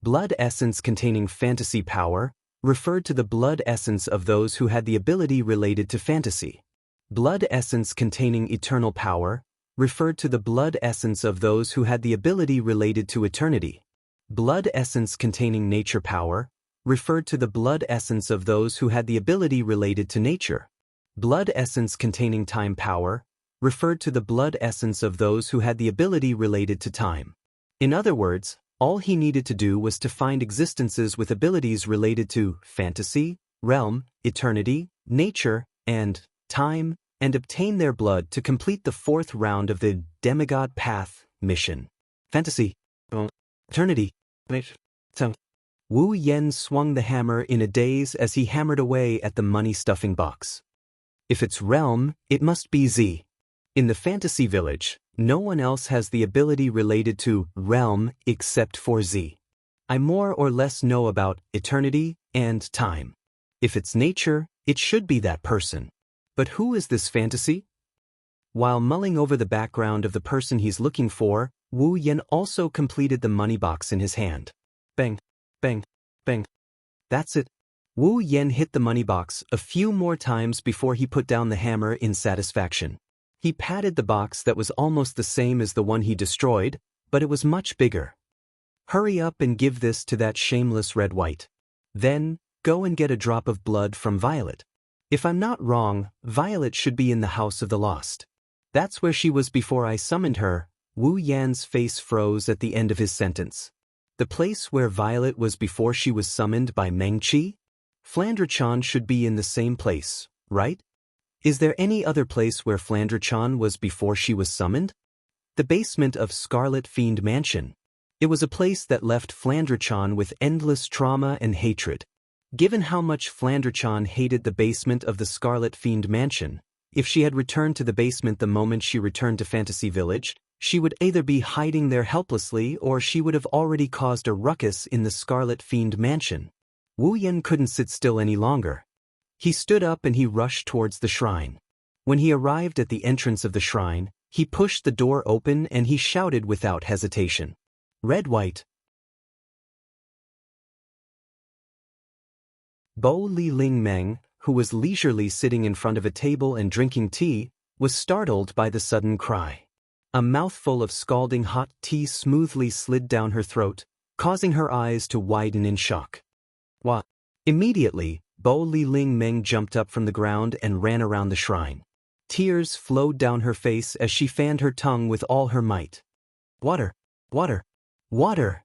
Blood Essence containing Fantasy Power referred to the Blood Essence of those who had the ability related to fantasy. Blood Essence containing Eternal Power referred to the Blood Essence of those who had the ability related to eternity. Blood Essence containing Nature Power referred to the Blood Essence of those who had the ability related to nature. Blood Essence containing Time Power referred to the Blood Essence of those who had the ability related to time. In other words, all he needed to do was to find existences with abilities related to fantasy, realm, eternity, nature, and time, and obtain their blood to complete the 4th round of the Demigod Path mission. Fantasy, eternity, time. Wu Yen swung the hammer in a daze as he hammered away at the money-stuffing box. If it's realm, it must be Z. In the Fantasy Village, no one else has the ability related to realm except for Z. I more or less know about eternity and time. If it's nature, it should be that person. But who is this fantasy? While mulling over the background of the person he's looking for, Wu Yen also completed the money box in his hand. Bang, bang, bang. That's it. Wu Yen hit the money box a few more times before he put down the hammer in satisfaction. He patted the box that was almost the same as the one he destroyed, but it was much bigger. Hurry up and give this to that shameless red-white. Then, go and get a drop of blood from Violet. If I'm not wrong, Violet should be in the House of the Lost. That's where she was before I summoned her. Wu Yan's face froze at the end of his sentence. The place where Violet was before she was summoned by Mengqi? Flandre-chan should be in the same place, right? Is there any other place where Flandre-chan was before she was summoned? The basement of Scarlet Fiend Mansion. It was a place that left Flandrachan with endless trauma and hatred. Given how much Flandrachan hated the basement of the Scarlet Fiend Mansion, if she had returned to the basement the moment she returned to Fantasy Village, she would either be hiding there helplessly or she would have already caused a ruckus in the Scarlet Fiend Mansion. Wu Yan couldn't sit still any longer. He stood up and he rushed towards the shrine. When he arrived at the entrance of the shrine, he pushed the door open and he shouted without hesitation. Red White. Bo Li Ling Meng, who was leisurely sitting in front of a table and drinking tea, was startled by the sudden cry. A mouthful of scalding hot tea smoothly slid down her throat, causing her eyes to widen in shock. What? Immediately, Bo Li Ling Meng jumped up from the ground and ran around the shrine. Tears flowed down her face as she fanned her tongue with all her might. Water! Water! Water!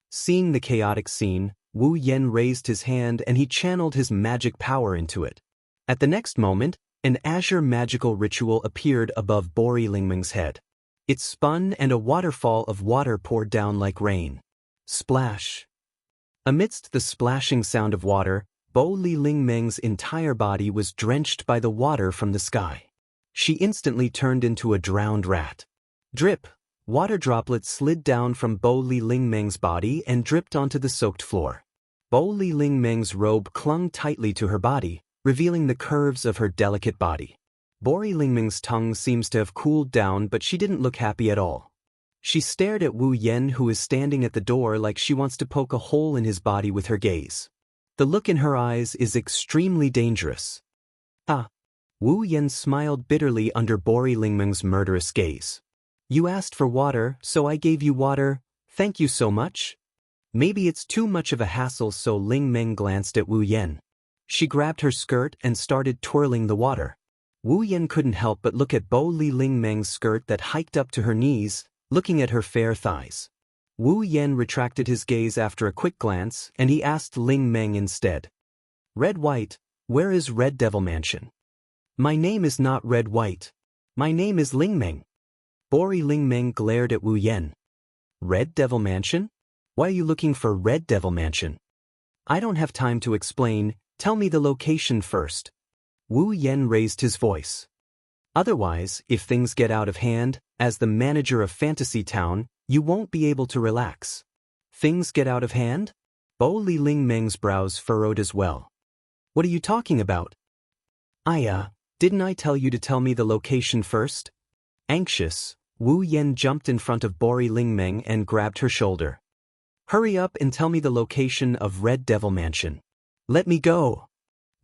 Seeing the chaotic scene, Wu Yan raised his hand and he channeled his magic power into it. At the next moment, an azure magical ritual appeared above Bori Lingmeng's head. It spun and a waterfall of water poured down like rain. Splash! Amidst the splashing sound of water, Bo Li Lingmeng's entire body was drenched by the water from the sky. She instantly turned into a drowned rat. Drip! Water droplets slid down from Bo Li Lingmeng's body and dripped onto the soaked floor. Bo Li Lingmeng's robe clung tightly to her body, revealing the curves of her delicate body. Bori Lingmeng's tongue seems to have cooled down, but she didn't look happy at all. She stared at Wu Yan, who is standing at the door, like she wants to poke a hole in his body with her gaze. The look in her eyes is extremely dangerous. Ah! Wu Yan smiled bitterly under Bori Lingmeng's murderous gaze. You asked for water, so I gave you water. Thank you so much. Maybe it's too much of a hassle, so Ling Meng glanced at Wu Yan. She grabbed her skirt and started twirling the water. Wu Yan couldn't help but look at Bo Li Lingmeng's skirt that hiked up to her knees, looking at her fair thighs. Wu Yan retracted his gaze after a quick glance, and he asked Ling Meng instead. Red White, where is Red Devil Mansion? My name is not Red White. My name is Ling Meng. Bori Lingmeng glared at Wu Yan. Red Devil Mansion? Why are you looking for Red Devil Mansion? I don't have time to explain, tell me the location first. Wu Yan raised his voice. Otherwise, if things get out of hand, as the manager of Fantasy Town, you won't be able to relax. Things get out of hand? Bo Li Lingmeng's brows furrowed as well. What are you talking about? Didn't I tell you to tell me the location first? Anxious, Wu Yan jumped in front of Bori Lingmeng and grabbed her shoulder. Hurry up and tell me the location of Red Devil Mansion. Let me go.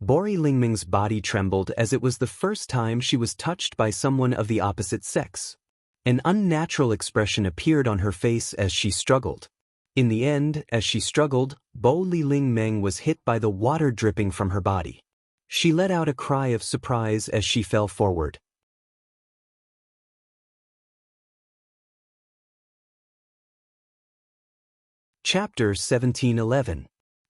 Bori Lingmeng's body trembled as it was the first time she was touched by someone of the opposite sex. An unnatural expression appeared on her face as she struggled. In the end, as she struggled, Bo Li Lingmeng was hit by the water dripping from her body. She let out a cry of surprise as she fell forward. Chapter 1711.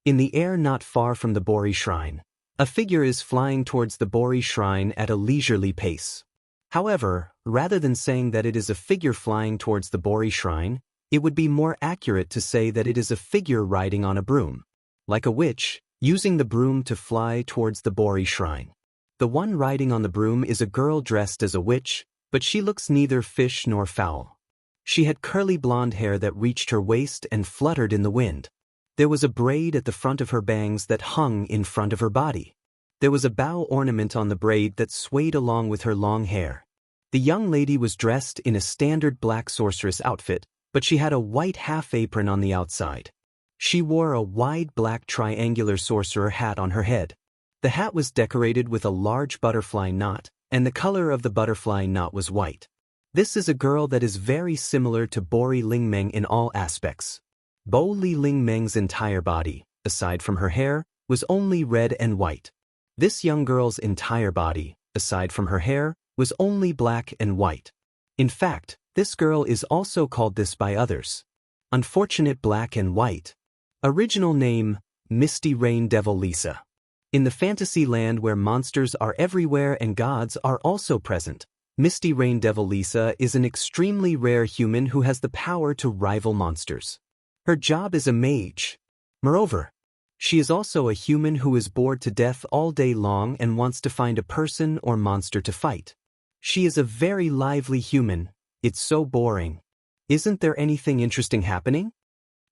In the air not far from the Bori Shrine, a figure is flying towards the Bori Shrine at a leisurely pace. However, rather than saying that it is a figure flying towards the Bori Shrine, it would be more accurate to say that it is a figure riding on a broom. Like a witch, using the broom to fly towards the Bori Shrine. The one riding on the broom is a girl dressed as a witch, but she looks neither fish nor fowl. She had curly blonde hair that reached her waist and fluttered in the wind. There was a braid at the front of her bangs that hung in front of her body. There was a bow ornament on the braid that swayed along with her long hair. The young lady was dressed in a standard black sorceress outfit, but she had a white half-apron on the outside. She wore a wide black triangular sorcerer hat on her head. The hat was decorated with a large butterfly knot, and the color of the butterfly knot was white. This is a girl that is very similar to Bori Lingmeng in all aspects. Bo Li Lingmeng's entire body, aside from her hair, was only red and white. This young girl's entire body, aside from her hair, was only black and white. In fact, this girl is also called this by others. Unfortunate Black and White. Original name, Misty Rain Devil Lisa. In the fantasy land where monsters are everywhere and gods are also present, Misty Rain Devil Lisa is an extremely rare human who has the power to rival monsters. Her job is a mage. Moreover, she is also a human who is bored to death all day long and wants to find a person or monster to fight. She is a very lively human. It's so boring. Isn't there anything interesting happening?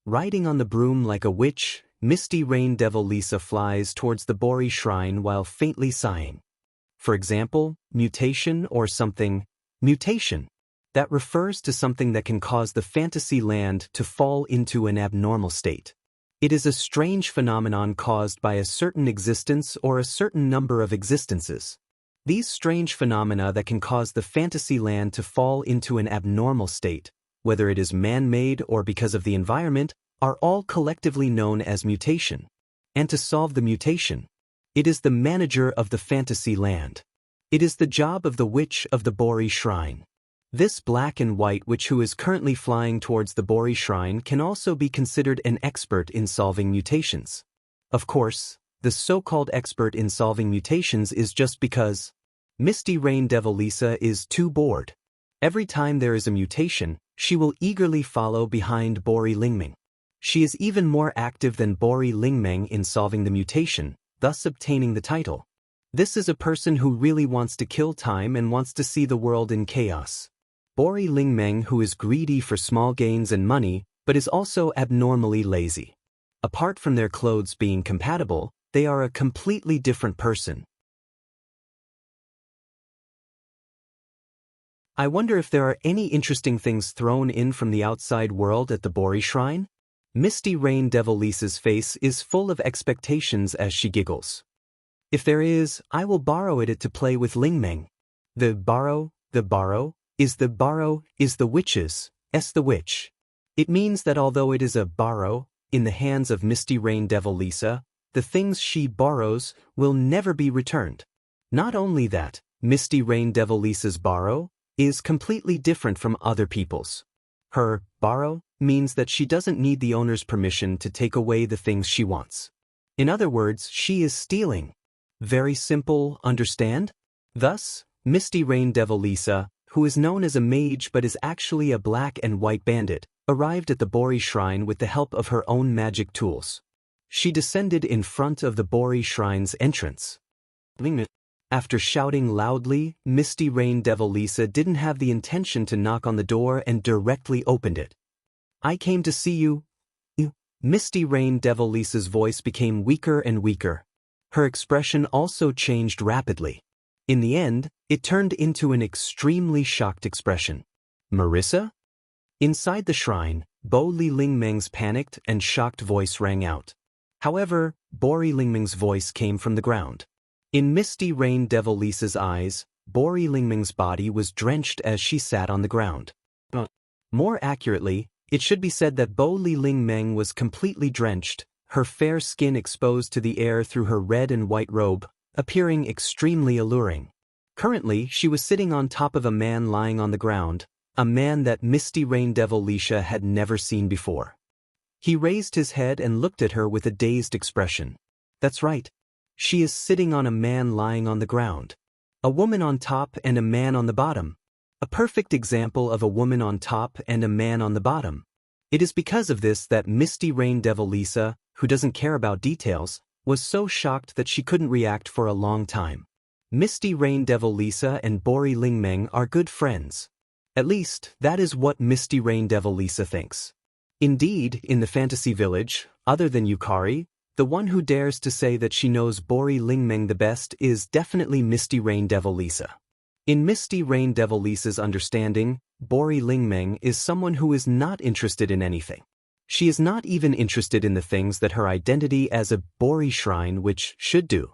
Riding on the broom like a witch, Misty Rain Devil Lisa flies towards the Bori shrine while faintly sighing. For example, mutation or something. Mutation. That refers to something that can cause the fantasy land to fall into an abnormal state. It is a strange phenomenon caused by a certain existence or a certain number of existences. These strange phenomena that can cause the fantasy land to fall into an abnormal state, whether it is man-made or because of the environment, are all collectively known as mutation. And to solve the mutation, it is the manager of the fantasy land. It is the job of the witch of the Bori shrine. This black and white witch who is currently flying towards the Bori shrine can also be considered an expert in solving mutations. Of course, the so-called expert in solving mutations is just because Misty Rain Devil Lisa is too bored. Every time there is a mutation, she will eagerly follow behind Bori Lingmeng. She is even more active than Bori Lingmeng in solving the mutation, thus obtaining the title. This is a person who really wants to kill time and wants to see the world in chaos. Bori Lingmeng who is greedy for small gains and money, but is also abnormally lazy. Apart from their clothes being compatible, they are a completely different person. I wonder if there are any interesting things thrown in from the outside world at the Bori shrine? Misty Rain Devil Lisa's face is full of expectations as she giggles. If there is, I will borrow it to play with Lingmeng. The borrow, is the witch's, the witch. It means that although it is a borrow, in the hands of Misty Rain Devil Lisa, the things she borrows will never be returned. Not only that, Misty Rain Devil Lisa's borrow is completely different from other people's. Her borrow means that she doesn't need the owner's permission to take away the things she wants. In other words, she is stealing. Very simple, understand? Thus, Misty Rain Devil Lisa, who is known as a mage but is actually a black and white bandit, arrived at the Bori shrine with the help of her own magic tools. She descended in front of the Bori shrine's entrance. After shouting loudly, Misty Rain Devil Lisa didn't have the intention to knock on the door and directly opened it. I came to see you. Misty Rain Devil Lisa's voice became weaker and weaker. Her expression also changed rapidly. In the end, it turned into an extremely shocked expression. Marissa? Inside the shrine, Bori Lingmeng's panicked and shocked voice rang out. However, Bori Lingmeng's voice came from the ground. In Misty Rain Devil Lisa's eyes, Bori Lingmeng's body was drenched as she sat on the ground. More accurately, it should be said that Bori Lingmeng was completely drenched, her fair skin exposed to the air through her red and white robe, appearing extremely alluring. Currently, she was sitting on top of a man lying on the ground, a man that Misty Rain Devil Lisa had never seen before. He raised his head and looked at her with a dazed expression. That's right. She is sitting on a man lying on the ground. A woman on top and a man on the bottom. A perfect example of a woman on top and a man on the bottom. It is because of this that Misty Rain Devil Lisa, who doesn't care about details, was so shocked that she couldn't react for a long time. Misty Rain Devil Lisa and Bori Lingmeng are good friends. At least, that is what Misty Rain Devil Lisa thinks. Indeed, in the fantasy village, other than Yukari, the one who dares to say that she knows Bori Lingmeng the best is definitely Misty Rain Devil Lisa. In Misty Rain Devil Lisa's understanding, Bori Lingmeng is someone who is not interested in anything. She is not even interested in the things that her identity as a Bori shrine which should do.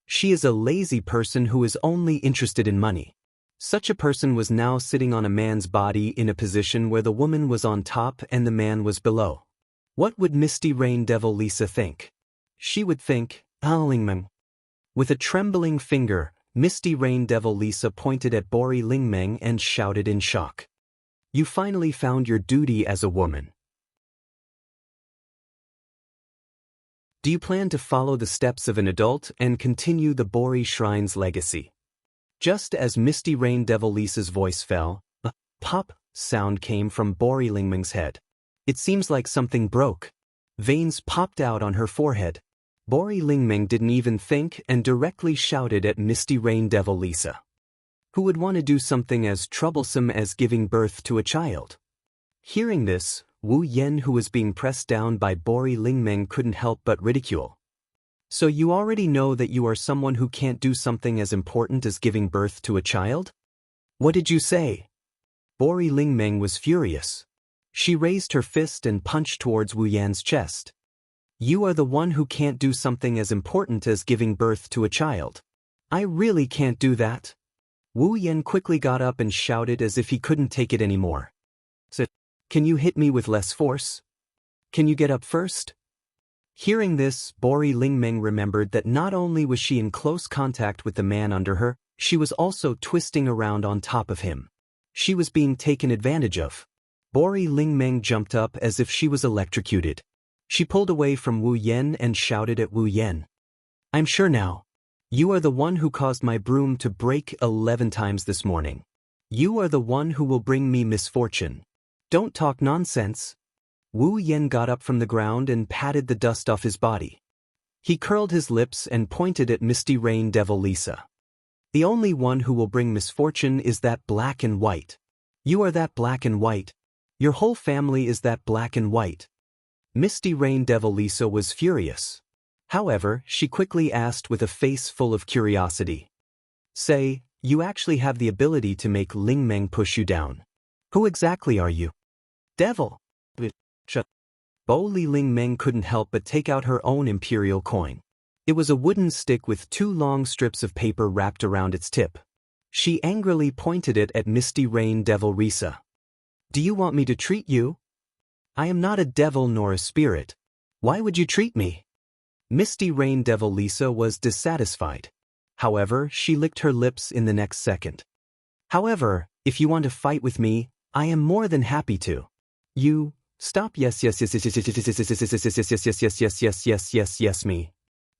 She is a lazy person who is only interested in money. Such a person was now sitting on a man's body in a position where the woman was on top and the man was below. What would Misty Rain Devil Lisa think? She would think, Lingmeng. With a trembling finger, Misty Rain Devil Lisa pointed at Bori Lingmeng and shouted in shock. You finally found your duty as a woman. Do you plan to follow the steps of an adult and continue the Bori Shrine's legacy? Just as Misty Rain Devil Lisa's voice fell, a pop sound came from Bori Lingmeng's head. It seems like something broke. Veins popped out on her forehead. Bori Lingmeng didn't even think and directly shouted at Misty Rain Devil Lisa. Who would want to do something as troublesome as giving birth to a child? Hearing this, Wu Yan, who was being pressed down by Bori Lingmeng, couldn't help but ridicule. So you already know that you are someone who can't do something as important as giving birth to a child? What did you say? Bori Lingmeng was furious. She raised her fist and punched towards Wu Yan's chest. You are the one who can't do something as important as giving birth to a child. I really can't do that. Wu Yan quickly got up and shouted as if he couldn't take it anymore. So, can you hit me with less force? Can you get up first? Hearing this, Bori Lingmeng remembered that not only was she in close contact with the man under her, she was also twisting around on top of him. She was being taken advantage of. Bori Lingmeng jumped up as if she was electrocuted. She pulled away from Wu Yan and shouted at Wu Yan. I'm sure now. You are the one who caused my broom to break 11 times this morning. You are the one who will bring me misfortune. Don't talk nonsense. Wu Yan got up from the ground and patted the dust off his body. He curled his lips and pointed at Misty Rain Devil Lisa. The only one who will bring misfortune is that black and white. You are that black and white. Your whole family is that black and white. Misty Rain Devil Lisa was furious. However, she quickly asked with a face full of curiosity. Say, you actually have the ability to make Lingmeng push you down. Who exactly are you? Devil. Boli Lingmeng couldn't help but take out her own imperial coin. It was a wooden stick with 2 long strips of paper wrapped around its tip. She angrily pointed it at Misty Rain Devil Lisa. Do you want me to treat you? I am not a devil nor a spirit. Why would you treat me? Misty Rain Devil Lisa was dissatisfied. However, she licked her lips in the next second. However, if you want to fight with me, I am more than happy to. You, stop yes me.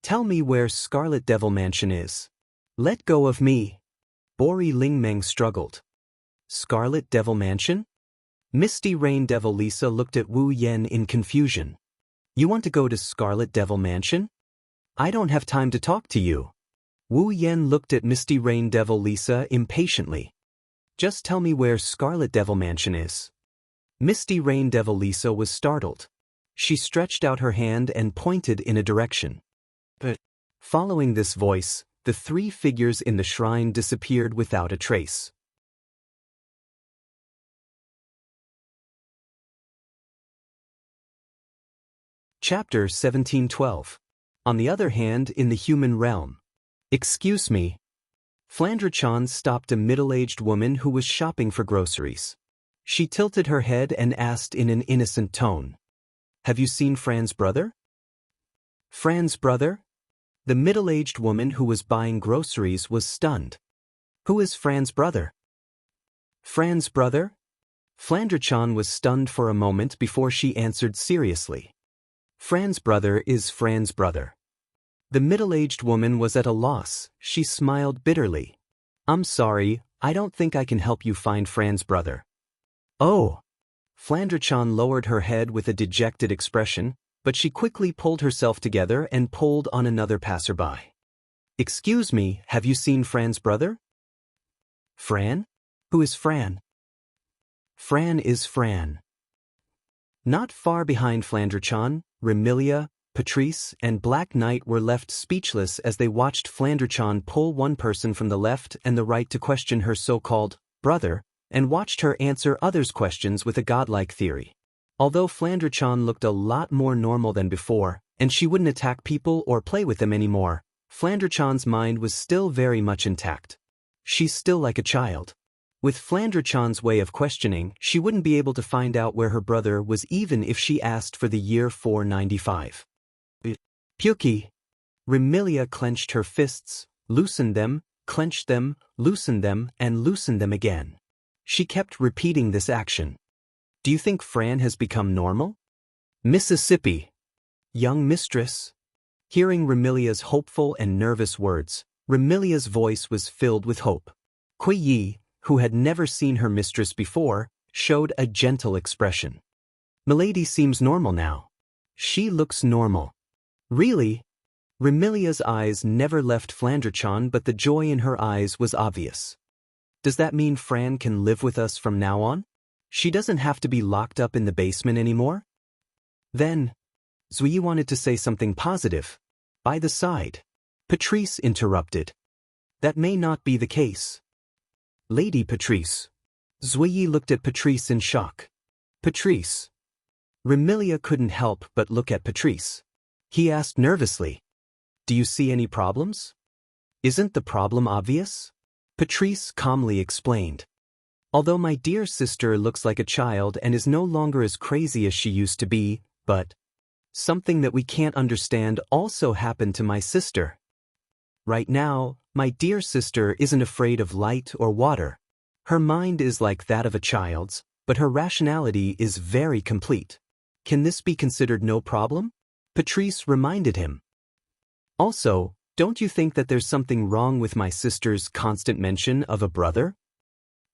Tell me where Scarlet Devil Mansion is. Let go of me. Bori Lingmeng struggled. Scarlet Devil Mansion? Misty Rain Devil Lisa looked at Wu Yan in confusion. You want to go to Scarlet Devil Mansion? I don't have time to talk to you. Wu Yan looked at Misty Rain Devil Lisa impatiently. Just tell me where Scarlet Devil Mansion is. Misty Rain Devil Lisa was startled. She stretched out her hand and pointed in a direction. But, following this voice, the 3 figures in the shrine disappeared without a trace. Chapter 1712. On the other hand, in the human realm. Excuse me. Flandre-chan stopped a middle-aged woman who was shopping for groceries. She tilted her head and asked in an innocent tone. Have you seen Fran's brother? Fran's brother? The middle-aged woman who was buying groceries was stunned. Who is Fran's brother? Fran's brother? Flandre-chan was stunned for a moment before she answered seriously. Fran's brother is Fran's brother. The middle-aged woman was at a loss. She smiled bitterly. I'm sorry, I don't think I can help you find Fran's brother. Oh! Flandre-chan lowered her head with a dejected expression, but she quickly pulled herself together and pulled on another passerby. Excuse me, have you seen Fran's brother? Fran? Who is Fran? Fran is Fran. Not far behind Flandre-chan, Remilia, Patrice, and Black Knight were left speechless as they watched Flandre-chan pull one person from the left and the right to question her so-called brother, and watched her answer others' questions with a godlike theory. Although Flandre-chan looked a lot more normal than before, and she wouldn't attack people or play with them anymore, Flandre-chan's mind was still very much intact. She's still like a child. With Flandre-chan's way of questioning, she wouldn't be able to find out where her brother was even if she asked for the year 495. Pyuki. Remilia clenched her fists, loosened them, clenched them, loosened them, and loosened them again. She kept repeating this action. Do you think Fran has become normal? Mississippi. Young mistress. Hearing Remilia's hopeful and nervous words, Remilia's voice was filled with hope. Kui Yi, who had never seen her mistress before, showed a gentle expression. Milady seems normal now. She looks normal. Really? Remilia's eyes never left Flandre-chan, but the joy in her eyes was obvious. Does that mean Fran can live with us from now on? She doesn't have to be locked up in the basement anymore? Then, Zui wanted to say something positive. By the side. Patrice interrupted. That may not be the case. Lady Patrice. Zui looked at Patrice in shock. Patrice. Remilia couldn't help but look at Patrice. He asked nervously. Do you see any problems? Isn't the problem obvious? Patrice calmly explained. Although my dear sister looks like a child and is no longer as crazy as she used to be, but something that we can't understand also happened to my sister. Right now, my dear sister isn't afraid of light or water. Her mind is like that of a child's, but her rationality is very complete. Can this be considered no problem? Patrice reminded him. Also, don't you think that there's something wrong with my sister's constant mention of a brother?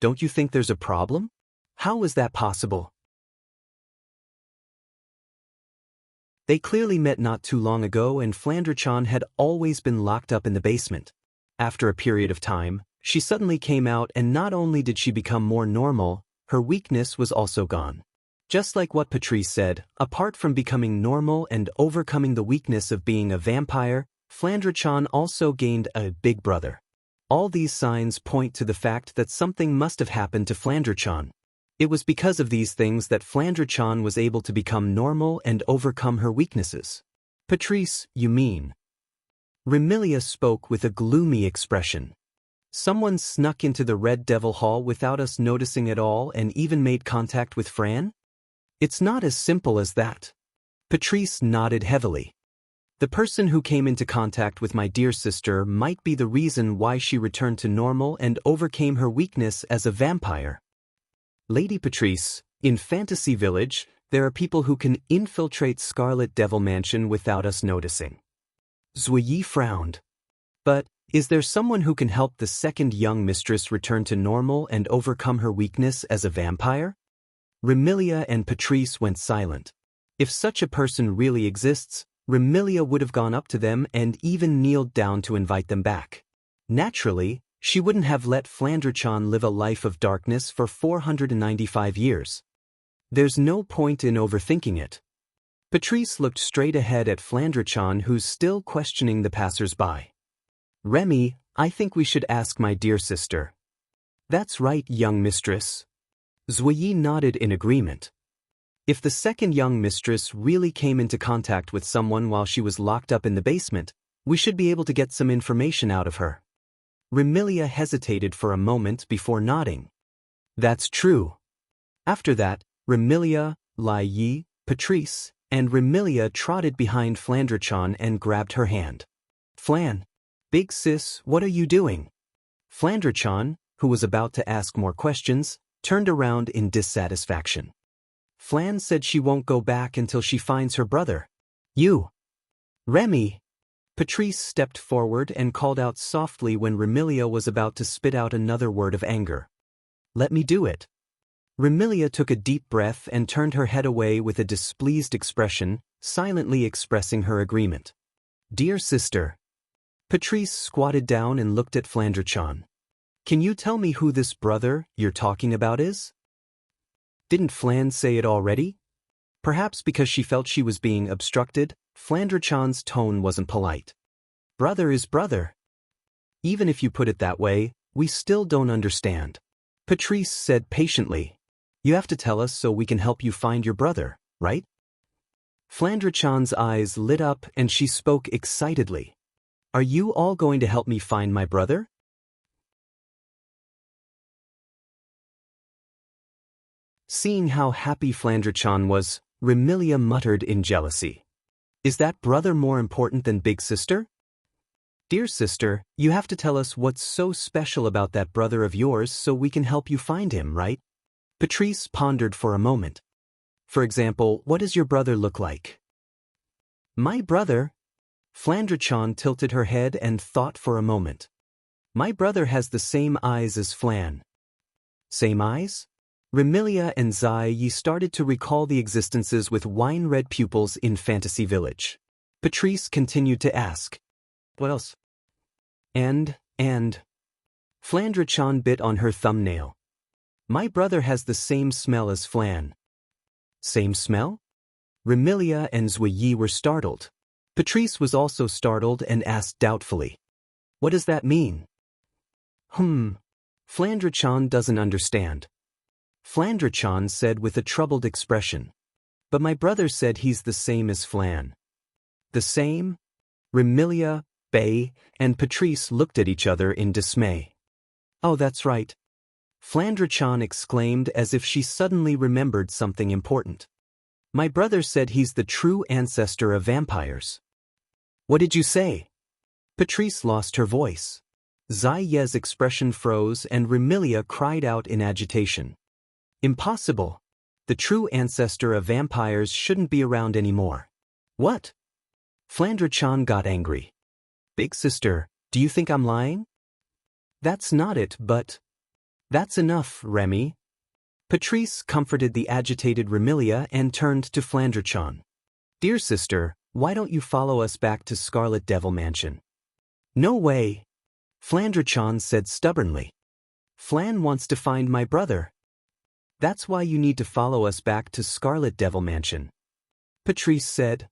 Don't you think there's a problem? How is that possible? They clearly met not too long ago, and Flandre-chan had always been locked up in the basement. After a period of time, she suddenly came out, and not only did she become more normal, her weakness was also gone. Just like what Patrice said, apart from becoming normal and overcoming the weakness of being a vampire, Flandre-chan also gained a big brother. All these signs point to the fact that something must have happened to Flandre-chan. It was because of these things that Flandre-chan was able to become normal and overcome her weaknesses. Patrice, you mean? Remilia spoke with a gloomy expression. Someone snuck into the Red Devil Hall without us noticing at all and even made contact with Fran? It's not as simple as that. Patrice nodded heavily. The person who came into contact with my dear sister might be the reason why she returned to normal and overcame her weakness as a vampire. Lady Patrice, in Fantasy Village, there are people who can infiltrate Scarlet Devil Mansion without us noticing. Zui frowned. But, is there someone who can help the second young mistress return to normal and overcome her weakness as a vampire? Remilia and Patrice went silent. If such a person really exists, Remilia would have gone up to them and even kneeled down to invite them back. Naturally, she wouldn't have let Flandre-chan live a life of darkness for 495 years. There's no point in overthinking it. Patrice looked straight ahead at Flandre-chan, who's still questioning the passers-by. Remy, I think we should ask my dear sister. That's right, young mistress. Zui nodded in agreement. If the second young mistress really came into contact with someone while she was locked up in the basement, we should be able to get some information out of her. Remilia hesitated for a moment before nodding. That's true. After that, Remilia, Lai Yi, Patrice, and Remilia trotted behind Flandre-chan and grabbed her hand. Flan, big sis, what are you doing? Flandre-chan, who was about to ask more questions, turned around in dissatisfaction. Flan said she won't go back until she finds her brother. You. Remy. Patrice stepped forward and called out softly when Remilia was about to spit out another word of anger. Let me do it. Remilia took a deep breath and turned her head away with a displeased expression, silently expressing her agreement. Dear sister. Patrice squatted down and looked at Flandre-chan. Can you tell me who this brother you're talking about is? Didn't Flan say it already? Perhaps because she felt she was being obstructed, Flandre-chan's tone wasn't polite. Brother is brother. Even if you put it that way, we still don't understand. Patrice said patiently. You have to tell us so we can help you find your brother, right? Flandre-chan's eyes lit up and she spoke excitedly. Are you all going to help me find my brother? Seeing how happy Flandre-chan was, Remilia muttered in jealousy. Is that brother more important than big sister? Dear sister, you have to tell us what's so special about that brother of yours so we can help you find him, right? Patrice pondered for a moment. For example, what does your brother look like? My brother? Flandre-chan tilted her head and thought for a moment. My brother has the same eyes as Flan. Same eyes? Remilia and Zai Yi started to recall the existences with wine-red pupils in Fantasy Village. Patrice continued to ask. What else? And. Flandre-chan bit on her thumbnail. My brother has the same smell as Flan. Same smell? Remilia and Zui Yi were startled. Patrice was also startled and asked doubtfully. What does that mean? Flandre-chan doesn't understand. Flandre-chan said with a troubled expression. But my brother said he's the same as Flan. The same? Remilia, Bei, and Patrice looked at each other in dismay. Oh, that's right. Flandre-chan exclaimed as if she suddenly remembered something important. My brother said he's the true ancestor of vampires. What did you say? Patrice lost her voice. Zai Ye's expression froze and Remilia cried out in agitation. Impossible. The true ancestor of vampires shouldn't be around anymore. What? Flandre-chan got angry. Big sister, do you think I'm lying? That's not it, but... That's enough, Remy. Patrice comforted the agitated Remilia and turned to Flandre-chan. Dear sister, why don't you follow us back to Scarlet Devil Mansion? No way. Flandre-chan said stubbornly. Flan wants to find my brother. That's why you need to follow us back to Scarlet Devil Mansion. Patrice said.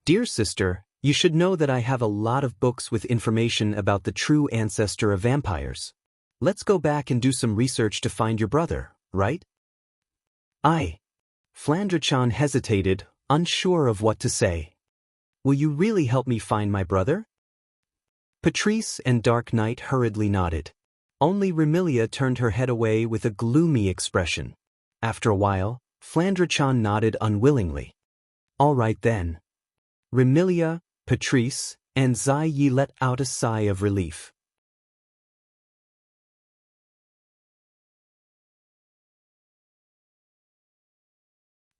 Dear sister, you should know that I have a lot of books with information about the true ancestor of vampires. Let's go back and do some research to find your brother, right? Flandre-chan hesitated, unsure of what to say. Will you really help me find my brother? Patrice and Dark Knight hurriedly nodded. Only Remilia turned her head away with a gloomy expression. After a while, Flandre-chan nodded unwillingly. All right then. Remilia, Patrice, and Zai Yi let out a sigh of relief.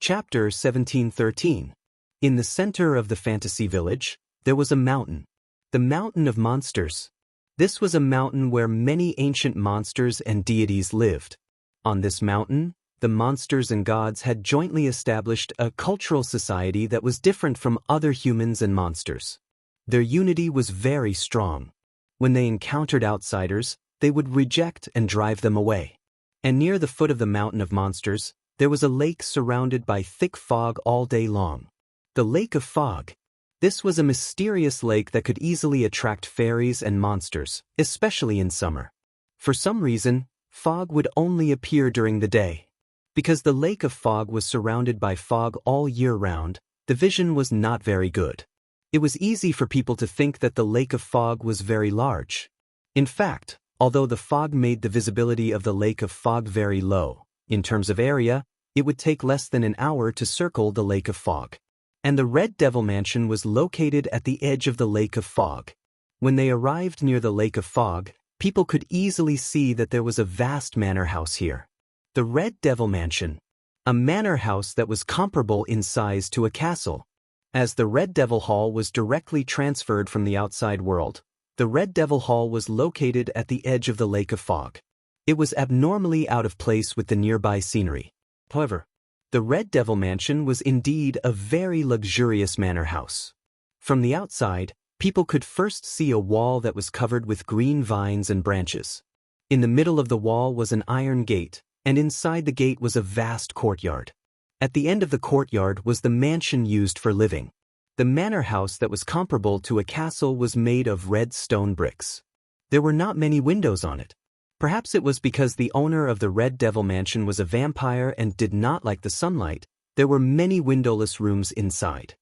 Chapter 1713. In the center of the fantasy village, there was a mountain. The Mountain of Monsters. This was a mountain where many ancient monsters and deities lived. On this mountain, the monsters and gods had jointly established a cultural society that was different from other humans and monsters. Their unity was very strong. When they encountered outsiders, they would reject and drive them away. And near the foot of the Mountain of Monsters, there was a lake surrounded by thick fog all day long. The Lake of Fog. This was a mysterious lake that could easily attract fairies and monsters, especially in summer. For some reason, fog would only appear during the day. Because the Lake of Fog was surrounded by fog all year round, the vision was not very good. It was easy for people to think that the Lake of Fog was very large. In fact, although the fog made the visibility of the Lake of Fog very low, in terms of area, it would take less than an hour to circle the Lake of Fog. And the Red Devil Mansion was located at the edge of the Lake of Fog. When they arrived near the Lake of Fog, people could easily see that there was a vast manor house here. The Red Devil Mansion. A manor house that was comparable in size to a castle. As the Red Devil Hall was directly transferred from the outside world, the Red Devil Hall was located at the edge of the Lake of Fog. It was abnormally out of place with the nearby scenery. However, the Red Devil Mansion was indeed a very luxurious manor house. From the outside, people could first see a wall that was covered with green vines and branches. In the middle of the wall was an iron gate, and inside the gate was a vast courtyard. At the end of the courtyard was the mansion used for living. The manor house that was comparable to a castle was made of red stone bricks. There were not many windows on it. Perhaps it was because the owner of the Red Devil Mansion was a vampire and did not like the sunlight. There were many windowless rooms inside.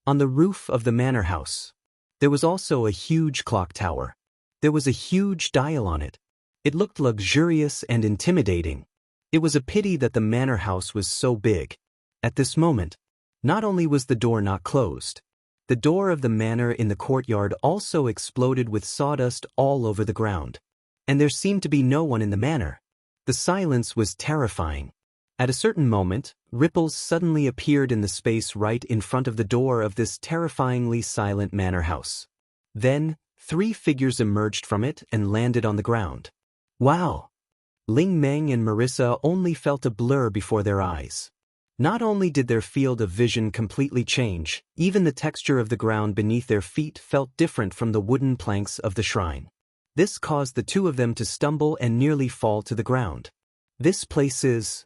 On the roof of the manor house, there was also a huge clock tower. There was a huge dial on it. It looked luxurious and intimidating. It was a pity that the manor house was so big. At this moment, not only was the door not closed, the door of the manor in the courtyard also exploded with sawdust all over the ground. And there seemed to be no one in the manor. The silence was terrifying. At a certain moment, ripples suddenly appeared in the space right in front of the door of this terrifyingly silent manor house. Then, 3 figures emerged from it and landed on the ground. Wow! Ling Meng and Marissa only felt a blur before their eyes. Not only did their field of vision completely change, even the texture of the ground beneath their feet felt different from the wooden planks of the shrine. This caused the 2 of them to stumble and nearly fall to the ground. This place is...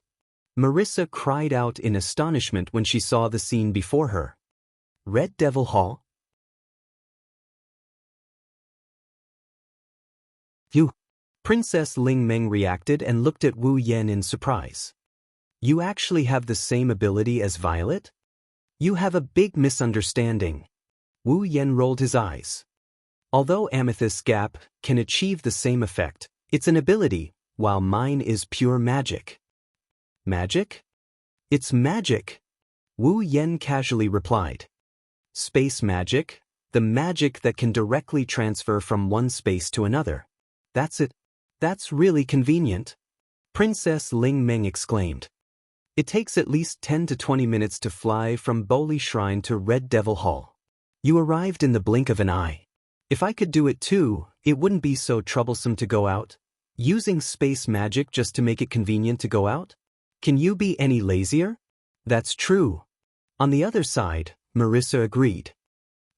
Marissa cried out in astonishment when she saw the scene before her. Red Devil Hall? You. Princess Ling Meng reacted and looked at Wu Yan in surprise. You actually have the same ability as Violet? You have a big misunderstanding. Wu Yan rolled his eyes. Although Amethyst Gap can achieve the same effect, it's an ability, while mine is pure magic. Magic? It's magic, Wu Yan casually replied. Space magic, the magic that can directly transfer from one space to another. That's it. That's really convenient, Princess Ling Meng exclaimed. It takes at least 10 to 20 minutes to fly from Boli Shrine to Red Devil Hall. You arrived in the blink of an eye. If I could do it too, it wouldn't be so troublesome to go out. Using space magic just to make it convenient to go out? Can you be any lazier? That's true. On the other side, Marissa agreed.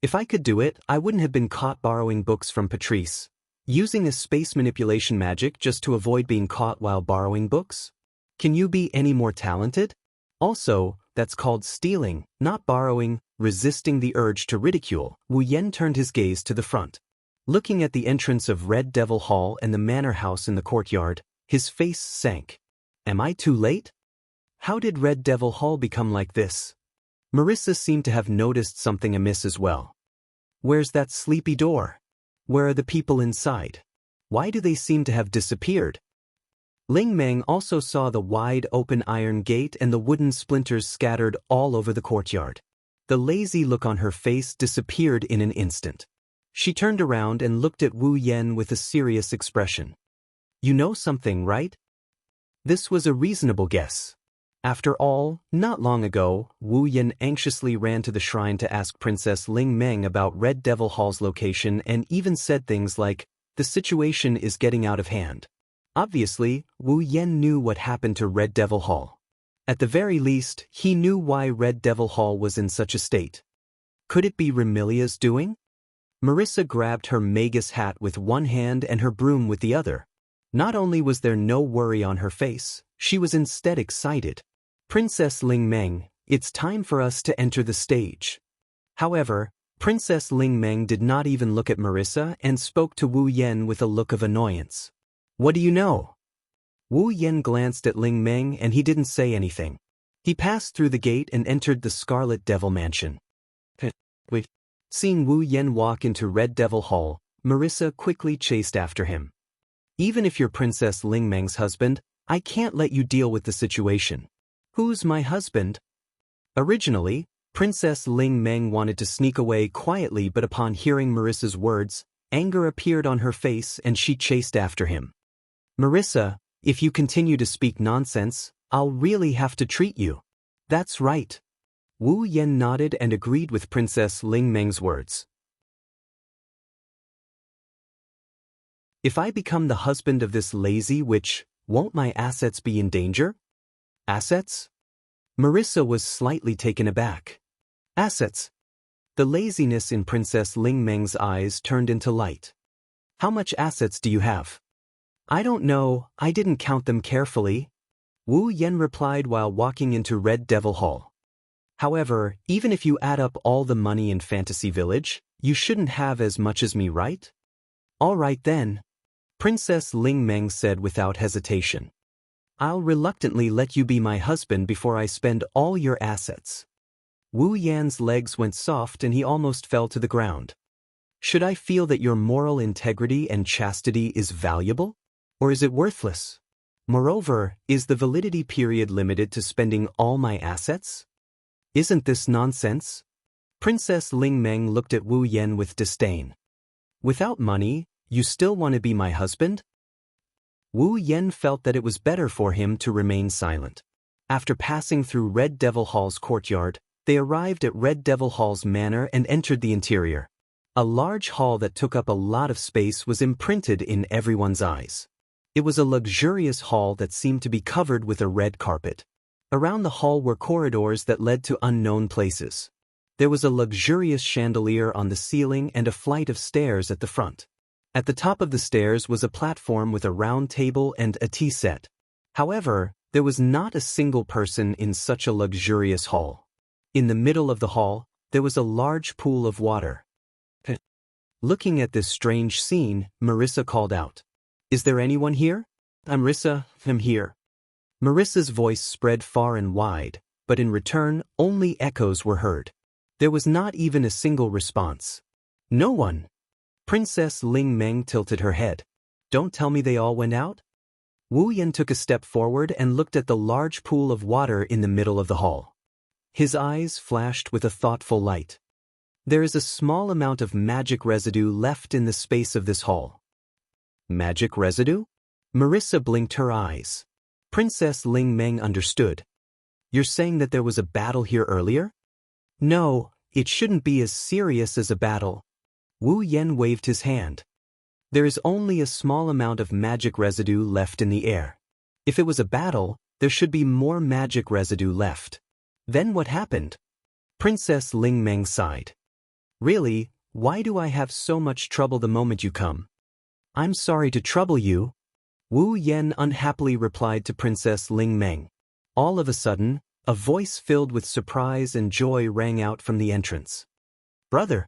If I could do it, I wouldn't have been caught borrowing books from Patrice. Using a space manipulation magic just to avoid being caught while borrowing books? Can you be any more talented? Also, that's called stealing, not borrowing, resisting the urge to ridicule. Wu Yan turned his gaze to the front. Looking at the entrance of Red Devil Hall and the manor house in the courtyard, his face sank. Am I too late? How did Red Devil Hall become like this? Marissa seemed to have noticed something amiss as well. Where's that sleepy door? Where are the people inside? Why do they seem to have disappeared? Ling Meng also saw the wide open iron gate and the wooden splinters scattered all over the courtyard. The lazy look on her face disappeared in an instant. She turned around and looked at Wu Yan with a serious expression. You know something, right? This was a reasonable guess. After all, not long ago, Wu Yan anxiously ran to the shrine to ask Princess Ling Meng about Red Devil Hall's location and even said things like, the situation is getting out of hand. Obviously, Wu Yan knew what happened to Red Devil Hall. At the very least, he knew why Red Devil Hall was in such a state. Could it be Remilia's doing? Marissa grabbed her Magus hat with one hand and her broom with the other. Not only was there no worry on her face, she was instead excited. Princess Ling Meng, it's time for us to enter the stage. However, Princess Ling Meng did not even look at Marissa and spoke to Wu Yan with a look of annoyance. What do you know? Wu Yan glanced at Ling Meng and he didn't say anything. He passed through the gate and entered the Scarlet Devil Mansion. Wait. Seeing Wu Yan walk into Red Devil Hall, Marissa quickly chased after him. Even if you're Princess Ling Meng's husband, I can't let you deal with the situation. Who's my husband? Originally, Princess Ling Meng wanted to sneak away quietly, but upon hearing Marissa's words, anger appeared on her face and she chased after him. Marissa, if you continue to speak nonsense, I'll really have to treat you. That's right. Wu Yan nodded and agreed with Princess Ling Meng's words. If I become the husband of this lazy witch, won't my assets be in danger? Assets? Marissa was slightly taken aback. Assets? The laziness in Princess Ling Meng's eyes turned into light. How much assets do you have? I don't know, I didn't count them carefully, Wu Yan replied while walking into Red Devil Hall. However, even if you add up all the money in Fantasy Village, you shouldn't have as much as me, right? All right then, Princess Ling Meng said without hesitation. I'll reluctantly let you be my husband before I spend all your assets. Wu Yan's legs went soft and he almost fell to the ground. Should I feel that your moral integrity and chastity is valuable? Or is it worthless? Moreover, is the validity period limited to spending all my assets? Isn't this nonsense? Princess Ling Meng looked at Wu Yan with disdain. Without money, you still want to be my husband? Wu Yan felt that it was better for him to remain silent. After passing through Red Devil Hall's courtyard, they arrived at Red Devil Hall's manor and entered the interior. A large hall that took up a lot of space was imprinted in everyone's eyes. It was a luxurious hall that seemed to be covered with a red carpet. Around the hall were corridors that led to unknown places. There was a luxurious chandelier on the ceiling and a flight of stairs at the front. At the top of the stairs was a platform with a round table and a tea set. However, there was not a single person in such a luxurious hall. In the middle of the hall, there was a large pool of water. Looking at this strange scene, Marissa called out, "Is there anyone here?" "I'm Marissa, I'm here." Marissa's voice spread far and wide, but in return, only echoes were heard. There was not even a single response. No one. Princess Ling Meng tilted her head. "Don't tell me they all went out?" Wu Yan took a step forward and looked at the large pool of water in the middle of the hall. His eyes flashed with a thoughtful light. "There is a small amount of magic residue left in the space of this hall." Magic residue? Marissa blinked her eyes. Princess Ling Meng understood. "You're saying that there was a battle here earlier?" "No, it shouldn't be as serious as a battle." Wu Yan waved his hand. "There is only a small amount of magic residue left in the air. If it was a battle, there should be more magic residue left." "Then what happened?" Princess Ling Meng sighed. "Really, why do I have so much trouble the moment you come?" "I'm sorry to trouble you," Wu Yan unhappily replied to Princess Ling Meng. All of a sudden, a voice filled with surprise and joy rang out from the entrance. "Brother,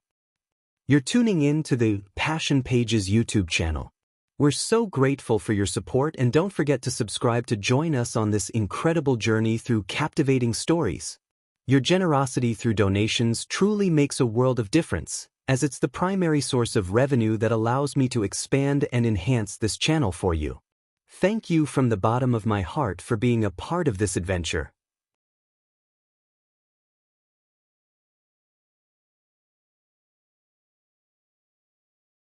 you're tuning in to the Passion Pages YouTube channel. We're so grateful for your support, and don't forget to subscribe to join us on this incredible journey through captivating stories. Your generosity through donations truly makes a world of difference, as it's the primary source of revenue that allows me to expand and enhance this channel for you. Thank you from the bottom of my heart for being a part of this adventure.